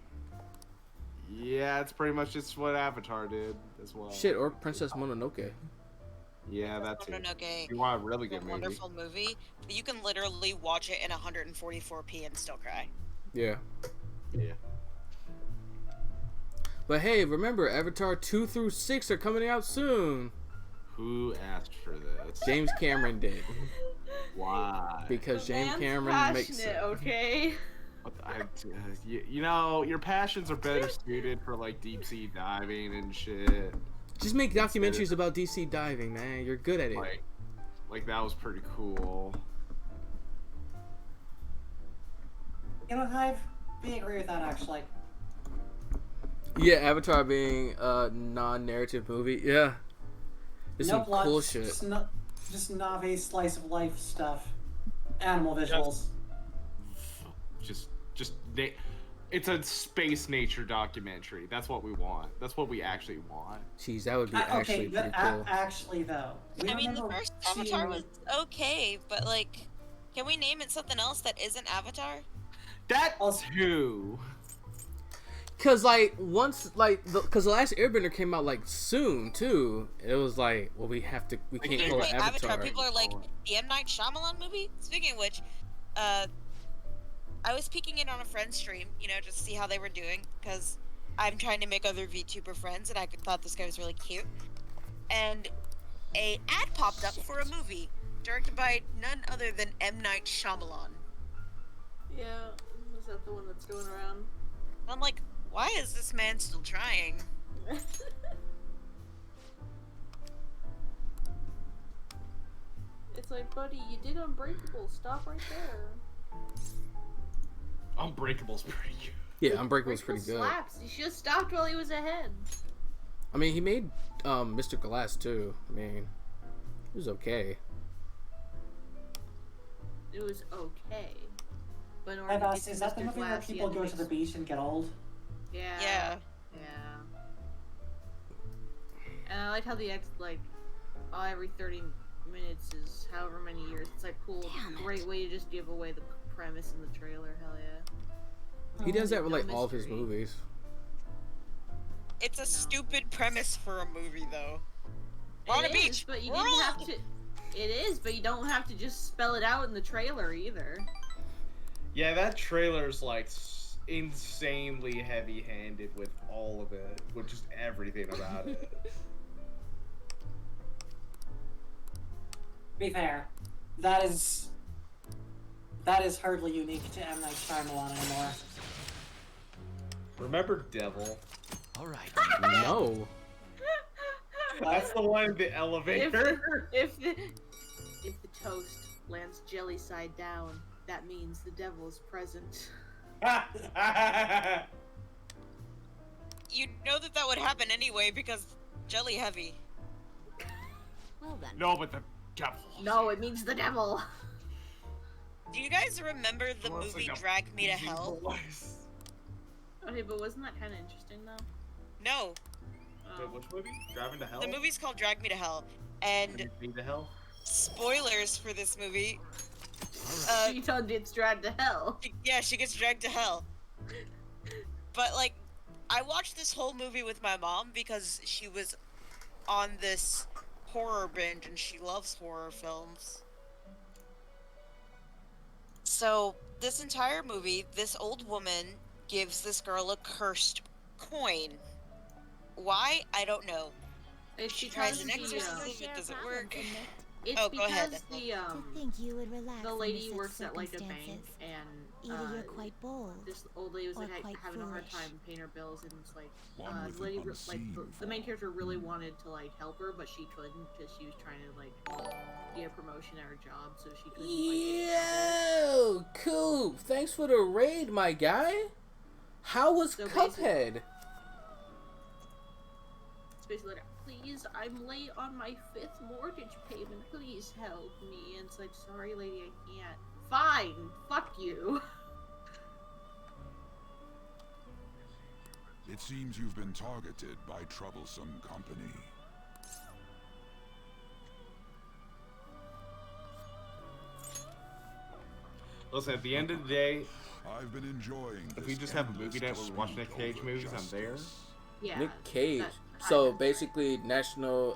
yeah, it's pretty much just what Avatar did as well. Shit, or Princess Mononoke. Yeah, that's it. Mononoke. You want a really good movie. Wonderful movie, but you can literally watch it in 144p and still cry. Yeah. Yeah. But hey, remember, Avatar 2 through 6 are coming out soon. Who asked for this? James Cameron did. Why? Because The James man's Cameron makes passionate, it. okay? You know, your passions are better suited for like deep sea diving and shit. Just make documentaries about DC diving, man. You're good at it. Like that was pretty cool. You know, Hive, we agree with that actually. Yeah, Avatar being a non-narrative movie. Yeah. There's No some plot, cool shit. just Na'vi slice of life stuff. Animal visuals. It's a space nature documentary. That's what we want. That's what we actually want. Jeez, that would be actually pretty cool. Actually, though, I mean, the first Avatar was okay, but like, can we name it something else that isn't Avatar? That too. Cause like once cause the last Airbender came out like soon too. It was like, well, we can't call it Avatar. People are like, the M. Night Shyamalan movie? Speaking of which, I was peeking in on a friend's stream, you know, just to see how they were doing, because I'm trying to make other VTuber friends, and I thought this guy was really cute. And a ad popped up for a movie, directed by none other than M. Night Shyamalan. Yeah, is that the one that's going around? I'm like, why is this man still trying? It's like, buddy, you did Unbreakable. Stop right there. Unbreakable's pretty good. Yeah, Unbreakable's pretty good. Slaps. You should have stopped while he was ahead. I mean, he made Mr. Glass too. I mean, it was okay. It was okay. But in order Hey, to boss, get is to that the Mr. movie where Glass, people go to the beach and get old? Yeah. Yeah. Yeah. And I like how the every 30 minutes is however many years. It's like cool, great way to just give away the premise in the trailer. Hell yeah. He does that with No like all of his mystery. movies. It's a stupid premise for a movie, though. We're on a It beach. is, but you We're didn't on. have to. It is, but you don't have to just spell it out in the trailer either. Yeah, that trailer's like insanely heavy-handed with all of it, with just everything about it. To be fair, that is hardly unique to M. Night Shyamalan anymore. Remember Devil? All right. No. That's the one in the elevator. If the toast lands jelly side down, that means the devil is present. You know that would happen anyway because jelly heavy. Well then. No, but the devil. No, it means the devil. Do you guys remember the Well, it's movie like a Drag Me to Hell? Okay, but wasn't that kind of interesting though? No. Wait, which movie? Driving to Hell? The movie's called Drag Me to Hell, and Me to Hell? spoilers for this movie. She gets dragged to hell. Yeah, she gets dragged to hell. But like, I watched this whole movie with my mom because she was on this horror binge and she loves horror films. So this entire movie, this old woman gives this girl a cursed coin. Why? I don't know. It's She because tries an the, exorcism, it doesn't work. It's Oh, go ahead. because To think you would relax the under lady such works at like a bank circumstances. and Either you're quite bold, this old lady was or like quite having a hard foolish. time paying her bills, and it's like One with the lady an the main character really wanted to like help her, but she couldn't because she was trying to like get a promotion at her job, so she couldn't. Yo, cool. Thanks for the raid, my guy. How was So Cuphead? It's basically like, please, I'm late on my 5th mortgage payment. Please help me. And it's like, sorry, lady, I can't. Fine, fuck you. It seems you've been targeted by troublesome company. Listen, at the end of the day, I've been enjoying if we just have a movie night where we watch Nick Cage movies, I'm there. Yeah. Nick Cage. So basically, National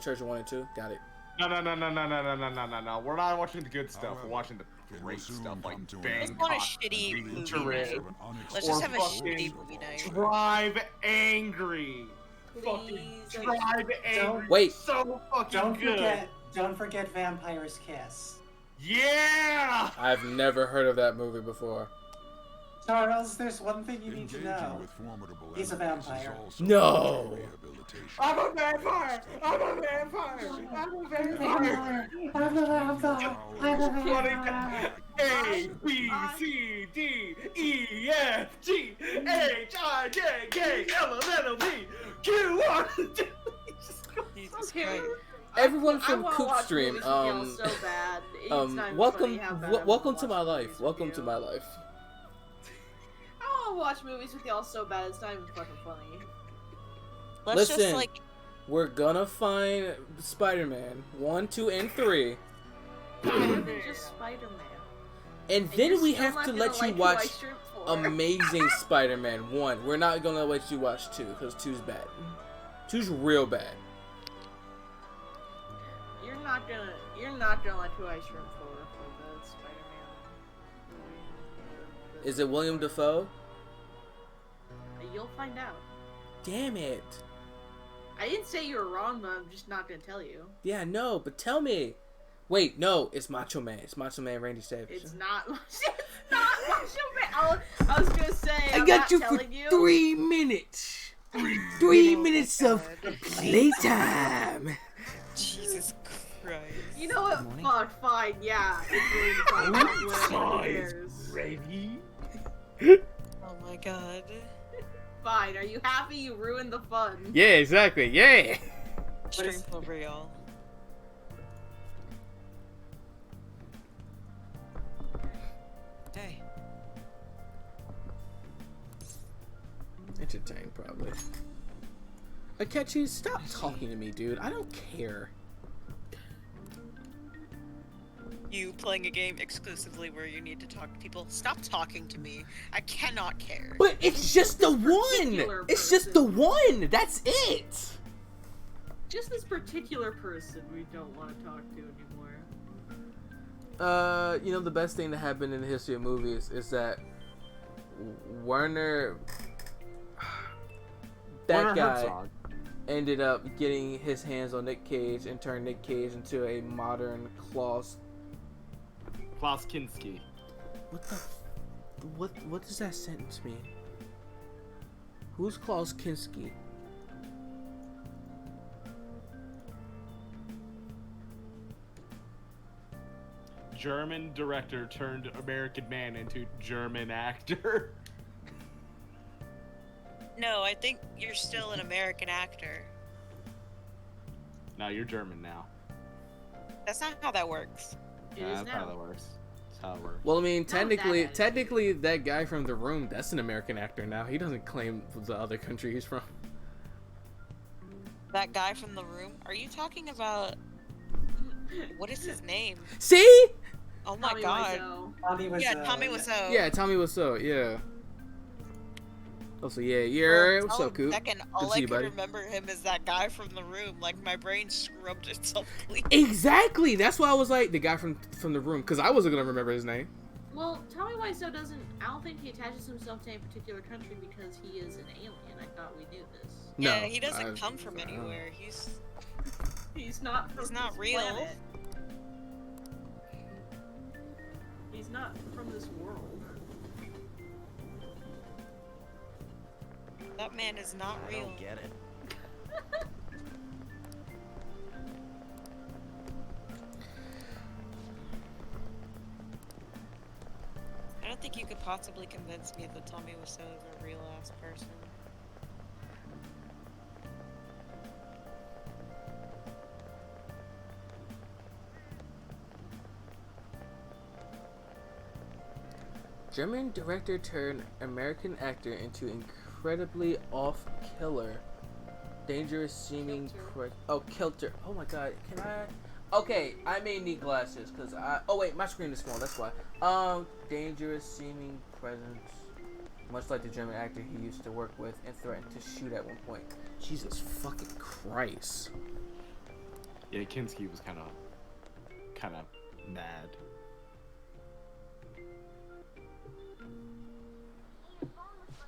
Treasure 1 and 2. Got it. No. We're not watching the good stuff. We're watching the great stuff like Bang. Let's go on a shitty movie night. Let's just have a shitty movie night. Drive Angry. Fucking Drive Angry. Wait. So fucking good. Don't forget Vampire's Kiss. Yeah. I've never heard of that movie before. Charles, there's one thing you need to know. He's a vampire. No. I'm a vampire. I'm a vampire. I'm a vampire. I'm a vampire. I'm a vampire. A B C D E F G H I J K L M N O P Q R. Jesus Christ. Everyone from I Coop watch Stream, movies with y'all so bad. It's not even welcome, funny how bad I welcome wanna to my watch life. movies Welcome with to you. my life. I want to watch movies with y'all so bad. It's not even fucking funny. Let's Listen, just like. we're gonna find Spider-Man 1, 2, and 3, Just Spider-Man. and you're then we still have not to gonna let you like who watch I stripped for. Amazing Spider-Man 1. We're not gonna let you watch 2 because 2's bad. 2's real bad. You're not gonna like who I stripped for the Spider-Man movie. Is it William Dafoe? You'll find out. Damn it. I didn't say you were wrong, but I'm just not gonna tell you. Yeah, no, but tell me. Wait, no, it's Macho Man. It's Macho Man Randy Savage. It's not. It's not Macho Man. I was gonna say. I I'm got not you for telling you. 3 minutes. 3 minutes of playtime. Jesus Christ. You know what? Fuck, fine, yeah. It's really fun. Who cares? Ready? Oh my god. Fine, are you happy you ruined the fun? Yeah, exactly. Yeah. Stream for real. Hey. Entertain, probably. Akechi, stop talking to me, dude. I don't care. You playing a game exclusively where you need to talk to people. Stop talking to me. I cannot care. But it's just the one. It's just the one. That's it. Just this particular person we don't want to talk to anymore. You know, the best thing that happened in the history of movies is that Werner guy Herzog ended up getting his hands on Nick Cage and turned Nick Cage into a modern Klaus Kinski. What does that sentence mean? Who's Klaus Kinski? German director turned American man into German actor. No, I think you're still an American actor. No, you're German now. That's not how that works. That's how that works. That's how it works. Well, I mean, technically, that guy from The Room, that's an American actor now. He doesn't claim the other country he's from. That guy from The Room? Are you talking about... What is his name? See? Oh my god. Tommy Wiseau. Yeah, Tommy Wiseau. Yeah, Tommy Wiseau, yeah. Oh, so yeah, what's up, Coop? Second, Good all to I see you, can buddy. remember him is that guy from The Room. Like, my brain scrubbed itself clean. Exactly! That's why I was like, the guy from The Room, because I wasn't going to remember his name. Well, Tommy Wiseau doesn't. I don't think he attaches himself to any particular country because he is an alien. I thought we knew this. No, Yeah, he doesn't come from anywhere. He's not. He's not this real. planet. He's not from this world. That man is not real. I don't get it. I don't think you could possibly convince me that Tommy Wiseau is a real ass person. German director turned American actor into incredibly off-killer, dangerous seeming Kilter. Oh my god, can I? Okay, I may need glasses because oh wait, my screen is small, that's why. Dangerous seeming presence, much like the German actor he used to work with and threatened to shoot at one point. Jesus fucking Christ. Yeah, Kinski was kind of mad.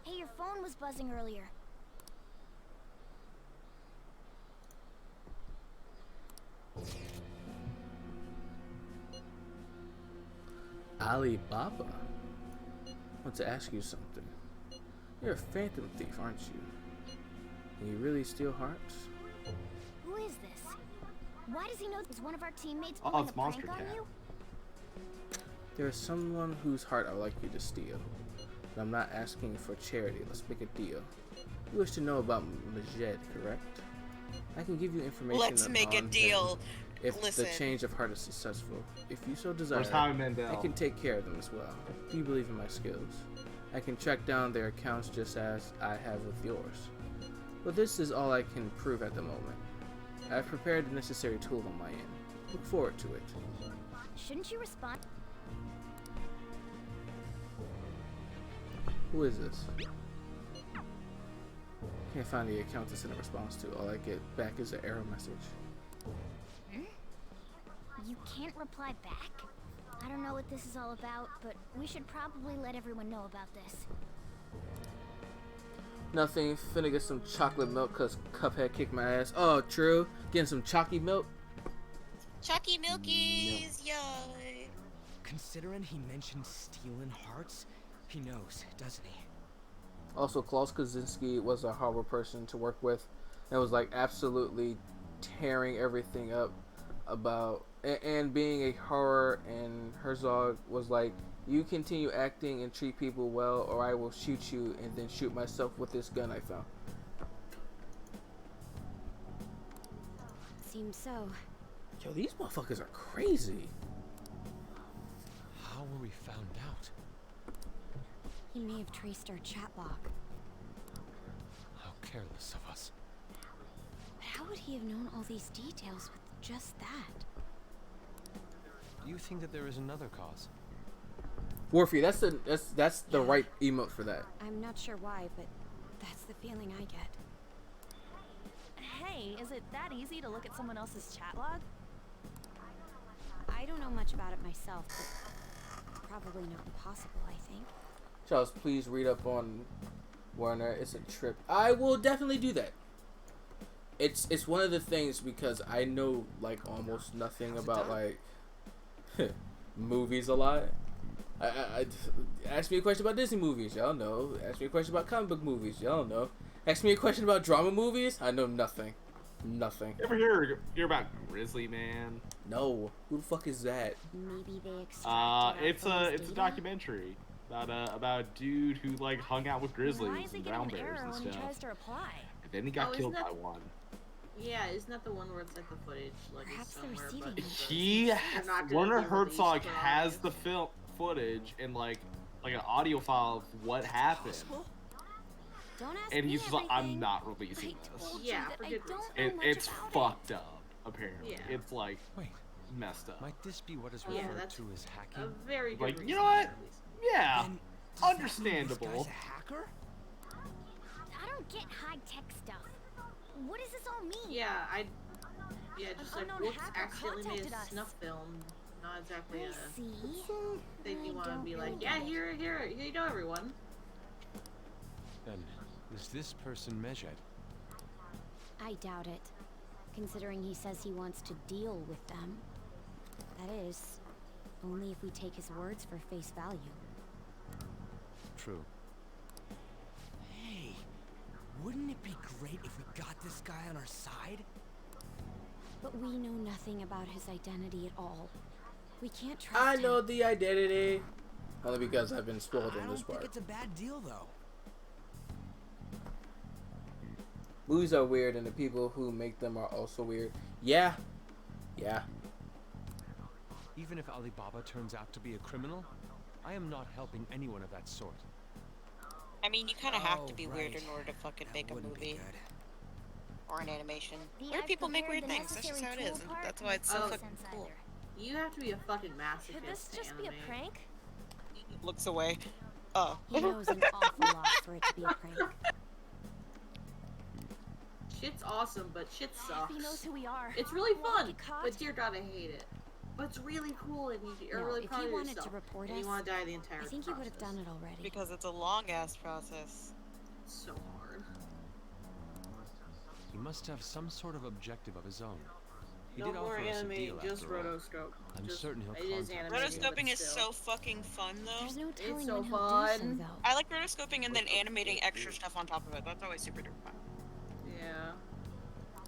Hey, your phone was buzzing earlier. Alibaba. I want to ask you something. You're a phantom thief, aren't you? And you really steal hearts? Who is this? Why does he know is one of our teammates Oh, pulling it's a prank Monster on Cat. you? There is someone whose heart I would like you to steal. But I'm not asking for charity. Let's make a deal. You wish to know about Majed, correct? I can give you information Let's make a on deal. him if Listen. the change of heart is successful. If you so desire, Where's Howie Mandel? I can take care of them as well. Do you believe in my skills? I can track down their accounts just as I have with yours. But this is all I can prove at the moment. I've prepared the necessary tool on my end. Look forward to it. Shouldn't you respond? Who is this? Can't find the account to send a response to. All I get back is an error message. You can't reply back? I don't know what this is all about, but we should probably let everyone know about this. Nothing. Finna get some chocolate milk cause Cuphead kicked my ass. Oh, true. Getting some chalky milk. Chalky Milkies, yay. Considering he mentioned stealing hearts, he knows, doesn't he? Also, Klaus Kaczynski was a horrible person to work with. And was like absolutely tearing everything up about and being a horror, and Herzog was like, you continue acting and treat people well or I will shoot you and then shoot myself with this gun I found. Seems so. Yo, these motherfuckers are crazy. How were we found out? He may have traced our chat log. How careless of us. But how would he have known all these details with just that? You think that there is another cause? Warfy, that's the right emote for that. I'm not sure why, but that's the feeling I get. Hey, is it that easy to look at someone else's chat log? I don't know much about it myself, but probably not impossible, I think. Charles, please read up on Warner. It's a trip. I will definitely do that. It's one of the things because I know like almost nothing about like movies a lot. I ask me a question about Disney movies, y'all know. Ask me a question about comic book movies, y'all know. Ask me a question about drama movies, I know nothing. Nothing. You ever hear about Grizzly Man? No. Who the fuck is that? Maybe they extracted it's a documentary about a dude who like hung out with grizzlies Why is he and getting brown an bears error and when he stuff. tries to reply? And then he got killed isn't by that- one. Yeah, isn't that the one where it's like the footage, like Perhaps is they're somewhere, receiving but it. they're not gonna Werner be released Herzog for has audience. the film footage and like an audio file of what happened. Don't ask And me he's just like, I'm everything. not releasing this. Yeah, that for I good don't reason. know much It's about fucked up, apparently. Yeah. It's like Wait, messed up. might this be what is Yeah, referred that's to as hacking? A very good Like, reason. you know what? to release it. Yeah, Then, does that mean understandable. This guy's a hacker? I don't get high-tech stuff. What does this all mean? Yeah, just An like unknown whoops, hacker accidentally made contacted a us. snuff film. Not exactly I a see. thing you I want to don't be like, really yeah, get it. here, you know everyone. Then, is this person Mejed? I doubt it, considering he says he wants to deal with them. That is, only if we take his words for face value. True. Hey, wouldn't it be great if we got this guy on our side? But we know nothing about his identity at all. We can't trust I him. know the identity. Only because I've been spoiled I on don't this think part. it's a bad deal, though. Movies are weird and the people who make them are also weird. Yeah. Yeah. Even if Alibaba turns out to be a criminal, I am not helping anyone of that sort. I mean, you kind of have to Oh, be weird right. in order to fucking That make a wouldn't be movie good. or an animation. The Weird I've people make prepared weird the things. That's just necessary how it is, tool and part that's why it's so makes fucking sense cool. either. You have to be a fucking masochist. Could this to just be a animate. prank? Looks away. Oh. He knows an awful lot for it to be a prank. Shit's awesome, but shit sucks. He knows who we are. It's really Won't fun, get caught. but dear God, I hate it. But it's really cool, and you're No, really if proud he of wanted yourself. to report and you us, want to die the entire I think he would have done it already. Because it's a long ass process. It's so hard. He must have some sort of objective of his own. He No did more offer us a animating, deal just after all. rotoscope. I'm Just- certain he'll it is contact animated. us. Rotoscoping is still. so fucking fun though. There's no telling so when he'll fun. do so, though. I like rotoscoping and then animating extra stuff on top of it. That's always super duper fun. Yeah.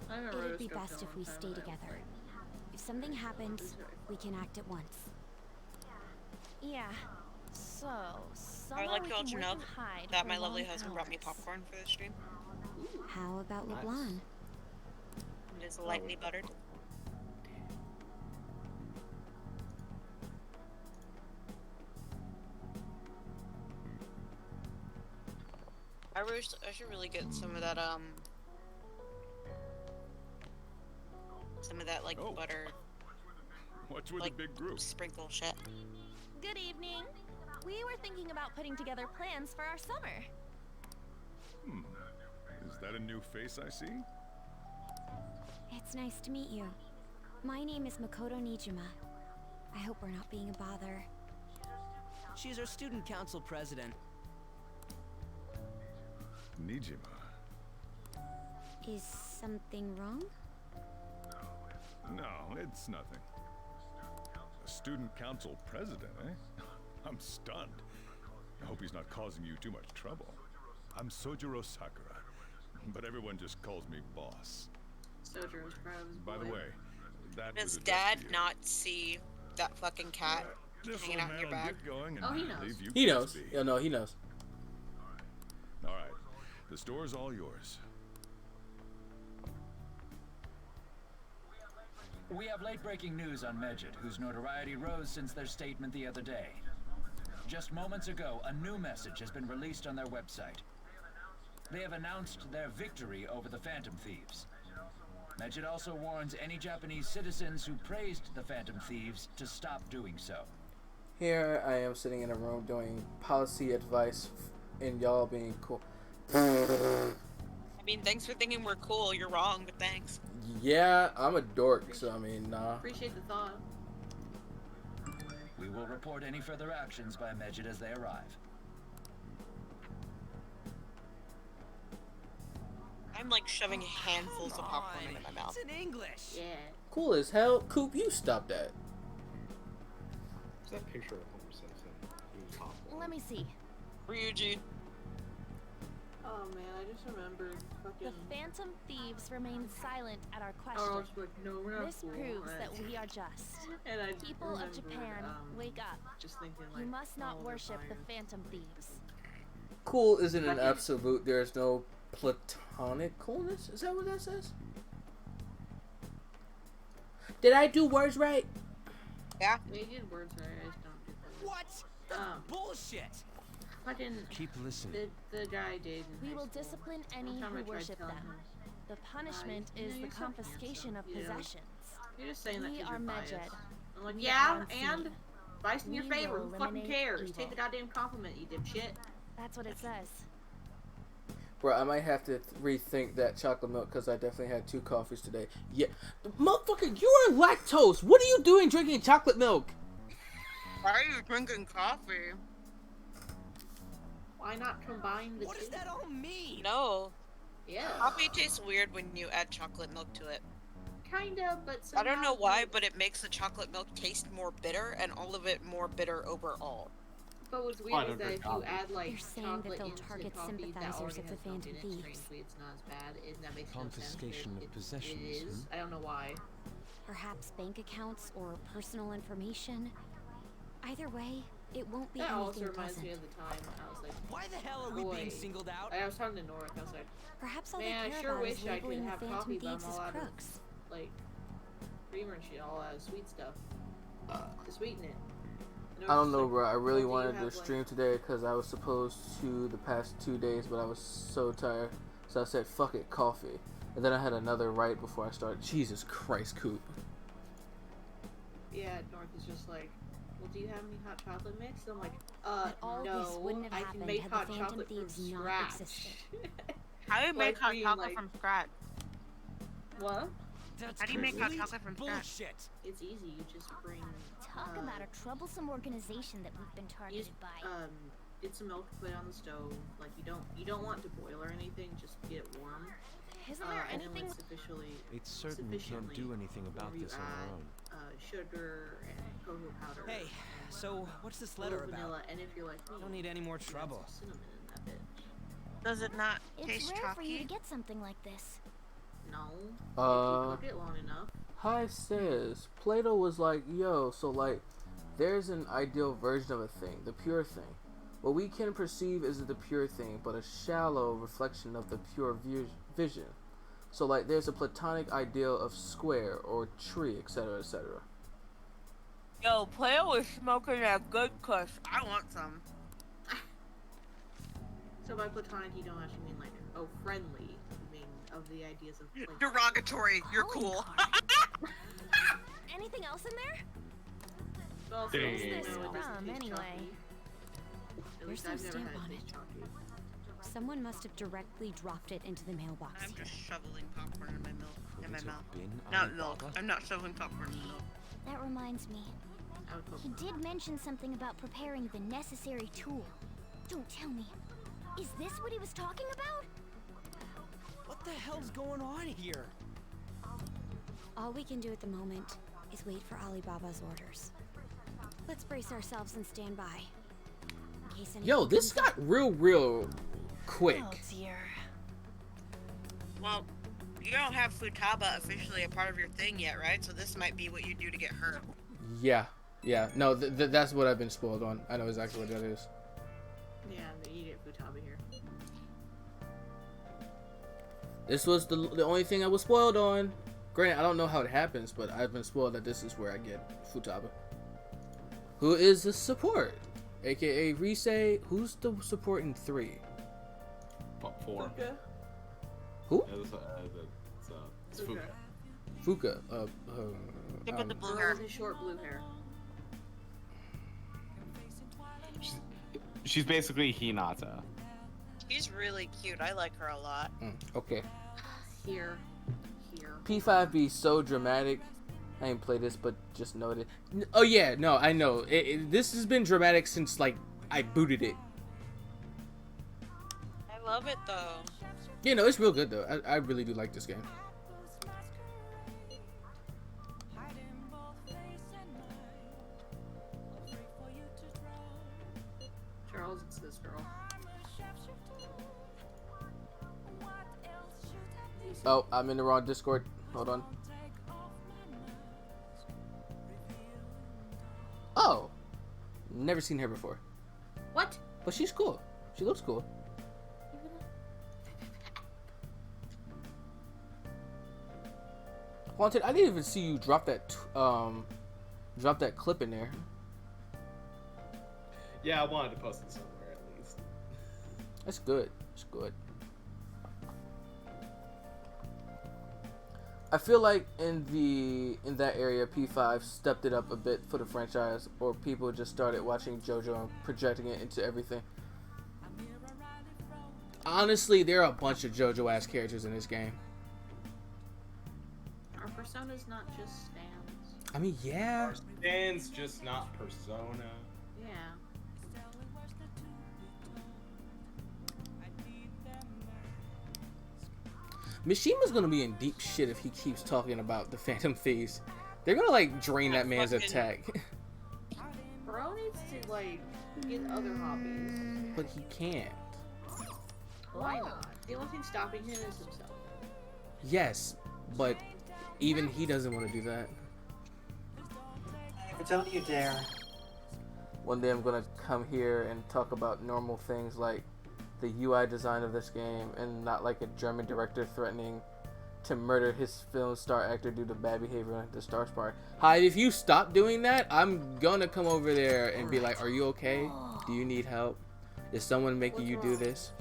I haven't It'd be rotoscoped best in a if we long time, stay and I together. like- If something happens, we can act at once. Yeah. So, I somewhere would like we to can let you work know and hide that for my lovely long husband brought me hours. popcorn for the stream. How about Nice. LeBlanc? It is lightly buttered. I should really get some of that like Oh. butter What's with like the big group? sprinkle shit. Good evening. We were thinking about putting together plans for our summer. Is that a new face I see? It's nice to meet you. My name is Makoto Nijima. I hope we're not being a bother. She's our student council president. Nijima. Is something wrong? No, it's nothing. A student council president, eh? I'm stunned. I hope he's not causing you too much trouble. I'm Sojiro Sakura, but everyone just calls me boss. Sojiro's proud of his By the boy. way, that Does was addressed Dad to you. not see that fucking cat This hanging old out in your man will bag? get going and Oh, he knows. leave you He kids knows. be. Yeah, no, he knows. All right, the store's all yours. We have late-breaking news on Medjed, whose notoriety rose since their statement the other day. Just moments ago, a new message has been released on their website. They have announced their victory over the Phantom Thieves. Medjed also warns any Japanese citizens who praised the Phantom Thieves to stop doing so. Here I am sitting in a room doing policy advice, and y'all being cool. I mean, thanks for thinking we're cool. You're wrong, but thanks. Yeah, I'm a dork, so I mean, nah. Appreciate the thought. We will report any further actions by Medjed as they arrive. I'm like shoving handfuls of popcorn into my mouth. It's in English. Yeah. Cool as hell. Coop, you stop that. What's that picture of Homer Simpson? Eating popcorn? Let me see. Ryuji. Oh man, I just remembered fucking. The Phantom Thieves remain silent at our Oh, I question. was like, no, we're not This cool. proves And- that we are just. And I People of remembered, Japan, wake up. Just thinking like. You must not oh, they're worship the fine. Phantom Thieves. Cool isn't an absolute. There's no platonic coolness. Is that what that says? Did I do words right? Yeah. They did words right. I just don't do them. What? That's bullshit. Fucking. Keep listening. The guy did. in We high will school. discipline any One time I who tried worship telling them. him, The punishment you is know, the you're so confiscation of handsome, you know. possessions. You're just saying that We 'cause are you're biased. Medjed. I'm like, We yeah, are unseen. and vice in your We favor. will Who fucking eliminate cares? evil. Take the goddamn compliment, you dipshit. That's what it says. Bro, I might have to rethink that chocolate milk because I definitely had 2 coffees today. Yeah, motherfucker, you are lactose. What are you doing drinking chocolate milk? Why are you drinking coffee? Why not combine the What two? does that all mean? No. Yeah. Coffee tastes weird when you add chocolate milk to it. Kinda, but I don't know somehow why, you- but it makes the chocolate milk taste more bitter and all of it more bitter overall. But what's I weird don't is that drink if you coffee. add like You're saying chocolate that they'll into target coffee that sympathizers already of the has coffee Phantom in it, Thieves. strangely, it's not as bad, and that makes Confiscation no sense. of possessions, It is. I don't know why. Perhaps bank accounts or personal information. Either way, it won't be That also anything reminds pleasant. me of the time I was like, Why the hell are we boy. being singled out? I was talking to North. I was like, Perhaps all man, they I care sure about is wish I could labeling the have Phantom coffee, but Thieves I'm as all out of crooks. like creamer and shit, all out of sweet stuff to sweeten it. And I was don't just know, like, bro. I really well, do you wanted to have, like- stream today because I was supposed to the past 2 days, but I was so tired. So I said, fuck it, coffee. And then I had another right before I started. Jesus Christ, Coop. Yeah, North is just like, well, do you have any hot chocolate mix? And I'm like, But all no, this wouldn't have I can happened make had the hot Phantom chocolate from Thieves not scratch. existed. I would Like make hot being, chocolate like- from scratch. What? How do you make hot chocolate from scratch? Bullshit. It's easy. You just bring. Talk about a troublesome organization that we've been targeted by. Get some milk, put it on the stove. Like you don't want to boil or anything. Just get it warm. Isn't there And then anything? when It's certain we can't do anything about this on our own. Sugar and cocoa powder. Hey, so what's this letter vanilla, about? and if you're like me, Don't need any more you can add trouble. some cinnamon in that bitch. Does it not It's taste rare for you to chalky? get something like this. No. If you cook it long enough. Hi says Plato was like, yo, so like there's an ideal version of a thing, the pure thing. What we can perceive isn't the pure thing, but a shallow reflection of the pure vision. So like there's a platonic ideal of square or tree, etc., etc. Yo, Plato was smoking that good kush. I want some. So by platonic, you don't actually mean like friendly. You mean of the ideas of like, Derogatory. You're cool. Anything else in there? Well, What's so, this you know, it doesn't from, taste anyway? chalky. At There's least no I've never stamp had on it it. taste chalky. Someone must have directly dropped it into the mailbox I'm here. just shoveling popcorn in my milk. In my Could it have mouth. been Not milk. Alibaba? I'm not shoveling popcorn in milk. That reminds me. He did mention something about preparing the necessary tool. Don't tell me. Is this what he was talking about? What the hell's going on here? All we can do at the moment is wait for Alibaba's orders. Let's brace ourselves and stand by. In case anything Yo, this comes up. got real quick. Oh dear. Well, you don't have Futaba officially a part of your thing yet, right? So this might be what you do to get hurt. Yeah, no, that's what I've been spoiled on. I know exactly what that is. Yeah, you get Futaba here. This was the only thing I was spoiled on. Granted, I don't know how it happens, but I've been spoiled that this is where I get Futaba. Who is the support? AKA Rise. Who's the support in 3? 4. Fuka. Who? It's Fuka. Fuka. Stick with the blue Girl hair. with the short blue hair. She's basically Hinata. She's really cute. I like her a lot. Okay. Here. P5 be so dramatic. I ain't played this, but just noted. Oh yeah, no, I know. This has been dramatic since like I booted it. I love it though. You know, it's real good though. I really do like this game. Charles, it's this girl. Oh, I'm in the wrong Discord. Hold on. Oh, never seen her before. What? But she's cool. She looks cool. Wanted, I didn't even see you drop that clip in there. Yeah, I wanted to post it somewhere at least. That's good. It's good. I feel like in that area, P5 stepped it up a bit for the franchise, or people just started watching JoJo and projecting it into everything. Honestly, there are a bunch of JoJo-ass characters in this game. Our persona's not just stands. I mean, yeah. Stands, just not Persona. Yeah. Mishima's gonna be in deep shit if he keeps talking about the Phantom Thieves. They're gonna like drain that man's attack. Bro needs to like get other hobbies. But he can't. Why not? The only thing stopping him is himself. Yes, but even he doesn't want to do that. Don't you dare. One day I'm gonna come here and talk about normal things like the UI design of this game, and not like a German director threatening to murder his film star actor due to bad behavior at the Star Spark. Hi, if you stop doing that, I'm gonna come over there and be like, are you okay? Do you need help? Is someone making you do this?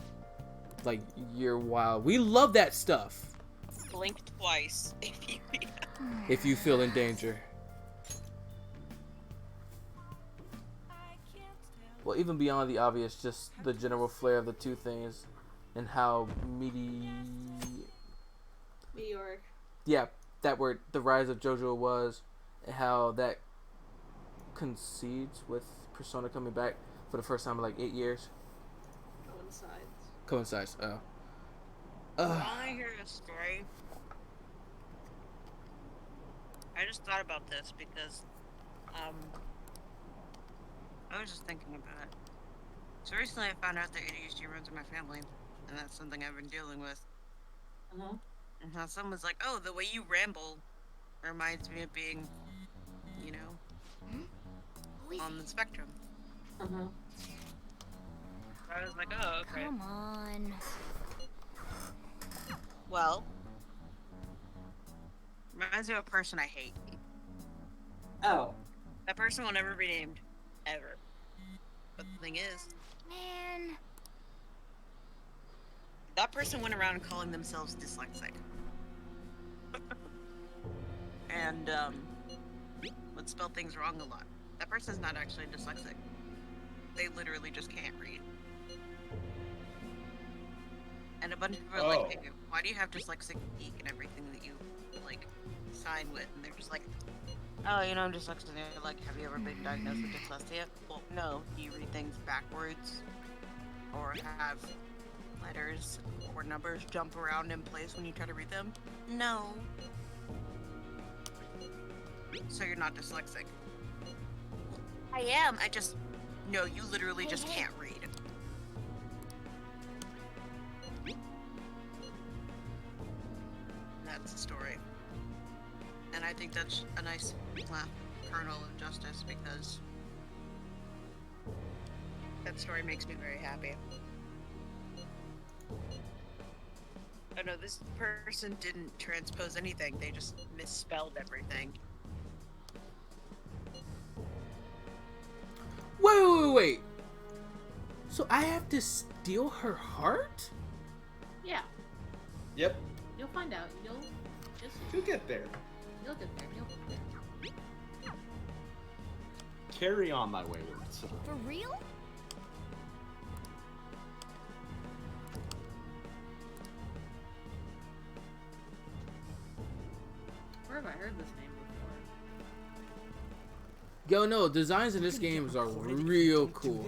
Like, you're wild. We love that stuff. Blink twice If you feel in danger. Well, even beyond the obvious, just the general flair of the two things and how Meteoric. yeah, that where the rise of JoJo was, and how that coincides with Persona coming back for the first time in like 8 years. Coincides. Oh. I hear a story. I just thought about this because, I was just thinking about it. So recently I found out that ADHD runs in my family, and that's something I've been dealing with. And how someone's like, oh, the way you ramble reminds me of being, you know, on the spectrum. I was like, oh, okay. Come on. Well, reminds me of a person I hate. Oh. That person will never be named, ever. But the thing is, Man. that person went around calling themselves dyslexic. And, would spell things wrong a lot. That person's not actually dyslexic. They literally just can't read. And a bunch of people are like, hey, why do you have dyslexic geek and everything that you, like, sign with? And they're just like, oh, you know, I'm dyslexic. And they're like, have you ever been diagnosed with dyslexia? Well, no. Do you read things backwards? Or have letters or numbers jump around in place when you try to read them? No. So you're not dyslexic. I am. I just... No, you literally just can't read. That's the story. And I think that's a nice kernel of justice, because that story makes me very happy. Oh no, this person didn't transpose anything, they just misspelled everything. Wait. So I have to steal her heart? Yeah. Yep. You'll find out. You'll get there. You'll get there. Carry on my wayward son. For real? Where have I heard this name before? Yo, no, designs in this game are real cool.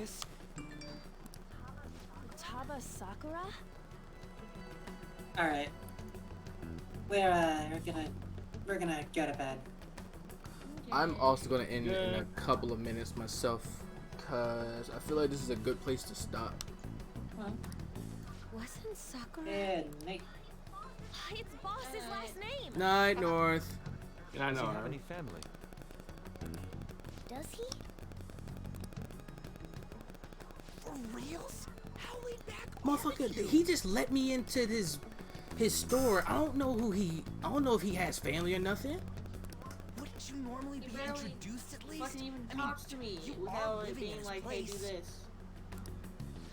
Taba Sakura? Alright. We're gonna go to bed. I'm also gonna end in a couple of minutes myself, cause I feel like this is a good place to stop. Wasn't Sakura? Good night. It's Boss's last name. Night, North. Yeah, I know. Does he have any family? Does he? For reals? Howling back. Motherfucker, he just let me into his store. I don't know if he has family or nothing. Wouldn't you normally be introduced at least? Fucking even talk to me without it being like, hey, do this.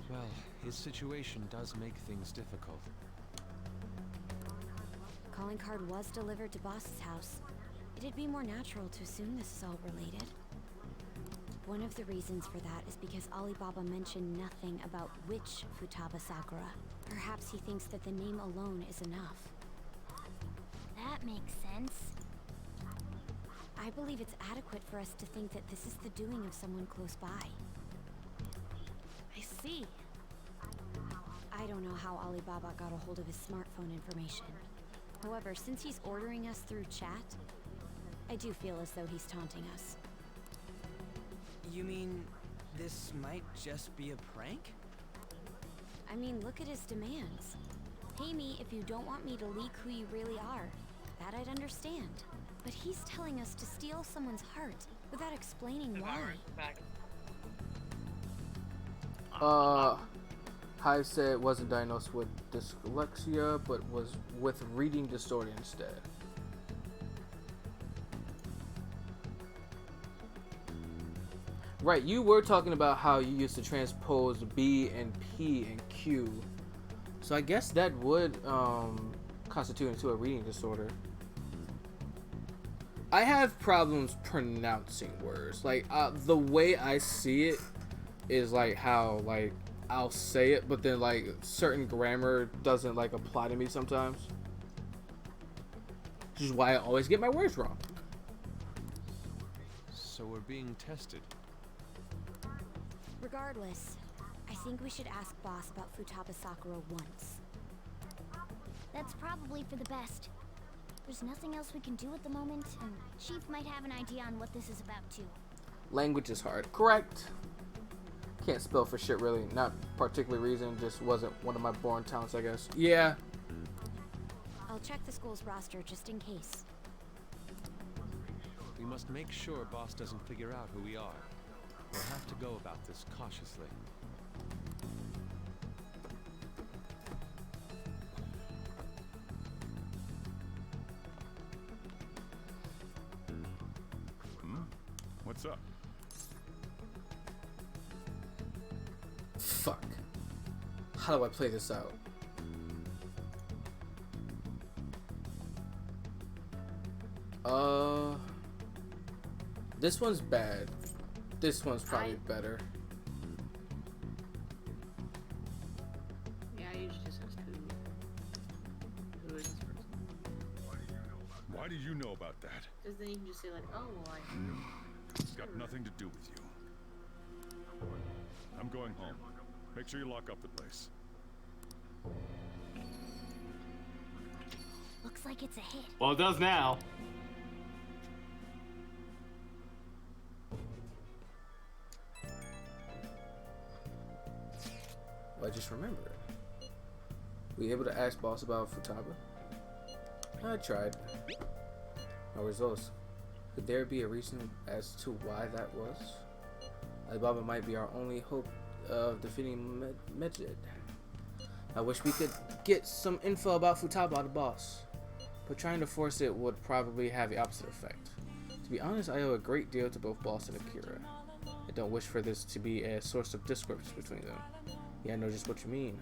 Well, his situation does make things difficult. Calling card was delivered to Boss's house. It'd be more natural to assume this is all related. One of the reasons for that is because Alibaba mentioned nothing about which Futaba Sakura. Perhaps he thinks that the name alone is enough. That makes sense. I believe it's adequate for us to think that this is the doing of someone close by. I see. I don't know how Alibaba got a hold of his smartphone information. However, since he's ordering us through chat, I do feel as though he's taunting us. You mean this might just be a prank? I mean, look at his demands. Pay me if you don't want me to leak who you really are. That I'd understand. But he's telling us to steal someone's heart without explaining why. Hive said wasn't diagnosed with dyslexia, but was with reading disorder instead. Right, you were talking about how you used to transpose B and P and Q. So I guess that would constitute into a reading disorder. I have problems pronouncing words. Like, the way I see it is like how, like, I'll say it, but then, like, certain grammar doesn't, like, apply to me sometimes. which is why I always get my words wrong. So we're being tested. Regardless, I think we should ask Boss about Futaba Sakura once. That's probably for the best. There's nothing else we can do at the moment, and Chief might have an idea on what this is about too. Language is hard. Correct. Can't spell for shit really. Not particular reason, just wasn't one of my born talents, I guess. Yeah. I'll check the school's roster just in case. We must make sure Boss doesn't figure out who we are. We'll have to go about this cautiously. What's up? Fuck. How do I play this out? This one's bad. This one's probably better. Yeah, I usually just ask who is this person? Why do you know about that? Because then you can just say like, oh, well, It's got nothing to do with you. I'm going home. Make sure you lock up the place. Looks like it's a hit. Well, it does now. Well, I just remembered. Were you able to ask Boss about Futaba? I tried. No results. Could there be a reason as to why that was? Alibaba might be our only hope of defeating Medjed. I wish we could get some info about Futaba out of Boss, but trying to force it would probably have the opposite effect. To be honest, I owe a great deal to both Boss and Akira. I don't wish for this to be a source of discord between them. Yeah, I know just what you mean.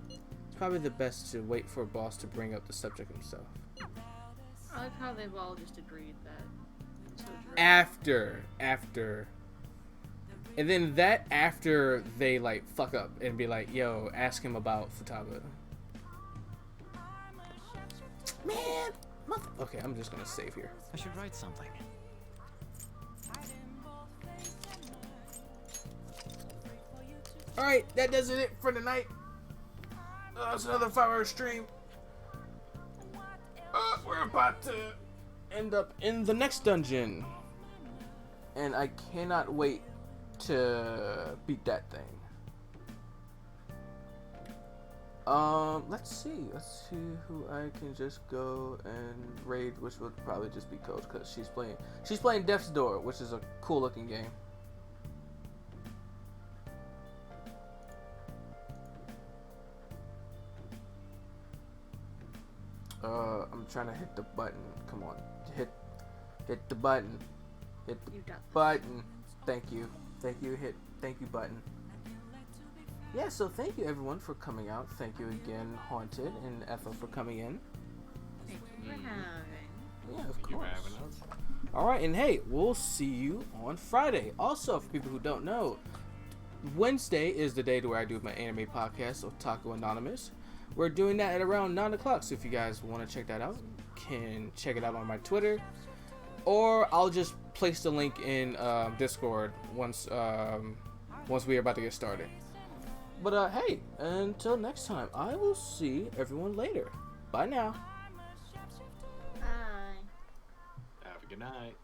It's probably the best to wait for Boss to bring up the subject himself. I like how they've all just agreed that. After. And then that after they like fuck up and be like, yo, ask him about Futaba. Man, okay, I'm just gonna save here. I should write something. Alright, that does it for tonight. It's another 5-hour stream. We're about to end up in the next dungeon. And I cannot wait to beat that thing. Let's see who I can just go and raid, which would probably just be Coach, because she's playing Death's Door, which is a cool looking game. I'm trying to hit the button. Come on, hit the button. Hit the button. Thank you. Thank you button. Yeah, so thank you everyone for coming out. Thank you again, Haunted and Ethel, for coming in. Thank you for having. Yeah, of course. Alright, and hey, we'll see you on Friday. Also, for people who don't know, Wednesday is the day where I do my anime podcast, Otaku Anonymous. We're doing that at around 9 o'clock, so if you guys want to check that out, can check it out on my Twitter. Or I'll just place the link in Discord once we're about to get started. But hey, until next time, I will see everyone later. Bye now. Bye. Have a good night.